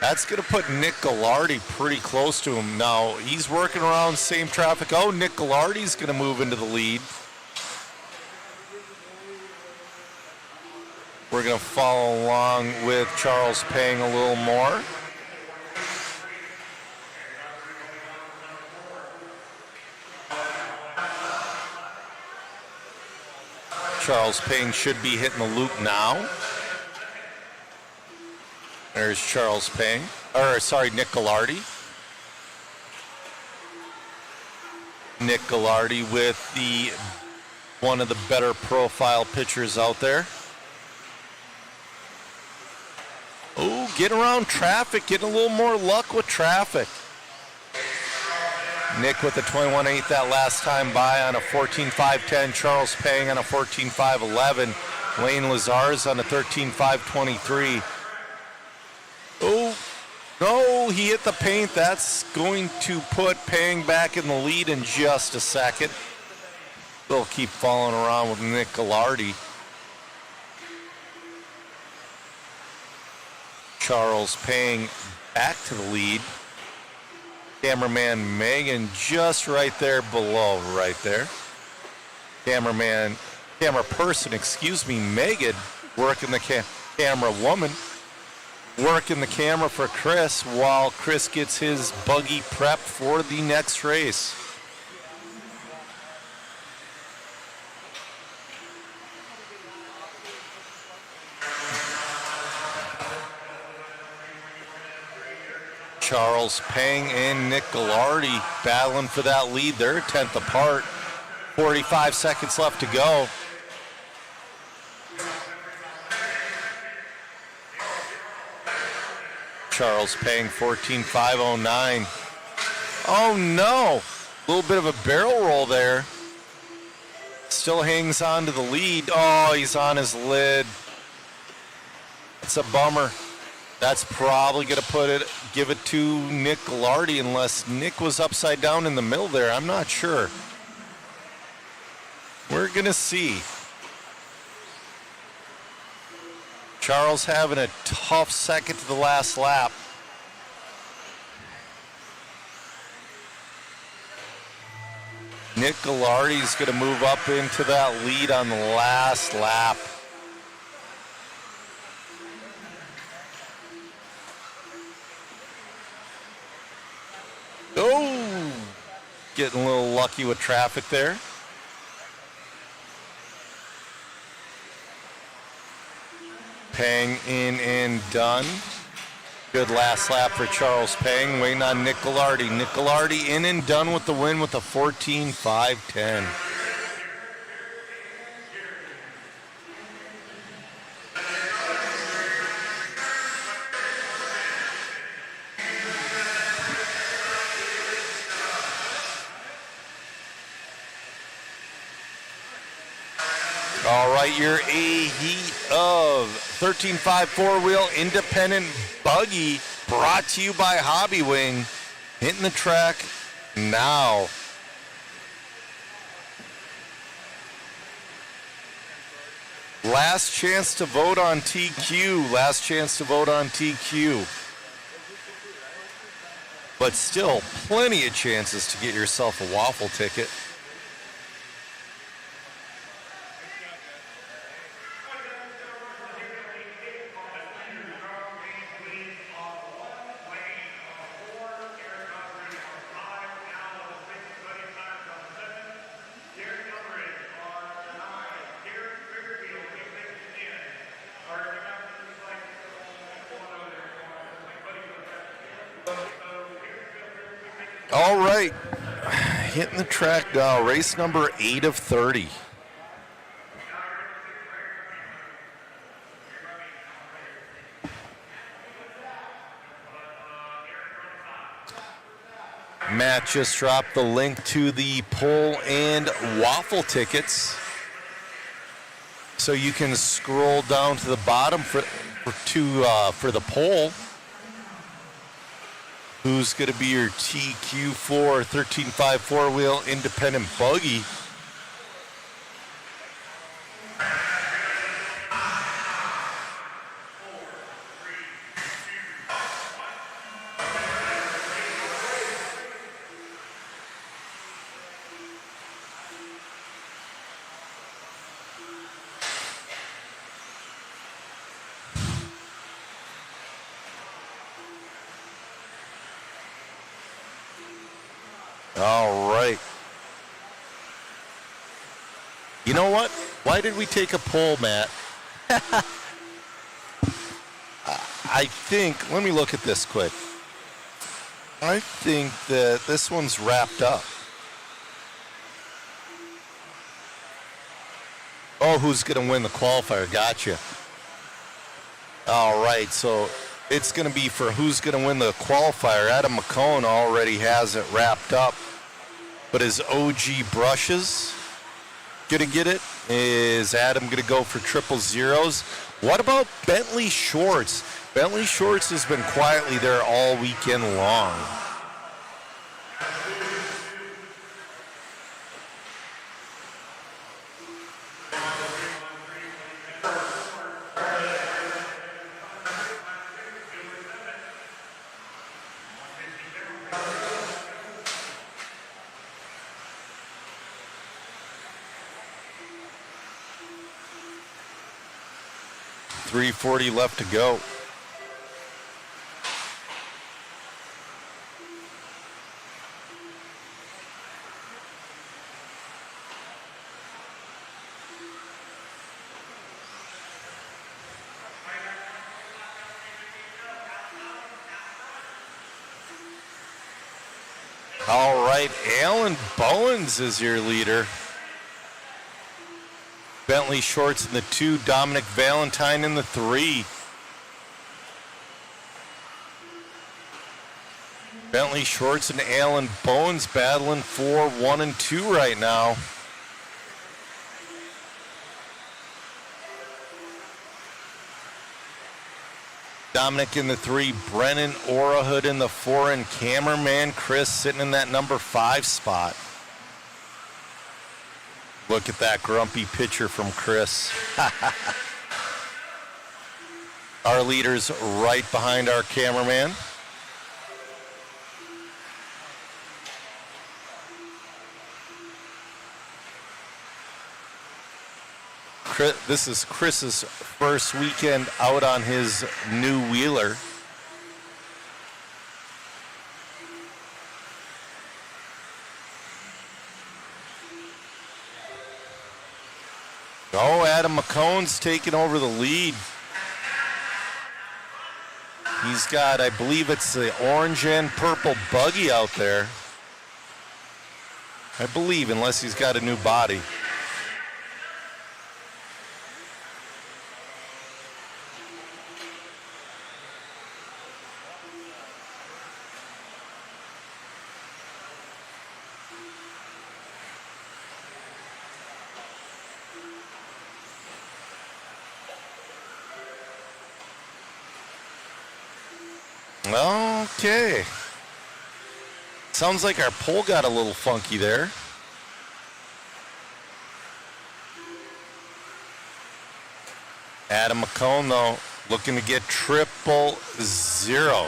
That's going to put Nick Gallardi pretty close to him. Now, he's working around same traffic. Oh, Nick Gallardi's going to move into the lead. We're going to follow along with Charles Pang a little more. Charles Pang should be hitting the loop now. There's Charles Pang, Nick Gallardi. Nick Gallardi with one of the better profile pitchers out there. Oh, getting around traffic, getting a little more luck with traffic. Nick with a 21.8 that last time by on a 14.510. Charles Pang on a 14.511. Lane Lazar's on a 13.523. Oh, no, he hit the paint. That's going to put Pang back in the lead in just a second. They'll keep following around with Nick Gallardi. Charles Pang back to the lead. Cameraman Megan just right there below, right there. Camera person, Megan, working the camera woman. Working the camera for Chris while Chris gets his buggy prepped for the next race. Charles Pang and Nick Gallardi battling for that lead. They're a tenth apart. 45 seconds left to go. Charles Pang, 14.509. Oh no, a little bit of a barrel roll there. Still hangs on to the lead. Oh, he's on his lid. It's a bummer. That's probably going to give it to Nick Ghilardi unless Nick was upside down in the middle there. I'm not sure. We're going to see. Charles having a tough second to the last lap. Nick Ghilardi is going to move up into that lead on the last lap. Oh, getting a little lucky with traffic there. Pang in and done. Good last lap for Charles Pang, waiting on Nick Ghilardi. Nick Ghilardi in and done with the win with a 14.510. All right, your A heat of 13.5 four-wheel independent buggy brought to you by Hobby Wing. Hitting the track now. Last chance to vote on TQ. Last chance to vote on TQ. But still, plenty of chances to get yourself a waffle ticket. All right, hitting the track now, race number 8 of 30. Matt just dropped the link to the poll and waffle tickets, so you can scroll down to the bottom for the poll. Who's going to be your TQ4 13.5 four-wheel independent buggy? All right. You know what? Why did we take a poll, Matt? I think, let me look at this quick. I think that this one's wrapped up. Oh, who's going to win the qualifier? Gotcha. All right, so it's going to be for who's going to win the qualifier. Adam McCone already has it wrapped up. But is OG Brushes going to get it? Is Adam going to go for triple zeros? What about Bentley Shorts? Bentley Shorts has been quietly there all weekend long. .340 left to go. All right, Alan Bowens is your leader. Bentley Shorts in the 2, Dominic Valentine in the 3. Bentley Shorts and Alan Bowens battling for 1 and 2 right now. Dominic in the 3, Brennan Orahood in the 4, and cameraman Chris sitting in that number 5 spot. Look at that grumpy picture from Chris. Our leader's right behind our cameraman. This is Chris's first weekend out on his new wheeler. Oh, Adam McCone's taking over the lead. He's got, I believe it's the orange and purple buggy out there. I believe, unless he's got a new body. Okay. Sounds like our pole got a little funky there. Adam McCone, though, looking to get 000.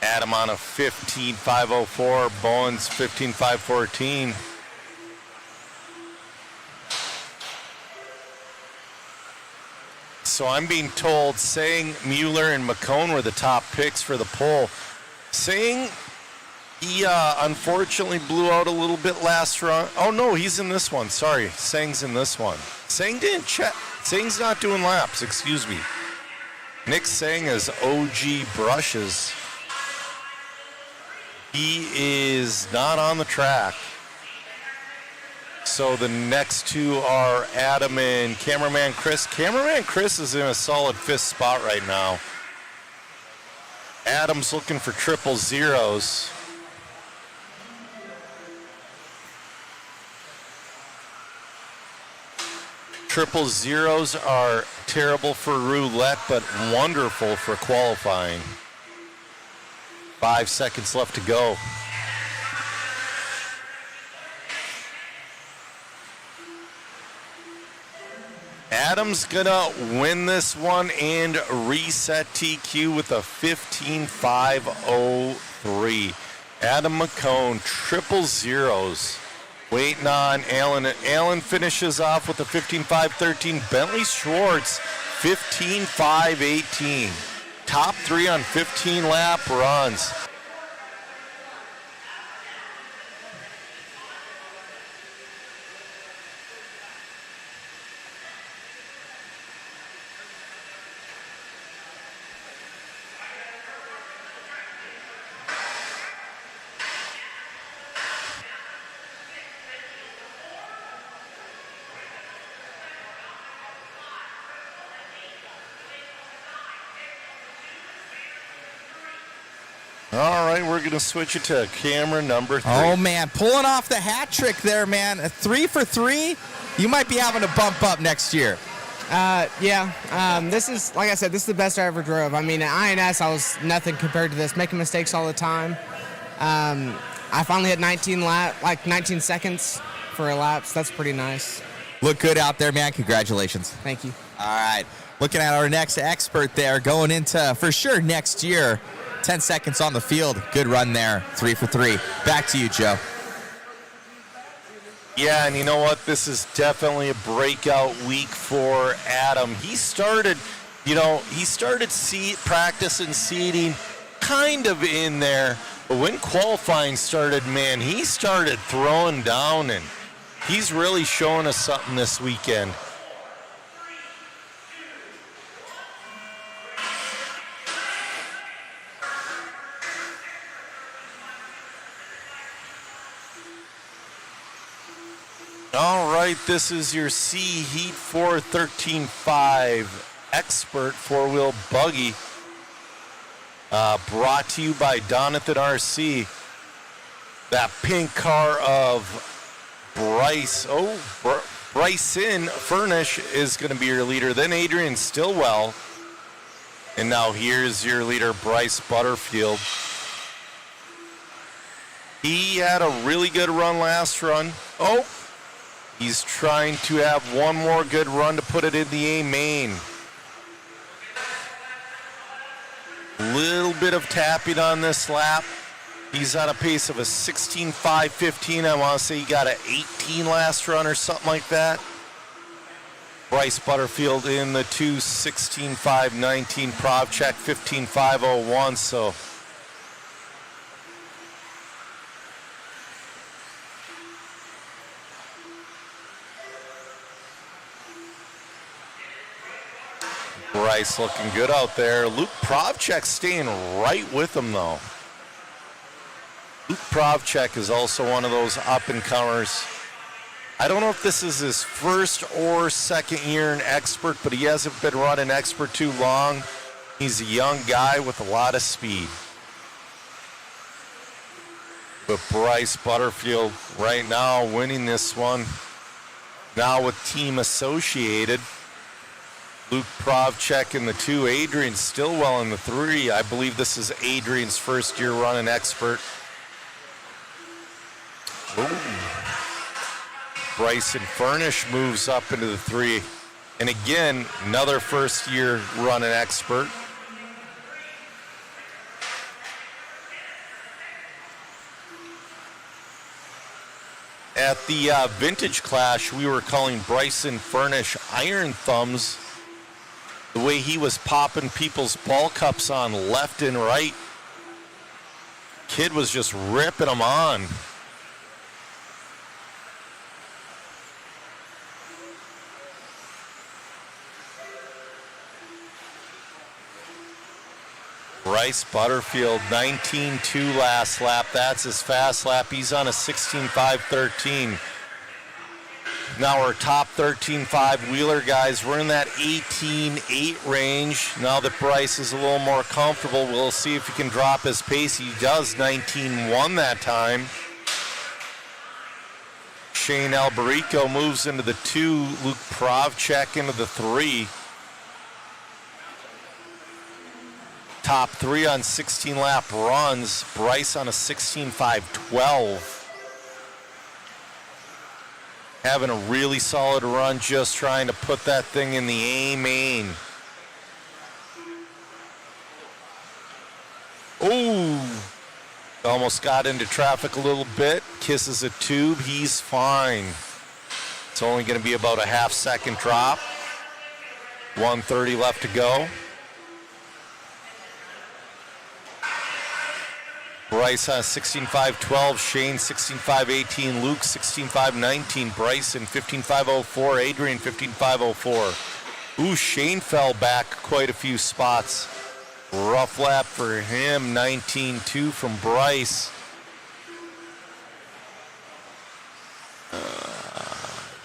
Adam on a 15.504, Bowen's 15.514. So I'm being told Sang, Mueller, and McCone were the top picks for the poll. Sang, he unfortunately blew out a little bit last round. Oh no, he's in this one. Sorry, Sang's in this one. Sang didn't check. Sang's not doing laps, excuse me. Nick Sang is OG Brushes. He is not on the track. So the next two are Adam and cameraman Chris. Cameraman Chris is in a solid 5th spot right now. Adam's looking for 000s. Triple zeros are terrible for roulette, but wonderful for qualifying. 5 seconds left to go. Adam's gonna win this one and reset TQ with a 15.503. Adam McCone, 000s. Waiting on Allen. Allen finishes off with a 15.513. Bentley Schwartz, 15.518. Top 3 on 15-lap runs. All right, we're going to switch it to camera number 3. Oh, man, pulling off the hat trick there, man. A 3 for 3. You might be having to bump up next year. This is, like I said, this is the best I ever drove. I mean, at INS, I was nothing compared to this, making mistakes all the time. I finally had 19 seconds for a lap, so that's pretty nice. Look good out there, man. Congratulations. Thank you. All right, looking at our next expert there, going into, for sure, next year. 10 seconds on the field. Good run there. 3 for 3. Back to you, Joe. Yeah, and you know what? This is definitely a breakout week for Adam. He started practice and seeding kind of in there, but when qualifying started, man, he started throwing down, and he's really showing us something this weekend. All right, this is your C Heat 4 13.5 expert 4-wheel buggy. Brought to you by Donathan RC. That pink car of Bryson Furnish is going to be your leader. Then Adrian Stillwell. And now here's your leader, Bryce Butterfield. He had a really good run last run. Oh, he's trying to have one more good run to put it in the A main. Little bit of tapping on this lap. He's on a pace of a 16.515. I want to say he got an 18 last run or something like that. Bryce Butterfield in the 2:16.519. Provchek 15.501. So Bryce looking good out there. Luke Provchek staying right with him though. Luke Provchek is also one of those up-and-comers. I don't know if this is his first or second year in Expert, but he hasn't been running Expert too long. He's a young guy with a lot of speed. But Bryce Butterfield right now winning this one. Now with Team Associated. Luke Provchek in the 2, Adrian Stillwell in the 3. I believe this is Adrian's first year running Expert. Ooh. Bryson Furnish moves up into the 3. And again, another first year running Expert. At the Vintage Clash, we were calling Bryson Furnish Iron Thumbs. The way he was popping people's ball cups on left and right. Kid was just ripping them on. Bryce Butterfield, 19.2 last lap. That's his fast lap. He's on a 16.513. Now our top 13.5 wheeler guys, we're in that 18.8 range. Now that Bryce is a little more comfortable, we'll see if he can drop his pace. He does 19.1 that time. Shane Albarico moves into the 2. Luke Provchek into the 3. Top 3 on 16-lap runs. Bryce on a 16.512. Having a really solid run, just trying to put that thing in the A main. Ooh, almost got into traffic a little bit. Kisses a tube, he's fine. It's only going to be about a half-second drop. 1:30 left to go. Bryce on 16.512, Shane 16.518, Luke 16.519, Bryson 15.504, Adrian 15.504. Ooh, Shane fell back quite a few spots. Rough lap for him, 19.2 from Bryce.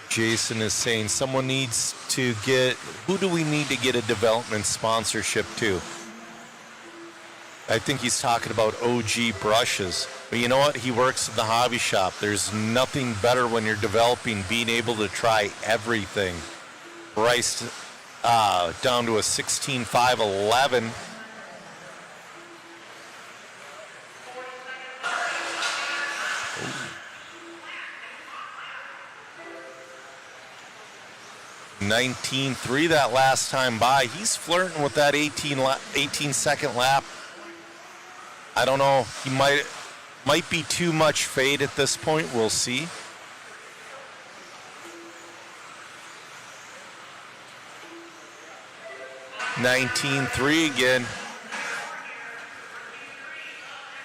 Jason is saying someone needs to get, who do we need to get a development sponsorship to? I think he's talking about OG brushes. But you know what? He works in the hobby shop. There's nothing better when you're developing, being able to try everything. Bryce down to a 16.511. Ooh. 19.3 that last time by. He's flirting with that 18-second lap. I don't know. He might be too much fade at this point. We'll see. $19.3 again.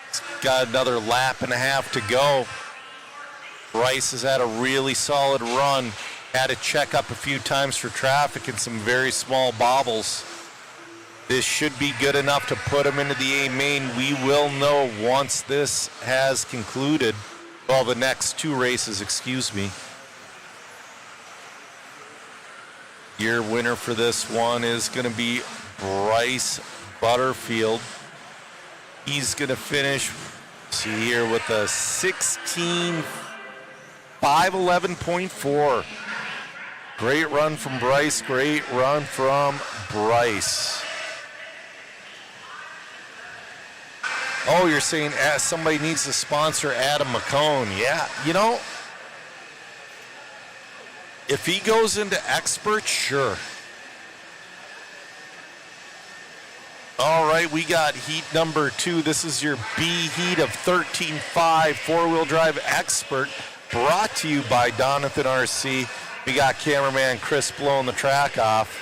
He's got another lap and a half to go. Bryce has had a really solid run. Had to check up a few times for traffic and some very small bobbles. This should be good enough to put him into the A main. We will know once this has concluded. Well, the next 2 races, excuse me. Your winner for this one is going to be Bryce Butterfield. He's going to finish, see here, with a 16.511.4. Great run from Bryce. Great run from Bryce. Oh, you're saying somebody needs to sponsor Adam McCone. Yeah, you know, if he goes into expert, sure. All right, we got heat number 2. This is your B heat of 13.5 four-wheel drive expert, brought to you by Donathan RC. We got cameraman Chris blowing the track off.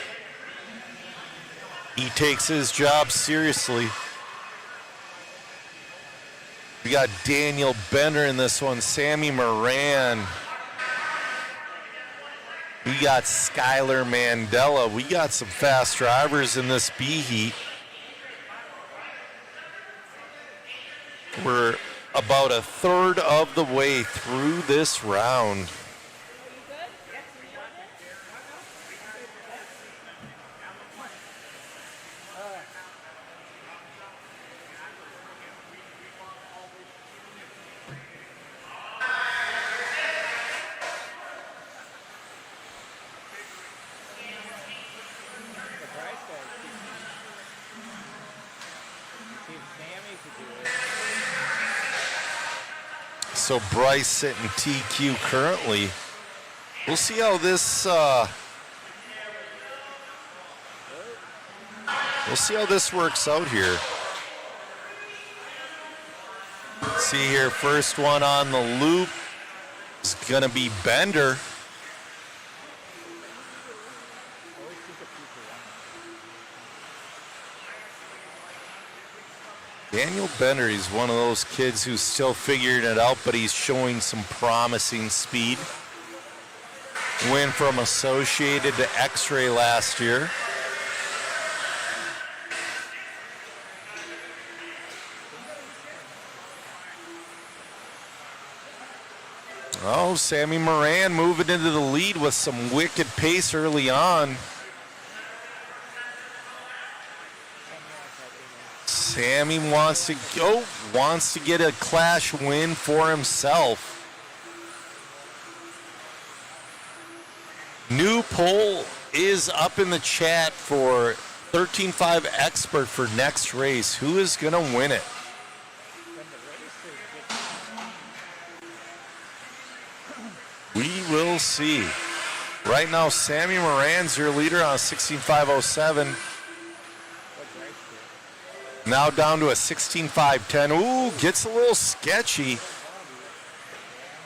He takes his job seriously. We got Daniel Bender in this one, Sammy Moran. We got Skylar Mandela. We got some fast drivers in this B heat. We're about a third of the way through this round. So Bryce sitting TQ currently. We'll see how this works out here. See here, first one on the loop is gonna be Bender. Daniel Bender, he's one of those kids who's still figuring it out, but he's showing some promising speed. Went from Associated to X-Ray last year. Oh, Sammy Moran moving into the lead with some wicked pace early on. Sammy wants to get a Clash win for himself. New poll is up in the chat for 13.5 expert for next race. Who is going to win it? We will see. Right now, Sammy Moran's your leader on 16.507. Now down to a 16.510. Ooh, gets a little sketchy.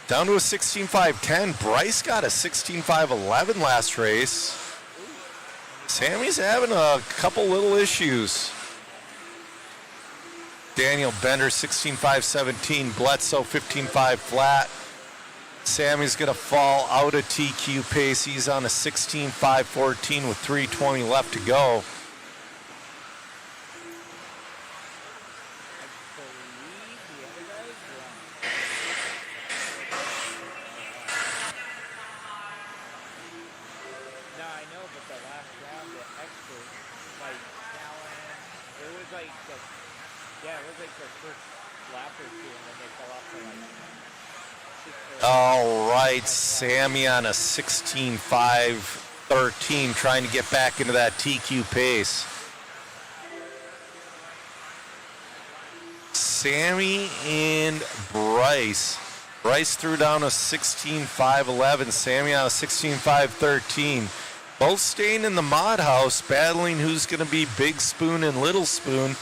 Down to a 16.510. Bryce got a 16.511 last race. Sammy's having a couple little issues. Daniel Bender, 16.517. Bledsoe, 15.5 flat. Sammy's going to fall out of TQ pace. He's on a 16.514 with 3:20 left to go. All right, Sammy on a 16.513, trying to get back into that TQ pace. Sammy and Bryce. Bryce threw down a 16.511, Sammy on a 16.513. Both staying in the mod house, battling who's going to be Big Spoon and Little Spoon.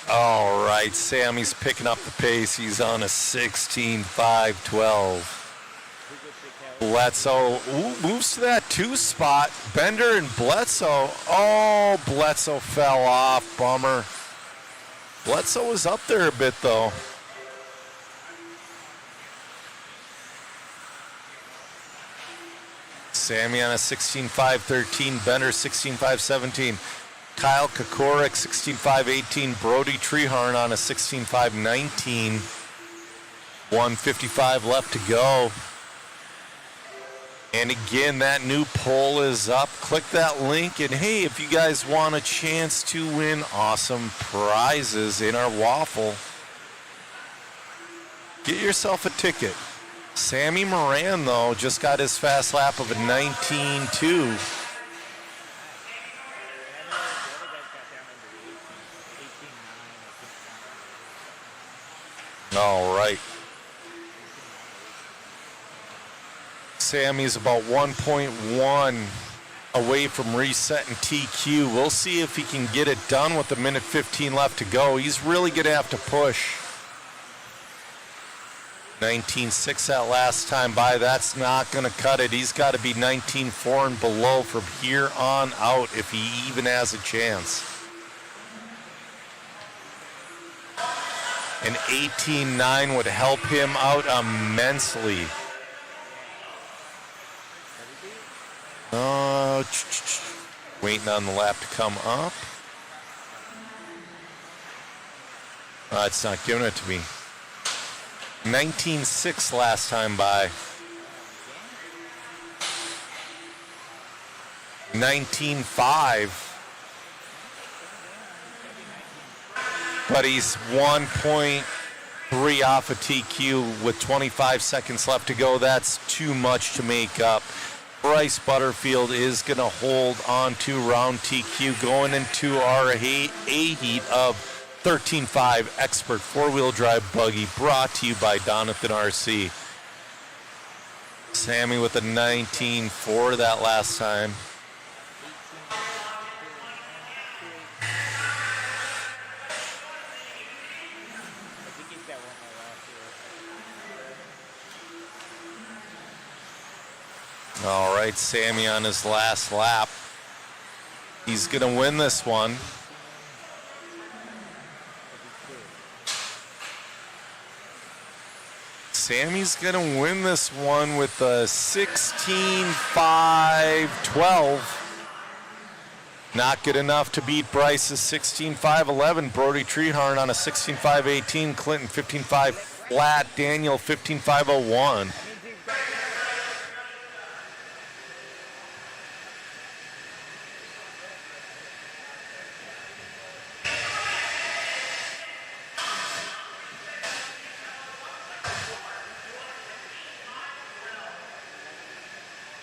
All right, Sammy's picking up the pace. He's on a 16.512. Bledsoe moves to that 2 spot. Bender and Bledsoe. Oh, Bledsoe fell off. Bummer. Bledsoe was up there a bit, though. Sammy on a 16.513. Bender 16.517. Kyle Kokorik, 16.518. Brody Treharn on a 16.519. 155 left to go. And again, that new poll is up. Click that link. And hey, if you guys want a chance to win awesome prizes in our waffle, get yourself a ticket. Sammy Moran, though, just got his fast lap of a 19.2. All right. Sammy's about 1.1 away from resetting TQ. We'll see if he can get it done with a minute 15 left to go. He's really going to have to push. 19.6 that last time by. That's not going to cut it. He's got to be 19.4 and below from here on out if he even has a chance. An 18.9 would help him out immensely. Waiting on the lap to come up. It's not giving it to me. 19.6 last time by. 19.5. But he's 1.3 off of TQ with 25 seconds left to go. That's too much to make up. Bryce Butterfield is going to hold on to round TQ going into our A heat of 13.5 Expert 4-wheel drive buggy brought to you by Donathan RC. Sammy with a 19.4 that last time. All right, Sammy on his last lap. He's going to win this one. Sammy's going to win this one with a 16.5.12. Not good enough to beat Bryce's 16.5.11. Brody Treharn on a 16.5.18. Clinton 15.5 flat. Daniel 15.5.01.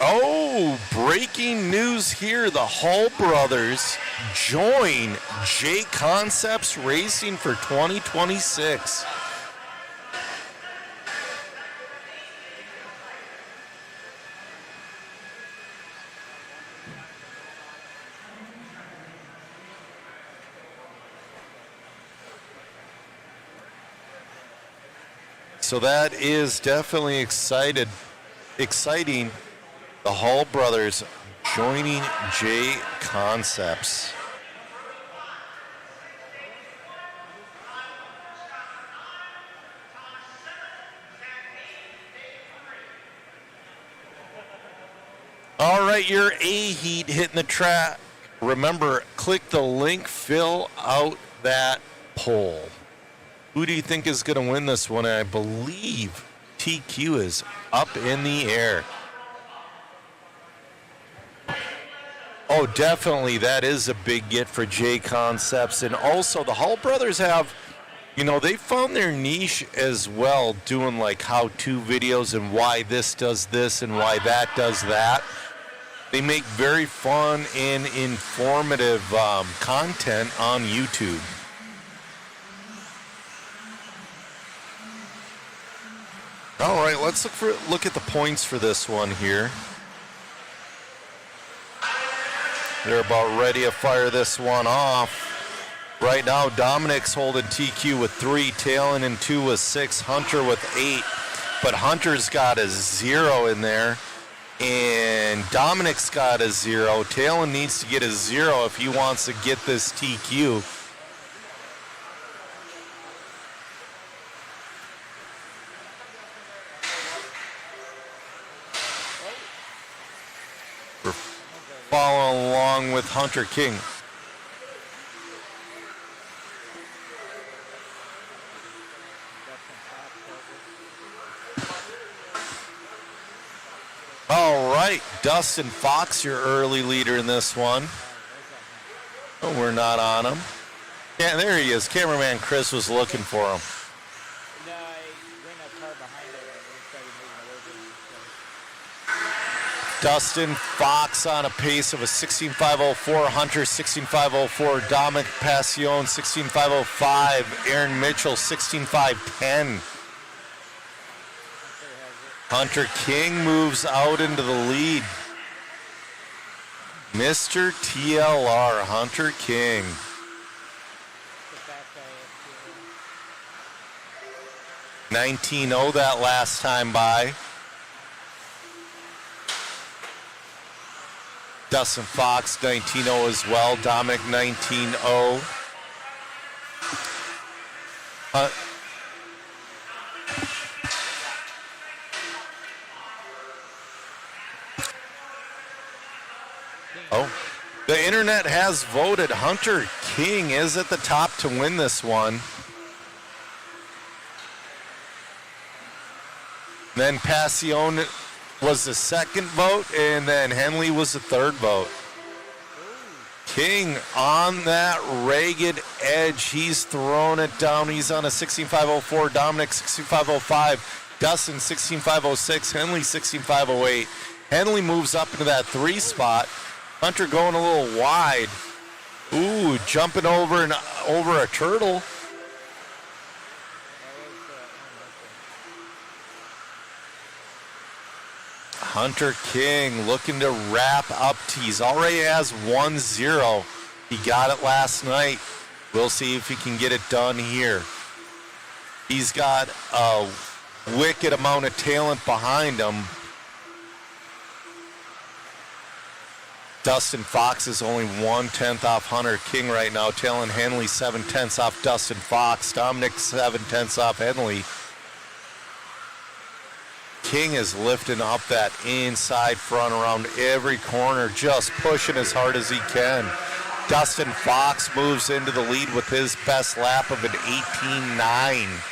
Oh, breaking news here. The Hall brothers join J Concepts Racing for 2026. So that is definitely exciting. The Hall brothers joining J Concepts. All right, your A heat hitting the track. Remember, click the link, fill out that poll. Who do you think is going to win this one? I believe TQ is up in the air. Oh, definitely. That is a big get for J Concepts. And also, the Hall brothers have, they found their niche as well, doing like how-to videos and why this does this and why that does that. They make very fun and informative content on YouTube. All right, let's look at the points for this one here. They're about ready to fire this one off. Right now, Dominic's holding TQ with 3, Talon in 2 with 6, Hunter with 8. But Hunter's got a 0 in there, and Dominic's got a 0. Talon needs to get a 0 if he wants to get this TQ. Following along with Hunter King. All right. Dustin Fox, your early leader in this one. Oh, we're not on him. Yeah, there he is. Cameraman Chris was looking for him. No, I ran a car behind him and we started moving away from him. Dustin Fox on a pace of a 16.504, Hunter 16.504, Dominic Passion 16.505, Aaron Mitchell 16.510. Hunter King moves out into the lead. Mr. TLR, Hunter King. 19.0 that last time by. Dustin Fox 19.0 as well. Dominic 19.0. Oh, the internet has voted. Hunter King is at the top to win this one. Then Passion was the second vote, and then Henley was the third vote. King on that ragged edge. He's throwing it down. He's on a 16.504, Dominic 16.505, Dustin 16.506, Henley 16.508. Henley moves up into that 3 spot. Hunter going a little wide. Ooh, jumping over a turtle. Hunter King looking to wrap up. He's already has 1-0. He got it last night. We'll see if he can get it done here. He's got a wicked amount of talent behind him. Dustin Fox is only 1/10 off Hunter King right now. Talon Henley 7/10 off Dustin Fox. Dominic 7/10 off Henley. King is lifting up that inside front around every corner, just pushing as hard as he can. Dustin Fox moves into the lead with his best lap of an 18.9.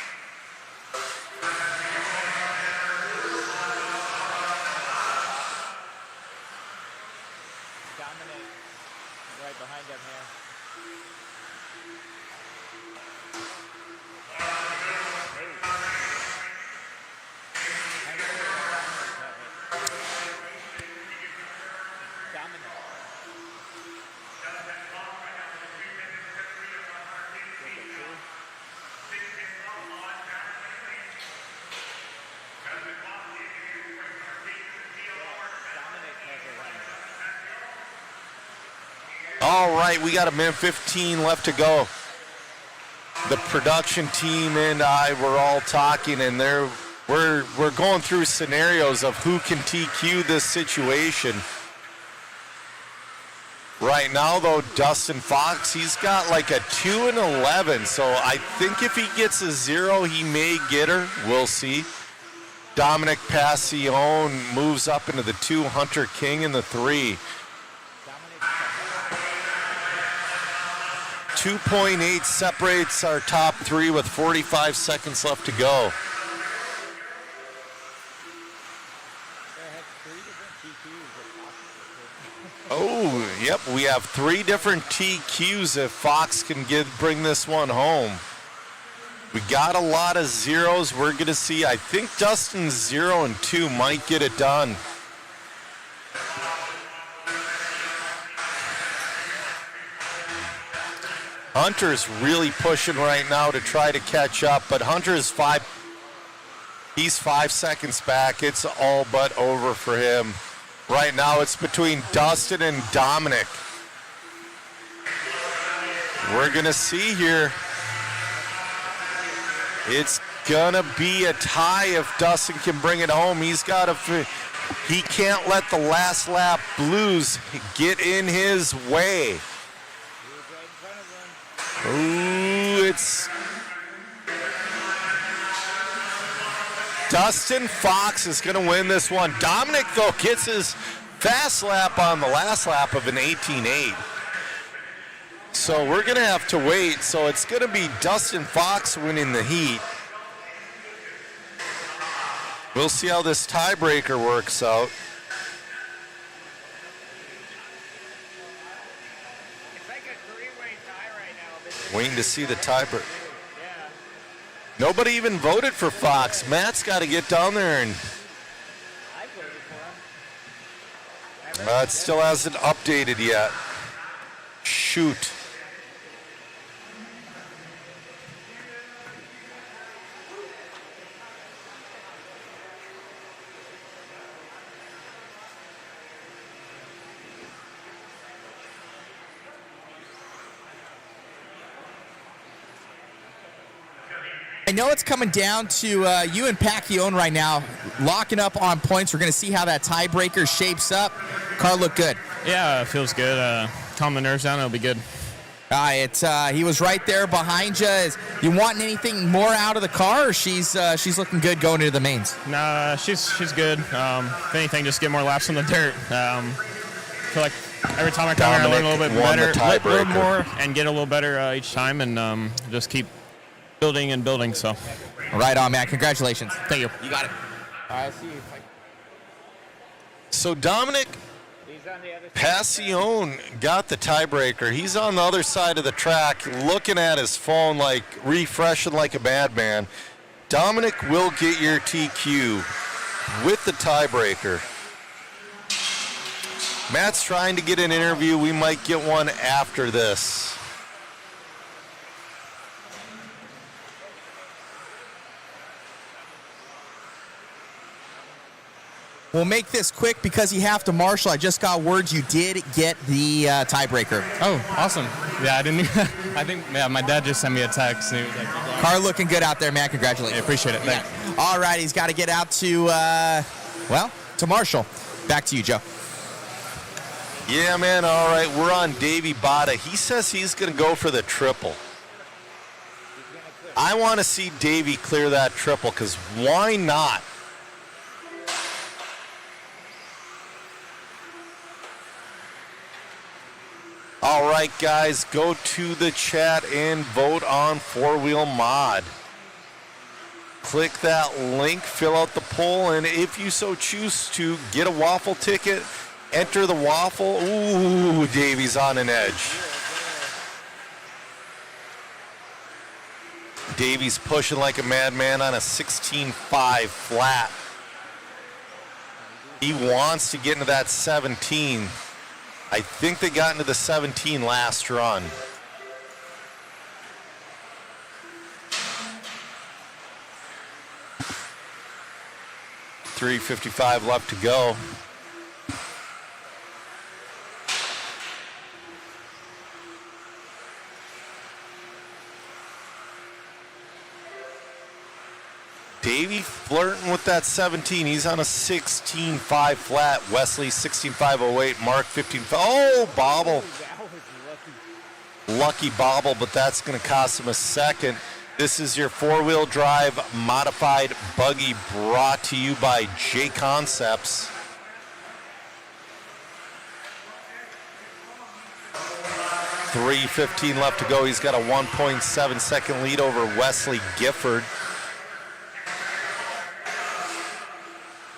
Right behind him here. All right, we got a minute 15 left to go. The production team and I were all talking, and we're going through scenarios of who can TQ this situation. Right now, though, Dustin Fox, he's got like a 2-11, so I think if he gets a 0, he may get her. We'll see. Dominic Passion moves up into the 2, Hunter King in the 3. 2.8 separates our top 3 with 45 seconds left to go. Oh, yep, we have 3 different TQs if Fox can bring this one home. We got a lot of 0s. We're going to see. I think Dustin's 0 and 2 might get it done. Hunter's really pushing right now to try to catch up, but Hunter's 5 seconds back. It's all but over for him. Right now it's between Dustin and Dominic. We're gonna see here. It's gonna be a tie if Dustin can bring it home. He can't let the last lap blues get in his way. Ooh, it's Dustin Fox is going to win this one. Dominic, though, gets his fast lap on the last lap of an 18.8. So we're going to have to wait. So it's going to be Dustin Fox winning the heat. We'll see how this tiebreaker works out. Waiting to see the tiebreaker. Nobody even voted for Fox. Matt's got to get down there and. It still hasn't updated yet. Shoot. I know it's coming down to you and Pacquiao right now, locking up on points. We're going to see how that tiebreaker shapes up. Car looked good. Yeah, it feels good. Calm the nerves down. It'll be good. He was right there behind you. You wanting anything more out of the car, or she's looking good going into the mains? Nah, she's good. If anything, just get more laps on the dirt. Feel like every time I come here, I learn a little bit better, a little more, and get a little better each time, and just keep building and building. So, right on, man. Congratulations. Thank you. You got it. All right, see you. So Dominic Passion got the tiebreaker. He's on the other side of the track looking at his phone, like refreshing like a madman. Dominic will get your TQ with the tiebreaker. Matt's trying to get an interview. We might get one after this. We'll make this quick because you have to marshal. I just got word you did get the tiebreaker. Oh, awesome. Yeah, I think my dad just sent me a text. And he was like, car looking good out there, man. Congratulations. I appreciate it. Thanks. All right, he's got to get out to, to Marshall. Back to you, Joe. Yeah, man. All right, we're on Davey Bada. He says he's going to go for the triple. I want to see Davey clear that triple because why not? All right, guys, go to the chat and vote on four-wheel mod. Click that link, fill out the poll, and if you so choose to get a waffle ticket, enter the waffle. Ooh, Davey's on an edge. Davey's pushing like a madman on a 16.5 flat. He wants to get into that 17. I think they got into the 17 last run. .355 left to go. Davey flirting with that 17. He's on a 16.5 flat. Wesley 16.508. Mark 15.5. Oh, bobble. Lucky bobble, but that's going to cost him a second. This is your four-wheel drive modified buggy brought to you by J Concepts. .315 left to go. He's got a 1.7 second lead over Wesley Gifford.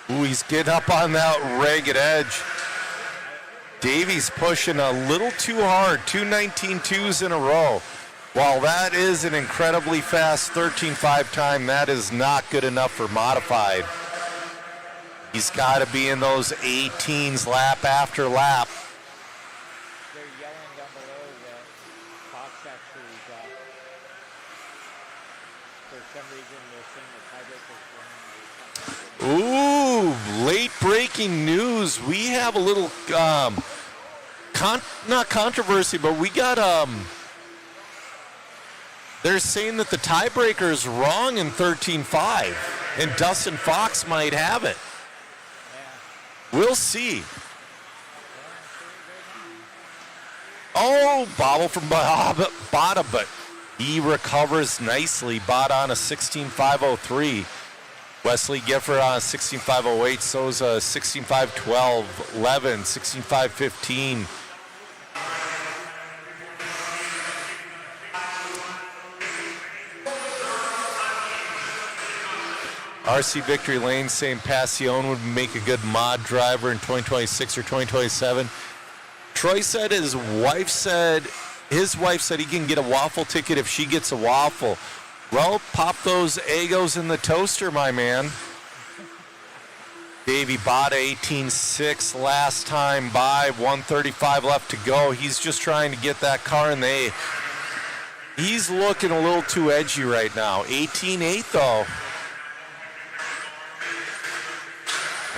Ooh, he's getting up on that ragged edge. Davey's pushing a little too hard. 2:19.2s in a row. While that is an incredibly fast 13.5 time, that is not good enough for modified. He's got to be in those 18s lap after lap. They're yelling down below that Fox actually got, for some reason, they're saying the tiebreaker's running. Ooh, late breaking news. We have a little, not controversy, but we got, they're saying that the tiebreaker is wrong in 13.5, and Dustin Fox might have it. We'll see. Oh, bobble from Bada, but he recovers nicely. Bada on a 16.503. Wesley Gifford on a 16.508. So's a 16.512, 11, 16.515. RC Victory Lane saying Passion would make a good mod driver in 2026 or 2027. Troy said his wife said his wife said he can get a waffle ticket if she gets a waffle. Well, pop those Eggos in the toaster, my man. Davey Bada, 18.6 last time by, 135 left to go. He's just trying to get that car in the A. He's looking a little too edgy right now. 18.8 though.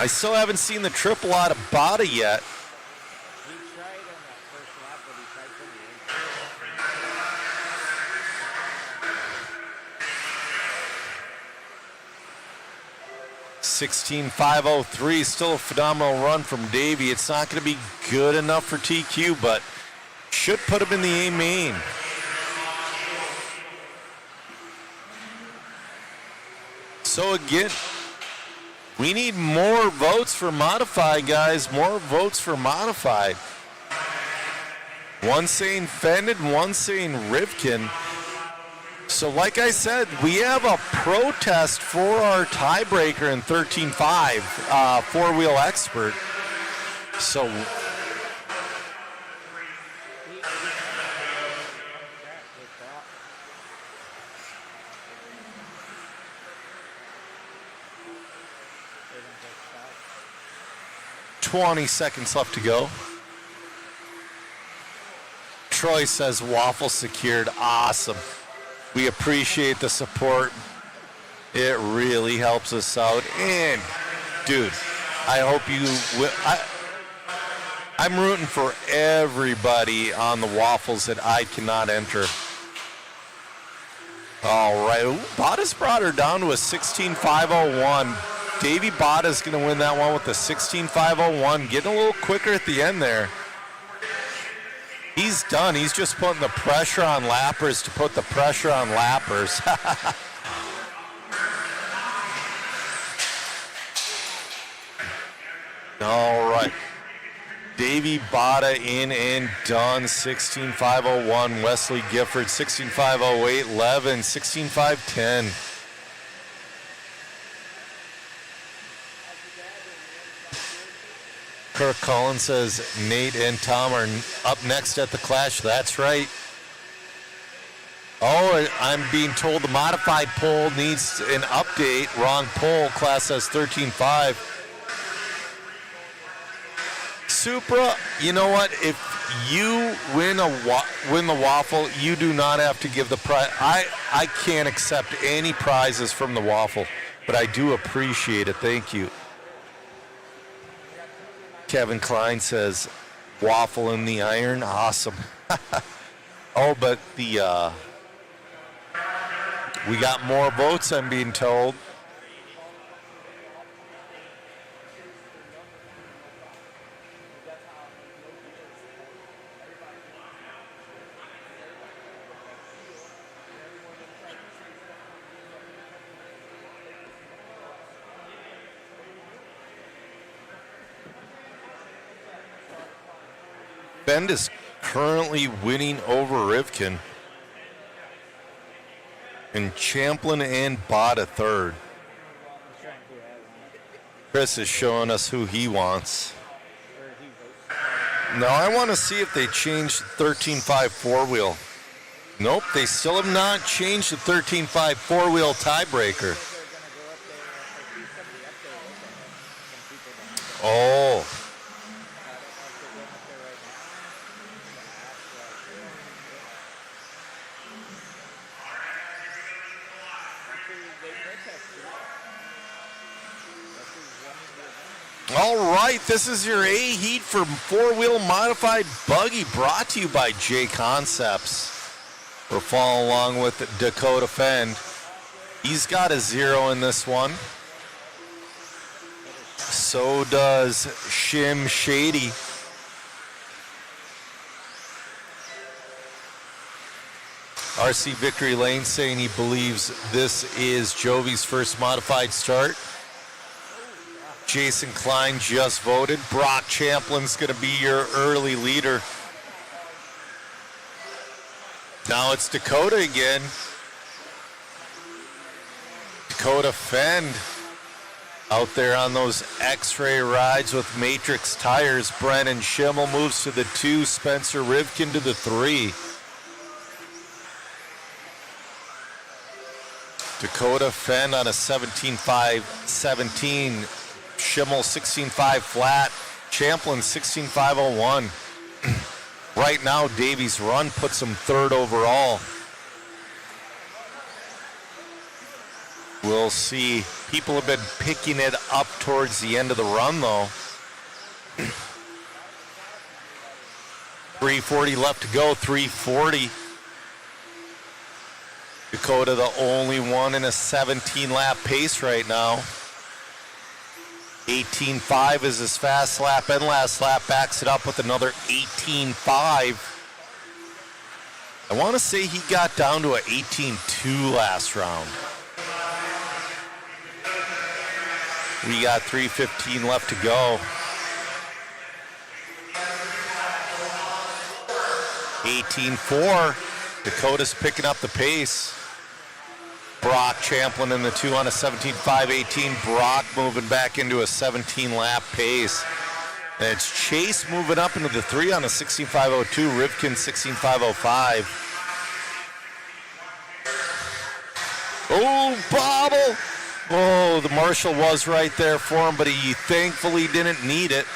I still haven't seen the triple out of Bada yet. He tried on that first lap, but he tried from the 16.503, still a phenomenal run from Davey. It's not going to be good enough for TQ, but should put him in the A main. So again, we need more votes for modified, guys. More votes for modified. One saying Fended, one saying Rivkin. So like I said, we have a protest for our tiebreaker in 13.5, four-wheel expert. So $20 seconds left to go. Troy says waffle secured. Awesome. We appreciate the support. It really helps us out. And, dude, I hope you will. I'm rooting for everybody on the waffles that I cannot enter. All right. Ooh, Bada's brought her down to a 16.501. Davey Bada's going to win that one with a 16.501. Getting a little quicker at the end there. He's done. He's just putting the pressure on lappers to put the pressure on lappers. All right. Davey Bada in and done. 16.501. Wesley Gifford, 16.508. Levin, 16.510. Kirk Collins says Nate and Tom are up next at the Clash. That's right. Oh, I'm being told the modified poll needs an update. Wrong poll. Class says 13.5. Supra, you know what? If you win the waffle, you do not have to give the prize. I can't accept any prizes from the waffle, but I do appreciate it. Thank you. Kevin Klein says, waffle in the iron, awesome. Oh, but we got more votes, I'm being told. Bend is currently winning over Rivkin. And Champlin and Bada third. Chris is showing us who he wants. Now I want to see if they changed the 13.5 four-wheel. Nope, they still have not changed the 13.5 four-wheel tiebreaker. Oh. All right, this is your A heat for four-wheel modified buggy, brought to you by J Concepts. We're following along with Dakota Fend. He's got a 0 in this one. So does Shim Shady. RC Victory Lane saying he believes this is Jovi's first modified start. Jason Klein just voted. Brock Champlin's going to be your early leader. Now it's Dakota again. Dakota Fend out there on those X-ray rides with Matrix tires. Brennan Schimmel moves to the 2. Spencer Rivkin to the 3. Dakota Fenn on a 17.5-17. Schimmel 16.5 flat. Champlin 16.501. Right now, Davies' run puts him third overall. We'll see. People have been picking it up towards the end of the run, though. 3:40 left to go, 3:40. Dakota, the only one in a 17-lap pace right now. 18.5 is his fast lap and last lap. Backs it up with another 18.5. I want to say he got down to an 18.2 last round. We got 3:15 left to go. 18.4. Dakota's picking up the pace. Brock Champlin in the 2 on a 17.5-18. Brock moving back into a 17-lap pace. And it's Chase moving up into the 3 on a 16.502. Rivkin 16.505. Oh, bobble! Oh, the marshal was right there for him, but he thankfully didn't need it.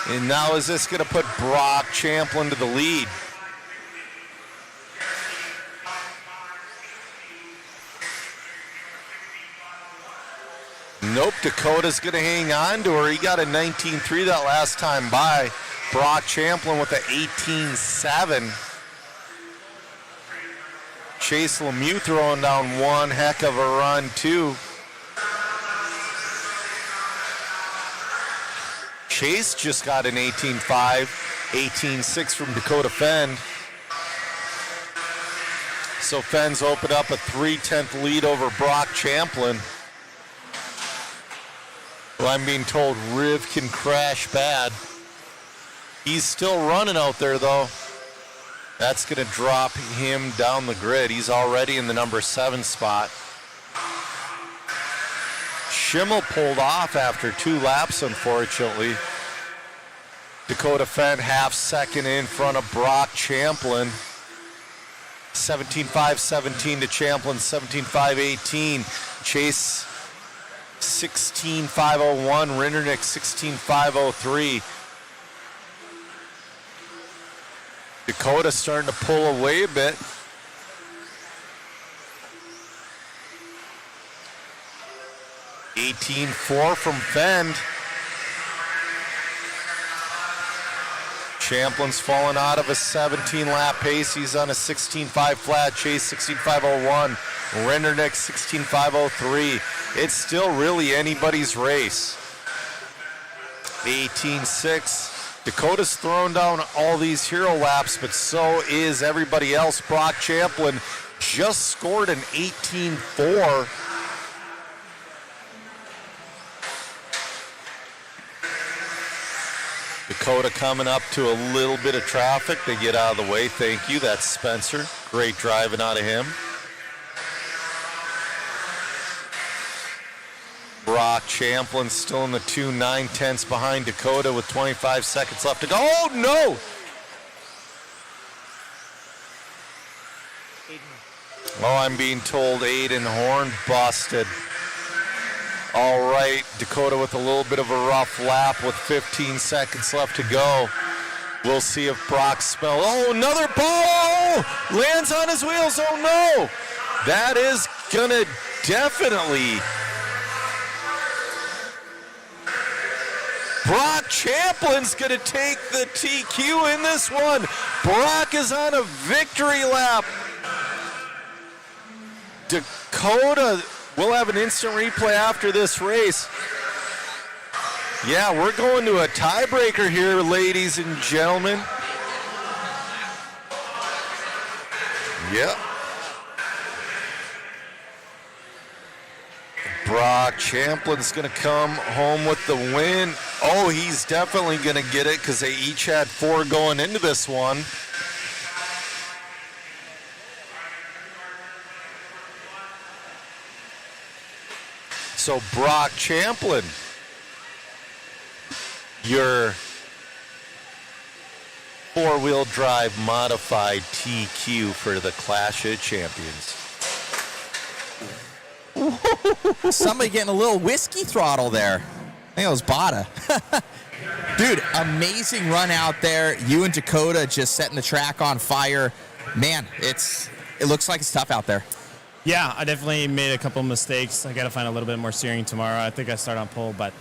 And now is this going to put Brock Champlin to the lead? Nope, Dakota's going to hang on to her. He got a 19.3 that last time by. Brock Champlin with an 18.7. Chase Lemieux throwing down one heck of a run, too. Chase just got an 18.5, 18.6 from Dakota Fenn. So Fenn's opened up a 3/10 lead over Brock Champlin. Well, I'm being told Riv can crash bad. He's still running out there, though. That's going to drop him down the grid. He's already in the number 7 spot. Schimmel pulled off after 2 laps, unfortunately. Dakota Fenn half second in front of Brock Champlin. 17.5-17 to Champlin, 17.5-18. Chase 16.501, Rindernick 16.503. Dakota starting to pull away a bit. $18.4 from Fenn. Champlin's fallen out of a 17-lap pace. He's on a 16.5 flat. Chase 16.501. Rendernick 16.503. It's still really anybody's race. 18.6. Dakota's thrown down all these hero laps, but so is everybody else. Brock Champlin just scored an 18.4. Dakota coming up to a little bit of traffic. They get out of the way. Thank you. That's Spencer. Great driving out of him. Brock Champlin still in the 2 9/10 behind Dakota with 25 seconds left to go. Oh, no! Oh, I'm being told Aiden Horn busted. All right, Dakota with a little bit of a rough lap with 15 seconds left to go. We'll see if Brock smells. Oh, another ball! Lands on his wheels. Oh, no! That is going to definitely... Brock Champlin's going to take the TQ in this one. Brock is on a victory lap. Dakota will have an instant replay after this race. Yeah, we're going to a tiebreaker here, ladies and gentlemen. Yep. Brock Champlin's going to come home with the win. Oh, he's definitely going to get it because they each had 4 going into this one. So Brock Champlin, your 4-wheel drive modified TQ for the Clash of Champions. Somebody getting a little whiskey throttle there. I think it was Bada. Dude, amazing run out there. You and Dakota just setting the track on fire. Man, it looks like it's tough out there. Yeah, I definitely made a couple mistakes. I got to find a little bit more steering tomorrow. I think I start on pole, but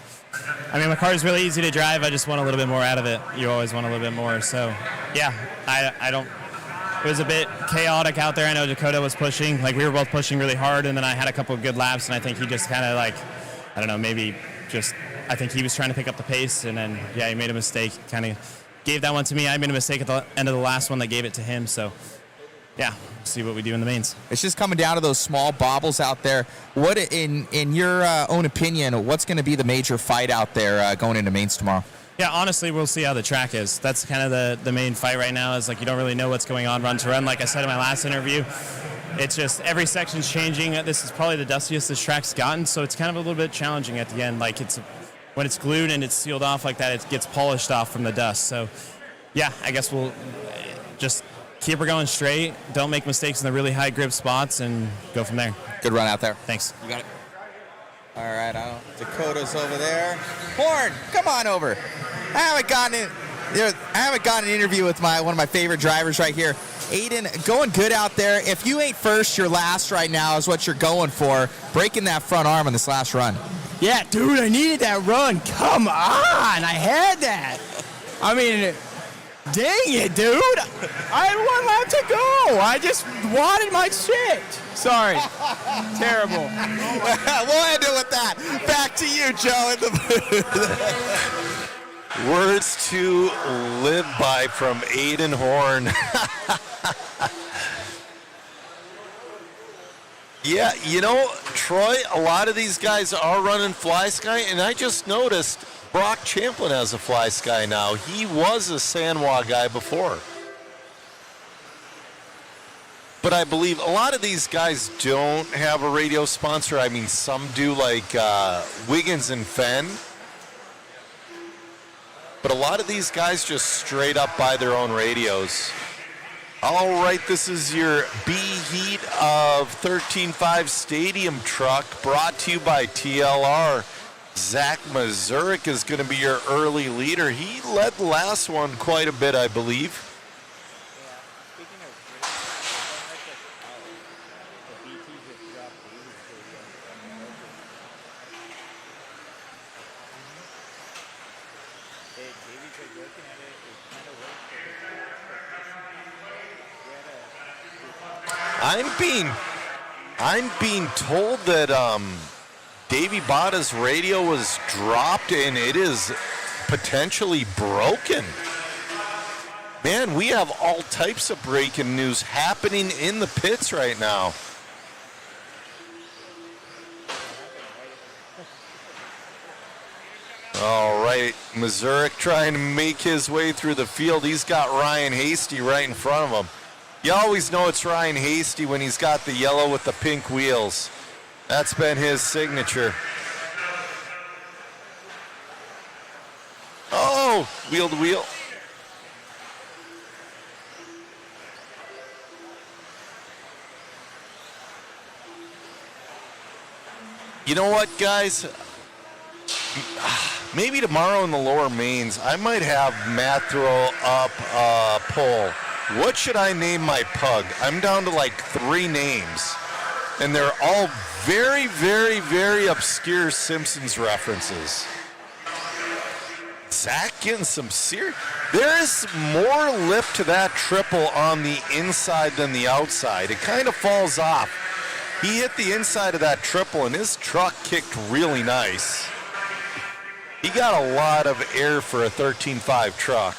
I mean, my car is really easy to drive. I just want a little bit more out of it. You always want a little bit more. So, yeah, I don't. It was a bit chaotic out there. I know Dakota was pushing. Like, we were both pushing really hard, and then I had a couple of good laps, and I think he just kind of, like, I don't know, maybe just, I think he was trying to pick up the pace, and then, yeah, he made a mistake. Kind of gave that one to me. I made a mistake at the end of the last one that gave it to him. So, yeah, see what we do in the mains. It's just coming down to those small bobbles out there. What, in your own opinion, what's going to be the major fight out there going into mains tomorrow? Yeah, honestly, we'll see how the track is. That's kind of the main fight right now, is like you don't really know what's going on run to run. Like I said in my last interview, it's just every section's changing. This is probably the dustiest this track's gotten, so it's kind of a little bit challenging at the end. Like when it's glued and it's sealed off like that, it gets polished off from the dust. So, yeah, I guess we'll just keep her going straight. Don't make mistakes in the really high grip spots and go from there. Good run out there. Thanks. You got it. All right, Dakota's over there. Horn, come on over. I haven't gotten an interview with one of my favorite drivers right here. Aiden, going good out there. If you ain't first, you're last right now is what you're going for. Breaking that front arm on this last run. Yeah, dude, I needed that run. Come on, I had that. I mean, dang it, dude. I had 1 lap to go. I just wanted my shit. Sorry. Terrible. We'll end it with that. Back to you, Joe, in the booth. Words to live by from Aiden Horn. Yeah, you know, Troy, a lot of these guys are running Fly Sky, and I just noticed Brock Champlin has a Fly Sky now. He was a Sanwa guy before. But I believe a lot of these guys don't have a radio sponsor. I mean, some do, like Wiggins and Fenn. But a lot of these guys just straight up buy their own radios. All right, this is your B-Heat of 13.5 Stadium Truck, brought to you by TLR. Zach Mazurek is going to be your early leader. He led the last one quite a bit, I believe. I'm being told that Davey Bada's radio was dropped and it is potentially broken. Man, we have all types of breaking news happening in the pits right now. All right, Mazurek trying to make his way through the field. He's got Ryan Hasty right in front of him. You always know it's Ryan Hasty when he's got the yellow with the pink wheels. That's been his signature. Oh, wheel to wheel. You know what, guys? Maybe tomorrow in the lower mains, I might have Matt throw up a poll. What should I name my pug? I'm down to like 3 names. And they're all very, very, very obscure Simpsons references. Zach getting some serious. There is more lift to that triple on the inside than the outside. It kind of falls off. He hit the inside of that triple and his truck kicked really nice. He got a lot of air for a 13.5 truck.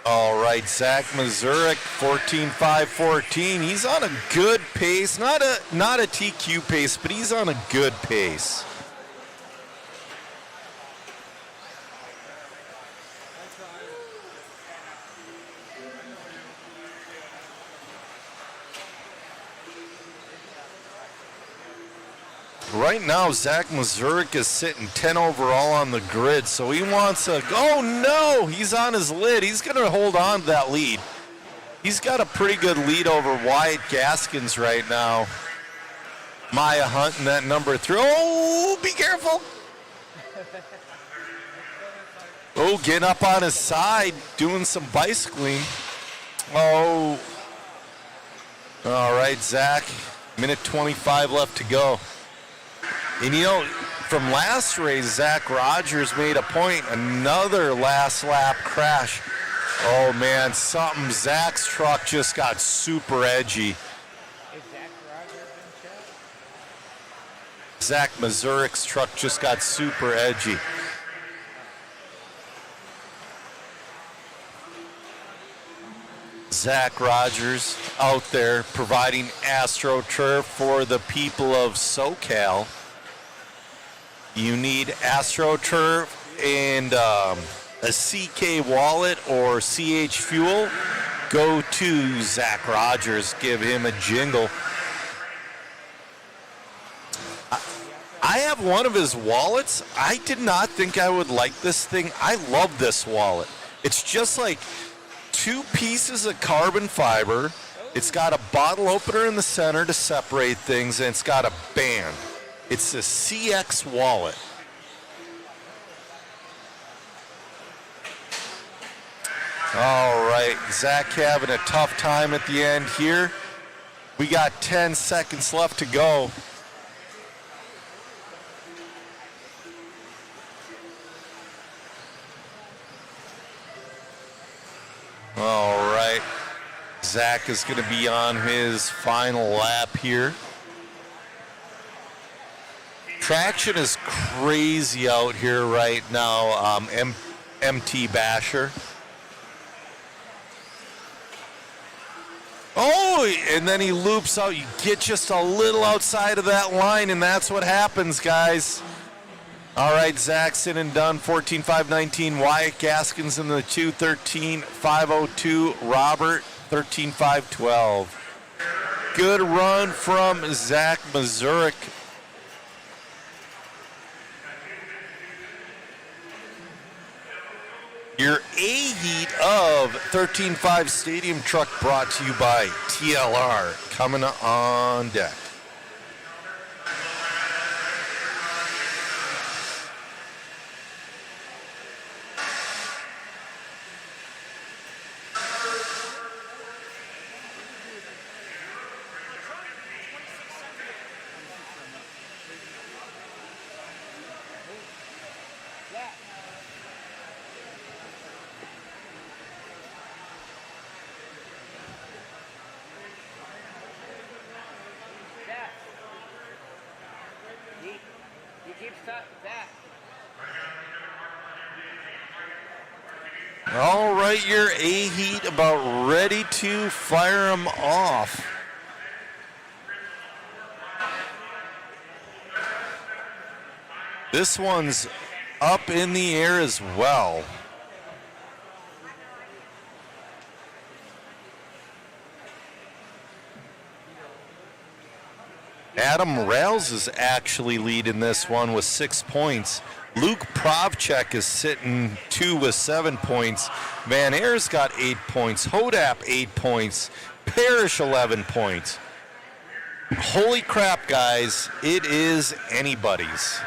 All right, Zach Mazurek, 14.5.14. He's on a good pace, not a TQ pace, but he's on a good pace. Right now, Zach Mazurek is sitting 10 overall on the grid, so he wants a... Oh, no! He's on his lid. He's going to hold on to that lead. He's got a pretty good lead over Wyatt Gaskins right now. Maya Hunt in that number 3. Oh, be careful! Oh, getting up on his side, doing some bicycling. Oh. All right, Zach. Minute 25 left to go. And you know, from last race, Zach Rogers made a point. Another last lap crash. Oh, man, Zach's truck just got super edgy. Is Zach Rogers in chat? Zach Mazurek's truck just got super edgy. Zach Rogers out there providing AstroTurf for the people of SoCal. You need AstroTurf and a CK wallet or CH Fuel. Go to Zach Rogers, give him a jingle. I have one of his wallets. I did not think I would like this thing. I love this wallet. It's just like 2 pieces of carbon fiber. It's got a bottle opener in the center to separate things, and it's got a band. It's a CX wallet. All right, Zach having a tough time at the end here. We got 10 seconds left to go. All right, Zach is going to be on his final lap here. Traction is crazy out here right now, MT Basher. Oh, and then he loops out. You get just a little outside of that line, and that's what happens, guys. All right, Zach's in and done, 14.519. Wyatt Gaskins in the 2:13.502. Robert, 13.512. Good run from Zach Mazurek. Your A-Heat of 13.5 Stadium Truck brought to you by TLR. Coming on deck. He keeps talking Zach. All right, your A-Heat about ready to fire them off. This one's up in the air as well. Adam Rails is actually leading this one with 6 points. Luke Provchek is sitting 2 with 7 points. Van Aer's got 8 points. Hodap 8 points. Parrish 11 points. Holy crap, guys. It is anybody's.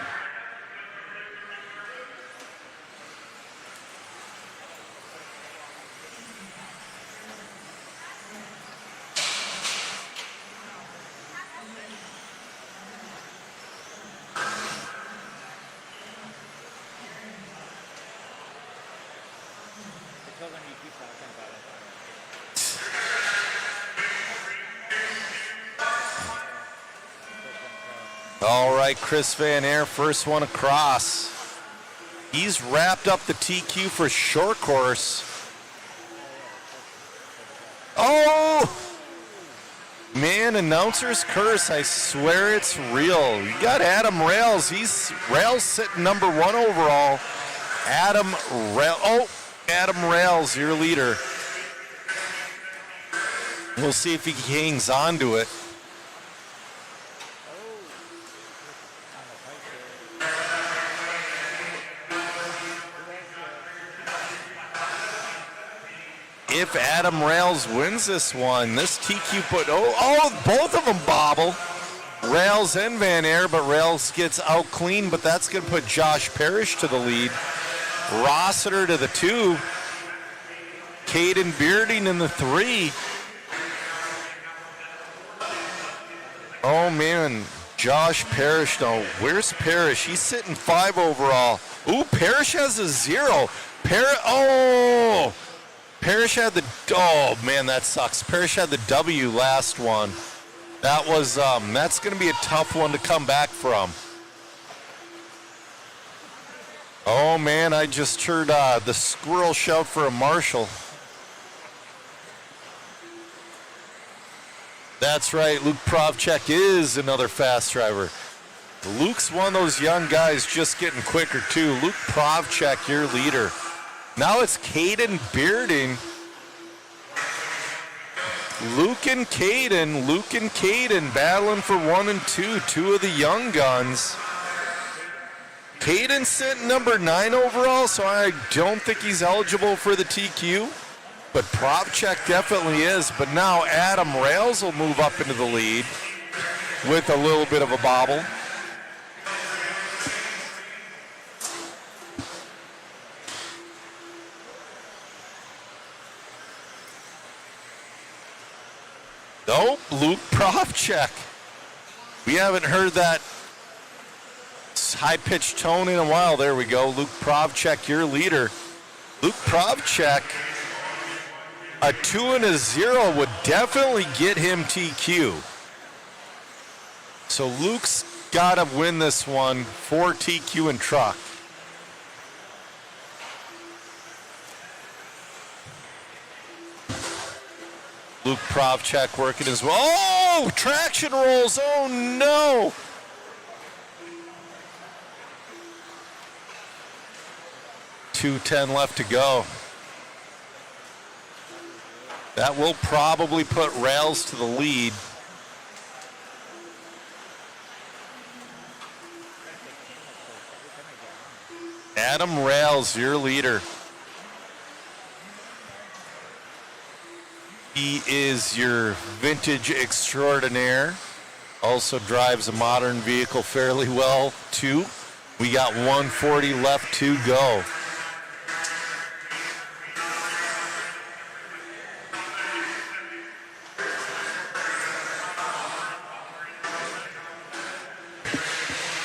All right, Chris Van Aer, first one across. He's wrapped up the TQ for short course. Oh! Man, announcer's curse. I swear it's real. You got Adam Rails. Rails sitting number 1 overall. Adam Rails, your leader. We'll see if he hangs on to it. if Adam Rails wins this one. This TQ put, both of them bobble. Rails and Van Air, but Rails gets out clean, but that's going to put Josh Parrish to the lead. Rossiter to the 2. Caden Bearding in the 3. Oh, man. Josh Parrish, though. Where's Parrish? He's sitting 5 overall. Ooh, Parrish has a 0. Parrish had the, oh, man, that sucks. Parrish had the W last one. That was, that's going to be a tough one to come back from. Oh, man, I just heard the squirrel shout for a marshal. That's right, Luke Provchek is another fast driver. Luke's one of those young guys just getting quicker, too. Luke Provchek, your leader. Now it's Caden Bearding. Luke and Caden battling for 1 and 2, 2 of the young guns. Caden sitting number 9 overall, so I don't think he's eligible for the TQ, but Provchek definitely is. But now Adam Rails will move up into the lead with a little bit of a bobble. Nope, Luke Provchek. We haven't heard that high-pitched tone in a while. There we go. Luke Provchek, your leader. Luke Provchek, a 2 and a 0 would definitely get him TQ. So Luke's got to win this one for TQ and truck. Luke Provchek working as well. Oh, traction rolls. Oh, no. .210 left to go. That will probably put Rails to the lead. Adam Rails, your leader. He is your vintage extraordinaire. Also drives a modern vehicle fairly well, too. We got 140 left to go.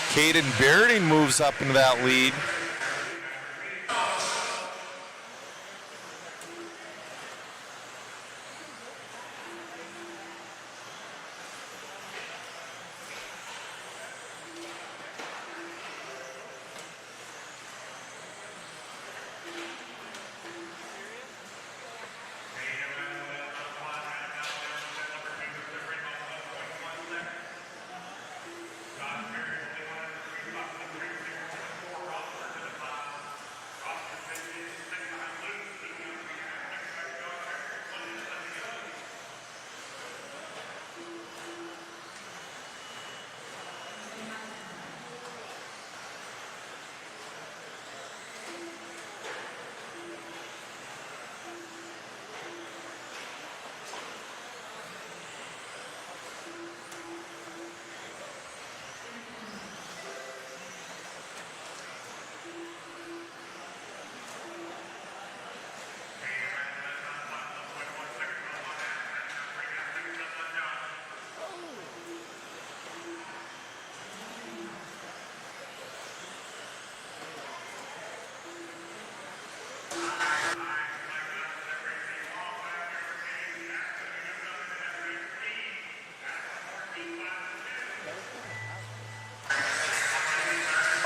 Caden Bearding moves up into that lead.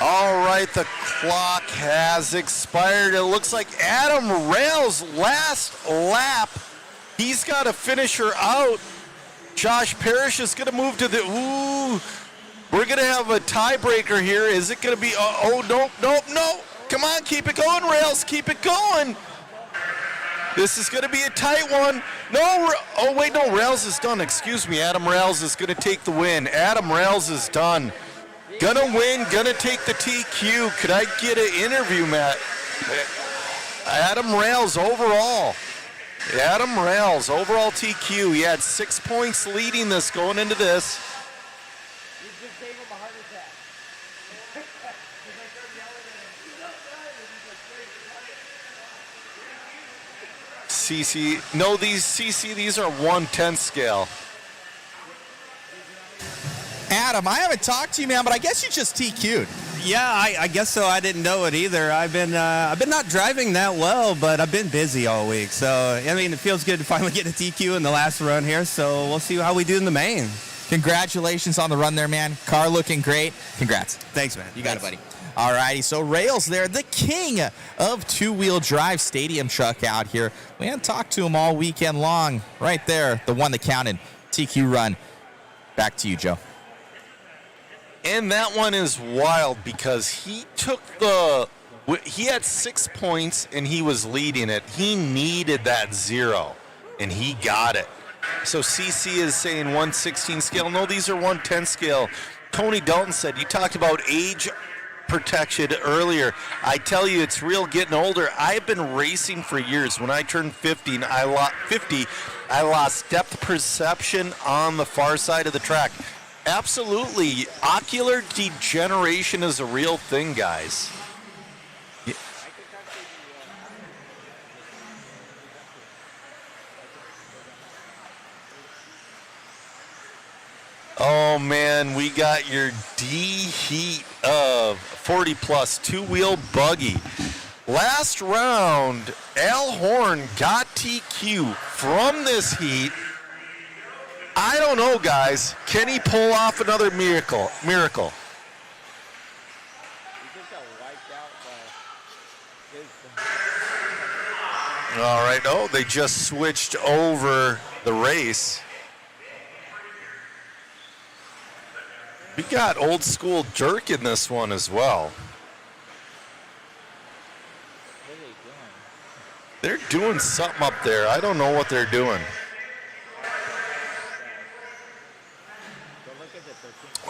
All right, the clock has expired. It looks like Adam Rails' last lap. He's got to finish her out. Josh Parrish is going to move to the, we're going to have a tiebreaker here. Is it going to be, no. Come on, keep it going, Rails, keep it going. This is going to be a tight one. No, Rails is done. Excuse me, Adam Rails is going to take the win. Adam Rails is done. Gonna win, gonna take the TQ. Could I get an interview, Matt? Adam Rails overall. Adam Rails, overall TQ. He had 6 points leading this going into this. You just gave him a heart attack. CC, no, these are 1/10 scale. Adam, I haven't talked to you, man, but I guess you just TQ'd. Yeah, I guess so. I didn't know it either. I've been not driving that well, but I've been busy all week. So I mean, it feels good to finally get a TQ in the last run here. So we'll see how we do in the main. Congratulations on the run there, man. Car looking great. Congrats. Thanks, man. You got it, buddy. All righty, so Rails there, the king of two-wheel drive stadium truck out here. We hadn't talked to him all weekend long. Right there, the one that counted. TQ run. Back to you, Joe. And that one is wild because he had 6 points and he was leading it. He needed that 0 and he got it. So CC is saying 116 scale. No, these are 110 scale. Tony Dalton said, you talked about age protection earlier. I tell you, it's real getting older. I've been racing for years. When I turned 50, I lost depth perception on the far side of the track. Absolutely. Ocular degeneration is a real thing, guys. Oh, man, we got your D heat of 40 plus two-wheel buggy. Last round, Al Horn got TQ from this heat. I don't know, guys. Can he pull off another miracle? All right. Oh, they just switched over the race. We got old school Dirk in this one as well. They're doing something up there. I don't know what they're doing.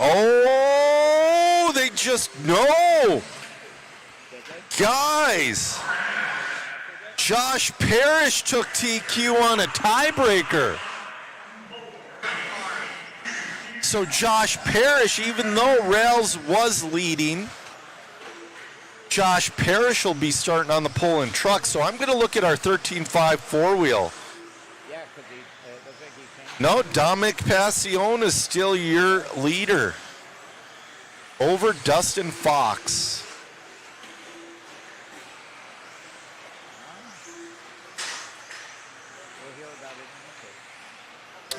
Oh, they just, no. Guys, Josh Parrish took TQ on a tiebreaker. So Josh Parrish, even though Rails was leading, Josh Parrish will be starting on the pole in truck. So I'm going to look at our 13.5 four-wheel. Yeah, because it looks like he came. No, Dominic Passion is still your leader over Dustin Fox.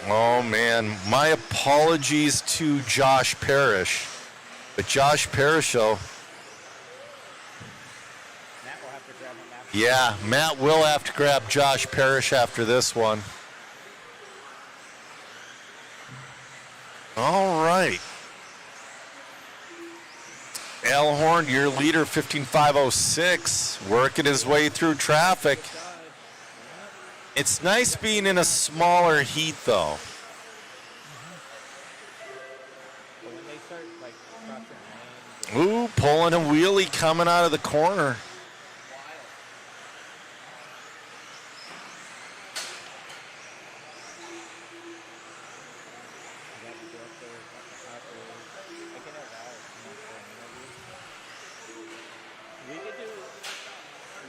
Oh, man. My apologies to Josh Parrish. But Josh Parrish, though. Yeah, Matt will have to grab Josh Parrish after this one. All right. Al Horn, your leader, 15.506, working his way through traffic. It's nice being in a smaller heat, though. Ooh, pulling a wheelie coming out of the corner.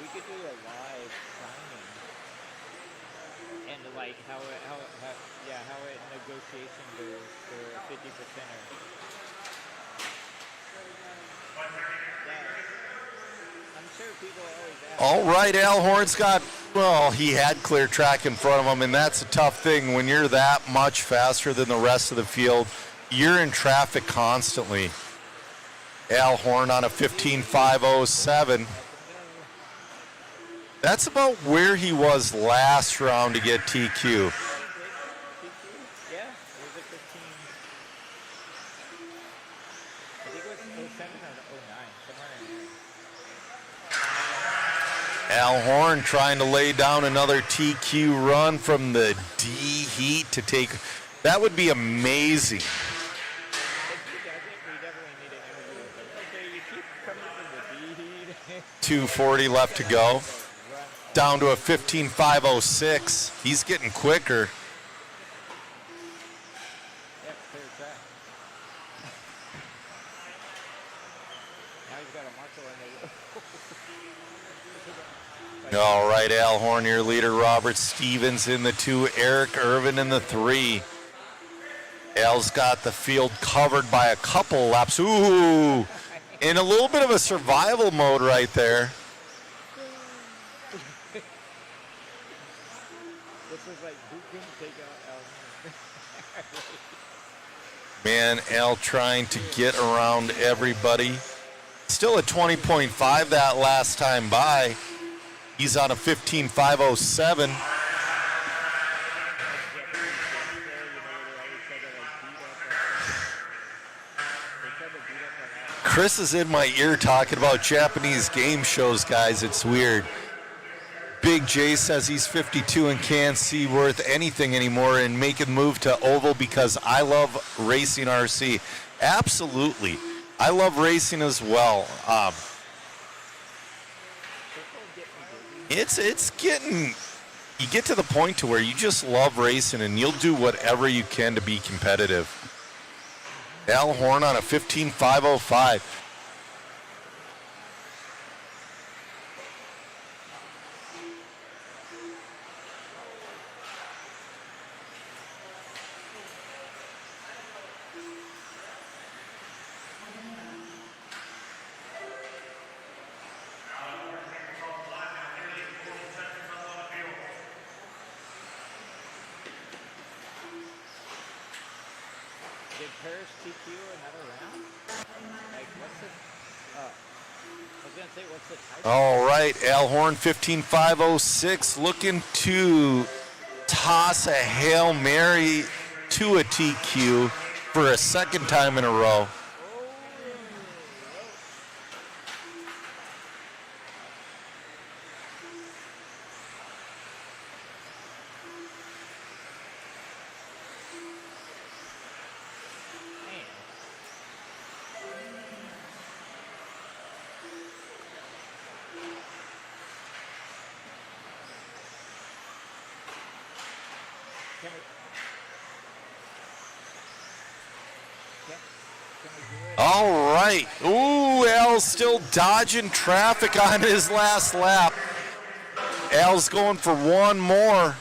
We could do a live signing and like how negotiation goes for a 50%er. I'm sure people always ask. All right, Al Horn's got, well, he had clear track in front of him, and that's a tough thing. When you're that much faster than the rest of the field, you're in traffic constantly. Al Horn on a 15.507. That's about where he was last round to get TQ. Yeah, it was a 15. I think it was 07 or 09, somewhere in there. Al Horn trying to lay down another TQ run from the D heat to take. That would be amazing. 2:40 left to go. down to a 15.506. He's getting quicker. All right, Al Horn, your leader. Robert Stevens in the 2. Eric Irvin in the 3. Al's got the field covered by a couple laps. Ooh, in a little bit of a survival mode right there. This is like, who can take out Al? Man, Al trying to get around everybody. Still at 20.5 that last time by. He's on a 15.507. Chris is in my ear talking about Japanese game shows, guys. It's weird. Big J says he's 52 and can't see worth anything anymore and make a move to oval because I love racing RC. Absolutely. I love racing as well. It's getting, you get to the point to where you just love racing and you'll do whatever you can to be competitive. Al Horn on a 15.505. Did Paris TQ another round? Like, what's the, I was going to say, what's the type? All right, Al Horn 15.506 looking to toss a Hail Mary to a TQ for a second time in a row. All right. Ooh, Al's still dodging traffic on his last lap. Al's going for one more.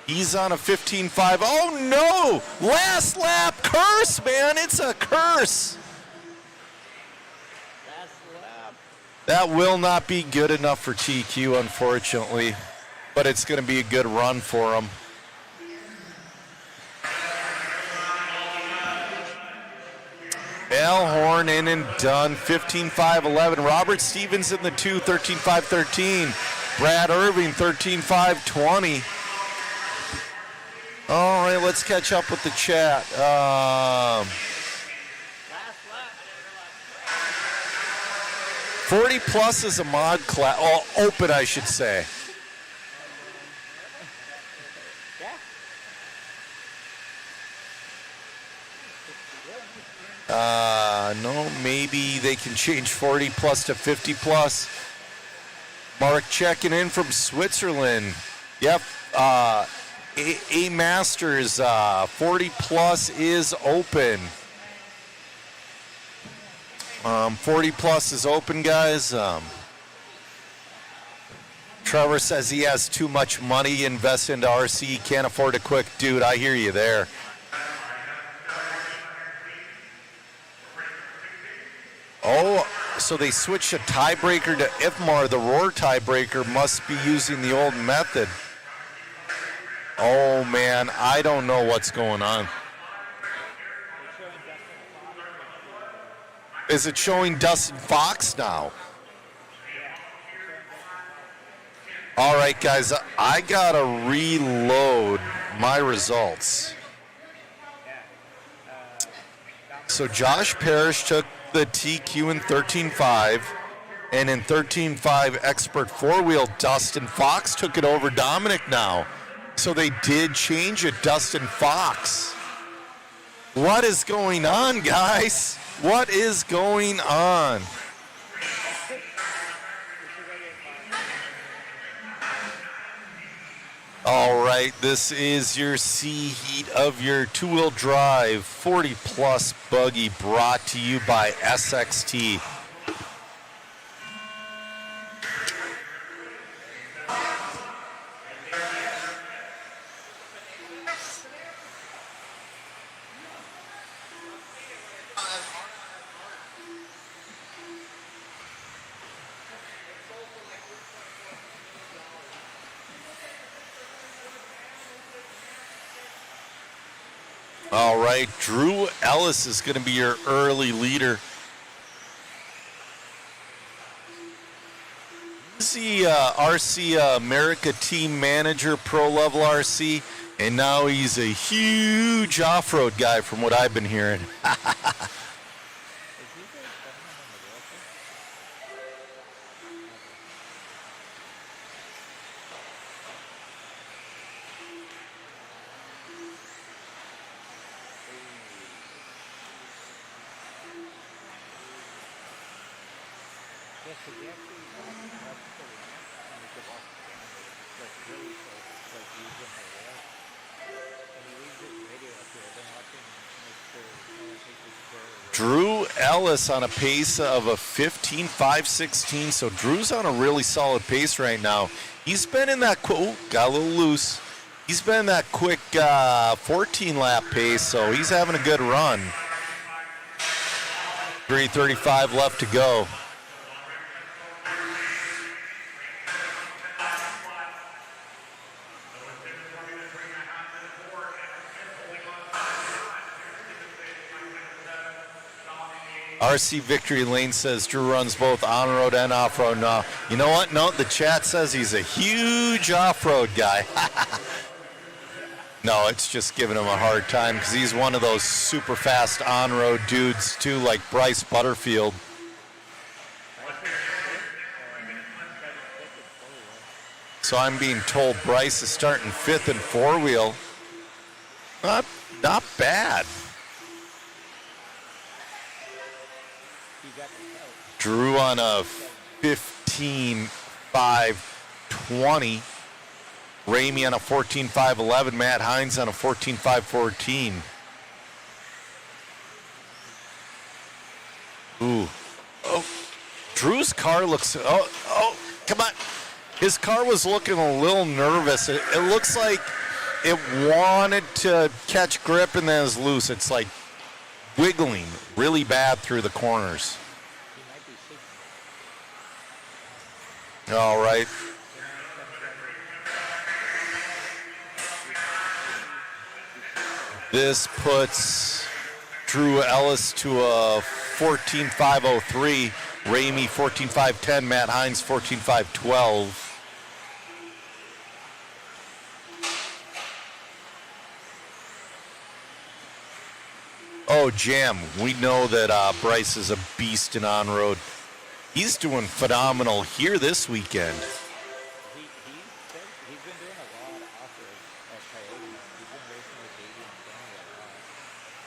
He's on a 15.5. Oh, no. Last lap curse, man. It's a curse. That will not be good enough for TQ, unfortunately. But it's going to be a good run for him. Al Horn in and done, 15.511. Robert Stevens in the 2, 13.513. Brad Irving, 13.520. All right, let's catch up with the chat. 40 plus is a mod class, open, I should say. No, maybe they can change 40 plus to 50 plus. Mark checking in from Switzerland. Yep, A Masters 40 plus is open. 40 plus is open, guys. Trevor says he has too much money invested into RC, can't afford a quick. Dude, I hear you there. Oh, so they switched a tiebreaker to IFMAR. The Roar tiebreaker must be using the old method. Oh, man, I don't know what's going on. Is it showing Dustin Fox now? All right, guys, I got to reload my results. So Josh Parrish took the TQ in 13.5, and in 13.5 expert four-wheel, Dustin Fox took it over Dominic now. So they did change it, Dustin Fox. What is going on, guys? What is going on? All right, this is your C heat of your two-wheel drive 40-plus buggy brought to you by SXT. All right, Drew Ellis is going to be your early leader. He's the RC America team manager, pro level RC, and now he's a huge off-road guy from what I've been hearing. Drew Ellis on a pace of a 15.516, so Drew's on a really solid pace right now. He's been in that, got a little loose. He's been in that quick 14-lap pace, so he's having a good run. 3:35 left to go. RC Victory Lane says Drew runs both on-road and off-road. No, you know what? No, the chat says he's a huge off-road guy. No, it's just giving him a hard time because he's one of those super fast on-road dudes too, like Bryce Butterfield. So I'm being told Bryce is starting 5th in four-wheel. Not bad. Drew on a 15.520. Ramey on a 14.511. Matt Hines on a 14.514. Ooh. Oh, Drew's car looks, come on. His car was looking a little nervous. It looks like it wanted to catch grip and then is loose. It's like wiggling really bad through the corners. All right. This puts Drew Ellis to a 14.503, Ramey 14.510, Matt Hines 14.512. Oh, Jam, we know that Bryce is a beast in on-road. He's doing phenomenal here this weekend.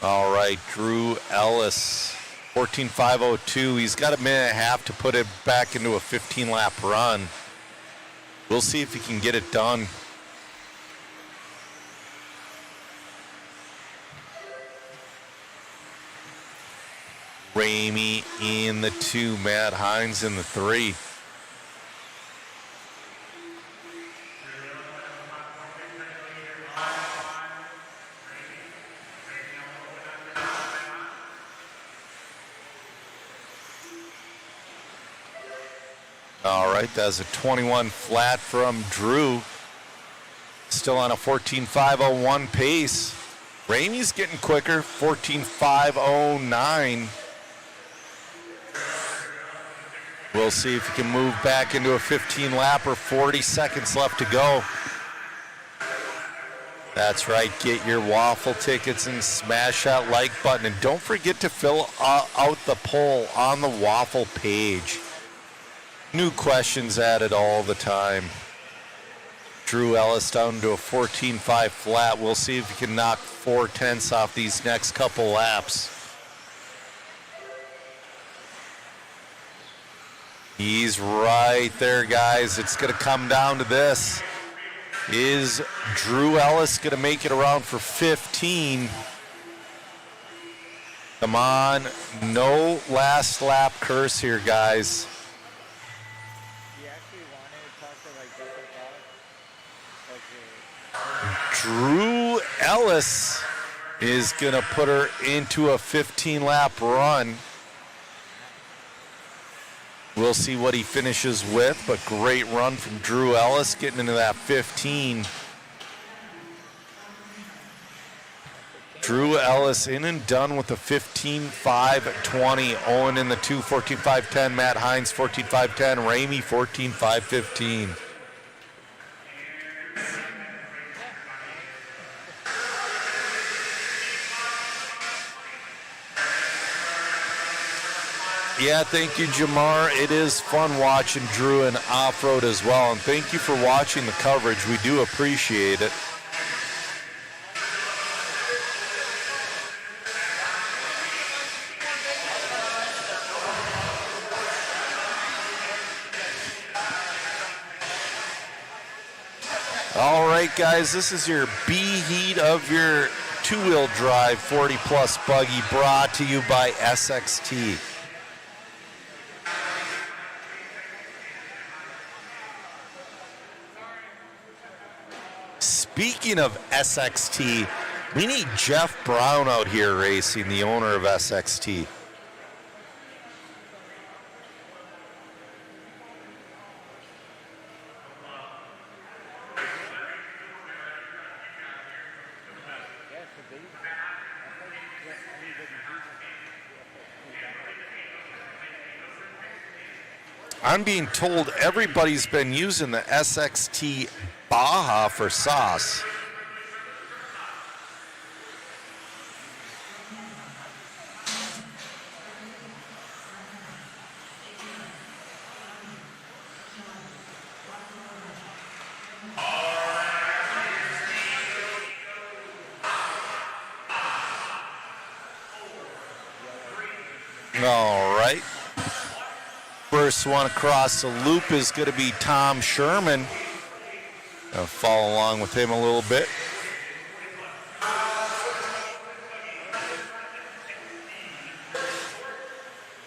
All right, Drew Ellis, 14.502. He's got a minute and a half to put it back into a 15-lap run. We'll see if he can get it done. Ramey in the 2, Matt Hines in the 3. All right, that's a 21 flat from Drew. Still on a 14.501 pace. Ramey's getting quicker, 14.509. We'll see if he can move back into a 15-lapper. 40 seconds left to go. That's right. Get your waffle tickets and smash that like button. And don't forget to fill out the poll on the waffle page. New questions added all the time. Drew Ellis down to a 14.5 flat. We'll see if he can knock 4/10 off these next couple laps. He's right there, guys. It's going to come down to this. Is Drew Ellis going to make it around for 15? Come on, no last lap curse here, guys. Drew Ellis is going to put her into a 15-lap run. We'll see what he finishes with, but great run from Drew Ellis getting into that 15. Drew Ellis in and done with a 15.5.20. Owen in the 2, 14.5.10. Matt Hines, 14.5.10. Ramey, 14.5.15. Yeah, thank you, Jamar. It is fun watching Drew and off-road as well. And thank you for watching the coverage. We do appreciate it. All right, guys, this is your B-heat of your two-wheel drive 40-plus buggy brought to you by SXT. Speaking of SXT, we need Jeff Brown out here racing, the owner of SXT. I'm being told everybody's been using the SXT Baja for sauce. All right. First one across the loop is going to be Tom Sherman. I'll follow along with him a little bit.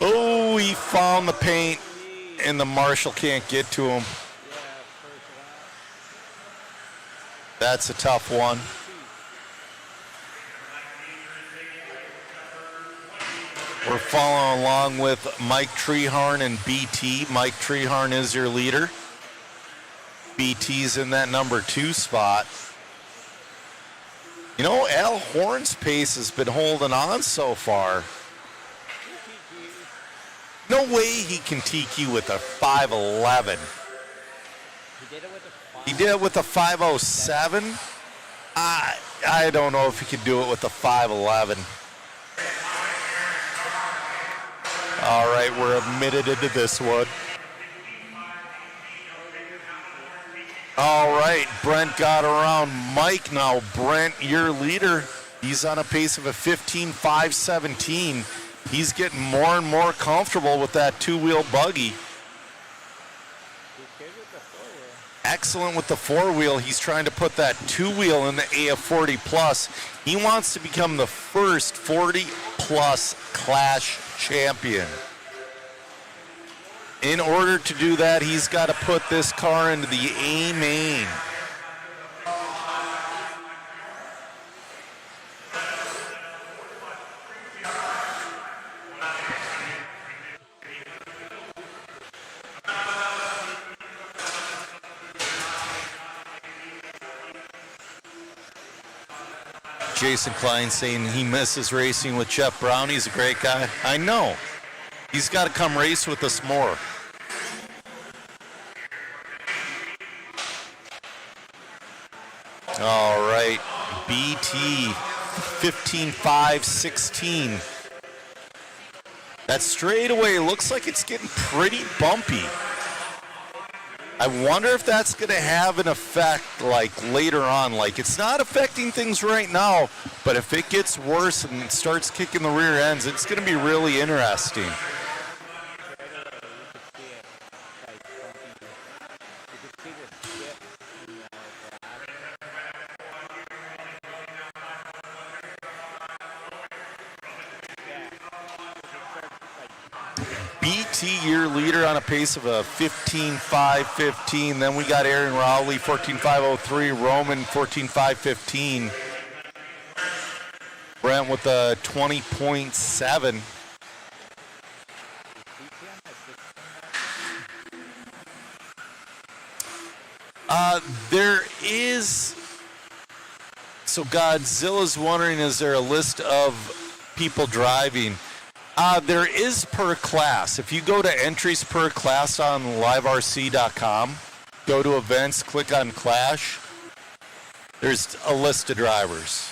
Oh, he found the paint, and the marshal can't get to him. That's a tough one. We're following along with Mike Treharn and BT. Mike Treharn is your leader. BT's in that number 2 spot. You know, Al Horn's pace has been holding on so far. No way he can TQ with a 5.11. He did it with a 5.07. I don't know if he could do it with a 5.11. All right, we're admitted into this one. All right, Brent got around Mike now. Brent, your leader, he's on a pace of a 15.517. He's getting more and more comfortable with that two-wheel buggy. Excellent with the four-wheel. He's trying to put that two-wheel in the AF40 Plus. He wants to become the first 40-plus Clash champion. In order to do that, he's got to put this car into the A main. Jason Klein saying he misses racing with Jeff Brown. He's a great guy. I know. He's got to come race with us more. All right, BT 15.516. That straightaway looks like it's getting pretty bumpy. I wonder if that's going to have an effect like later on. Like it's not affecting things right now, but if it gets worse and it starts kicking the rear ends, it's going to be really interesting. BT, your leader, on a pace of a 15.515. Then we got Aaron Rowley, 14.503. Roman, 14.515. Brent with a 20.7. There is, so Godzilla's wondering, is there a list of people driving? There is per class. If you go to entries per class on liverc.com, go to events, click on Clash, there's a list of drivers.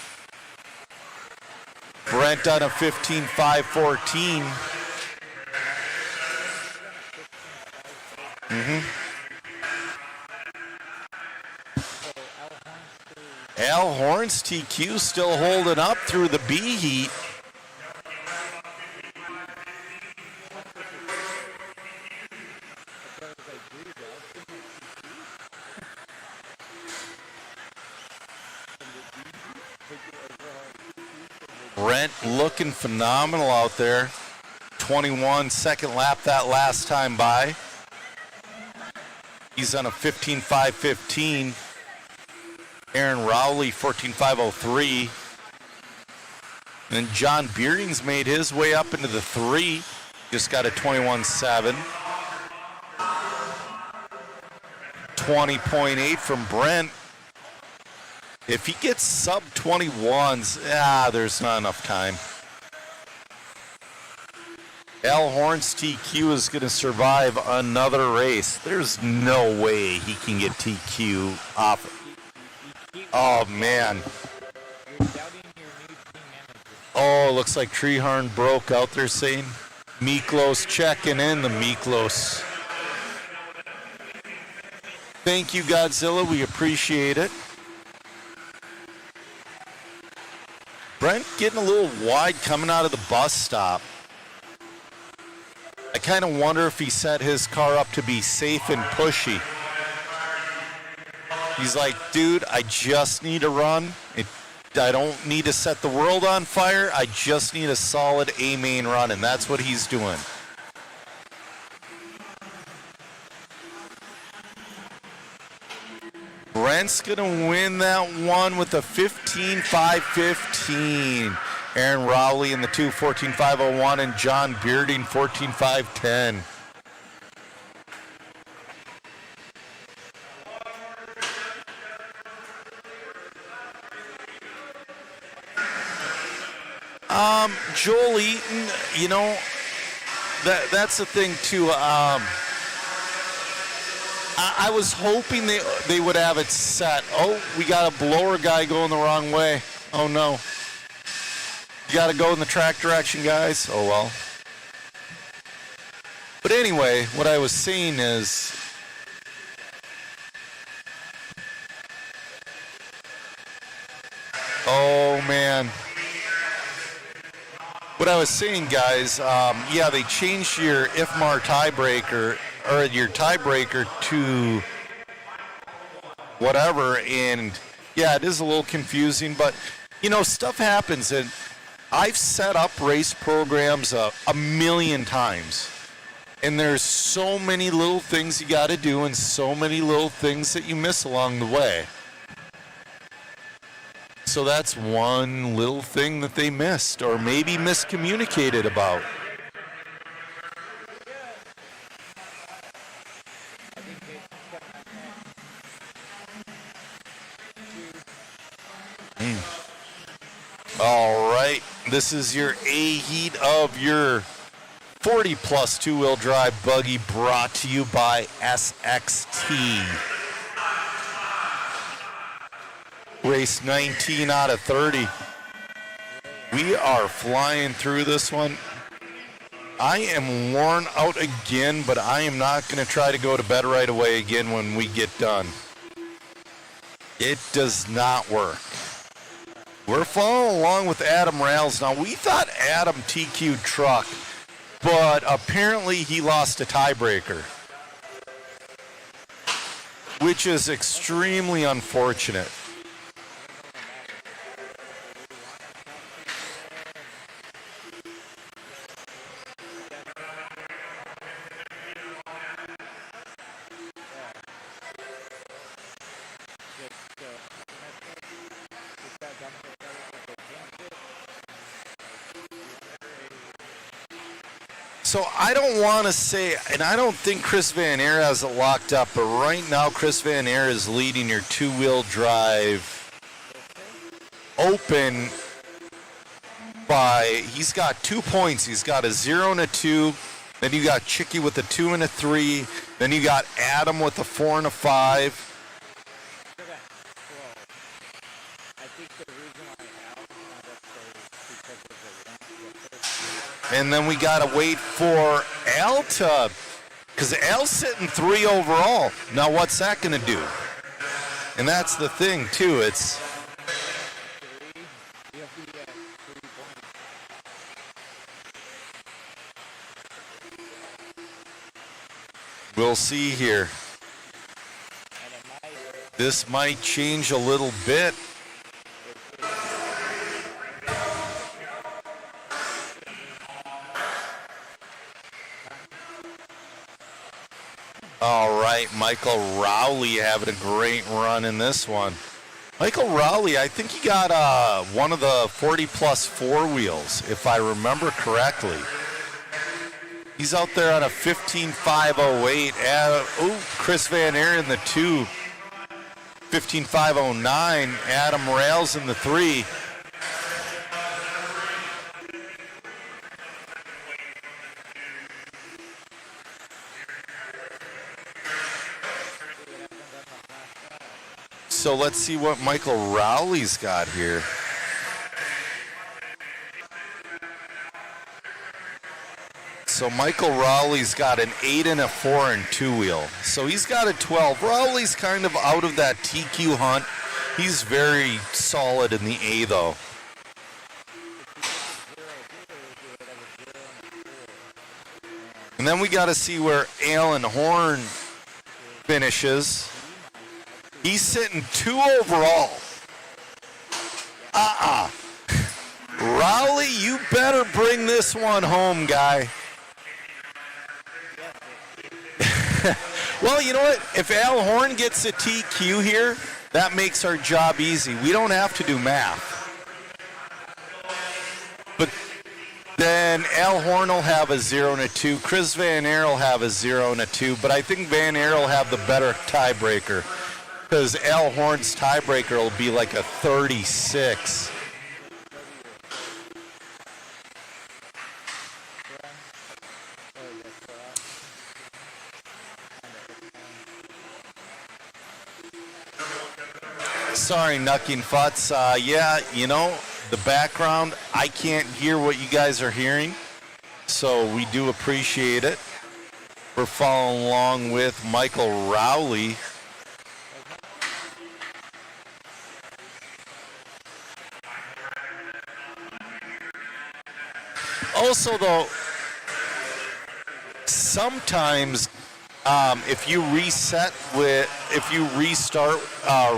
Brent on a 15.514. Al Horn's TQ still holding up through the B heat. Brent looking phenomenal out there. 21 second lap that last time by. He's on a 15.515. Aaron Rowley, 14.503. And John Bearding's made his way up into the 3. Just got a 21.7. 20.8 from Brent. If he gets sub 21s, there's not enough time. Al Horn's TQ is going to survive another race. There's no way he can get TQ off. Oh, man. Oh, looks like Treehorn broke out there saying, Miklos checking in, the Miklos. Thank you, Godzilla. We appreciate it. Brent getting a little wide coming out of the bus stop. I kind of wonder if he set his car up to be safe and pushy. He's like, dude, I just need to run. I don't need to set the world on fire. I just need a solid A-main run, and that's what he's doing. Brent's going to win that one with a 15.515. Aaron Rowley in the 2, 14.501, and John Bearding, 14.510. Joel Eaton, you know, that's the thing too. I was hoping they would have it set. Oh, we got a blower guy going the wrong way. Oh no. You got to go in the track direction, guys. Oh well. But anyway, what I was saying is, oh man. What I was saying, guys, yeah, they changed your IFMAR tiebreaker, or your tiebreaker to whatever, and yeah, it is a little confusing, but you know, stuff happens, and I've set up race programs a million times, and there's so many little things you got to do and so many little things that you miss along the way. So that's one little thing that they missed or maybe miscommunicated about. All right, this is your A heat of your 40 plus two-wheel drive buggy, brought to you by SXT. Race 19 out of 30. We are flying through this one. I am worn out again, but I am not going to try to go to bed right away again when we get done. It does not work. We're following along with Adam Rails. Now, we thought Adam TQ'd truck, but apparently he lost a tiebreaker, which is extremely unfortunate. So I don't want to say, and I don't think Chris Van Air has it locked up, but right now Chris Van Air is leading your two-wheel drive open by, he's got 2 points. He's got a 0 and a 2. Then you got Chicky with a 2 and a 3. Then you got Adam with a 4 and a 5. And then we got to wait for Al to, because Al's sitting 3 overall. Now, what's that going to do? And that's the thing, too. It's we'll see here. This might change a little bit. All right, Michael Rowley having a great run in this one. Michael Rowley, I think he got one of the 40-plus four-wheels, if I remember correctly. He's out there on a 15.508. Chris Van Air in the 2. 15.509. Adam Rails in the 3. So let's see what Michael Rowley's got here. So Michael Rowley's got an 8 and a 4 and two-wheel. So he's got a 12. Rowley's kind of out of that TQ hunt. He's very solid in the A, though. And then we got to see where Alan Horn finishes. He's sitting 2 overall. Rowley, you better bring this one home, guy. Well, you know what? If Al Horn gets a TQ here, that makes our job easy. We don't have to do math. But then Al Horn will have a 0 and a 2. Chris Van Air will have a 0 and a 2. But I think Van Air will have the better tiebreaker, because Al Horn's tiebreaker will be like a 36. Sorry, Nucky and Futz. Yeah, you know, the background, I can't hear what you guys are hearing, so we do appreciate it. We're following along with Michael Rowley. Also, though, sometimes if you restart,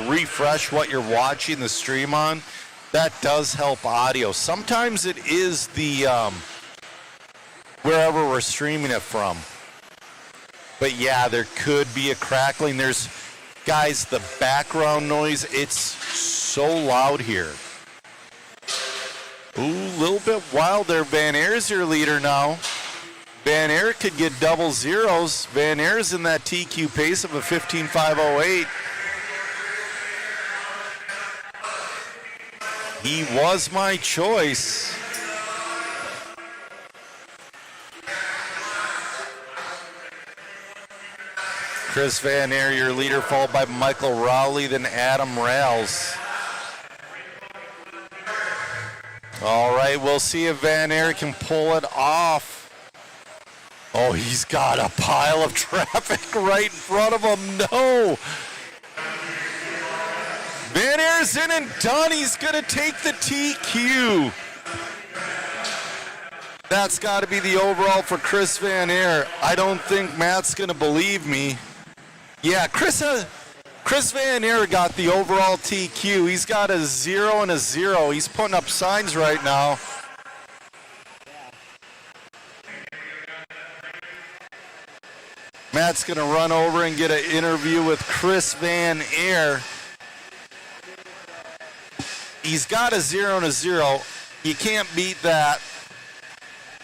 refresh what you're watching the stream on, that does help audio. Sometimes it is the wherever we're streaming it from. But yeah, there could be a crackling. There's, guys, the background noise, it's so loud here. Ooh, a little bit wild there. Van Air's your leader now. Van Air could get double zeros. Van Air's in that TQ pace of a 15.508. He was my choice. Chris Van Air, your leader, followed by Michael Rowley, then Adam Rails. All right, we'll see if Van Air can pull it off. Oh, he's got a pile of traffic right in front of him. No. Van Air's in and done. He's going to take the TQ. That's got to be the overall for Chris Van Air. I don't think Matt's going to believe me. Yeah, Chris Van Air got the overall TQ. He's got a 0 and a 0. He's putting up signs right now. Matt's going to run over and get an interview with Chris Van Air. He's got a 0 and a 0. You can't beat that.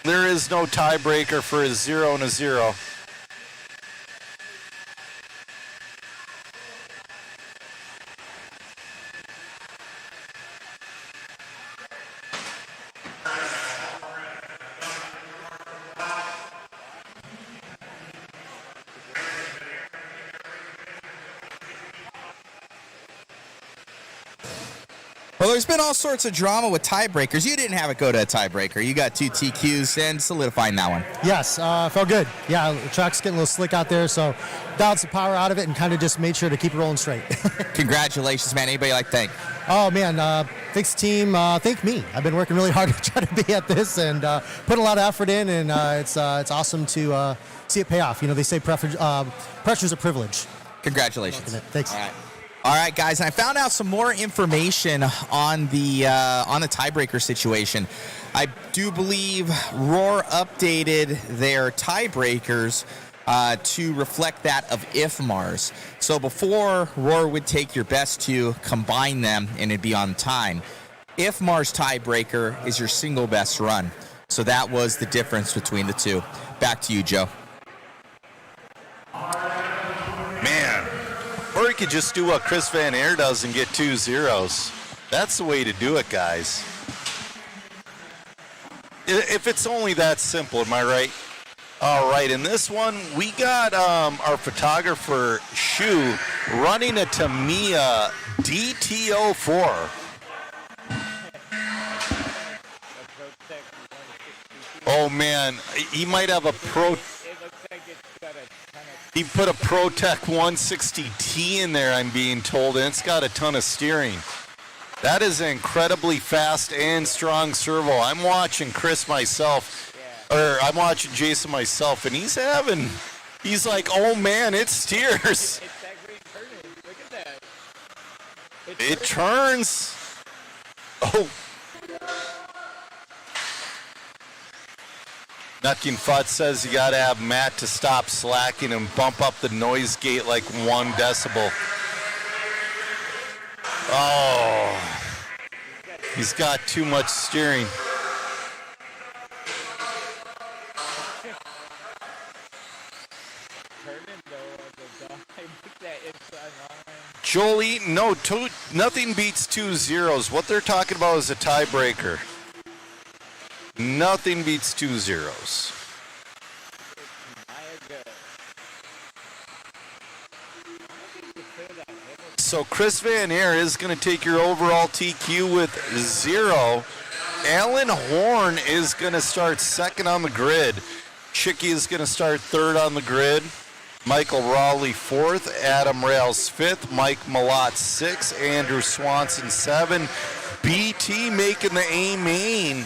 There is no tiebreaker for a 0 and a 0. Well, there's been all sorts of drama with tiebreakers. You didn't have it go to a tiebreaker. You got 2 TQs and solidifying that one. Yes, felt good. Yeah, the track's getting a little slick out there, so dialed some power out of it and kind of just made sure to keep it rolling straight. Congratulations, man. Anybody like to thank? Oh, man, thanks, team. Thank me. I've been working really hard to try to be at this and put a lot of effort in, and it's awesome to see it pay off. You know, they say pressure's a privilege. Congratulations. Thanks. All right, guys, and I found out some more information on the tiebreaker situation. I do believe Roar updated their tiebreakers to reflect that of IFMARS. So before, Roar would take your best two, combine them, and it'd be on time. IFMARS tiebreaker is your single best run. So that was the difference between the two. Back to you, Joe. Man, or he could just do what Chris Van Air does and get 2 zeros. That's the way to do it, guys. If it's only that simple, am I right? All right, in this one, we got our photographer, Shu, running a Tamiya DTO4. Oh, man, he might have a Pro... He put a ProTech 160T in there, I'm being told, and it's got a ton of steering. That is an incredibly fast and strong servo. I'm watching Chris myself, or I'm watching Jason myself, and he's like, oh man, it steers. It turns. Oh. Nutkin Futt says you gotta have Matt to stop slacking and bump up the noise gate like 1 decibel. Oh, he's got too much steering. Jolie, no, nothing beats 2 zeros. What they're talking about is a tiebreaker. Nothing beats 2 zeros. So Chris Van Air is going to take your overall TQ with 0. Alan Horn is going to start second on the grid. Chicky is going to start third on the grid. Michael Rowley 4th. Adam Rails 5th. Mike Malott 6th. Andrew Swanson 7. BT making the A main.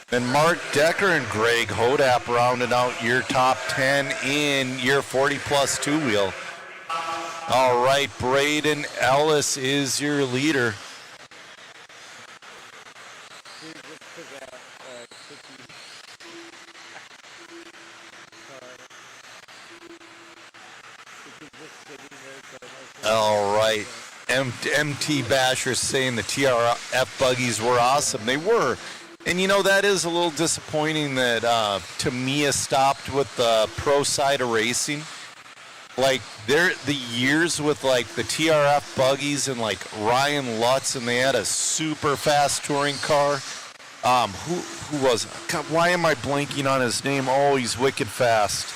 And Mark Decker and Greg Hodap rounding out your top 10 in your 40-plus two-wheel. All right, Braden Ellis is your leader. All right. MT Basher saying the TRF buggies were awesome. They were. And, you know, that is a little disappointing that Tamiya stopped with the pro side of racing. Like, the years with, like, the TRF buggies and, like, Ryan Lutz, and they had a super fast touring car. Who was it? God, why am I blanking on his name? Oh, he's wicked fast.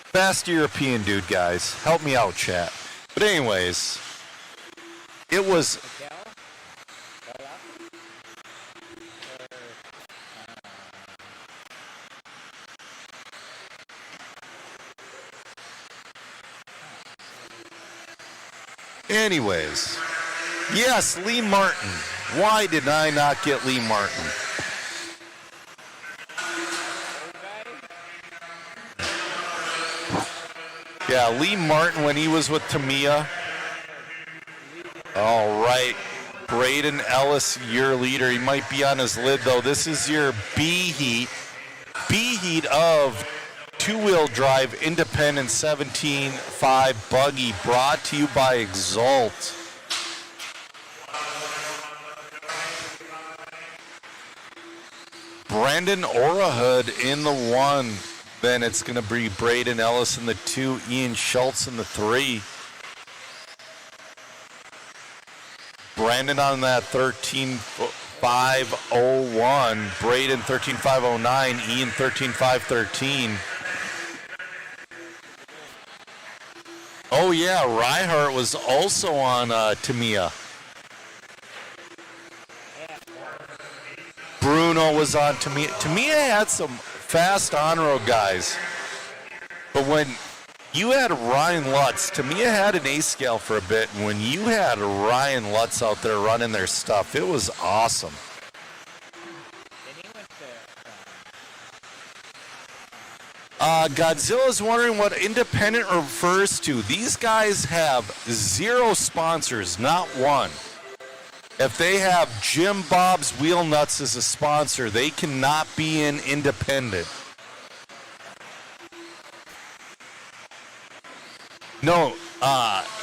Fast European dude, guys. Help me out, chat. But anyways, it was... Anyways, yes, Lee Martin. Why did I not get Lee Martin? Yeah, Lee Martin when he was with Tamiya. All right, Braden Ellis, your leader. He might be on his lid, though. This is your B heat. B heat of two-wheel drive independent 17.5 buggy brought to you by Exalt. Brandon Orahood in the 1. Then it's going to be Braden Ellis in the 2, Ian Schultz in the 3. Brandon on that 13.501. Braden 13.509. Ian 13.513. Oh, yeah, Reihart was also on Tamiya. Bruno was on Tamiya. Tamiya had some fast on-road guys. But when you had Ryan Lutz, Tamiya had an A scale for a bit, and when you had Ryan Lutz out there running their stuff, it was awesome. Godzilla's wondering what independent refers to. These guys have 0 sponsors, not one. If they have Jim Bob's Wheel Nuts as a sponsor, they cannot be in independent. No,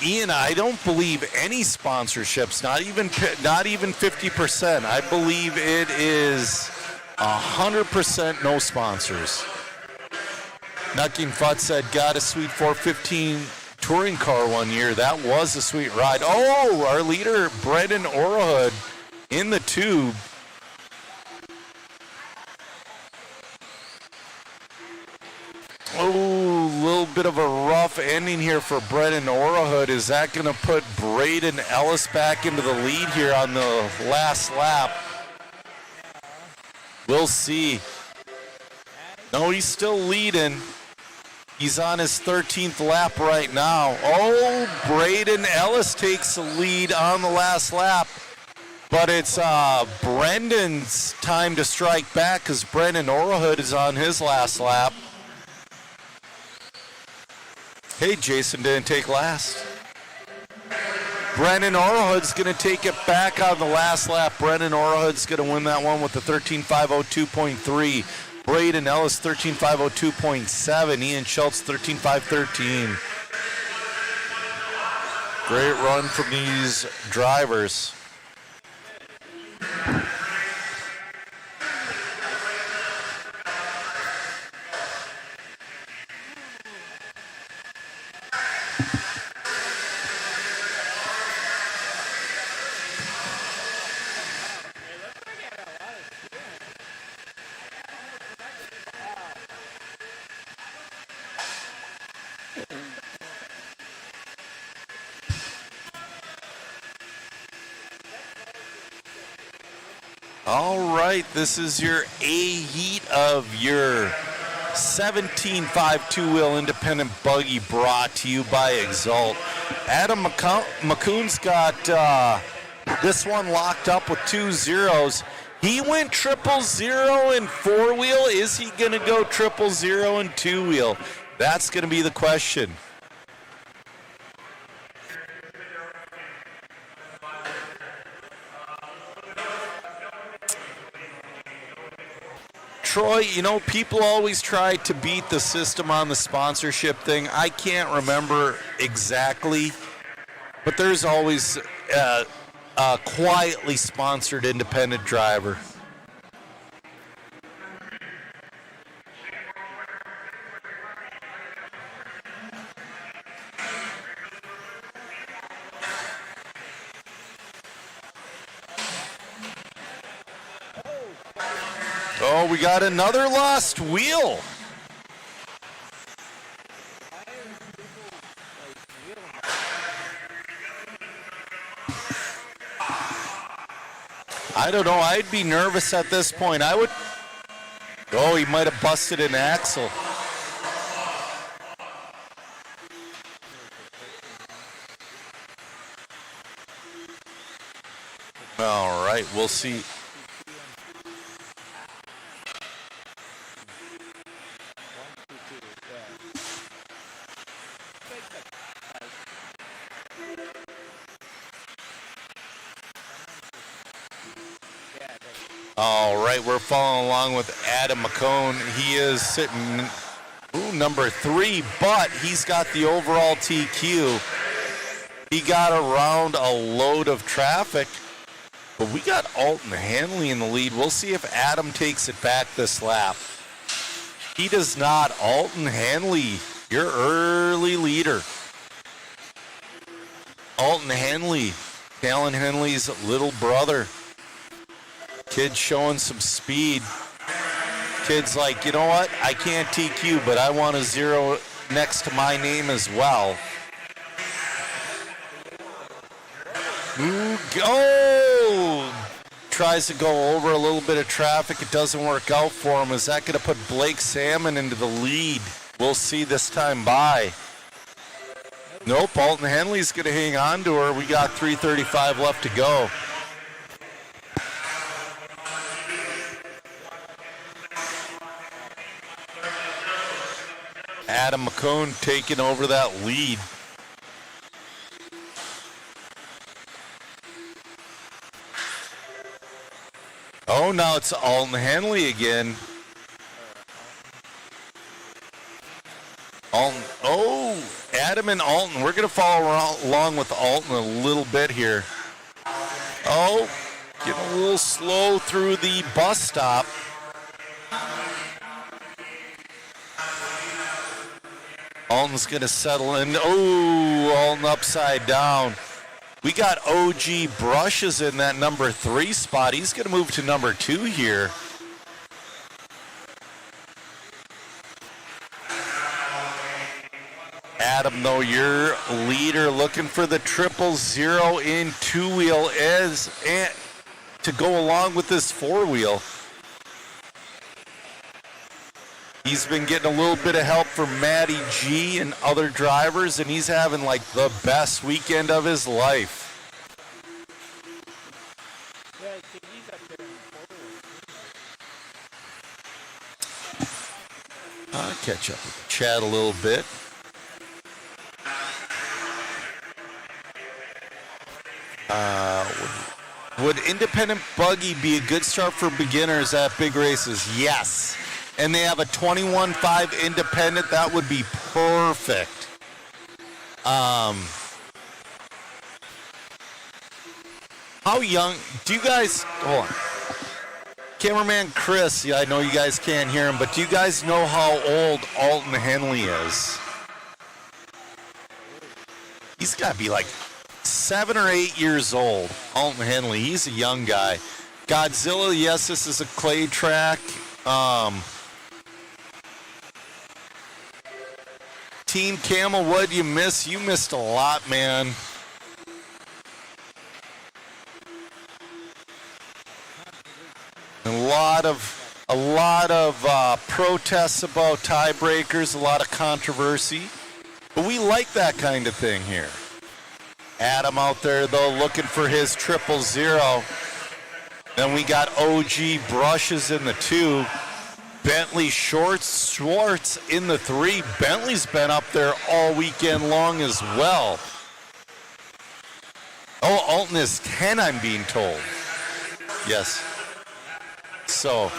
Ian, I don't believe any sponsorships, not even 50%. I believe it is 100% no sponsors. Nucking Futt said, got a sweet 415 touring car one year. That was a sweet ride. Oh, our leader, Brendan Orahood, in the tube. Oh, a little bit of a rough ending here for Brendan Orahood. Is that going to put Braden Ellis back into the lead here on the last lap? We'll see. No, he's still leading. He's on his 13th lap right now. Oh, Braden Ellis takes the lead on the last lap. But it's Brendan's time to strike back because Brendan Orahood is on his last lap. Hey, Jason didn't take last. Brendan Orahood's going to take it back on the last lap. Brendan Orahood's going to win that one with the 13.502.3. Braden Ellis 13.502.7. Ian Schultz 13.513. Great run from these drivers. All right, this is your A heat of your 17.5 two-wheel independent buggy brought to you by Exalt. Adam McCoon's got this one locked up with 2 zeros. He went 000 in 4-wheel. Is he going to go 000 in 2-wheel? That's going to be the question. Troy, you know, people always try to beat the system on the sponsorship thing. I can't remember exactly, but there's always a quietly sponsored independent driver. Oh, we got another lost wheel. I don't know. I'd be nervous at this point. I would. Oh, he might have busted an axle. All right, we'll see. All right, we're following along with Adam McCone. He is sitting number 3, but he's got the overall TQ. He got around a load of traffic. But we got Alton Hanley in the lead. We'll see if Adam takes it back this lap. He does not. Alton Hanley, your early leader. Alton Hanley, Talon Henley's little brother. Kid showing some speed. Kid's like, you know what? I can't TQ, but I want a 0 next to my name as well. Ooh, go! Tries to go over a little bit of traffic. It doesn't work out for him. Is that going to put Blake Salmon into the lead? We'll see this time by. Nope, Alton Henley's going to hang on to her. We got 3:35 left to go. Adam McCone taking over that lead. Oh, now it's Alton Hanley again. Alton, oh, Adam and Alton. We're going to follow along with Alton a little bit here. Oh, getting a little slow through the bus stop. Alton's going to settle in. Oh, Alton upside down. We got OG Brushes in that number 3 spot. He's going to move to number 2 here. Adam, though, your leader, looking for the 000 in 2-wheel as to go along with this 4-wheel. He's been getting a little bit of help from Matty G and other drivers, and he's having like the best weekend of his life. I'll catch up with the chat a little bit. Would independent buggy be a good start for beginners at big races? Yes. And they have a 21.5 independent. That would be perfect. How young do you guys, hold on. Cameraman Chris, yeah, I know you guys can't hear him, but do you guys know how old Alton Henley is? He's got to be like 7 or 8 years old. Alton Henley, he's a young guy. Godzilla, yes, this is a clay track. Team Camel, what'd you miss? You missed a lot, man. A lot of protests about tiebreakers, a lot of controversy. But we like that kind of thing here. Adam out there, though, looking for his 000. Then we got OG Brushes in the 2. Bentley Schwartz in the 3. Bentley's been up there all weekend long as well. Oh, Alton is 10, I'm being told. Yes. So,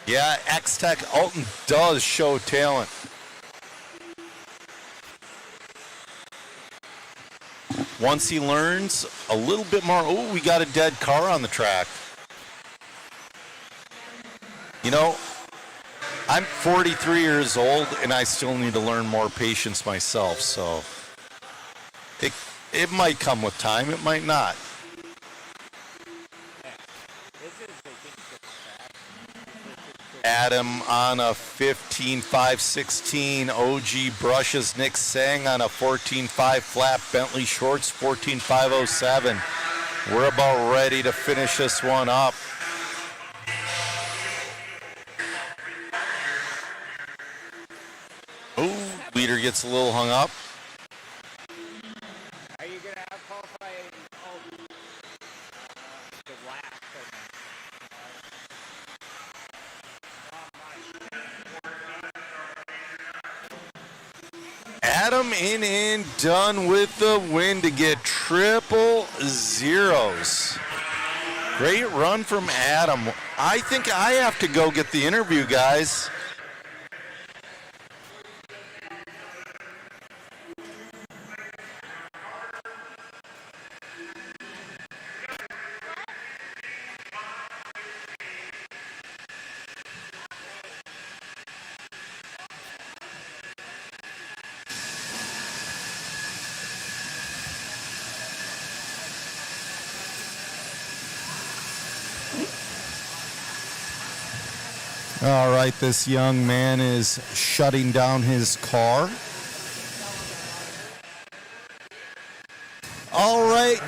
yeah, X-Tech, Alton does show talent. Once he learns a little bit more, oh, we got a dead car on the track. You know, I'm 43 years old, and I still need to learn more patience myself, so it might come with time, it might not. Adam on a 15.516, OG Brushes, Nick Sang on a 14.5 flat, Bentley Shorts 14.507. We're about ready to finish this one up. Oh, leader gets a little hung up. Are you going to have qualified the last Adam in and done with the win to get 000s. Great run from Adam. I think I have to go get the interview, guys. All right, this young man is shutting down his car. All right,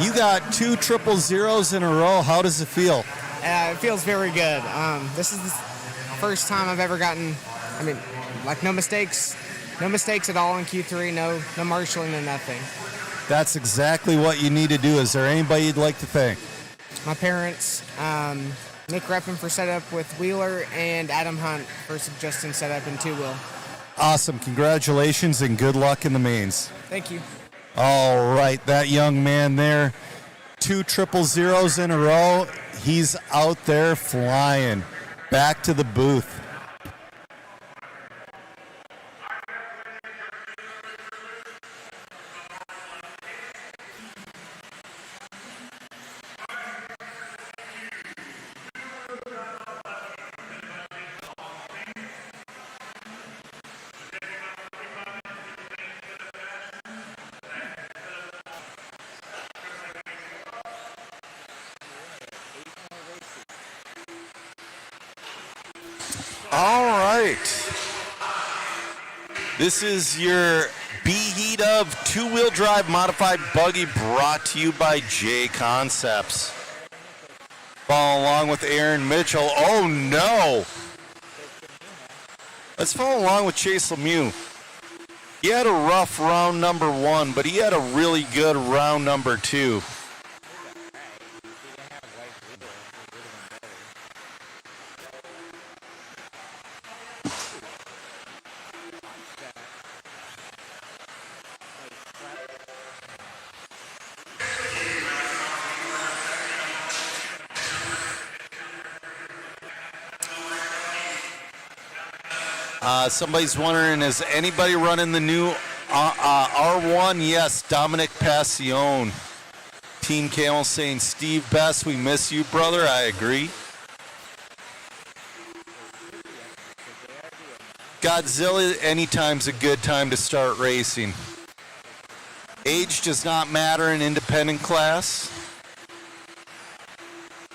you got 2 triple zeros in a row. How does it feel? It feels very good. This is the first time I've ever gotten, like no mistakes at all in Q3, no marshalling, no nothing. That's exactly what you need to do. Is there anybody you'd like to thank? My parents, Nick Reppin for setup with Wheeler, and Adam Hunt for suggesting setup in 2-wheel. Awesome. Congratulations and good luck in the mains. Thank you. All right, that young man there, 2 triple zeros in a row. He's out there flying. Back to the booth. All right. This is your B-Heat of 2-wheel drive modified buggy brought to you by J Concepts. Follow along with Aaron Mitchell. Oh no! Let's follow along with Chase Lemieux. He had a rough round number 1, but he had a really good round number 2. Somebody's wondering, is anybody running the new R1? Yes, Dominic Passione. Team Kale saying, Steve Best, we miss you, brother. I agree. Godzilla, anytime's a good time to start racing. Age does not matter in independent class.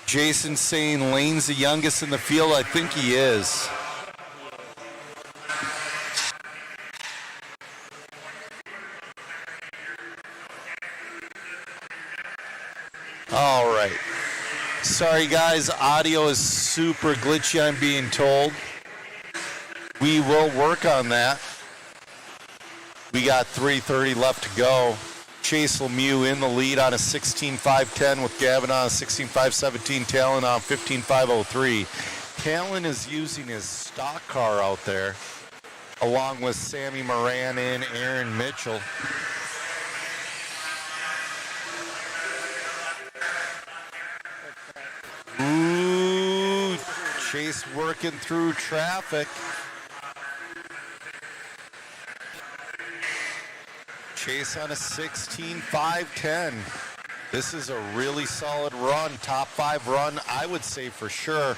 Jason saying Lane's the youngest in the field. I think he is. All right. Sorry, guys. Audio is super glitchy, I'm being told. We will work on that. We got 3:30 left to go. Chase Lemieux in the lead on a 16.510 with Gavin on a 16.517, Talon on 15.503. Talon is using his stock car out there, along with Sammy Moran and Aaron Mitchell. Ooh, Chase working through traffic. Chase on a 16.510. This is a really solid run, top 5 run, I would say for sure.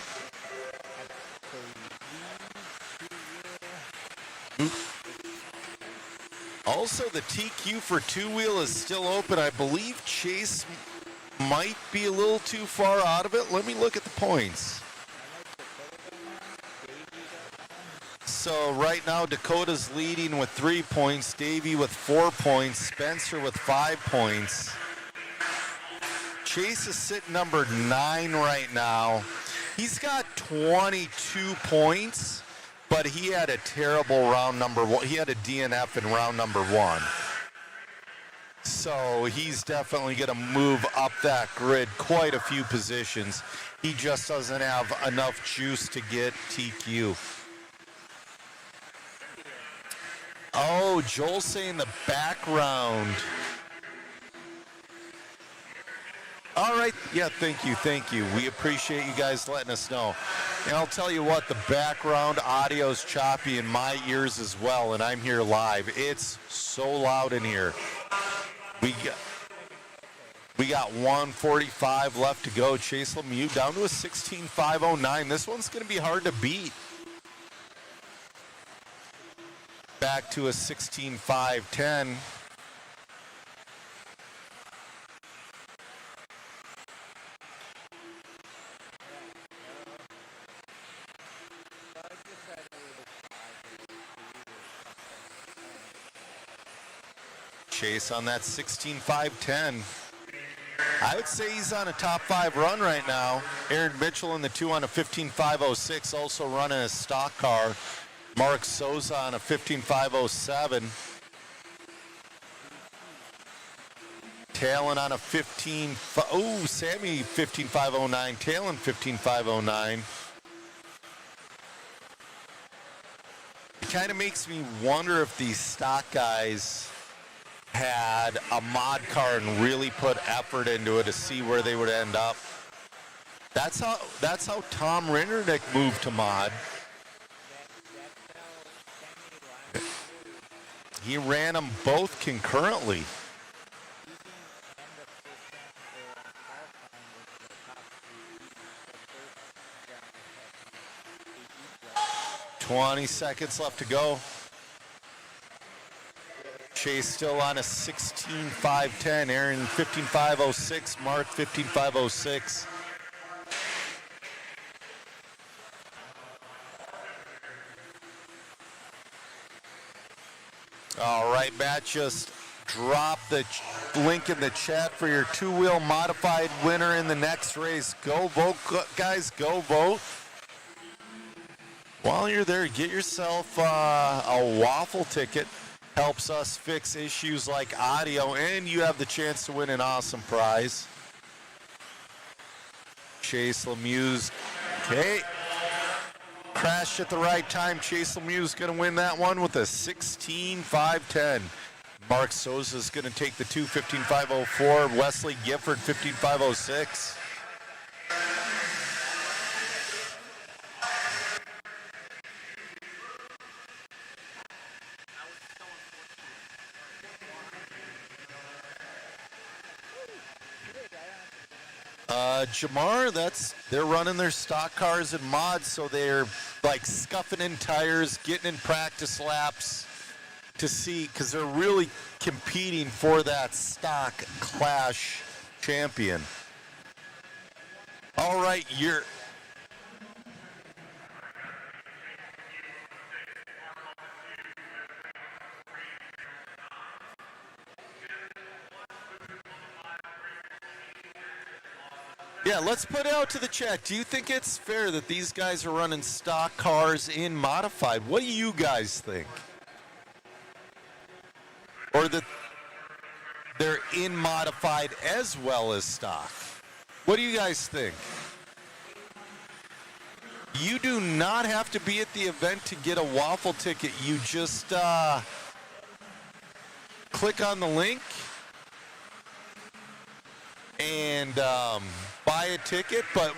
Also, the TQ for 2-wheel is still open. I believe Chase might be a little too far out of it. Let me look at the points. So right now, Dakota's leading with 3 points, Davey with 4 points, Spencer with 5 points. Chase is sitting number 9 right now. He's got 22 points, but he had a terrible round number 1. He had a DNF in round number 1. So he's definitely going to move up that grid quite a few positions. He just doesn't have enough juice to get TQ. Oh, Joel saying the background. All right. Yeah, thank you. We appreciate you guys letting us know. And I'll tell you what, the background audio is choppy in my ears as well, and I'm here live. It's so loud in here. We got 1:45 left to go. Chase Lemieux down to a 16.509. This one's going to be hard to beat. Back to a 16.510. Chase on that 16.510. I would say he's on a top 5 run right now. Aaron Mitchell in the 2 on a 15.506, also running a stock car. Mark Souza on a 15.507. Talon on a 15. Oh, Sammy 15.509. Talon 15.509. It kind of makes me wonder if these stock guys had a mod car and really put effort into it to see where they would end up. That's how Tom Rindernick moved to mod. He ran them both concurrently. $20 seconds left to go. Chase still on a 16.510. Aaron 15.506. Mark 15.506. All right, Matt, just drop the link in the chat for your two-wheel modified winner in the next race. Go vote, guys. Go vote. While you're there, get yourself a waffle ticket. Helps us fix issues like audio, and you have the chance to win an awesome prize. Chase Lemieux, okay. Crashed at the right time. Chase Lemieux going to win that one with a 16.510. Mark Souza is going to take the 15.504. Wesley Gifford 15.506. Jamar, they're running their stock cars and mods, so they're like scuffing in tires, getting in practice laps to see, because they're really competing for that stock clash champion. All right, yeah, let's put it out to the chat. Do you think it's fair that these guys are running stock cars in modified? What do you guys think? Or that they're in modified as well as stock? What do you guys think? You do not have to be at the event to get a waffle ticket. You just click on the link and buy a ticket. But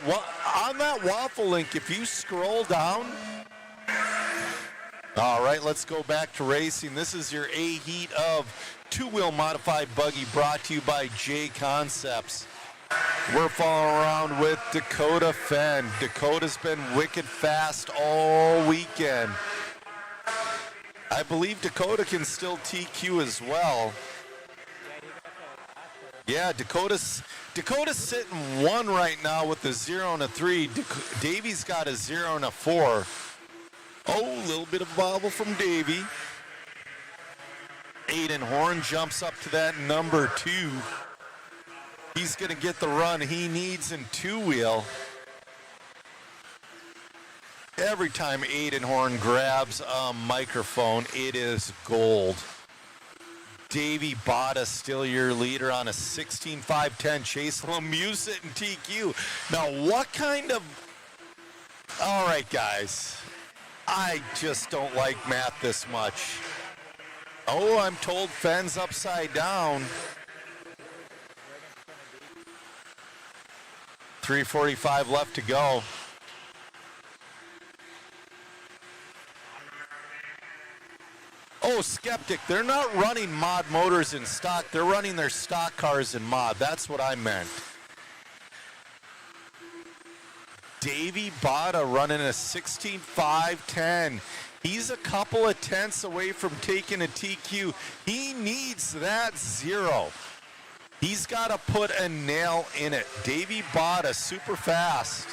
on that waffle link, if you scroll down, all right, let's go back to racing. This is your A-Heat of two-wheel modified buggy brought to you by J Concepts. We're following around with Dakota Fenn. Dakota's been wicked fast all weekend. I believe Dakota can still TQ as well. Yeah, Dakota's sitting 1 right now with a 0 and a 3. Davy's got a 0 and a 4. Oh, a little bit of bobble from Davy. Aiden Horn jumps up to that number 2. He's going to get the run he needs in two-wheel. Every time Aiden Horn grabs a microphone, it is gold. Davey Bada still your leader on a 16.510. Chase Lemieux in TQ. Now, what kind of... All right, guys. I just don't like math this much. Oh, I'm told Fenn's upside down. 3:45 left to go. Oh, Skeptic, they're not running mod motors in stock. They're running their stock cars in mod. That's what I meant. Davey Bada running a 16.510. He's a couple of tenths away from taking a TQ. He needs that 0. He's got to put a nail in it. Davey Bada super fast.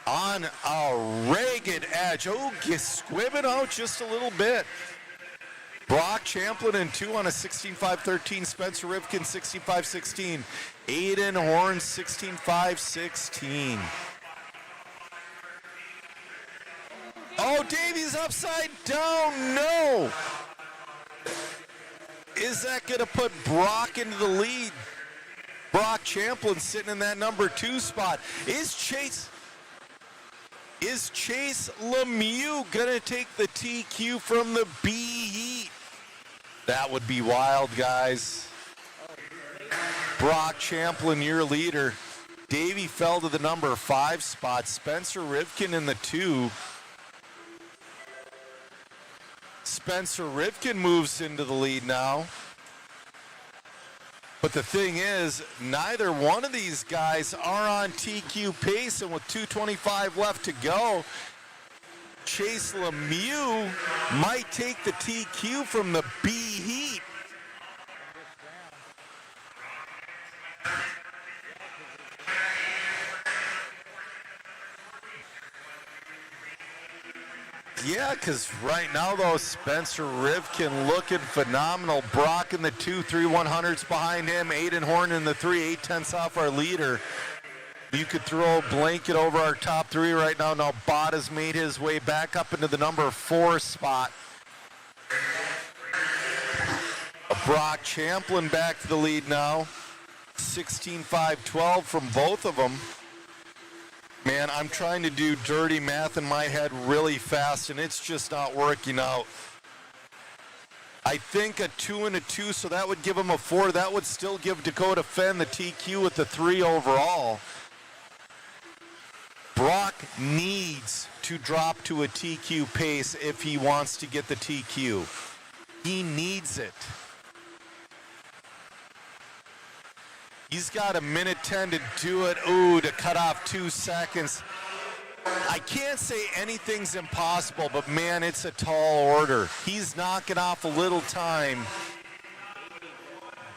On a ragged edge. Oh, squibbing out just a little bit. Brock Champlin in 2 on a 16.5.13. Spencer Rivkin 16.5.16. Aiden Horn 16.5.16. Oh, Davies upside down. No. Is that going to put Brock into the lead? Brock Champlin sitting in that number 2 spot. Is Chase Lemieux going to take the TQ from the B Heat? That would be wild, guys. Brock Champlin, your leader. Davey fell to the number 5 spot. Spencer Rivkin in the 2. Spencer Rivkin moves into the lead now. But the thing is, neither one of these guys are on TQ pace, and with 2:25 left to go, Chase Lemieux might take the TQ from the B Heat. Yeah, because right now, though, Spencer Rivkin looking phenomenal. Brock in the 2 3/100s behind him. Aiden Horn in the 3 8/10 off our leader. You could throw a blanket over our top 3 right now. Now Bott has made his way back up into the number 4 spot. Brock Champlin back to the lead now. 16.5.12 from both of them. Man, I'm trying to do dirty math in my head really fast, and it's just not working out. I think a 2 and a 2, so that would give him a 4. That would still give Dakota Fenn the TQ with the 3 overall. Brock needs to drop to a TQ pace if he wants to get the TQ. He needs it. He's got a minute 10 to do it. Ooh, to cut off 2 seconds. I can't say anything's impossible, but man, it's a tall order. He's knocking off a little time.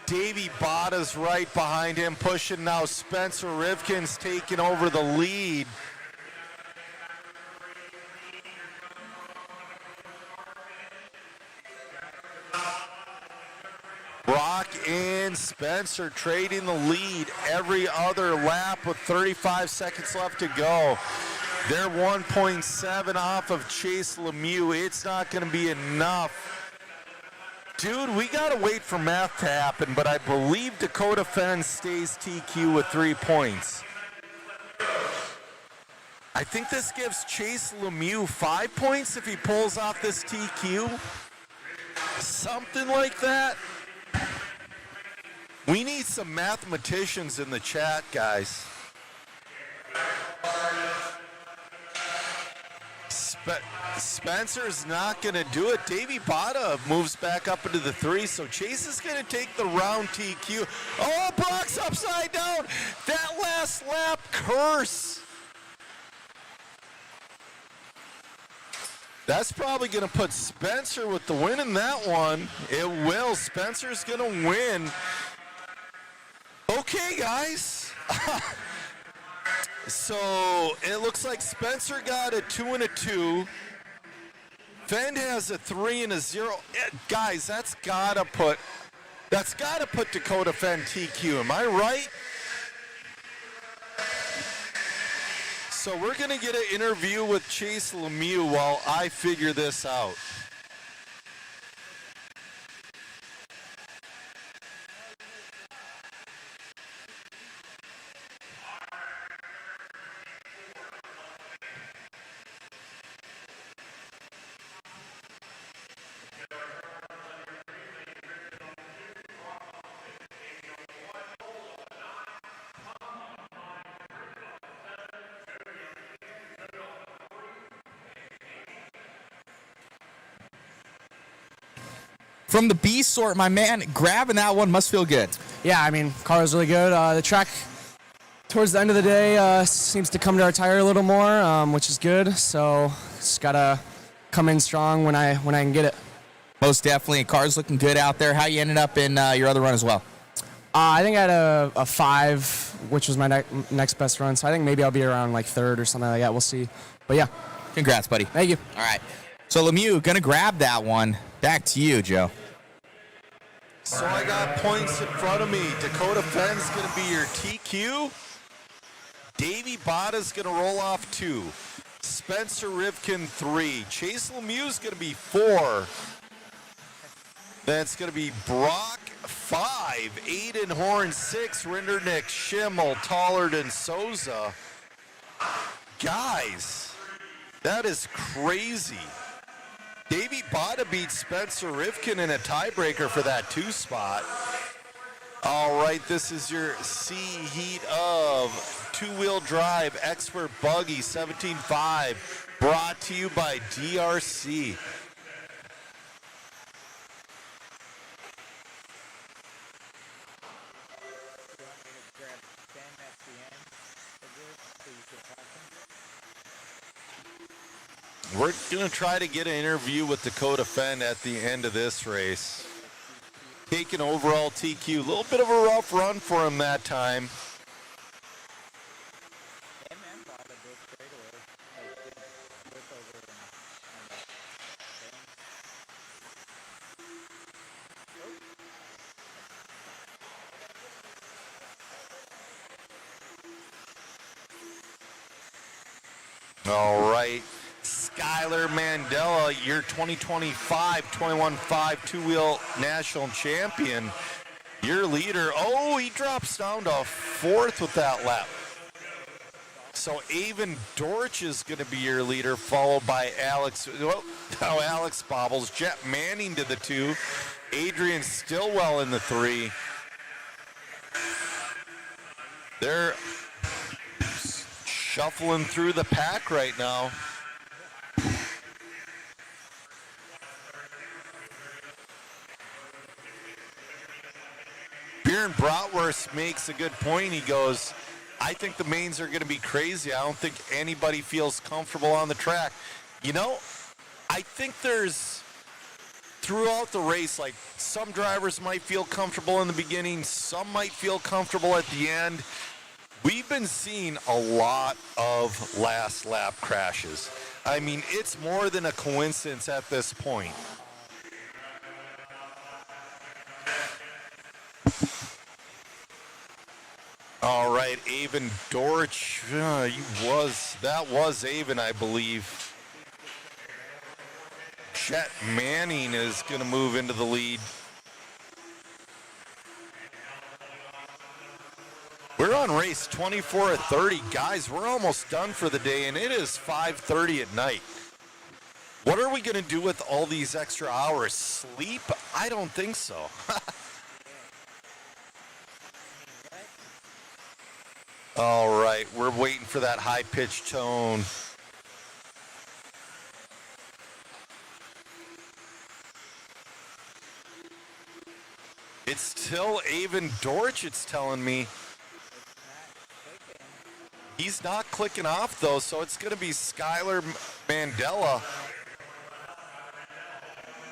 Davey Botta's right behind him, pushing now. Spencer Rivkin's taking over the lead. Brock and Spencer trading the lead every other lap with 35 seconds left to go. They're 1.7 off of Chase Lemieux. It's not going to be enough. Dude, we got to wait for math to happen, but I believe Dakota Fenn stays TQ with 3 points. I think this gives Chase Lemieux 5 points if he pulls off this TQ. Something like that. We need some mathematicians in the chat, guys. Spencer's not going to do it. Davey Botta moves back up into the 3, so Chase is going to take the round TQ. Oh, Brock's upside down. That last lap curse. That's probably going to put Spencer with the win in that one. It will. Spencer's going to win. Okay, guys. So it looks like Spencer got a 2 and a 2. Fenn has a 3 and a 0. Guys, that's gotta put Dakota Fenn TQ. Am I right? So we're gonna get an interview with Chase Lemieux while I figure this out. From the B sort, my man, grabbing that one must feel good. Yeah, I mean, car was really good. The track, towards the end of the day, seems to come to our tire a little more, which is good. So just gotta come in strong when I can get it. Most definitely. Car's looking good out there. How you ended up in your other run as well? I think I had a 5, which was my next best run. So I think maybe I'll be around like 3rd or something like that. We'll see. But yeah. Congrats, buddy. Thank you. All right. So Lemieux gonna grab that one. Back to you, Joe. So I got points in front of me. Dakota Fenn's going to be your TQ. Davey Botta's going to roll off 2. Spencer Rivkin 3. Chase Lemieux's going to be 4. Then it's going to be Brock 5. Aiden Horn 6. Rindernick, Schimmel, Tollard, and Souza. Guys, that is crazy. Davey Botta beat Spencer Rivkin in a tiebreaker for that 2 spot. All right, this is your C heat of 2-wheel drive expert buggy 17.5, brought to you by DRC. We're going to try to get an interview with Dakota Fenn at the end of this race. Taking overall TQ. A little bit of a rough run for him that time. All right. Skylar Mandela, your 2025 21.5 2-wheel national champion. Your leader, oh, he drops down to 4th with that lap. So Avon Dorch is going to be your leader, followed by Alex, well, now Alex bobbles. Jet Manning to the 2. Adrian Stillwell in the 3. They're shuffling through the pack right now. Bjorn Bratwurst makes a good point. He goes, I think the mains are going to be crazy. I don't think anybody feels comfortable on the track. You know, I think there's, throughout the race, like some drivers might feel comfortable in the beginning, some might feel comfortable at the end. We've been seeing a lot of last lap crashes. I mean, it's more than a coincidence at this point. All right, Avon Dorch, that was Avon, I believe. Chet Manning is going to move into the lead. We're on race 24 of 30. Guys, we're almost done for the day, and it is 5:30 at night. What are we going to do with all these extra hours? Sleep? I don't think so. All right, we're waiting for that high-pitched tone. It's still Avon Dorch, it's telling me. He's not clicking off, though, so it's going to be Skylar Mandela.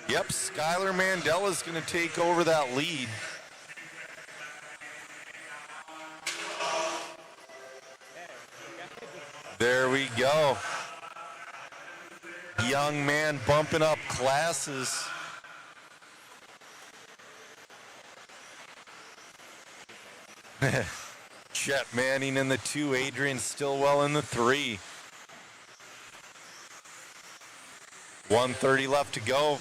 Yep, Skylar Mandela is going to take over that lead. There we go. Young man bumping up classes. Chet Manning in the 2, Adrian Stillwell in the 3. 1:30 left to go.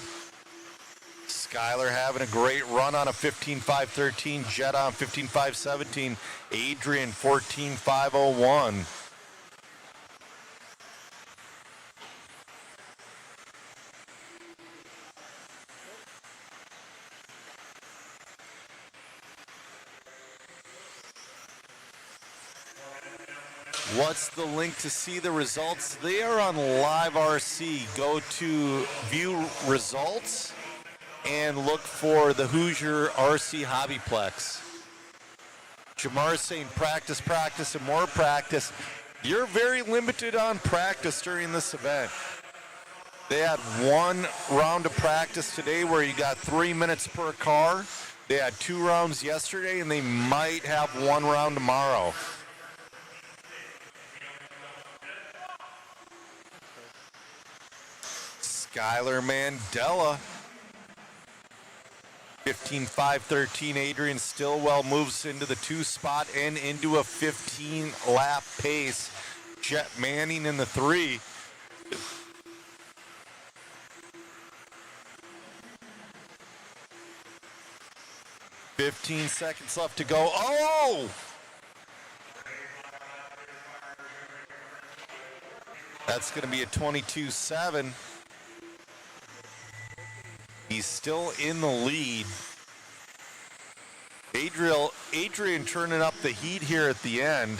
Skylar having a great run on a 15.513, Jet on 15.517, Adrian 14.501. What's the link to see the results? They are on Live RC. Go to view results and look for the Hoosier RC HobbyPlex. Jamar's saying practice, practice, and more practice. You're very limited on practice during this event. They had 1 round of practice today where you got 3 minutes per car. They had 2 rounds yesterday, and they might have 1 round tomorrow. Skylar Mandela. 15.5.13. Adrian Stillwell moves into the 2 spot and into a 15-lap pace. Jet Manning in the 3. $15 seconds left to go. Oh! That's going to be a 22.7. He's still in the lead. Adrian turning up the heat here at the end.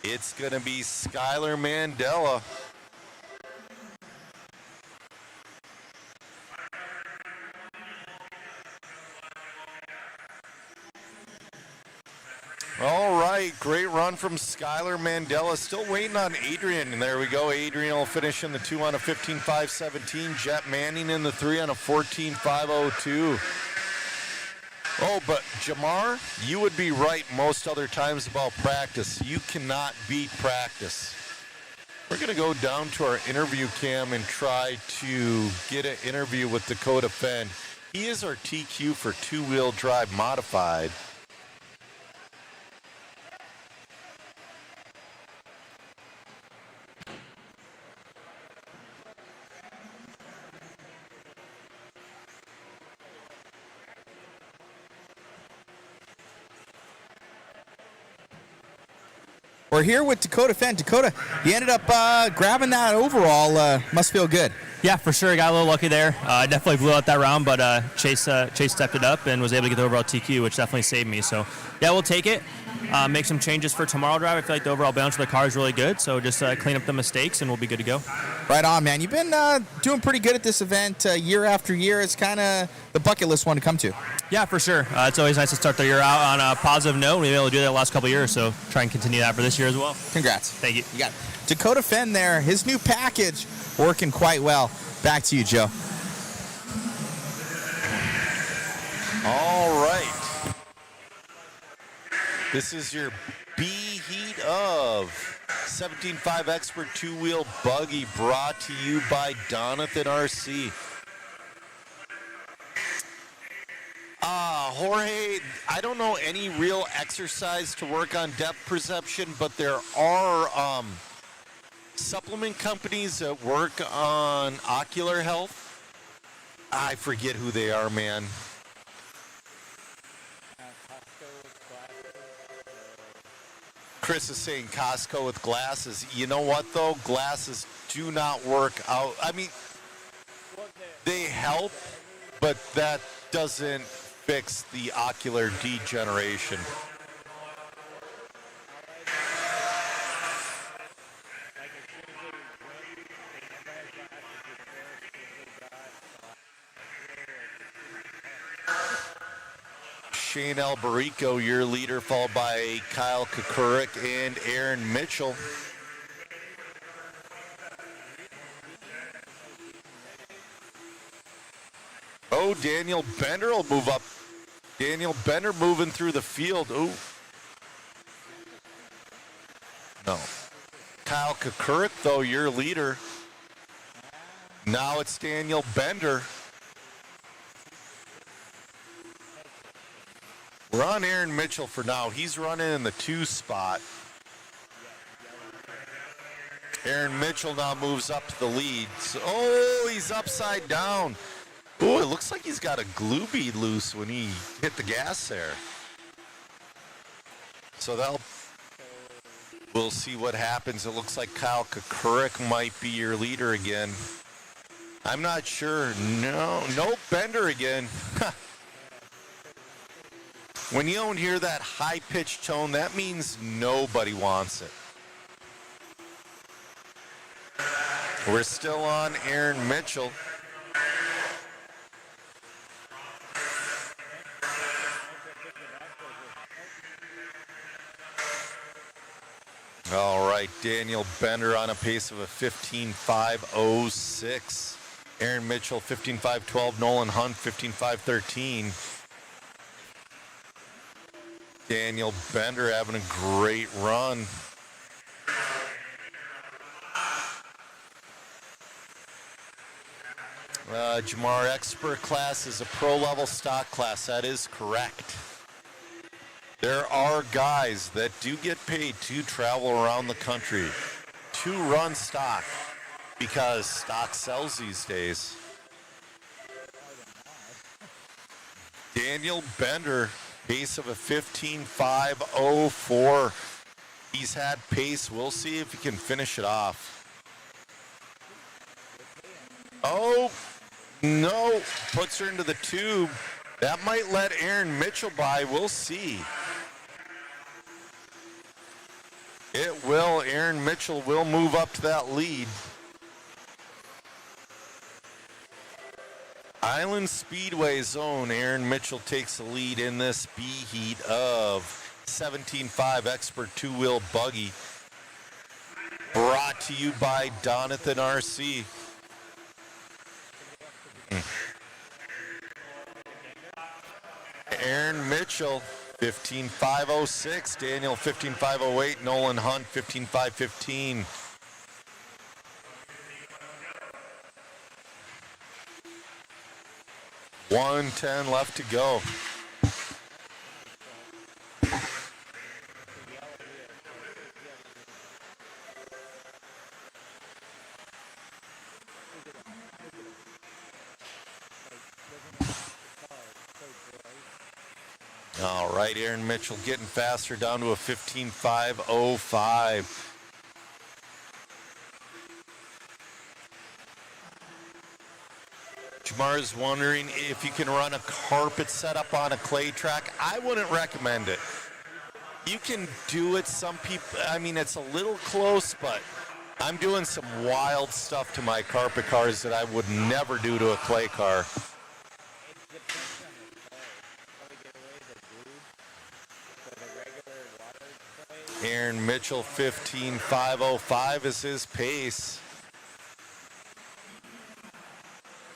It's going to be Skylar Mandela. All right, great run from Skylar Mandela. Still waiting on Adrian, and there we go. Adrian will finish in the 2 on a 15.5.17. Jet Manning in the 3 on a 14.5.02. Oh, but Jamar, you would be right most other times about practice. You cannot beat practice. We're going to go down to our interview cam and try to get an interview with Dakota Fenn. He is our TQ for 2-wheel drive modified. We're here with Dakota Fenn. Dakota, you ended up grabbing that overall. Must feel good. Yeah, for sure. Got a little lucky there. Definitely blew out that round, but Chase stepped it up and was able to get the overall TQ, which definitely saved me. So, yeah, we'll take it. Make some changes for tomorrow drive. I feel like the overall balance of the car is really good. So just clean up the mistakes and we'll be good to go. Right on, man. You've been doing pretty good at this event year after year. It's kind of the bucket list one to come to. Yeah, for sure. It's always nice to start the year out on a positive note. We've been able to do that the last couple of years, so try and continue that for this year as well. Congrats. Thank you. You got it. Dakota Fenn there. His new package working quite well. Back to you, Joe. All right. This is your B heat of 17.5 Expert 2-wheel buggy brought to you by Donathan RC. Jorge, I don't know any real exercise to work on depth perception, but there are supplement companies that work on ocular health. I forget who they are, man. Chris is saying Costco with glasses. You know what, though? Glasses do not work out. I mean, they help, but that doesn't fix the ocular degeneration. Shane Albarico, your leader, followed by Kyle Kukurik and Aaron Mitchell. Oh, Daniel Bender will move up. Daniel Bender moving through the field. Oh. No. Kyle Kukurik, though, your leader. Now it's Daniel Bender. We're on Aaron Mitchell for now. He's running in the 2 spot. Aaron Mitchell now moves up to the lead. Oh, he's upside down. Oh, it looks like he's got a glue bead loose when he hit the gas there. So we'll see what happens. It looks like Kyle Kukurik might be your leader again. I'm not sure. No, Bender again. When you don't hear that high-pitched tone, that means nobody wants it. We're still on Aaron Mitchell. All right, Daniel Bender on a pace of a 15.5.06. Aaron Mitchell, 15.5.12. Nolan Hunt, 15.5.13. Daniel Bender having a great run. Jamar, expert class is a pro level stock class. That is correct. There are guys that do get paid to travel around the country to run stock because stock sells these days. Daniel Bender, pace of a 15.504. He's had pace. We'll see if he can finish it off. Oh, no. Puts her into the tube. That might let Aaron Mitchell by. We'll see. It will. Aaron Mitchell will move up to that lead. Island Speedway Zone, Aaron Mitchell takes the lead in this B heat of 17.5 Expert two-wheel buggy. Brought to you by Donathan RC. Aaron Mitchell, 15.506. Daniel, 15.508. Nolan Hunt, 15.515. $110 left to go. All right, Aaron Mitchell getting faster down to a 15.505. Jamar is wondering if you can run a carpet setup on a clay track. I wouldn't recommend it. You can do it. Some people, I mean, it's a little close, but I'm doing some wild stuff to my carpet cars that I would never do to a clay car. Aaron Mitchell, 15.505 is his pace.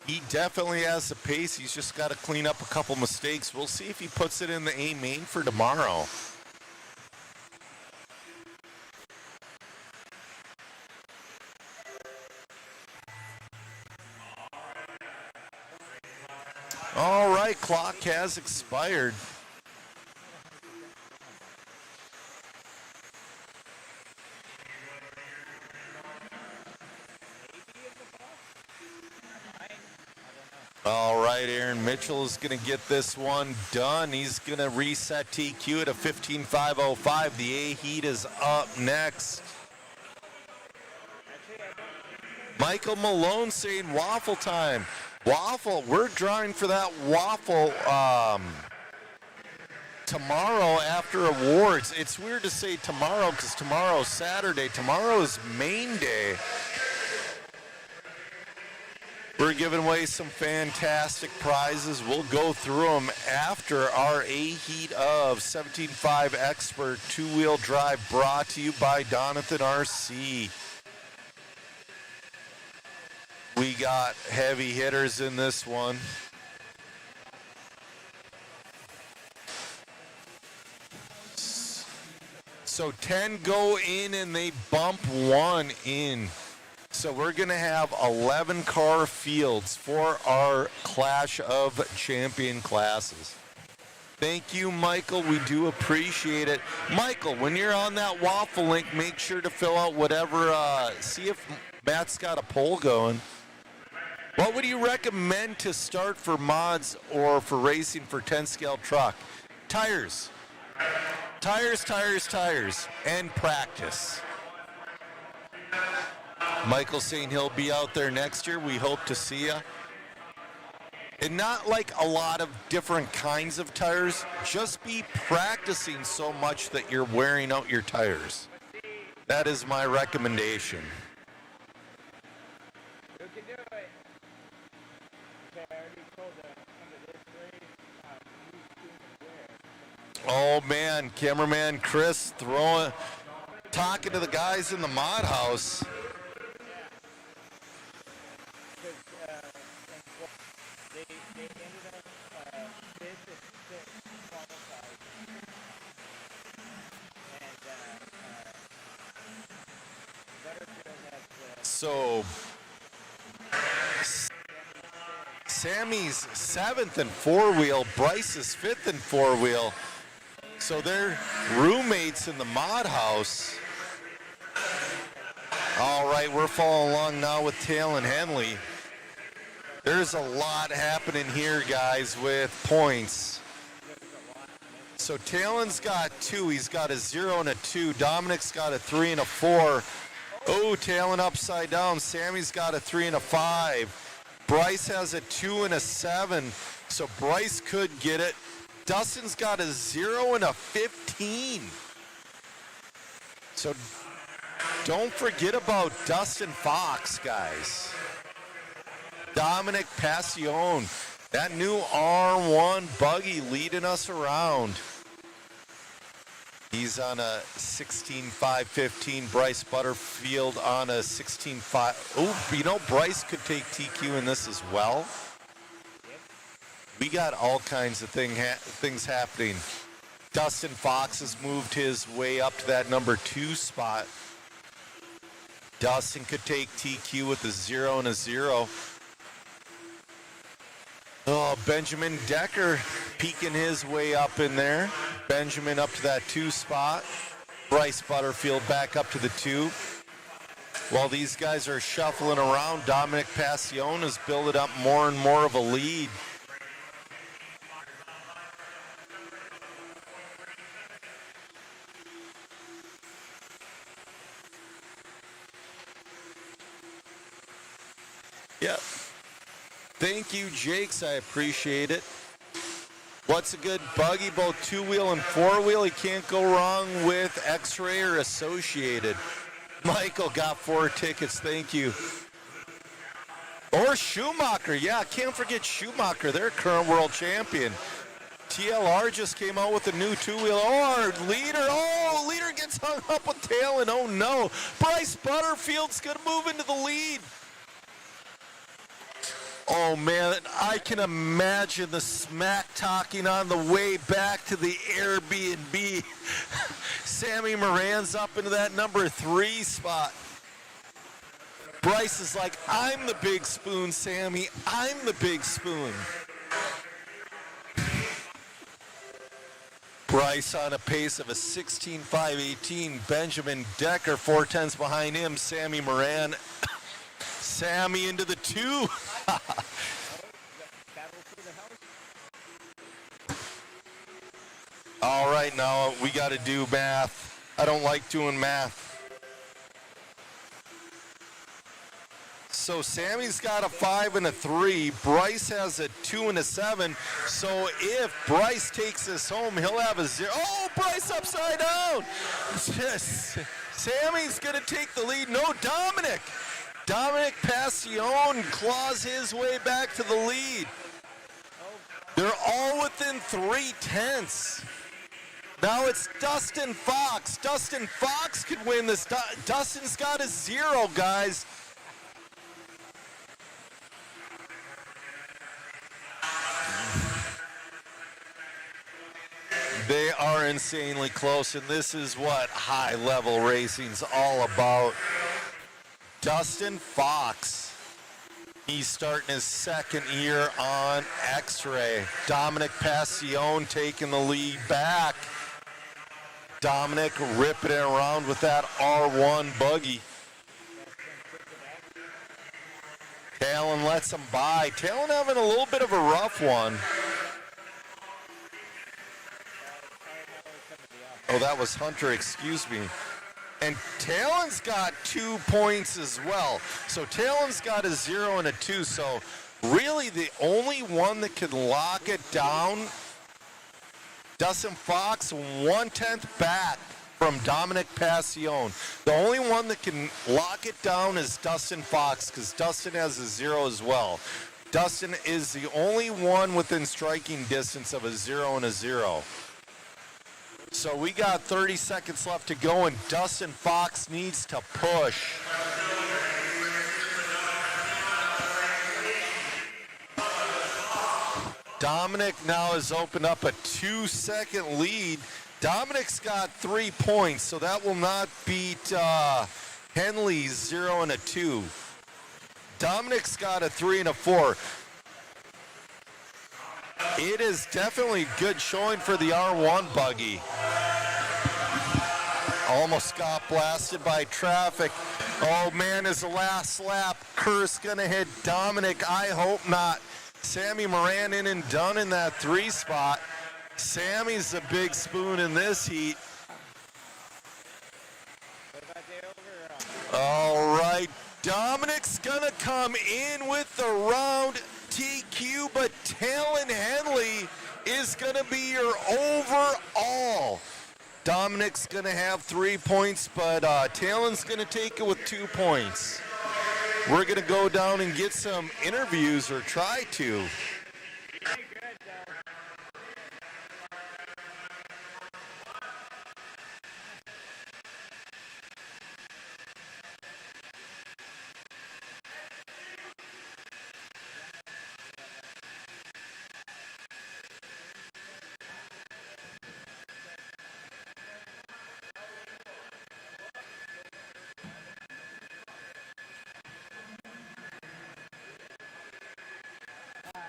He definitely has the pace. He's just got to clean up a couple mistakes. We'll see if he puts it in the A main for tomorrow. All right, clock has expired. All right, Aaron Mitchell is going to get this one done. He's going to reset TQ at a 15.505. The A heat is up next. Michael Malone saying waffle time. Waffle, we're drawing for that waffle tomorrow after awards. It's weird to say tomorrow because tomorrow's Saturday. Tomorrow is main day. We're giving away some fantastic prizes. We'll go through them after our A heat of 17.5 Expert two-wheel drive brought to you by Donathan RC. We got heavy hitters in this one. So 10 go in and they bump one in. So we're going to have 11 car fields for our Clash of Champion classes. Thank you, Michael. We do appreciate it. Michael, when you're on that waffle link, make sure to fill out whatever, see if Matt's got a poll going. What would you recommend to start for mods or for racing for 10 scale truck? Tires. Tires, tires, tires, and practice. Michael saying he'll be out there next year. We hope to see you. And not like a lot of different kinds of tires. Just be practicing so much that you're wearing out your tires. That is my recommendation. You can do it. Okay, I already told them under this race, Oh man, cameraman Chris talking to the guys in the mod house. So Sammy's 7th in four-wheel. Bryce is 5th in four-wheel. So they're roommates in the mod house. All right, we're following along now with Talon Henley. There's a lot happening here, guys, with points. So Talon's got 2. He's got a 0 and a 2. Dominic's got a 3 and a 4. Oh, Talon upside down. Sammy's got a 3 and a 5. Bryce has a 2 and a 7. So Bryce could get it. Dustin's got a 0 and a 15. So don't forget about Dustin Fox, guys. Dominic Passion, that new R1 buggy leading us around. He's on a 16.515. Bryce Butterfield on a 16.5. Oh, you know, Bryce could take TQ in this as well. We got all kinds of things happening. Dustin Fox has moved his way up to that number 2 spot. Dustin could take TQ with a 0 and a 0. Oh, Benjamin Decker peeking his way up in there. Benjamin up to that 2 spot. Bryce Butterfield back up to the 2. While these guys are shuffling around, Dominic Passion is building up more and more of a lead. Yep. Thank you, Jakes. I appreciate it. What's a good buggy, both 2-wheel and 4-wheel? You can't go wrong with X-Ray or Associated. Michael got 4 tickets. Thank you. Or Schumacher. Yeah, can't forget Schumacher. They're current world champion. TLR just came out with a new 2-wheel. Oh, our leader. Oh, leader gets hung up with Talon. Oh, no. Bryce Butterfield's going to move into the lead. Oh, man, I can imagine the smack talking on the way back to the Airbnb. Sammy Moran's up into that number 3 spot. Bryce is like, I'm the big spoon, Sammy. I'm the big spoon. Bryce on a pace of a 16.518. Benjamin Decker, 4/10 behind him. Sammy Moran. Sammy into the 2. All right, now we got to do math. I don't like doing math. So Sammy's got a 5 and a 3. Bryce has a 2 and a 7. So if Bryce takes this home, he'll have a 0. Oh, Bryce upside down. Sammy's going to take the lead. No, Dominic. Dominic Passion claws his way back to the lead. They're all within 3/10. Now it's Dustin Fox. Dustin Fox could win this. Dustin's got a 0, guys. They are insanely close, and this is what high-level racing's all about. Dustin Fox, he's starting his 2nd year on X-Ray. Dominic Passion taking the lead back. Dominic ripping it around with that R1 buggy. Talon lets him by. Talon having a little bit of a rough one. Oh, that was Hunter, excuse me. And Talon's got 2 points as well. So Talon's got a 0 and a 2. So really the only one that can lock it down, Dustin Fox, 1/10 back from Dominic Passion. The only one that can lock it down is Dustin Fox, because Dustin has a 0 as well. Dustin is the only one within striking distance of a 0 and a 0. So we got 30 seconds left to go, and Dustin Fox needs to push. Dominic now has opened up a 2-second lead. Dominic's got 3 points, so that will not beat Henley's 0 and a 2. Dominic's got a 3 and a 4. It is definitely good showing for the R1 buggy. Almost got blasted by traffic. Oh man, is the last lap curse gonna hit Dominic? I hope not. Sammy Moran in and done in that 3 spot. Sammy's the big spoon in this heat. All right, Dominic's gonna come in with the round TQ, but Talon Henley is gonna be your overall. Dominic's gonna have 3 points, but Talon's gonna take it with 2 points. We're gonna go down and get some interviews, or try to.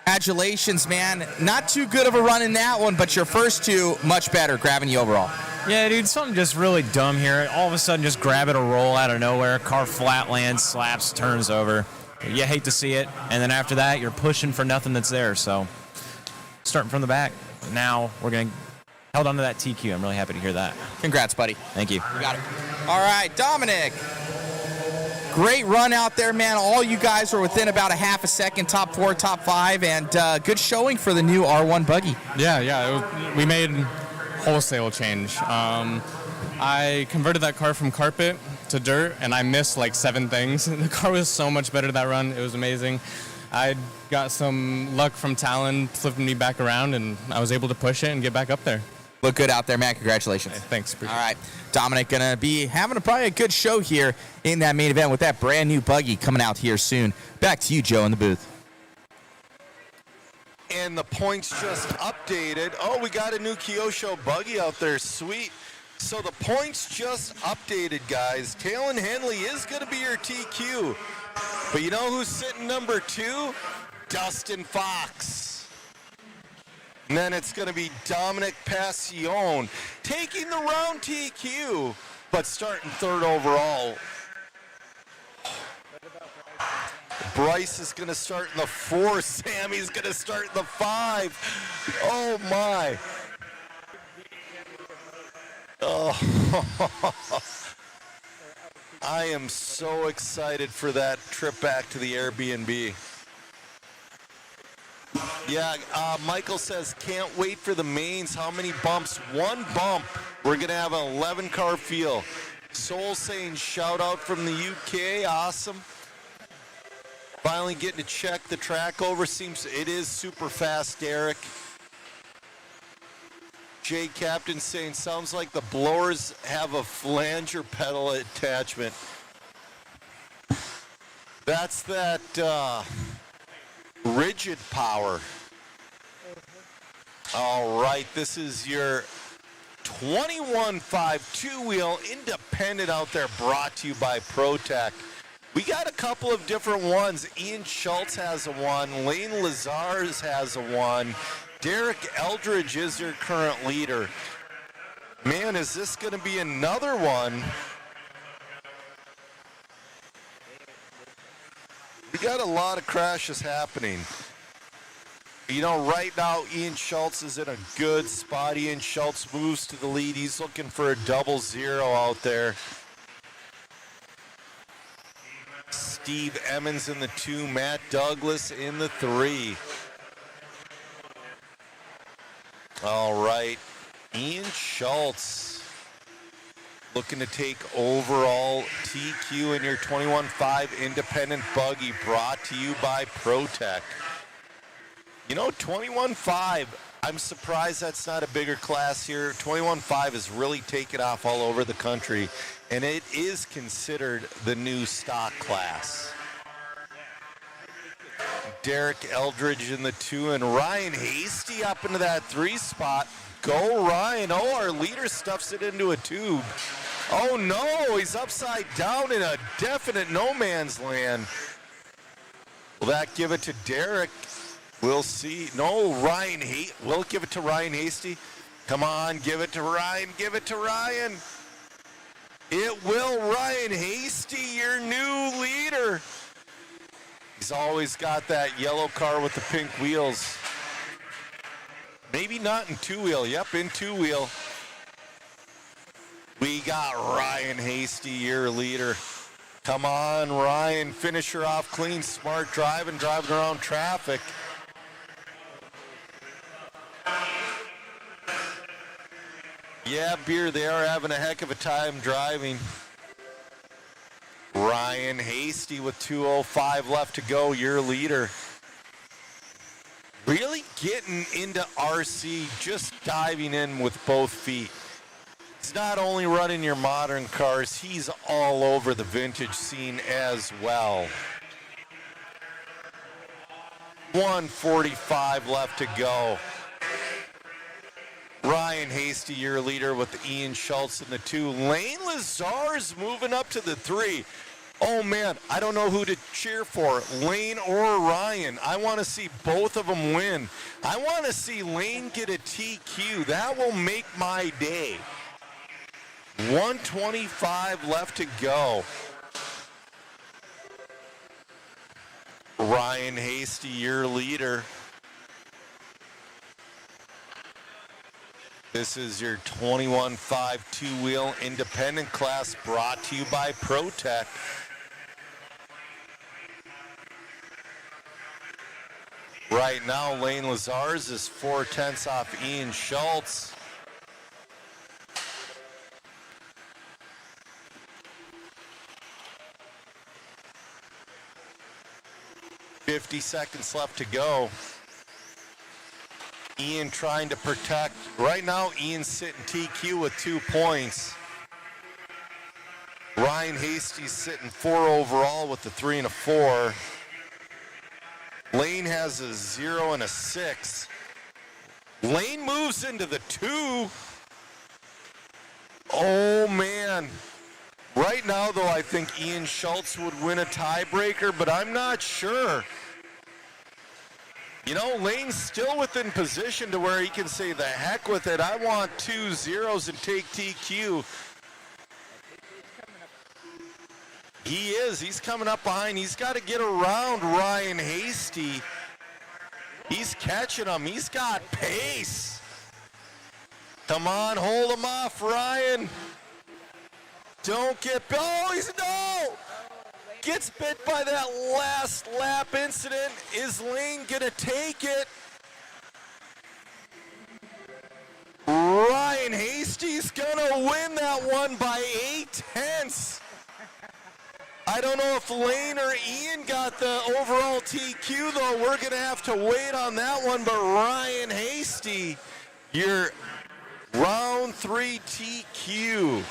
Congratulations, man. Not too good of a run in that one, but your first 2, much better, grabbing you overall. Yeah, dude, something just really dumb here. All of a sudden, just grab it a roll out of nowhere. Car flatlands, slaps, turns over. You hate to see it. And then after that, you're pushing for nothing that's there. So, starting from the back. Now, we're going to held on to that TQ. I'm really happy to hear that. Congrats, buddy. Thank you. You got it. All right, Dominic. Great run out there, man. All you guys were within about a half a second, top 4, top 5, and good showing for the new R1 buggy. Yeah. We made wholesale change. I converted that car from carpet to dirt, and I missed like 7 things. The car was so much better that run. It was amazing. I got some luck from Talon flipping me back around, and I was able to push it and get back up there. Look good out there, man. Congratulations. Hey, thanks. All right. Dominic going to be having probably a good show here in that main event with that brand new buggy coming out here soon. Back to you, Joe, in the booth. And the points just updated. Oh, we got a new Kyosho buggy out there. Sweet. So the points just updated, guys. Talon Henley is going to be your TQ. But you know who's sitting number 2? Dustin Fox. And then it's going to be Dominic Passion taking the round TQ, but starting 3rd overall. Bryce is going to start in the 4. Sammy's going to start in the 5. Oh, my. Oh. I am so excited for that trip back to the Airbnb. Yeah, Michael says, can't wait for the mains. How many bumps? 1 bump. We're going to have an 11-car field. Soul saying shout out from the UK. Awesome. Finally getting to check the track over. Seems it is super fast, Derek. Jay Captain saying, sounds like the blowers have a flanger pedal attachment. That's that rigid power. All right, this is your 21.5 2-wheel independent out there, brought to you by ProTech. We got a couple of different ones. Ian Schultz has a 1. Lane Lazars has a 1. Derek Eldridge is your current leader. Man, is this going to be another one? We got a lot of crashes happening. You know, right now, Ian Schultz is in a good spot. Ian Schultz moves to the lead. He's looking for a 0-0 out there. Steve Emmons in the 2. Matt Douglas in the 3. All right. Ian Schultz looking to take overall TQ in your 21.5 independent buggy, brought to you by ProTech. You know, 21.5, I'm surprised that's not a bigger class here. 21.5 is really taken off all over the country, and it is considered the new stock class. Derek Eldridge in the 2, and Ryan Hasty up into that 3 spot. Go Ryan. Oh, our leader stuffs it into a tube. Oh no, he's upside down in a definite no man's land. Will that give it to Derek? We'll see. No, Ryan. We'll give it to Ryan Hasty. Come on, give it to Ryan. Give it to Ryan. It will. Ryan Hasty, your new leader. He's always got that yellow car with the pink wheels. Maybe not in two-wheel. Yep, in two-wheel. We got Ryan Hasty, your leader. Come on, Ryan. Finish her off clean, smart driving around traffic. Yeah, Beer, they are having a heck of a time driving. Ryan Hasty with 2:05 left to go, your leader. Really getting into RC, just diving in with both feet. He's not only running your modern cars, he's all over the vintage scene as well. 1:45 left to go. Ryan Hasty, your leader, with Ian Schultz in the 2. Lane Lazar's moving up to the 3. Oh, man, I don't know who to cheer for, Lane or Ryan. I want to see both of them win. I want to see Lane get a TQ. That will make my day. 1:25 left to go. Ryan Hasty, your leader. This is your 21.5 two-wheel independent class brought to you by ProTech. Right now, Lane Lazars is 4/10 off Ian Schultz. $50 seconds left to go. Ian trying to protect. Right now, Ian's sitting TQ with 2 points. Ryan Hasty's sitting 4 overall with the 3 and a 4. Lane has a 0 and a 6. Lane moves into the 2. Oh, man. Right now, though, I think Ian Schultz would win a tiebreaker, but I'm not sure. You know, Lane's still within position to where he can say, the heck with it. I want 2 zeros and take TQ. He is. He's coming up behind. He's got to get around Ryan Hasty. He's catching him. He's got pace. Come on, hold him off, Ryan. Don't get... Oh, he's... No! Gets bit by that last lap incident. Is Lane gonna take it? Ryan Hasty's gonna win that one by 8/10. I don't know if Lane or Ian got the overall TQ, though. We're gonna have to wait on that one, but Ryan Hasty, your round 3 TQ.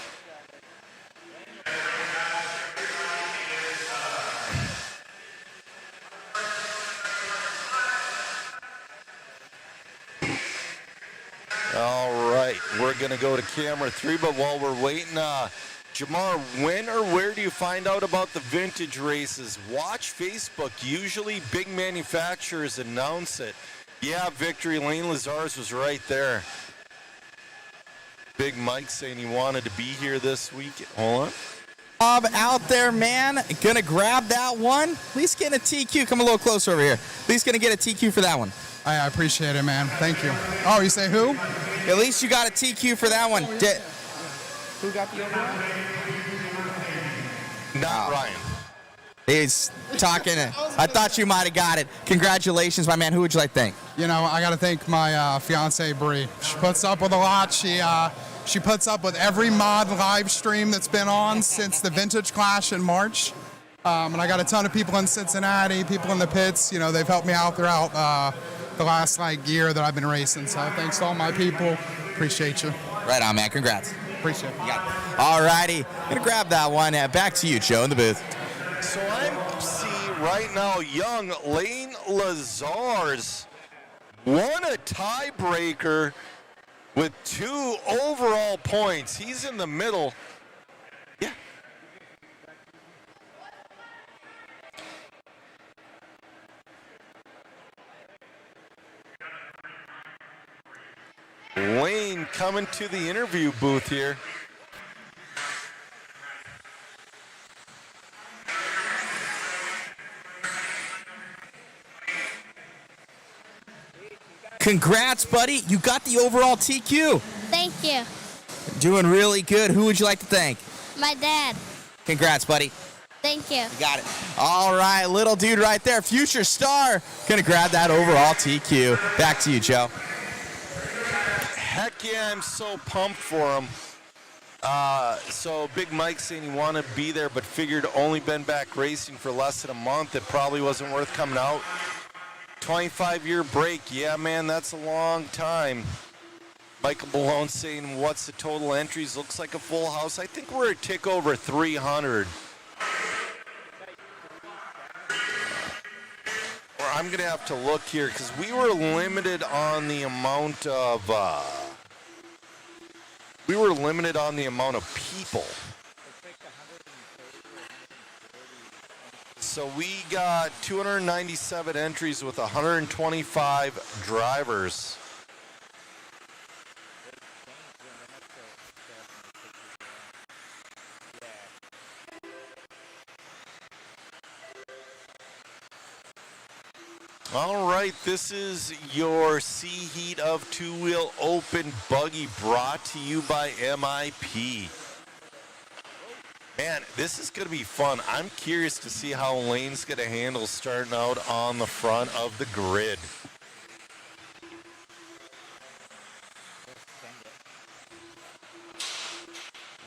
All right, we're going to go to camera 3, but while we're waiting, Jamar, when or where do you find out about the vintage races? Watch Facebook. Usually big manufacturers announce it. Yeah, Victory Lane Lazars was right there. Big Mike saying he wanted to be here this week. Hold on. Bob out there, man. Gonna grab that one. At least getting a TQ. Come a little closer over here. At least gonna get a TQ for that one. I appreciate it, man. Thank you. Oh, you say who? At least you got a TQ for that one. Who got the overall? Not Ryan. He's talking. I thought you might have got it. Congratulations, my man. Who would you like to thank? You know, I got to thank my fiance Bree. She puts up with a lot. She puts up with every mod live stream that's been on since the Vintage Clash in March. And I got a ton of people in Cincinnati, people in the pits. You know, they've helped me out throughout the last year that I've been racing. So thanks to all my people. Appreciate you. Right on, man. Congrats. Appreciate it. You got it. All righty. Gonna grab that one. Back to you, Joe, in the booth. So I'm seeing right now young Lane Lazars won a tiebreaker with 2 overall points. He's in the middle. Yeah. Lane coming to the interview booth here. Congrats, buddy. You got the overall TQ. Thank you. Doing really good. Who would you like to thank? My dad. Congrats, buddy. Thank you. You got it. All right, little dude right there, future star. Gonna grab that overall TQ. Back to you, Joe. Heck yeah, I'm so pumped for him. So Big Mike saying he wanted to be there, but figured only been back racing for less than a month. It probably wasn't worth coming out. 25-year break. Yeah, man, that's a long time. Michael Malone saying, what's the total entries? Looks like a full house. I think we're a tick over 300. Or I'm going to have to look here because we were limited on the amount of people. So we got 297 entries with 125 drivers. All right, this is your C Heat of Two-Wheel Open Buggy brought to you by MIP. Man, this is going to be fun. I'm curious to see how Lane's going to handle starting out on the front of the grid.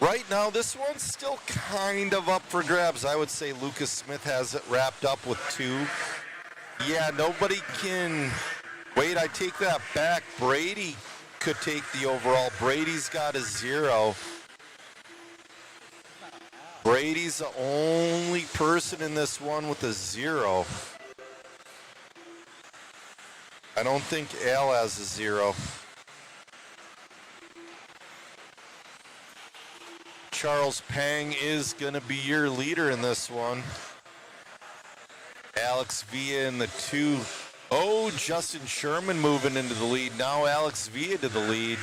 Right now, this one's still kind of up for grabs. I would say Lucas Smith has it wrapped up with 2. Yeah, nobody can... Wait, I take that back. Brady could take the overall. Brady's got a 0. Brady's the only person in this one with a 0. I don't think Al has a 0. Charles Pang is going to be your leader in this one. Alex Villa in the 2. Oh, Justin Sherman moving into the lead. Now Alex Villa to the lead.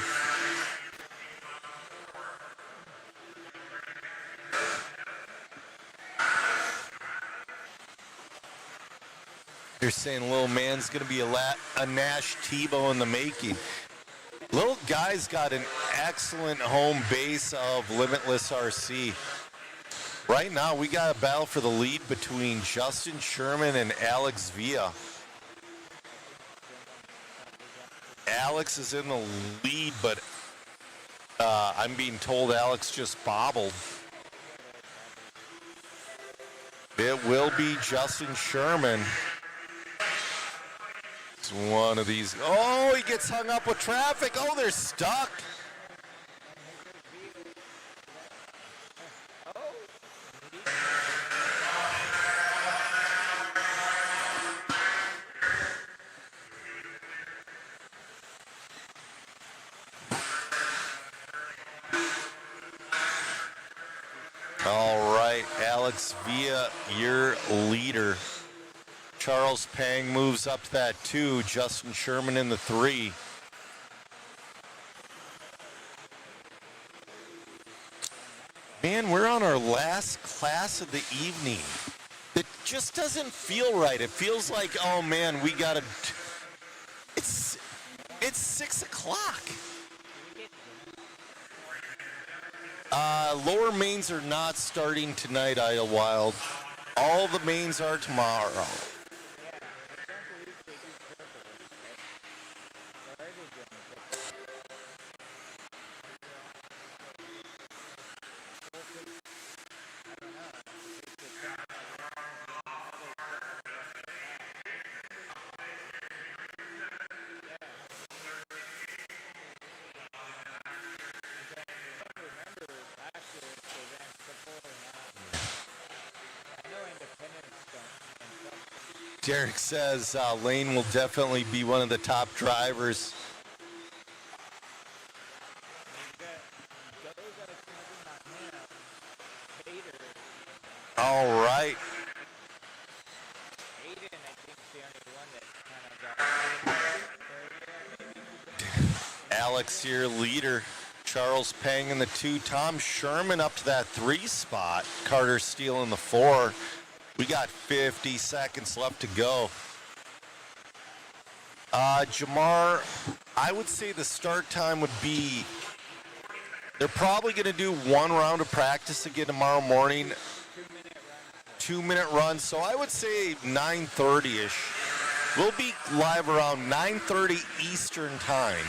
You're saying little man's going to be a Nash Tebow in the making. Little guy's got an excellent home base of Limitless RC. Right now, we got a battle for the lead between Justin Sherman and Alex Villa. Alex is in the lead, but I'm being told Alex just bobbled. It will be Justin Sherman. It's one of these. Oh, he gets hung up with traffic. Oh, they're stuck. All right, Alex Villa, your leader. Charles Pang moves up to that 2. Justin Sherman in the 3. Man, we're on our last class of the evening. It just doesn't feel right. It feels like, oh man, we gotta. It's 6 o'clock. Lower mains are not starting tonight, Idlewild. All the mains are tomorrow. Derek says Lane will definitely be one of the top drivers. All right. Alex here, leader. Charles Pang in the 2. Tom Sherman up to that 3 spot. Carter Steele in the 4. We got 50 seconds left to go. Jamar, I would say the start time would be, they're probably going to do 1 round of practice again tomorrow morning. 2-minute run, so I would say 9:30-ish. We'll be live around 9:30 Eastern time.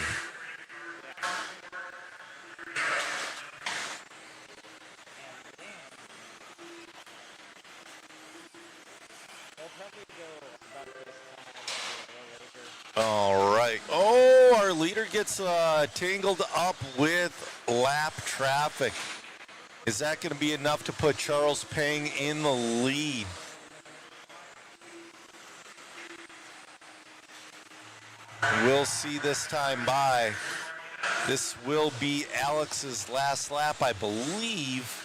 All right. Oh, our leader gets tangled up with lap traffic. Is that going to be enough to put Charles Pang in the lead? We'll see this time by. This will be Alex's last lap, I believe.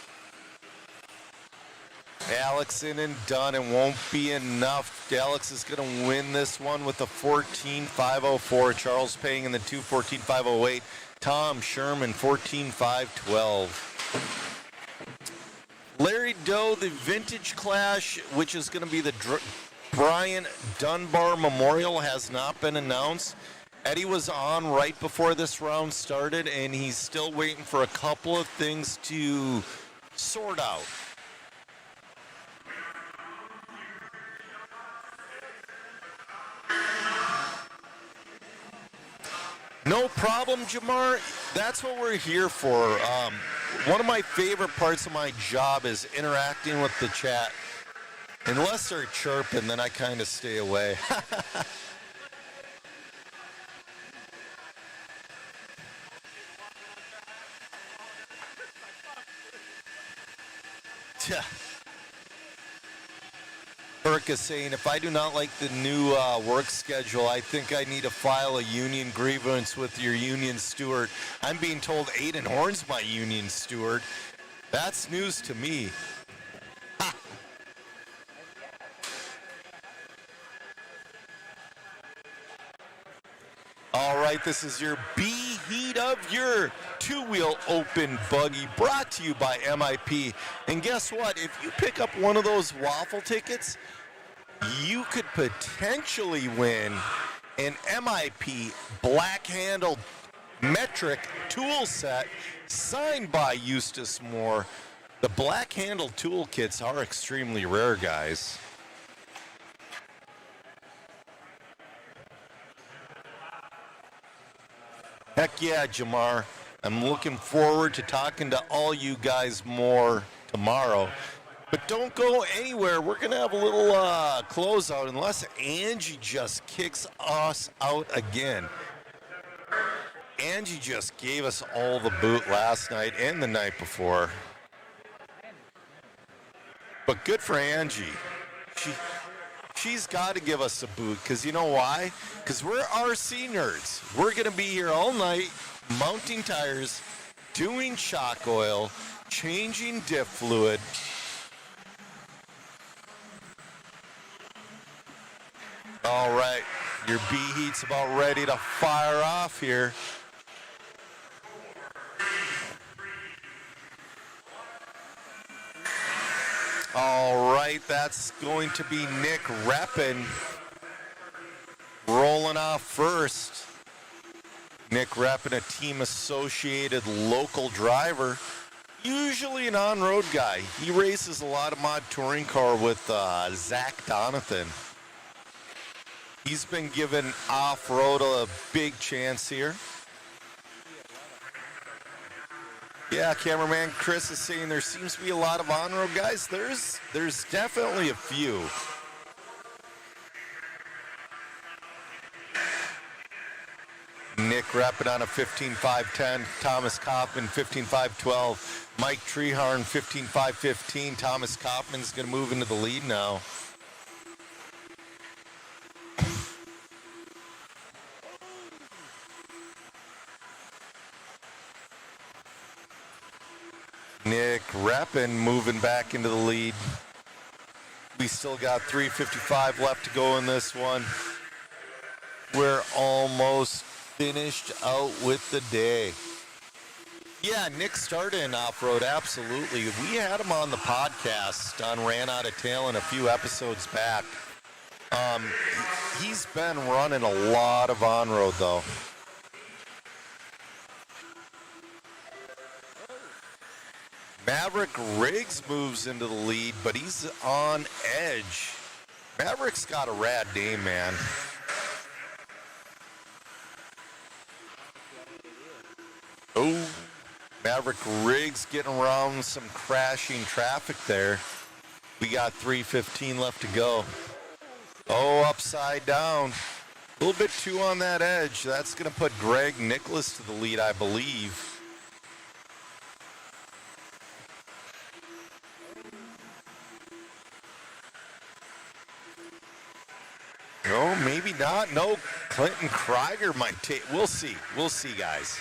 Alex in and done. It won't be enough. Alex is going to win this one with a 14.504. Charles Pang in the 2, 14.508. Tom Sherman, 14.512. Larry Doe, the Vintage Clash, which is going to be the Brian Dunbar Memorial, has not been announced. Eddie was on right before this round started, and he's still waiting for a couple of things to sort out. No problem, Jamar. That's what we're here for. One of my favorite parts of my job is interacting with the chat. Unless they're chirping, then I kind of stay away. Burke is saying, if I do not like the new work schedule, I think I need to file a union grievance with your union steward. I'm being told Aiden Horn's my union steward. That's news to me. Ha. All right, this is your B-Heat of your two-wheel open buggy, brought to you by MIP. And guess what? If you pick up one of those waffle tickets, you could potentially win an MIP black-handled metric tool set signed by Eustace Moore. The black-handled tool kits are extremely rare, guys. Heck yeah, Jamar. I'm looking forward to talking to all you guys more tomorrow. But don't go anywhere. We're going to have a little closeout unless Angie just kicks us out again. Angie just gave us all the boot last night and the night before. But good for Angie. She's got to give us a boot, because you know why? Because we're RC nerds. We're going to be here all night, mounting tires, doing shock oil, changing diff fluid. All right, your B-Heat's about ready to fire off here. All right, that's going to be Nick Reppin rolling off first. Nick Reppin, a team associated local driver, usually an on-road guy. He races a lot of mod touring car with Zach Donathan. He's been given off-road a big chance here. Yeah, cameraman Chris is saying there seems to be a lot of on-road guys. There's definitely a few. Nick Reppin on a 15.510. Thomas Kaufman 15.512. Mike Treharn 15.515. Thomas Kaufman's going to move into the lead now. Nick Reppin moving back into the lead. We still got 3:55 left to go in this one. We're almost finished out with the day. Yeah, Nick started in off-road, absolutely. We had him on the podcast on Ran Out of Talent a few episodes back. He's been running a lot of on-road, though. Maverick Riggs moves into the lead, but he's on edge. Maverick's got a rad day, man. Oh, Maverick Riggs getting around some crashing traffic there. We got 3:15 left to go. Oh, upside down. A little bit too on that edge. That's going to put Greg Nicholas to the lead, I believe. No, maybe not. No, Clinton Krieger might take. We'll see. We'll see, guys.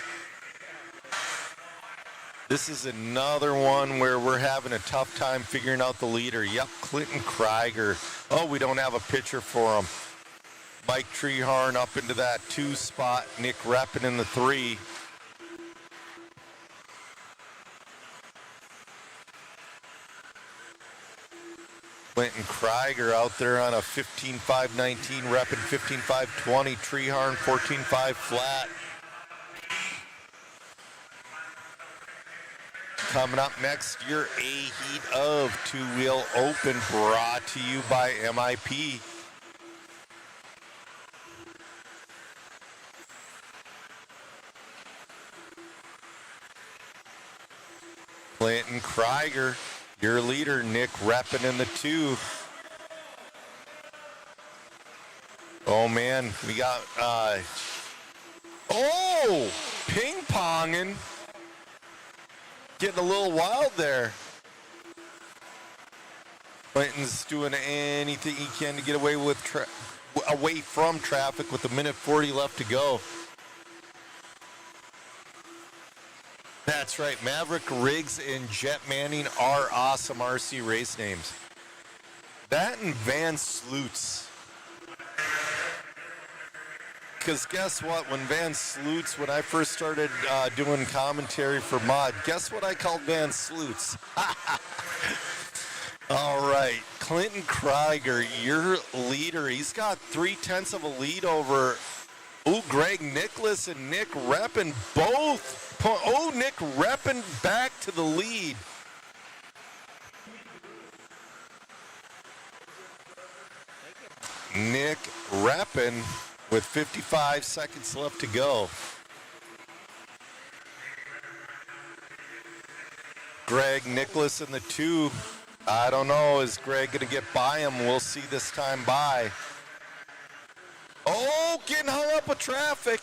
This is another one where we're having a tough time figuring out the leader. Yep, Clinton Krieger. Oh, we don't have a picture for him. Mike Treharn up into that 2 spot. Nick Reppin in the 3. Clinton Krieger out there on a 15.519, Reppin 15.520, Treharn 14.5 flat. Coming up next, your A Heat of Two-Wheel Open, brought to you by MIP. Clinton Krieger, your leader. Nick Reppin in the 2. Oh man, we got ping-ponging. Getting a little wild there. Clinton's doing anything he can to get away from traffic with 1:40 left to go. That's right, Maverick Riggs and Jet Manning are awesome RC race names. That and Van Sloots. Because guess what, when I first started doing commentary for Mod, guess what I called Van Sloots? All right, Clinton Krieger, your leader. He's got 3/10 of a lead over Greg Nicholas and Nick Reppin both. Nick Reppin back to the lead. Nick Reppin with 55 seconds left to go. Greg Nicholas in the 2. I don't know, is Greg going to get by him? We'll see this time by. Oh, getting hung up with traffic.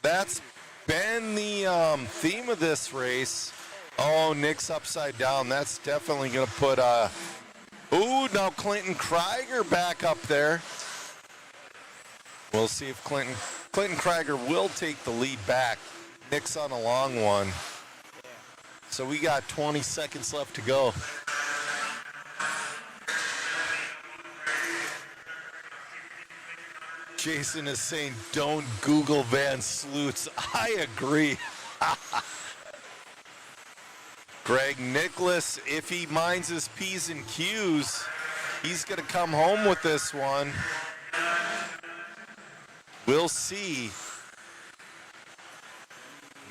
That's been the theme of this race. Oh, Nick's upside down. That's definitely going to put now Clinton Krieger back up there. We'll see if Clinton Krieger will take the lead back. Nick's on a long one. So we got 20 seconds left to go. Jason is saying, don't Google Van Sloots. I agree. Greg Nicholas, if he minds his P's and Q's, he's going to come home with this one. We'll see.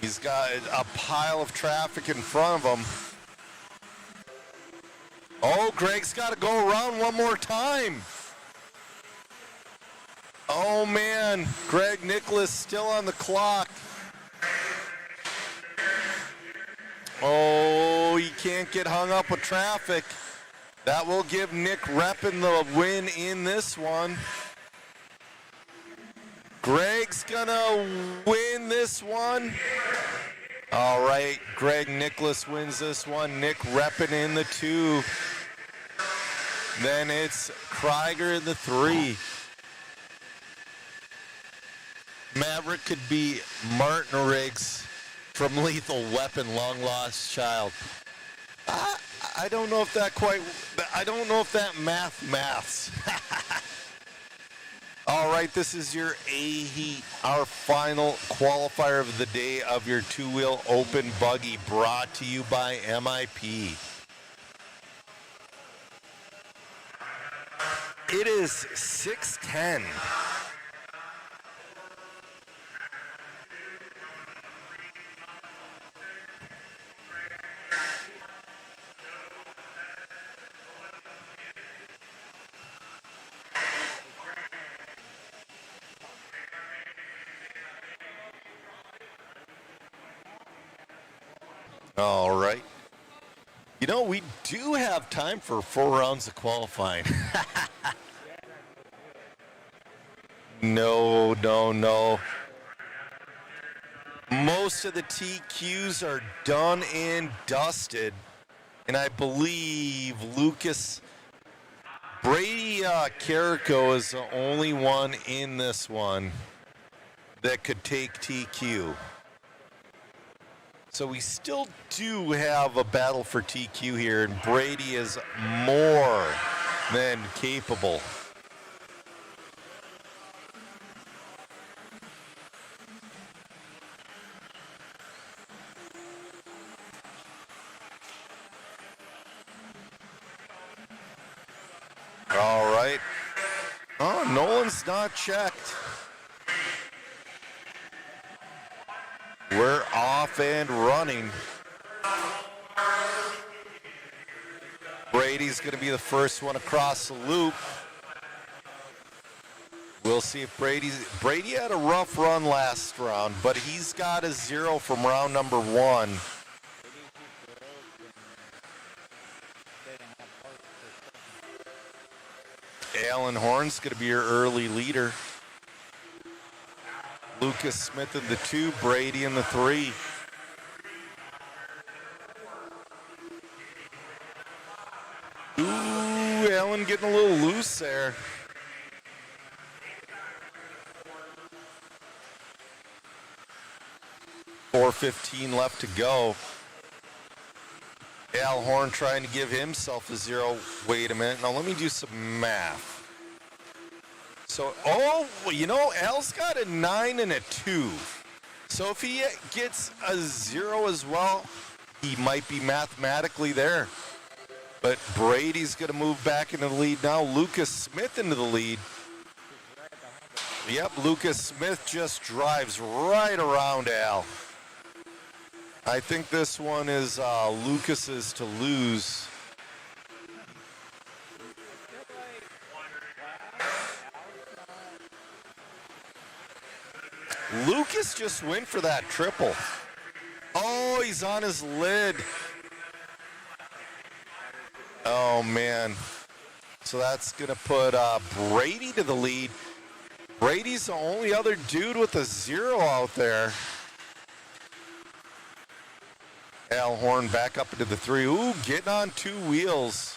He's got a pile of traffic in front of him. Oh, Greg's got to go around one more time. Oh, man. Greg Nicholas still on the clock. Oh, he can't get hung up with traffic. That will give Nick Reppin the win in this one. Greg's gonna win this one. All right, Greg Nicholas wins this one. Nick Reppin in the 2. Then it's Krieger in the 3. Maverick could be Martin Riggs from Lethal Weapon, Long Lost Child. I don't know if that maths. All right, this is your A-Heat, our final qualifier of the day of your two-wheel open buggy, brought to you by MIP. It is 6:10. All right. You know, we do have time for 4 rounds of qualifying. No. Most of the TQs are done and dusted. And I believe Brady Carrico is the only one in this one that could take TQ. So we still do have a battle for TQ here, and Brady is more than capable. All right. Oh, Nolan's not checked. We're off and running. Brady's going to be the first one across the loop. We'll see if Brady had a rough run last round, but he's got a 0 from round number 1. Alan Horn's going to be your early leader. Lucas Smith in the 2, Brady in the 3. Ooh, Alan getting a little loose there. .415 left to go. Al Horn trying to give himself a 0. Wait a minute. Now let me do some math. So, Al's got a 9 and a 2. So if he gets a 0 as well, he might be mathematically there. But Brady's going to move back into the lead now. Lucas Smith into the lead. Yep, Lucas Smith just drives right around Al. I think this one is Lucas's to lose. Lucas just went for that triple. Oh, he's on his lid. Oh, man. So that's going to put Brady to the lead. Brady's the only other dude with a 0 out there. Al Horn back up into the 3. Ooh, getting on 2 wheels.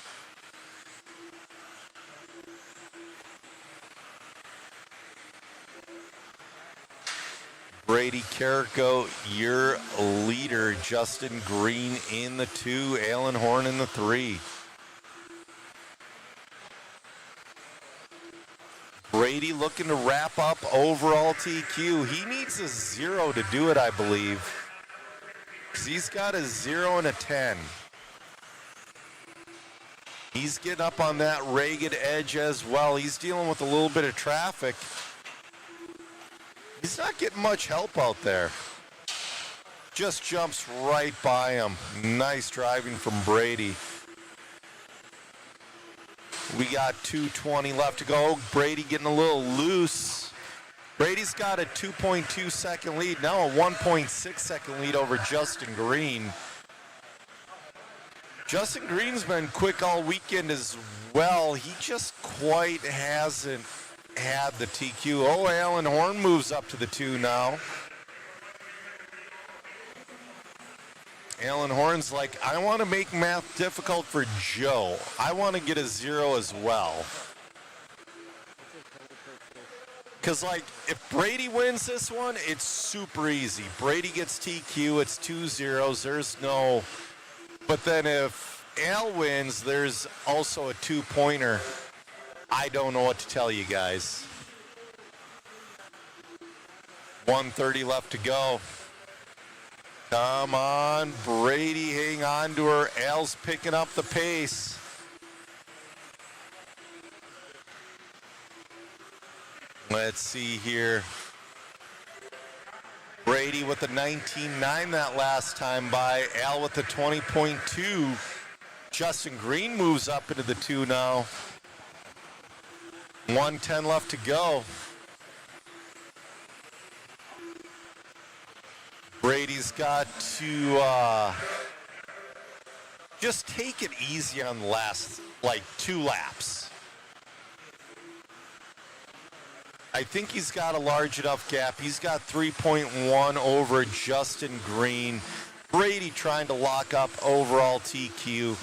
Brady Carrico, your leader. Justin Green in the 2. Alan Horn in the 3. Brady looking to wrap up overall TQ. He needs a 0 to do it, I believe. Because he's got a 0 and a 10. He's getting up on that ragged edge as well. He's dealing with a little bit of traffic. He's not getting much help out there. Just jumps right by him. Nice driving from Brady. We got 2:20 left to go. Brady getting a little loose. Brady's got a 2.2 second lead. Now a 1.6 second lead over Justin Green. Justin Green's been quick all weekend as well. He just quite hasn't had the TQ. Oh, Alan Horn moves up to the 2 now. Alan Horn's like, I want to make math difficult for Joe. I want to get a 0 as well. Because, like, if Brady wins this one, it's super easy. Brady gets TQ, it's 2 zeros. There's no... But then if Al wins, there's also a 2-pointer. I don't know what to tell you guys. 1:30 left to go. Come on, Brady, hang on to her. Al's picking up the pace. Let's see here. Brady with the 19.9 that last time by. Al with the 20.2. Justin Green moves up into the 2 now. 1:10 left to go. Brady's got to just take it easy on the last, 2 laps. I think he's got a large enough gap. He's got 3.1 over Justin Green. Brady trying to lock up overall TQ.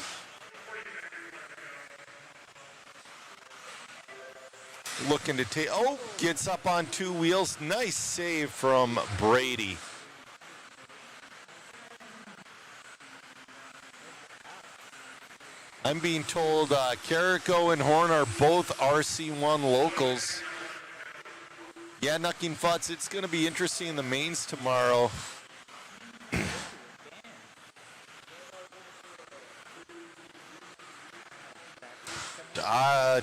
Looking to take, gets up on 2 wheels. Nice save from Brady. I'm being told Carrico and Horn are both RC1 locals. Yeah, Knucking Futz, it's going to be interesting in the mains tomorrow.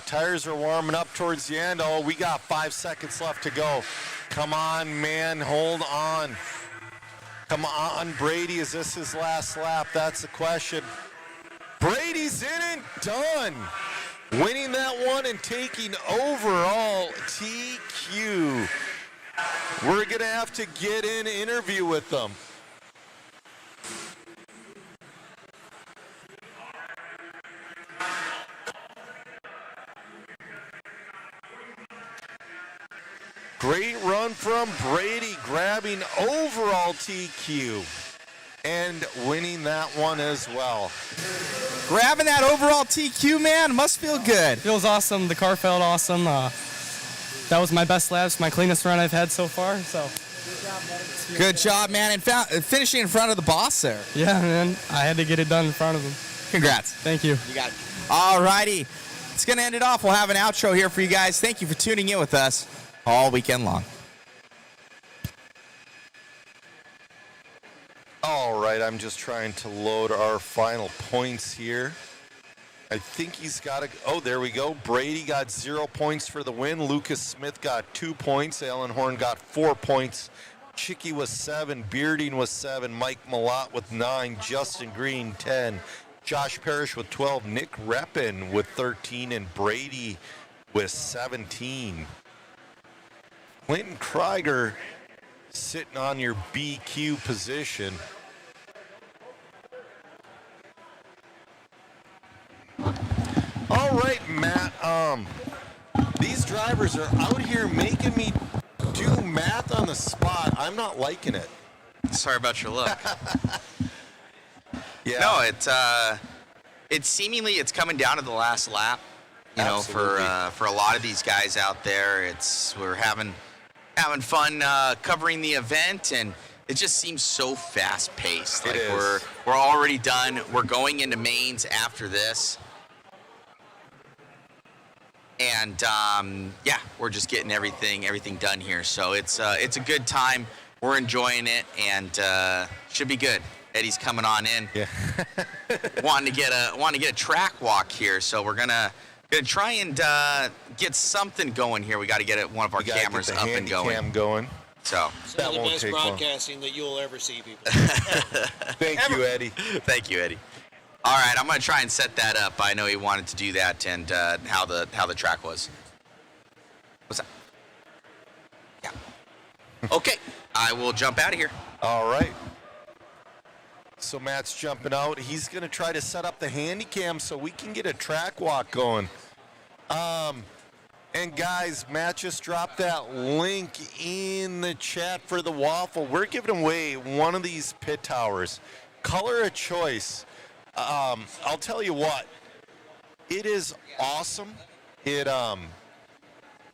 Tires are warming up towards the end. We got 5 seconds left to go. Come on, man, hold on. Come on, Brady, is this his last lap? That's the question. Brady's in and done. Winning that one and taking overall TQ. We're going to have to get an interview with them. Great run from Brady, grabbing overall TQ and winning that one as well. Grabbing that overall TQ, man, must feel good. Feels awesome. The car felt awesome. That was my best laps, my cleanest run I've had so far. So. Good job, man, and finishing in front of the boss there. Yeah, man. I had to get it done in front of him. Congrats. Thank you. You got it. All righty. It's going to end it off. We'll have an outro here for you guys. Thank you for tuning in with us all weekend long. All right, I'm just trying to load our final points here. I think he's got a, there we go. Brady got 0 points for the win. Lucas Smith got 2 points. Alan Horn got 4 points. Chicky was 7. Bearding was 7. Mike Malott with 9. Justin Green, 10. Josh Parrish with 12. Nick Reppin with 13. And Brady with 17. Clinton Krieger sitting on your BQ position. All right, Matt. These drivers are out here making me do math on the spot. I'm not liking it. Sorry about your luck. Yeah. No, it's seemingly it's coming down to the last lap. You know, for a lot of these guys out there, we're having fun covering the event, and it just seems so fast paced. Like we're already done. We're going into mains after this. And yeah, we're just getting everything done here. So it's a good time. We're enjoying it, and should be good. Eddie's coming on in. Yeah. wanting to get a track walk here. So we're gonna try and get something going here. We got to get one of our cameras up and going. So that won't take long. Best broadcasting that you'll ever see, people. Thank you, Eddie. Thank you, Eddie. All right, I'm going to try and set that up. I know he wanted to do that, and how the track was. What's that? Yeah. Okay, I will jump out of here. All right. So Matt's jumping out. He's going to try to set up the handy cam so we can get a track walk going. And guys, Matt just dropped that link in the chat for the waffle. We're giving away one of these pit towers. Color of choice. I'll tell you what, it is awesome. It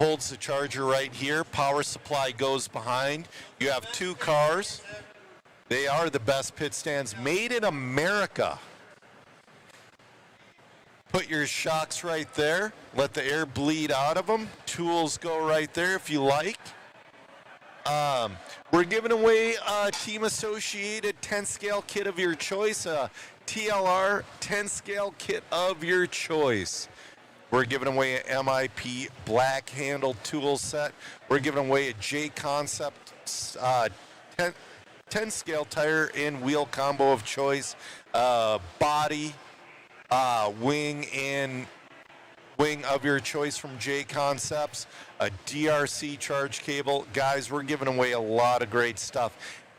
holds the charger right here. Power supply goes behind. You have 2 cars. They are the best pit stands made in America. Put your shocks right there. Let the air bleed out of them. Tools go right there if you like. We're giving away a Team Associated 10-scale kit of your choice, a TLR 10-scale kit of your choice. We're giving away an MIP black handle tool set. We're giving away a J Concept 10-scale tire and wheel combo of choice, body, wing of your choice from J Concepts, a DRC charge cable. Guys, we're giving away a lot of great stuff.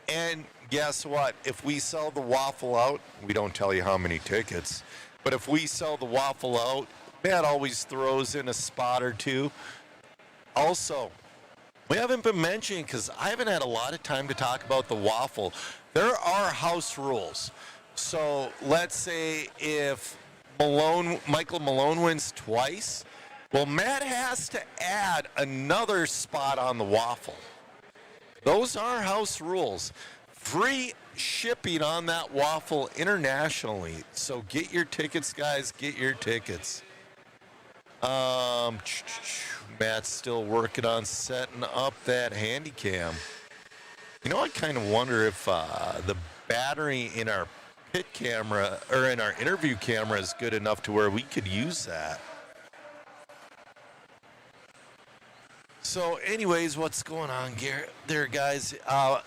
And guess what? If we sell the waffle out, we don't tell you how many tickets, but if we sell the waffle out, Matt always throws in a spot or two. Also, we haven't been mentioning, because I haven't had a lot of time to talk about the waffle. There are house rules. So let's say if Michael Malone wins twice, well, Matt has to add another spot on the waffle. Those are house rules. Free shipping on that waffle internationally. So get your tickets, guys. Get your tickets. Matt's still working on setting up that handy cam. You know, I kind of wonder if the battery in our pit camera or in our interview camera is good enough to where we could use that. So anyways, what's going on there, guys?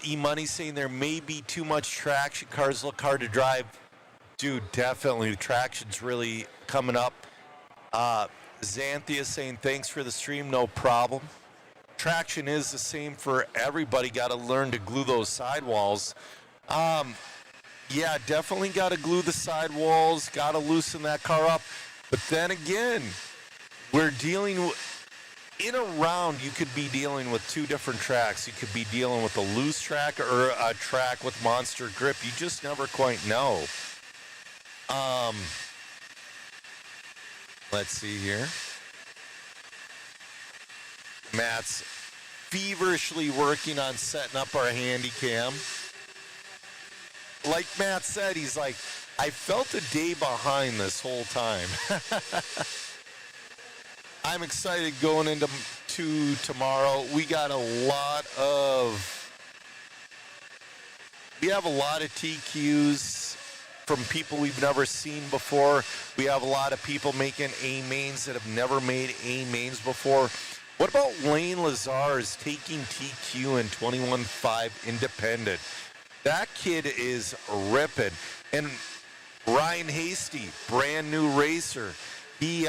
E-Money saying there may be too much traction. Cars look hard to drive. Dude, definitely. The traction's really coming up. Xanthia saying thanks for the stream, no problem. Traction is the same for everybody. Got to learn to glue those sidewalls. Yeah, definitely got to glue the sidewalls. Got to loosen that car up. But then again, we're dealing with, in a round, you could be dealing with two different tracks. You could be dealing with a loose track or a track with monster grip. You just never quite know. Let's see here. Matt's feverishly working on setting up our handy cam. Like Matt said, he's like, I felt a day behind this whole time. I'm excited going into tomorrow. We have a lot of TQs from people we've never seen before. We have a lot of people making A mains that have never made A mains before. What about Lane Lazar's taking TQ in 21.5 independent? That kid is ripping. And Ryan Hasty, brand new racer. He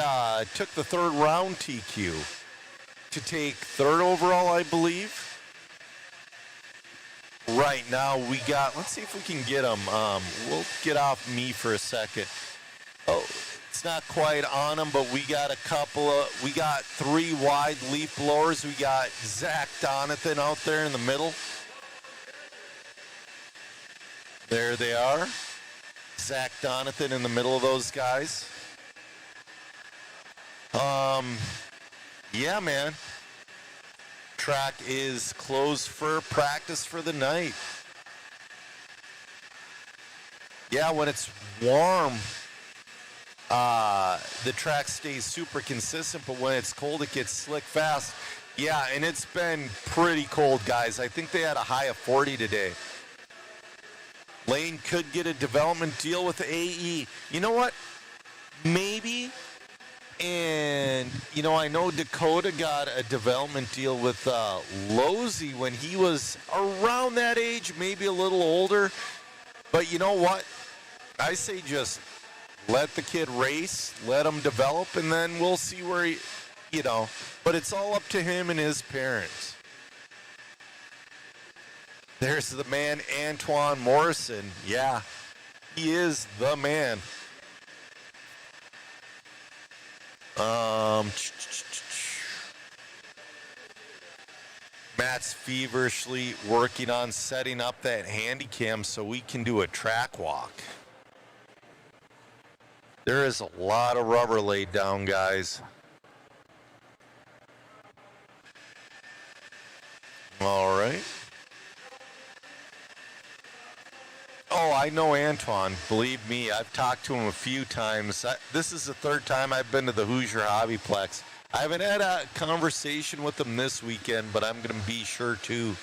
took the third round TQ to take third overall, I believe. Right now we got, let's see if we can get him. We'll get off me for a second. Oh, it's not quite on him, but we got we got 3 wide leaf blowers. We got Zach Donathan out there in the middle. There they are. Zach Donathan in the middle of those guys. Yeah, man. Track is closed for practice for the night. Yeah, when it's warm, the track stays super consistent, but when it's cold, it gets slick fast. Yeah, and it's been pretty cold, guys. I think they had a high of 40 today. Lane could get a development deal with the AE. You know what? Maybe. And, you know, I know Dakota got a development deal with Losey when he was around that age, maybe a little older. But you know what? I say just let the kid race, let him develop, and then we'll see where he, you know. But it's all up to him and his parents. There's the man, Antoine Morrison. Yeah, he is the man. Matt's feverishly working on setting up that handy cam so we can do a track walk. There is a lot of rubber laid down, guys. All right. Oh, I know Antoine. Believe me, I've talked to him a few times. This is the third time I've been to the Hoosier HobbyPlex. I haven't had a conversation with him this weekend, but I'm going to be sure to.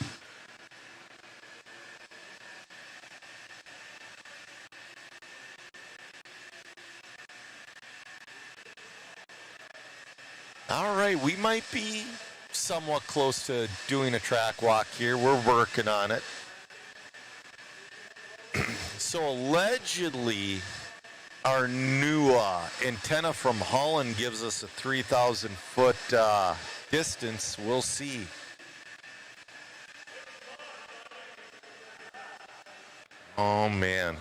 All right, we might be somewhat close to doing a track walk here. We're working on it. So allegedly, our new antenna from Holland gives us a 3,000-foot distance. We'll see. Oh, man.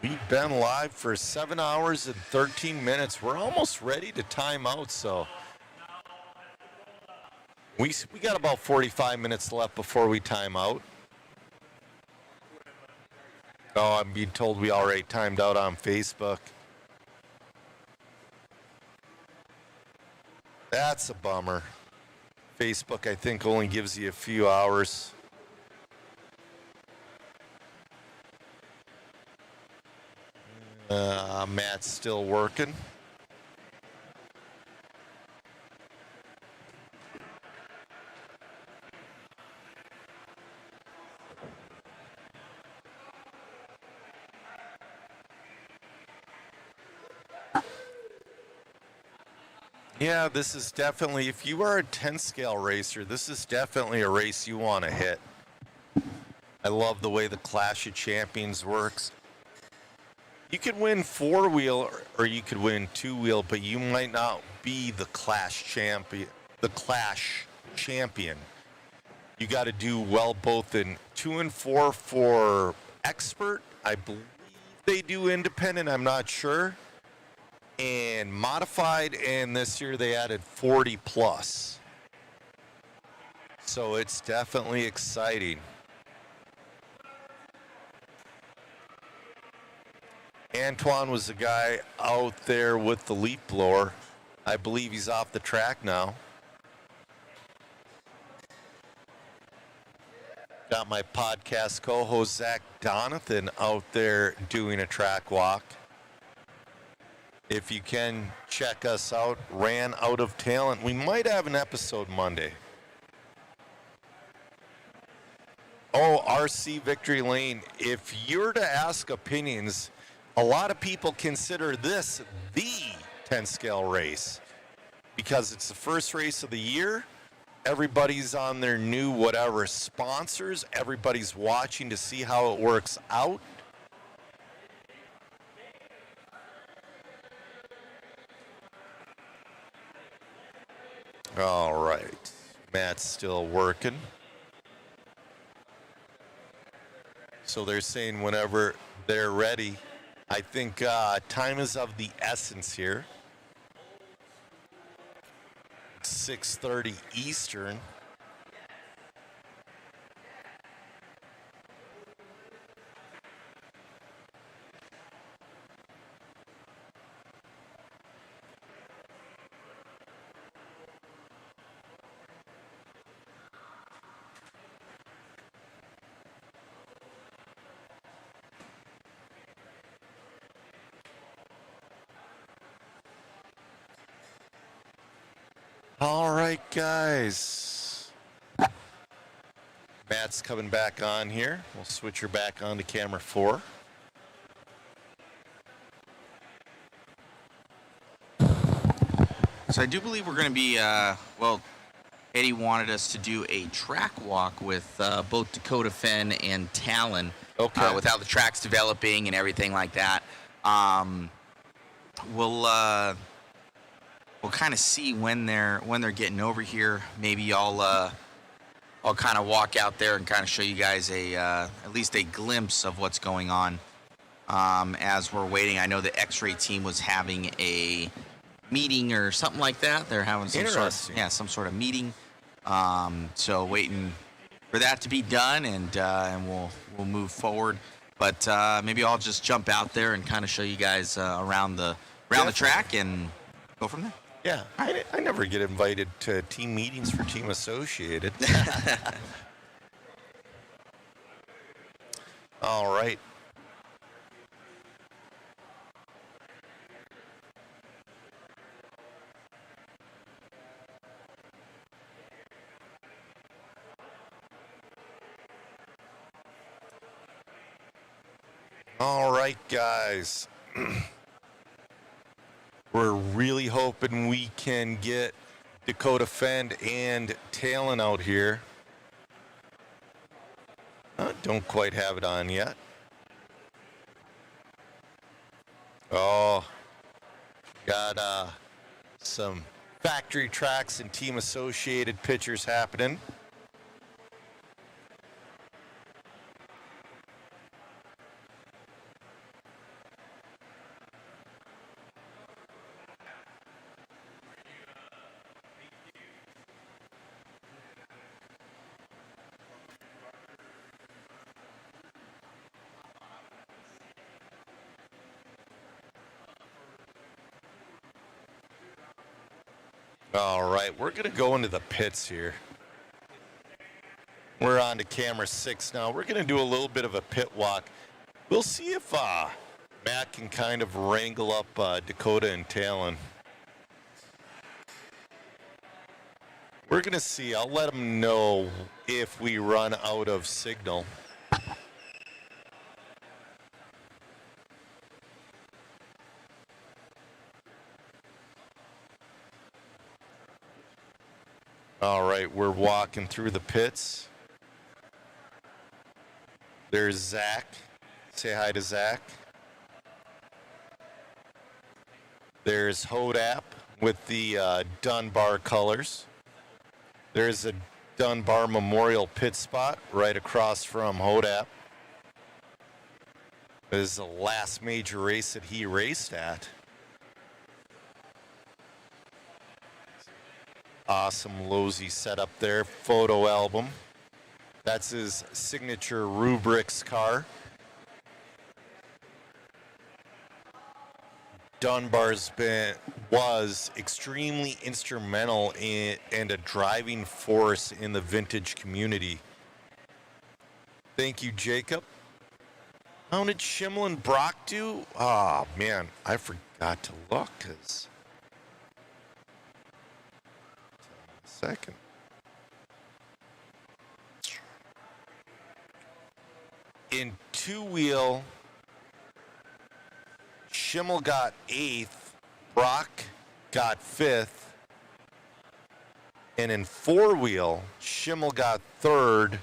We've been live for 7 hours and 13 minutes. We're almost ready to time out, so we got about 45 minutes left before we time out. Oh, I'm being told we already timed out on Facebook. That's a bummer. Facebook, I think, only gives you a few hours. Matt's still working. Yeah, this is definitely, if you are a 10 scale racer, this is definitely a race you want to hit. I love the way the Clash of Champions works. You could win 4-wheel or you could win 2-wheel, but you might not be the Clash champion. You got to do well both in 2 and 4 for expert. I believe they do independent, I'm not sure. And modified, and this year they added 40 plus. So it's definitely exciting. Antoine was the guy out there with the leaf blower. I believe he's off the track now. Got my podcast co-host Zach Donathan out there doing a track walk. If you can, check us out. Ran Out of Talent. We might have an episode Monday. Oh, RC Victory Lane. If you're to ask opinions, a lot of people consider this the 10 scale race because it's the first race of the year. Everybody's on their new whatever sponsors. Everybody's watching to see how it works out. All right. Matt's still working. So they're saying whenever they're ready. I think time is of the essence here. 6:30 Eastern. All right, guys. Matt's coming back on here. We'll switch her back on to camera 4. So I do believe we're going to be, well, Eddie wanted us to do a track walk with both Dakota Fen and Talon. Okay. With how the track's developing and everything like that. We'll kind of see when they're getting over here. Maybe I'll kind of walk out there and kind of show you guys at least a glimpse of what's going on as we're waiting. I know the X-Ray team was having a meeting or something like that. They're having some sort of meeting. So waiting for that to be done, and we'll move forward. But maybe I'll just jump out there and kind of show you guys around the track and go from there. Yeah, I never get invited to team meetings for Team Associated. All right. All right, guys. We're really hoping we can get Dakota Fend and Talon out here. Don't quite have it on yet. Oh, got some factory tracks and team associated pictures happening. All right, we're going to go into the pits here. We're on to camera 6 now. We're going to do a little bit of a pit walk. We'll see if Matt can kind of wrangle up Dakota and Talon. We're going to see. I'll let them know if we run out of signal. All right, we're walking through the pits. There's Zach. Say hi to Zach. There's Hodap with the Dunbar colors. There's a Dunbar Memorial pit spot right across from Hodap. This is the last major race that he raced at. Awesome Losey setup there, photo album. That's his signature Rubrics car. was extremely instrumental and a driving force in the vintage community. Thank you, Jacob. How did Schimmel and Brock do? Oh, man, I forgot to look, because... Second. In two-wheel, Schimmel got 8th, Brock got 5th, and in four-wheel, Schimmel got 3rd.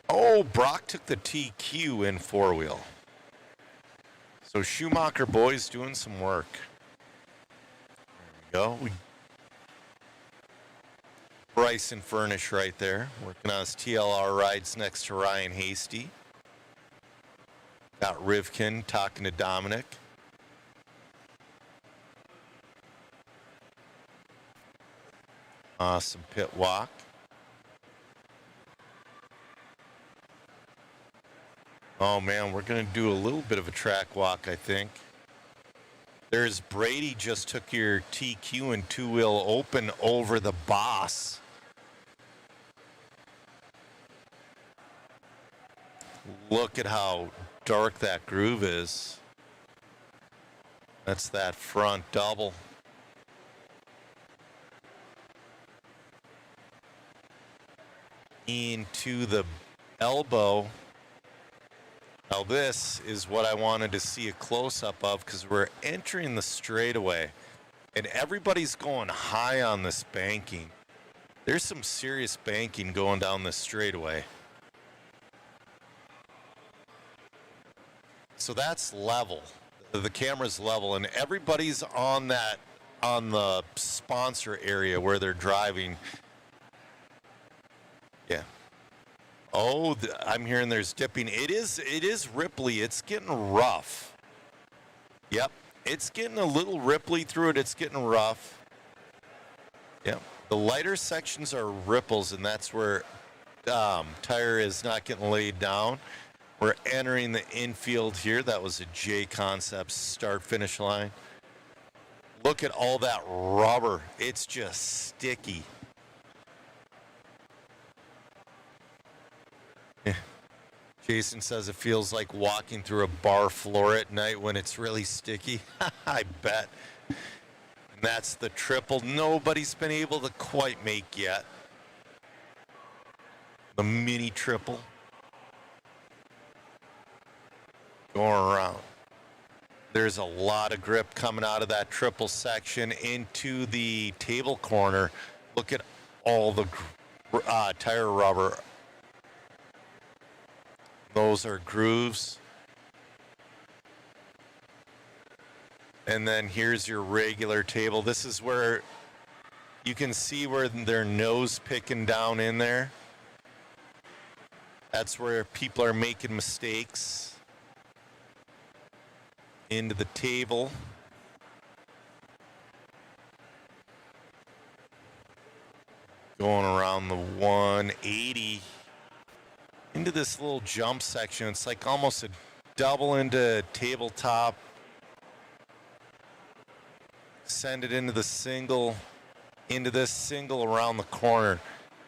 Oh, Brock took the TQ in four-wheel. So Schumacher boys doing some work. There we go. Bryson Furnish right there, working on his TLR rides next to Ryan Hasty. Got Rivkin talking to Dominic. Awesome pit walk. Oh man, we're gonna do a little bit of a track walk, I think. There's Brady, just took your TQ and two-wheel open over the Boss. Look at how dark that groove is. That's that front double. Into the elbow. Now this is what I wanted to see a close-up of, because we're entering the straightaway and everybody's going high on this banking. There's some serious banking going down this straightaway. So that's level. The camera's level and everybody's on that, on the sponsor area where they're driving. Yeah. Oh, I'm hearing there's dipping. It is ripply. It's getting rough. Yep. It's getting a little ripply through it. It's getting rough. Yep. The lighter sections are ripples, and that's where tire is not getting laid down. We're entering the infield here. That was a J Concepts start-finish line. Look at all that rubber. It's just sticky. Jason says it feels like walking through a bar floor at night when it's really sticky. I bet. And that's the triple nobody's been able to quite make yet. The mini triple. Going around. There's a lot of grip coming out of that triple section into the table corner. Look at all the tire rubber. Those are grooves. And then here's your regular table. This is where you can see where their nose picking down in there. That's where people are making mistakes. Into the table. Going around the 180. Into this little jump section. It's like almost a double into tabletop. Send it into the single, into this single around the corner.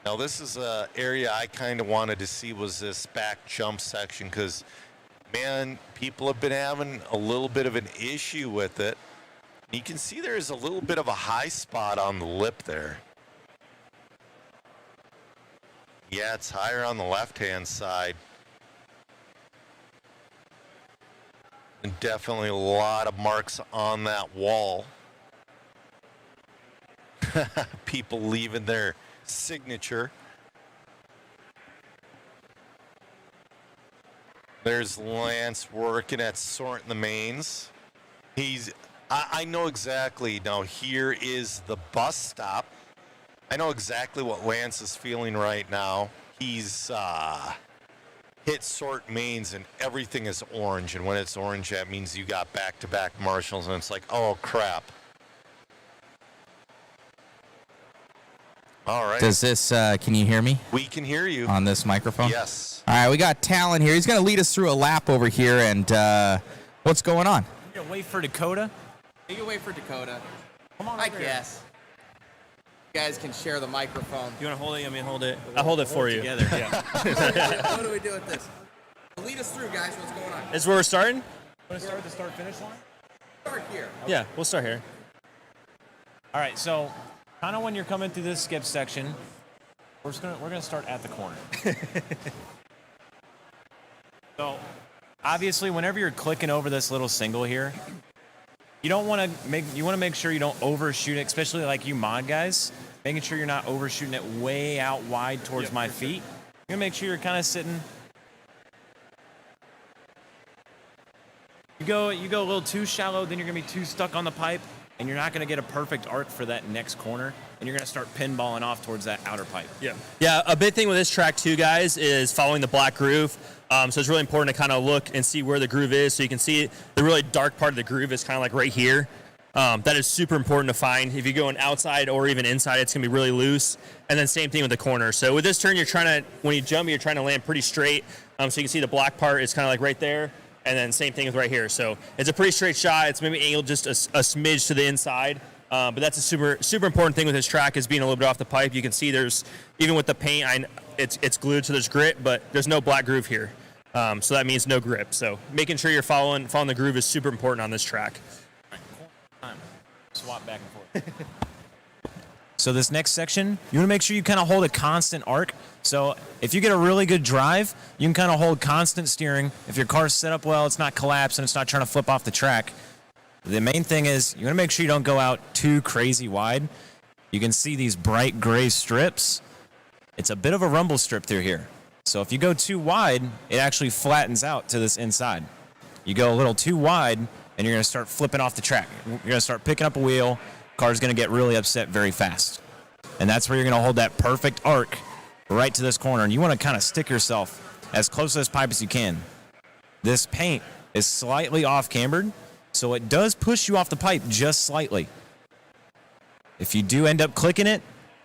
Now this is an area I kind of wanted to see, was this back jump section, because man, people have been having a little bit of an issue with it. You can see there's a little bit of a high spot on the lip there. Yeah, it's higher on the left-hand side. And definitely a lot of marks on that wall. People leaving their signature. There's Lance working at sorting the mains. I know exactly. Now here is the bus stop. I know exactly what Lance is feeling right now. He's hit sort mains and everything is orange. And when it's orange, that means you got back-to-back marshals and it's like, oh crap. All right. Does this, can you hear me? We can hear you. On this microphone? Yes. All right, we got Talon here. He's going to lead us through a lap over here, and what's going on? You're gonna wait for Dakota? You can wait for Dakota. Come on, I guess. You guys can share the microphone. You want to hold it? I mean, hold it. I'll hold it for you. Together. Yeah. What do we do with this? Lead us through, guys. What's going on? Is where we're starting? Want to start the start-finish line? Start here. Yeah, we'll start here. All right, so kind of when you're coming through this skip section, we're gonna start at the corner. So obviously, whenever you're clicking over this little single here, you want to make sure you don't overshoot it, especially like you mod guys, making sure you're not overshooting it way out wide towards my feet. You're gonna make sure you're kind of sitting. You go a little too shallow, then you're gonna be too stuck on the pipe, and you're not gonna get a perfect arc for that next corner, and you're gonna start pinballing off towards that outer pipe. Yeah, a big thing with this track too, guys, is following the black groove. So it's really important to kind of look and see where the groove is. So you can see the really dark part of the groove is kind of like right here. That is super important to find. If you're going outside or even inside, it's going to be really loose. And then same thing with the corner. So with this turn, when you jump, you're trying to land pretty straight. So you can see the black part is kind of like right there. And then same thing with right here. So it's a pretty straight shot. It's maybe angled just a smidge to the inside. But that's a super important thing with this track, is being a little bit off the pipe. You can see there's, even with the paint, it's glued, so there's grit, but there's no black groove here. So that means no grip. So making sure you're following the groove is super important on this track. Swap back and forth. So this next section, you want to make sure you kind of hold a constant arc. So if you get a really good drive, you can kind of hold constant steering. If your car's set up well, it's not collapsing, it's not trying to flip off the track. The main thing is you want to make sure you don't go out too crazy wide. You can see these bright gray strips. It's a bit of a rumble strip through here. So if you go too wide, it actually flattens out to this inside. You go a little too wide, and you're going to start flipping off the track. You're going to start picking up a wheel. Car's going to get really upset very fast. And that's where you're going to hold that perfect arc right to this corner. And you want to kind of stick yourself as close to this pipe as you can. This paint is slightly off-cambered, so it does push you off the pipe just slightly. If you do end up clicking it,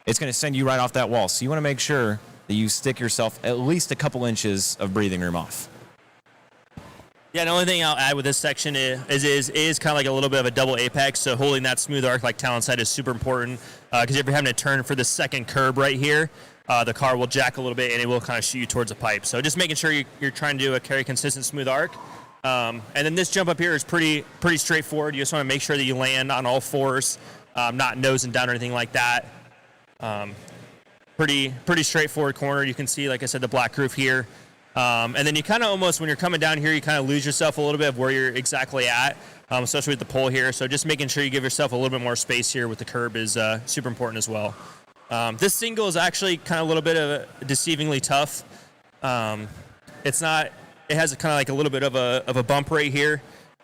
it's going to send you right off that wall. So you want to make sure that you stick yourself at least a couple inches of breathing room off. Yeah, the only thing I'll add with this section is kind of like a little bit of a double apex. So holding that smooth arc, like Talon said, is super important, because if you're having to turn for the second curb right here, the car will jack a little bit and it will kind of shoot you towards the pipe. So just making sure you're trying to do a carry consistent smooth arc. And then this jump up here is pretty straightforward. You just want to make sure that you land on all fours, not nosing down or anything like that. Pretty straightforward corner. You can see, like I said, the black groove here. And then you kind of almost, when you're coming down here, you kind of lose yourself a little bit of where you're exactly at. especially with the pole here. So just making sure you give yourself a little bit more space here with the curb is super important as well. This single is actually kind of a little bit of a deceivingly tough. It's not. It has kind of like a little bit of a bump right here,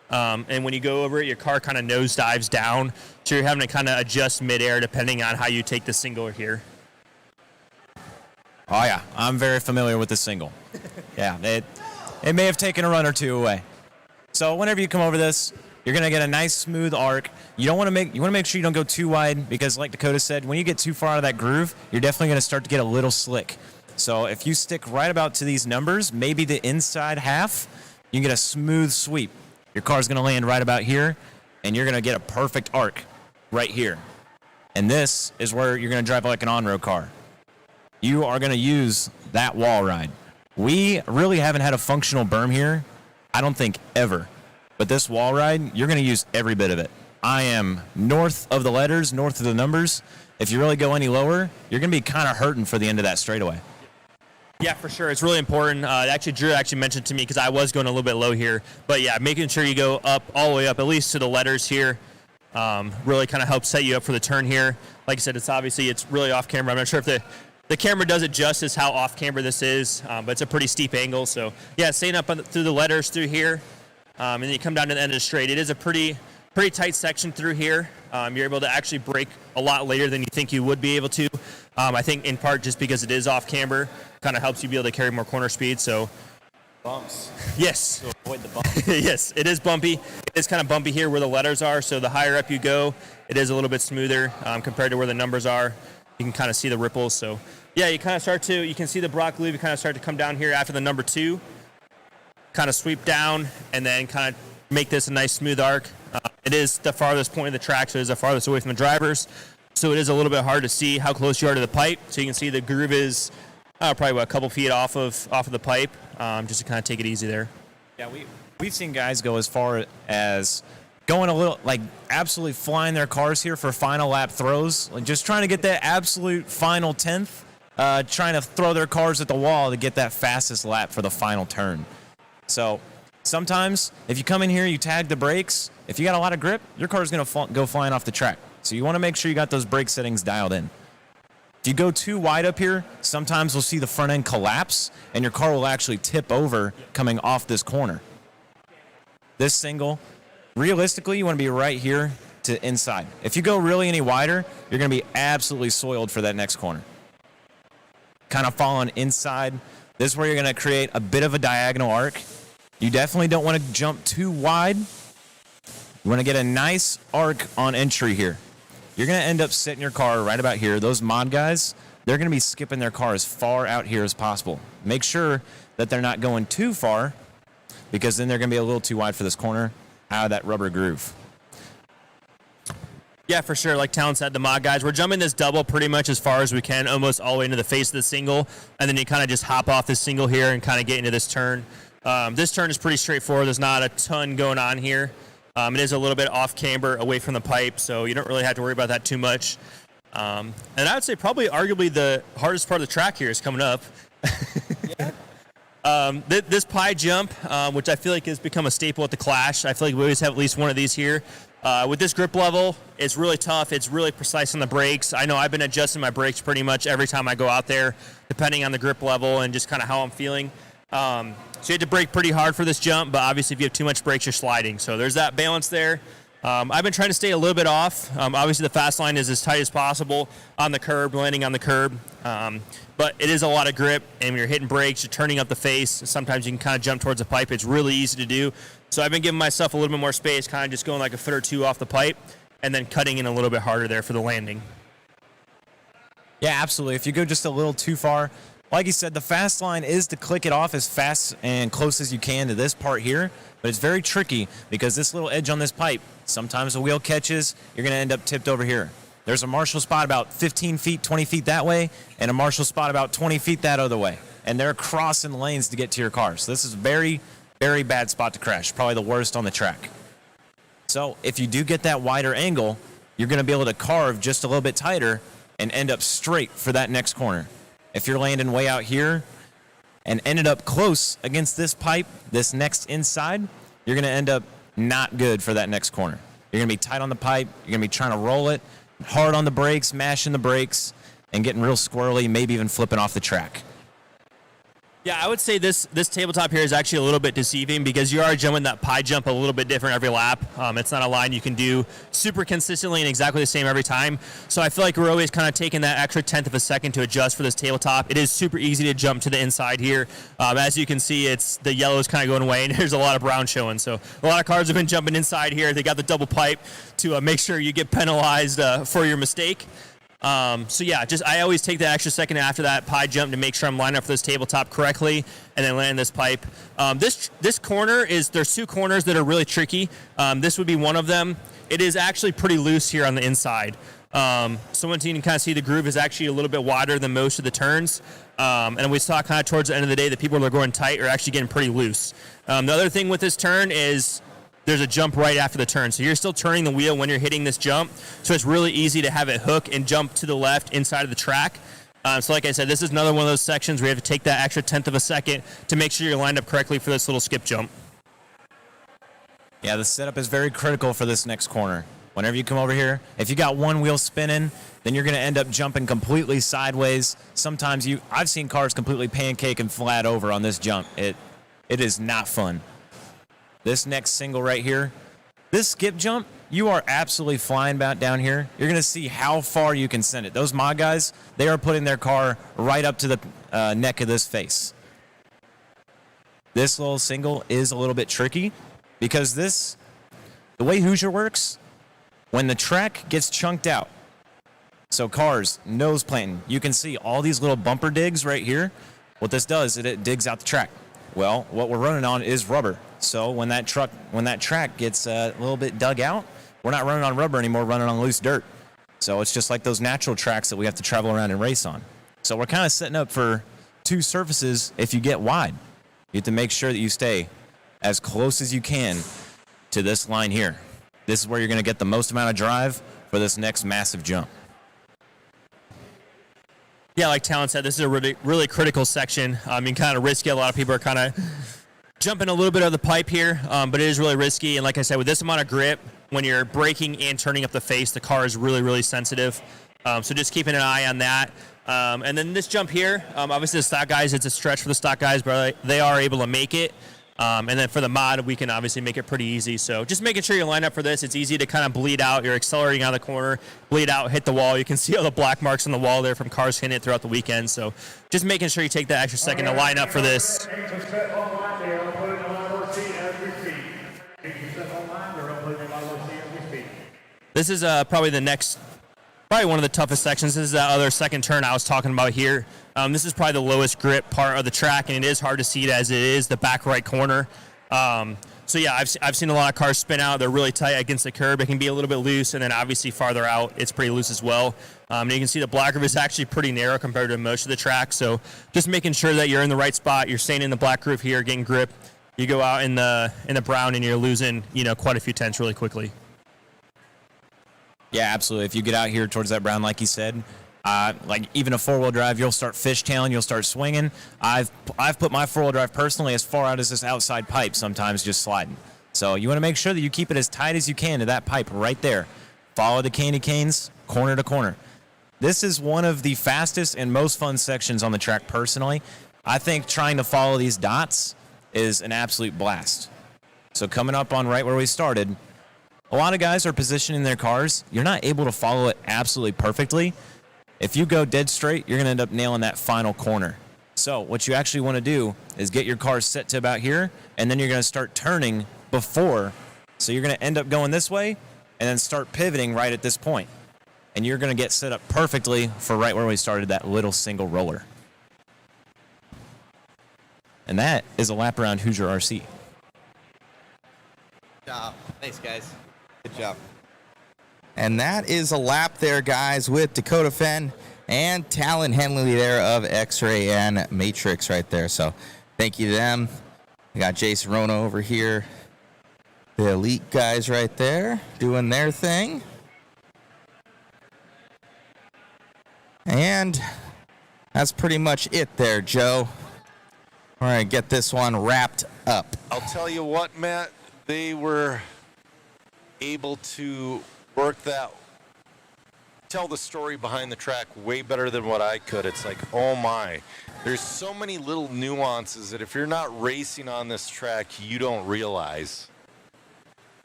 and when you go over it, your car kind of nosedives down, so you're having to kind of adjust midair depending on how you take the single here. Oh yeah, I'm very familiar with the single. Yeah, it may have taken a run or two away. So whenever you come over this, you're gonna get a nice smooth arc. You want to make sure you don't go too wide, because like Dakota said, when you get too far out of that groove, you're definitely gonna start to get a little slick. So if you stick right about to these numbers, maybe the inside half, you can get a smooth sweep. Your car's gonna land right about here, and you're gonna get a perfect arc right here. And this is where you're gonna drive like an on-road car. You are gonna use that wall ride. We really haven't had a functional berm here, I don't think ever. But this wall ride, you're gonna use every bit of it. I am north of the letters, north of the numbers. If you really go any lower, you're gonna be kind of hurting for the end of that straightaway. Yeah, for sure. It's really important. Drew mentioned to me, because I was going a little bit low here. But yeah, making sure you go up, all the way up, at least to the letters here, really kind of helps set you up for the turn here. Like I said, it's really off camera. I'm not sure if the camera does it justice how off camera this is, but it's a pretty steep angle. So yeah, staying up through the letters through here, and then you come down to the end of the straight. It is a pretty tight section through here. You're able to actually brake a lot later than you think you would be able to. I think in part just because it is off camber, kind of helps you be able to carry more corner speed. So bumps. Yes. To avoid the bumps. Yes, it is bumpy. It's kind of bumpy here where the letters are. So the higher up you go, it is a little bit smoother compared to where the numbers are. You can kind of see the ripples. So yeah, you kind of you can see the Brock loop. You kind of start to come down here after the number 2, kind of sweep down, and then kind of make this a nice smooth arc. It is the farthest point of the track, so it is the farthest away from the drivers. So it is a little bit hard to see how close you are to the pipe. So you can see the groove is probably a couple feet off of the pipe, just to kind of take it easy there. Yeah, we've seen guys go as far as going a little, like absolutely flying their cars here for final lap throws, like just trying to get that absolute final 10th, trying to throw their cars at the wall to get that fastest lap for the final turn. So sometimes if you come in here, you tag the brakes, if you got a lot of grip, your car's going to go flying off the track. So you want to make sure you got those brake settings dialed in. If you go too wide up here, sometimes we'll see the front end collapse and your car will actually tip over coming off this corner. This single, realistically, you want to be right here to inside. If you go really any wider, you're going to be absolutely soiled for that next corner. Kind of falling inside. This is where you're going to create a bit of a diagonal arc. You definitely don't want to jump too wide. You want to get a nice arc on entry here. You're going to end up sitting your car right about here. Those mod guys, they're going to be skipping their car as far out here as possible. Make sure that they're not going too far, because then they're going to be a little too wide for this corner out of that rubber groove. Yeah, for sure. Like Talon said, the mod guys, we're jumping this double pretty much as far as we can, almost all the way into the face of the single, and then you kind of just hop off this single here and kind of get into this turn. This turn is pretty straightforward. There's not a ton going on here. It is a little bit off camber away from the pipe, so you don't really have to worry about that too much. And I would say probably arguably the hardest part of the track here is coming up. This pie jump, which I feel like has become a staple at the Clash. I feel like we always have at least one of these here. With this grip level, it's really tough. It's really precise on the brakes. I know I've been adjusting my brakes pretty much every time I go out there, depending on the grip level and just kind of how I'm feeling. So you have to brake pretty hard for this jump, but obviously if you have too much brakes, you're sliding. So there's that balance there. I've been trying to stay a little bit off. Obviously the fast line is as tight as possible on the curb, landing on the curb. But it is a lot of grip, and when you're hitting brakes, you're turning up the face. Sometimes you can kind of jump towards the pipe. It's really easy to do. So I've been giving myself a little bit more space, kind of just going like a foot or two off the pipe, and then cutting in a little bit harder there for the landing. Yeah, absolutely. If you go just a little too far, like you said, the fast line is to click it off as fast and close as you can to this part here, but it's very tricky because this little edge on this pipe, sometimes the wheel catches, you're going to end up tipped over here. There's a Marshall spot about 15 feet, 20 feet that way, and a Marshall spot about 20 feet that other way. And they're crossing lanes to get to your car. So this is a very, very bad spot to crash, probably the worst on the track. So if you do get that wider angle, you're going to be able to carve just a little bit tighter and end up straight for that next corner. If you're landing way out here and ended up close against this pipe, this next inside, you're going to end up not good for that next corner. You're going to be tight on the pipe. You're going to be trying to roll it, hard on the brakes, mashing the brakes, and getting real squirrely, maybe even flipping off the track. Yeah, I would say this tabletop here is actually a little bit deceiving because you are jumping that pie jump a little bit different every lap. It's not a line you can do super consistently and exactly the same every time. So I feel like we're always kind of taking that extra tenth of a second to adjust for this tabletop. It is super easy to jump to the inside here. As you can see, the yellow is kind of going away and there's a lot of brown showing. So a lot of cars have been jumping inside here. They got the double pipe to make sure you get penalized for your mistake. So yeah, I always take that extra second after that pie jump to make sure I'm lined up for this tabletop correctly and then land this pipe. This corner there's two corners that are really tricky. This would be one of them. It is actually pretty loose here on the inside. So once you can kind of see the groove is actually a little bit wider than most of the turns. And we saw kind of towards the end of the day that people that are going tight are actually getting pretty loose. The other thing with this turn is there's a jump right after the turn. So you're still turning the wheel when you're hitting this jump. So it's really easy to have it hook and jump to the left inside of the track. So like I said, this is another one of those sections where you have to take that extra tenth of a second to make sure you're lined up correctly for this little skip jump. Yeah, the setup is very critical for this next corner. Whenever you come over here, if you got one wheel spinning, then you're going to end up jumping completely sideways. Sometimes I've seen cars completely pancake and flat over on this jump. It is not fun. This next single right here, this skip jump, you are absolutely flying about down here. You're going to see how far you can send it. Those mod guys, they are putting their car right up to the neck of this face. This little single is a little bit tricky because the way Hoosier works, when the track gets chunked out, so cars, nose planting, you can see all these little bumper digs right here. What this does is it digs out the track. Well, what we're running on is rubber. So when that track gets a little bit dug out, we're not running on rubber anymore, running on loose dirt. So it's just like those natural tracks that we have to travel around and race on. So we're kind of setting up for two surfaces if you get wide. You have to make sure that you stay as close as you can to this line here. This is where you're going to get the most amount of drive for this next massive jump. Yeah, like Talon said, this is a really, really critical section. Kind of risky. A lot of people are kind of jumping a little bit of the pipe here, but it is really risky. And like I said, with this amount of grip, when you're braking and turning up the face, the car is really, really sensitive. So just keeping an eye on that. And then this jump here, obviously the stock guys, it's a stretch for the stock guys, but they are able to make it. And then for the mod, we can obviously make it pretty easy. So just making sure you line up for this. It's easy to kind of bleed out. You're accelerating out of the corner, bleed out, hit the wall. You can see all the black marks on the wall there from cars hitting it throughout the weekend. So just making sure you take that extra second to line up for this. This is probably one of the toughest sections. This is that other second turn I was talking about here. This is probably the lowest grip part of the track, and it is hard to see it as it is the back right corner. So yeah, I've seen a lot of cars spin out. They're really tight against the curb. It can be a little bit loose, and then obviously farther out, it's pretty loose as well. And you can see the black groove is actually pretty narrow compared to most of the track. So just making sure that you're in the right spot. You're staying in the black groove here, getting grip. You go out in the brown, and you're losing quite a few tenths really quickly. Yeah, absolutely. If you get out here towards that brown, like you said, like even a four-wheel drive, you'll start fishtailing, you'll start swinging. I've put my four-wheel drive personally as far out as this outside pipe, sometimes just sliding. So you want to make sure that you keep it as tight as you can to that pipe right there. Follow the candy canes, corner to corner. This is one of the fastest and most fun sections on the track personally. I think trying to follow these dots is an absolute blast. So coming up on right where we started, a lot of guys are positioning their cars. You're not able to follow it absolutely perfectly. If you go dead straight, you're going to end up nailing that final corner. So what you actually want to do is get your car set to about here, and then you're going to start turning before. So you're going to end up going this way and then start pivoting right at this point. And you're going to get set up perfectly for right where we started, that little single roller. And that is a lap around Hoosier RC. Good job. Thanks, guys. Good job. And that is a lap there, guys, with Dakota Fenn and Talon Henley there of X-Ray and Matrix right there. So thank you to them. We got Jason Rona over here. The Elite guys right there doing their thing. And that's pretty much it there, Joe. We're going to get this one wrapped up. I'll tell you what, Matt. they were able to tell the story behind the track way better than what I could. It's like, oh my, there's so many little nuances that if you're not racing on this track, you don't realize.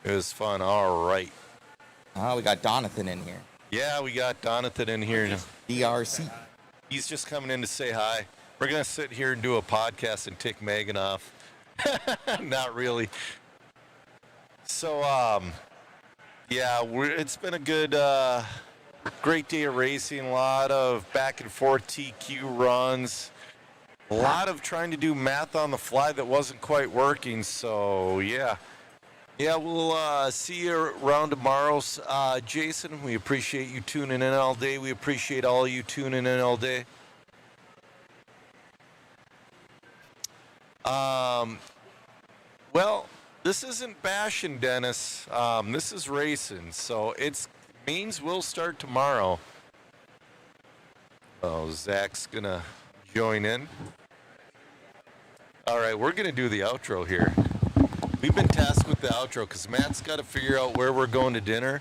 It was fun. All right. Oh, we got Donathan in here. Yeah, we got Donathan in here. DRC. He's just coming in to say hi. We're going to sit here and do a podcast and tick Megan off. Not really. So, yeah, it's been a good, great day of racing. A lot of back and forth TQ runs. A lot of trying to do math on the fly that wasn't quite working. So, yeah. Yeah, we'll see you around tomorrow. Jason, we appreciate you tuning in all day. We appreciate all you tuning in all day. Well, this isn't bashing, Dennis. This is racing. So means we'll start tomorrow. Oh, Zach's going to join in. All right, we're going to do the outro here. We've been tasked with the outro because Matt's got to figure out where we're going to dinner,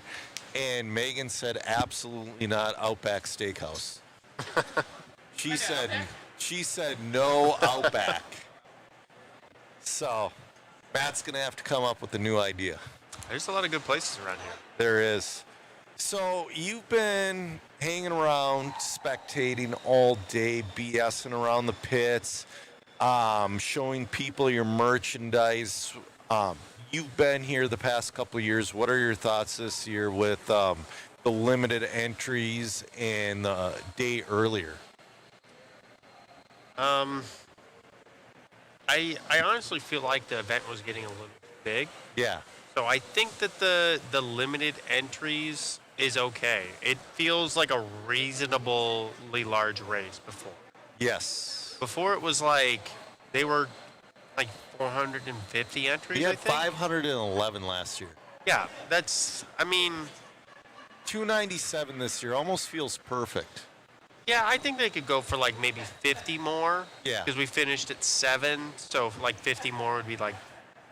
and Megan said absolutely not Outback Steakhouse. She said no Outback. So Matt's gonna have to come up with a new idea. There's a lot of good places around here. There is. So you've been hanging around, spectating all day, BSing around the pits, showing people your merchandise. You've been here the past couple of years. What are your thoughts this year with the limited entries and the day earlier? I honestly feel like the event was getting a little big. Yeah. So I think that the limited entries is okay. It feels like a reasonably large race before. Yes. Before it was like they were like 450 entries. We had I think 511 last year. Yeah, I mean, 297 this year almost feels perfect. Yeah, I think they could go for like maybe 50 more. Yeah. Because we finished at 7, so like 50 more would be like,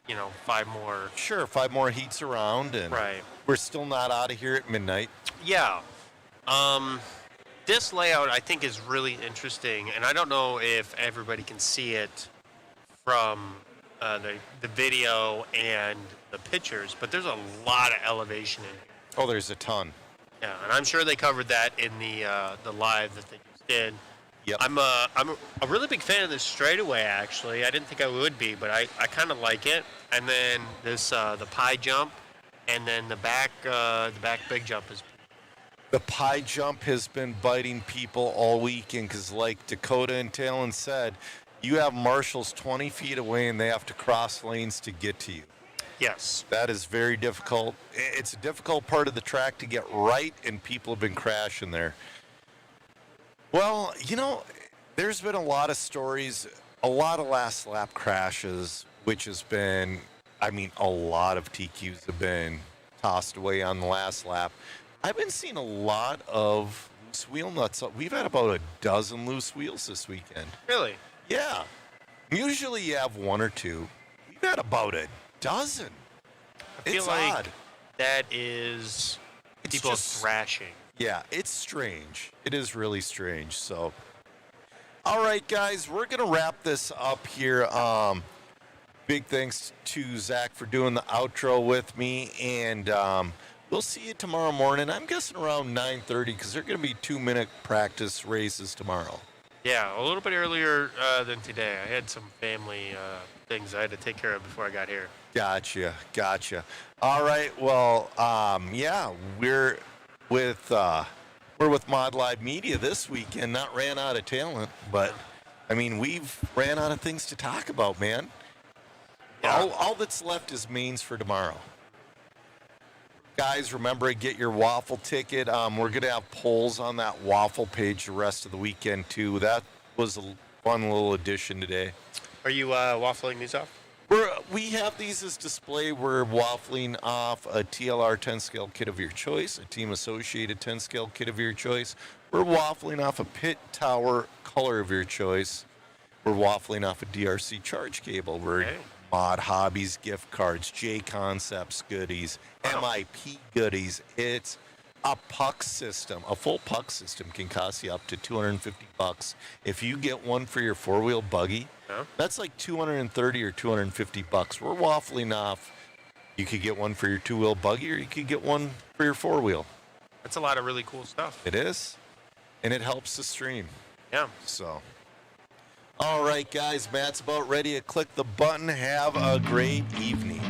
5 more. Sure, 5 more heats around, and Right. we're still not out of here at midnight. Yeah. This layout I think is really interesting, and I don't know if everybody can see it from the video and the pictures, but there's a lot of elevation in here. Oh, there's a ton. Yeah, and I'm sure they covered that in the live that they just did. Yep. I'm a really big fan of this straightaway. Actually, I didn't think I would be, but I kind of like it. And then this the pie jump, and then the back big jump is. The pie jump has been biting people all weekend because, like Dakota and Talon said, you have marshals 20 feet away and they have to cross lanes to get to you. Yes. That is very difficult. It's a difficult part of the track to get right, and people have been crashing there. Well, there's been a lot of stories, a lot of last lap crashes, which has been, a lot of TQs have been tossed away on the last lap. I've been seeing a lot of loose wheel nuts. We've had about a dozen loose wheels this weekend. Really? Yeah. Usually you have 1 or 2. We've had about a dozen. I feel It's like odd. that is people just thrashing. Yeah, it's strange. It is really strange. So, all right, guys, we're going to wrap this up here. Big thanks to Zach for doing the outro with me, and we'll see you tomorrow morning. I'm guessing around 9:30 because they're going to be 2-minute practice races tomorrow. Yeah, a little bit earlier than today. I had some family things I had to take care of before I got here. Gotcha. All right, well, yeah, we're with Mod Live Media this weekend. Not ran out of talent, but we've ran out of things to talk about, man. Yeah. All that's left is mains for tomorrow. Guys, remember to get your waffle ticket. We're going to have polls on that waffle page the rest of the weekend, too. That was a fun little addition today. Are you waffling these off? We have these as display. We're waffling off a TLR 10-scale kit of your choice, a Team Associated 10-scale kit of your choice. We're waffling off a Pit Tower color of your choice. We're waffling off a DRC charge cable. We're Mod Hobbies gift cards, J Concepts goodies, MIP goodies. It's a puck system. A full puck system can cost you up to $250. If you get one for your four-wheel buggy, that's like $230 or $250. We're waffling off. You could get one for your two-wheel buggy, or you could get one for your four-wheel. That's a lot of really cool stuff. It is, and it helps the stream. Yeah. So, all right, guys, Matt's about ready to click the button. Have a great evening.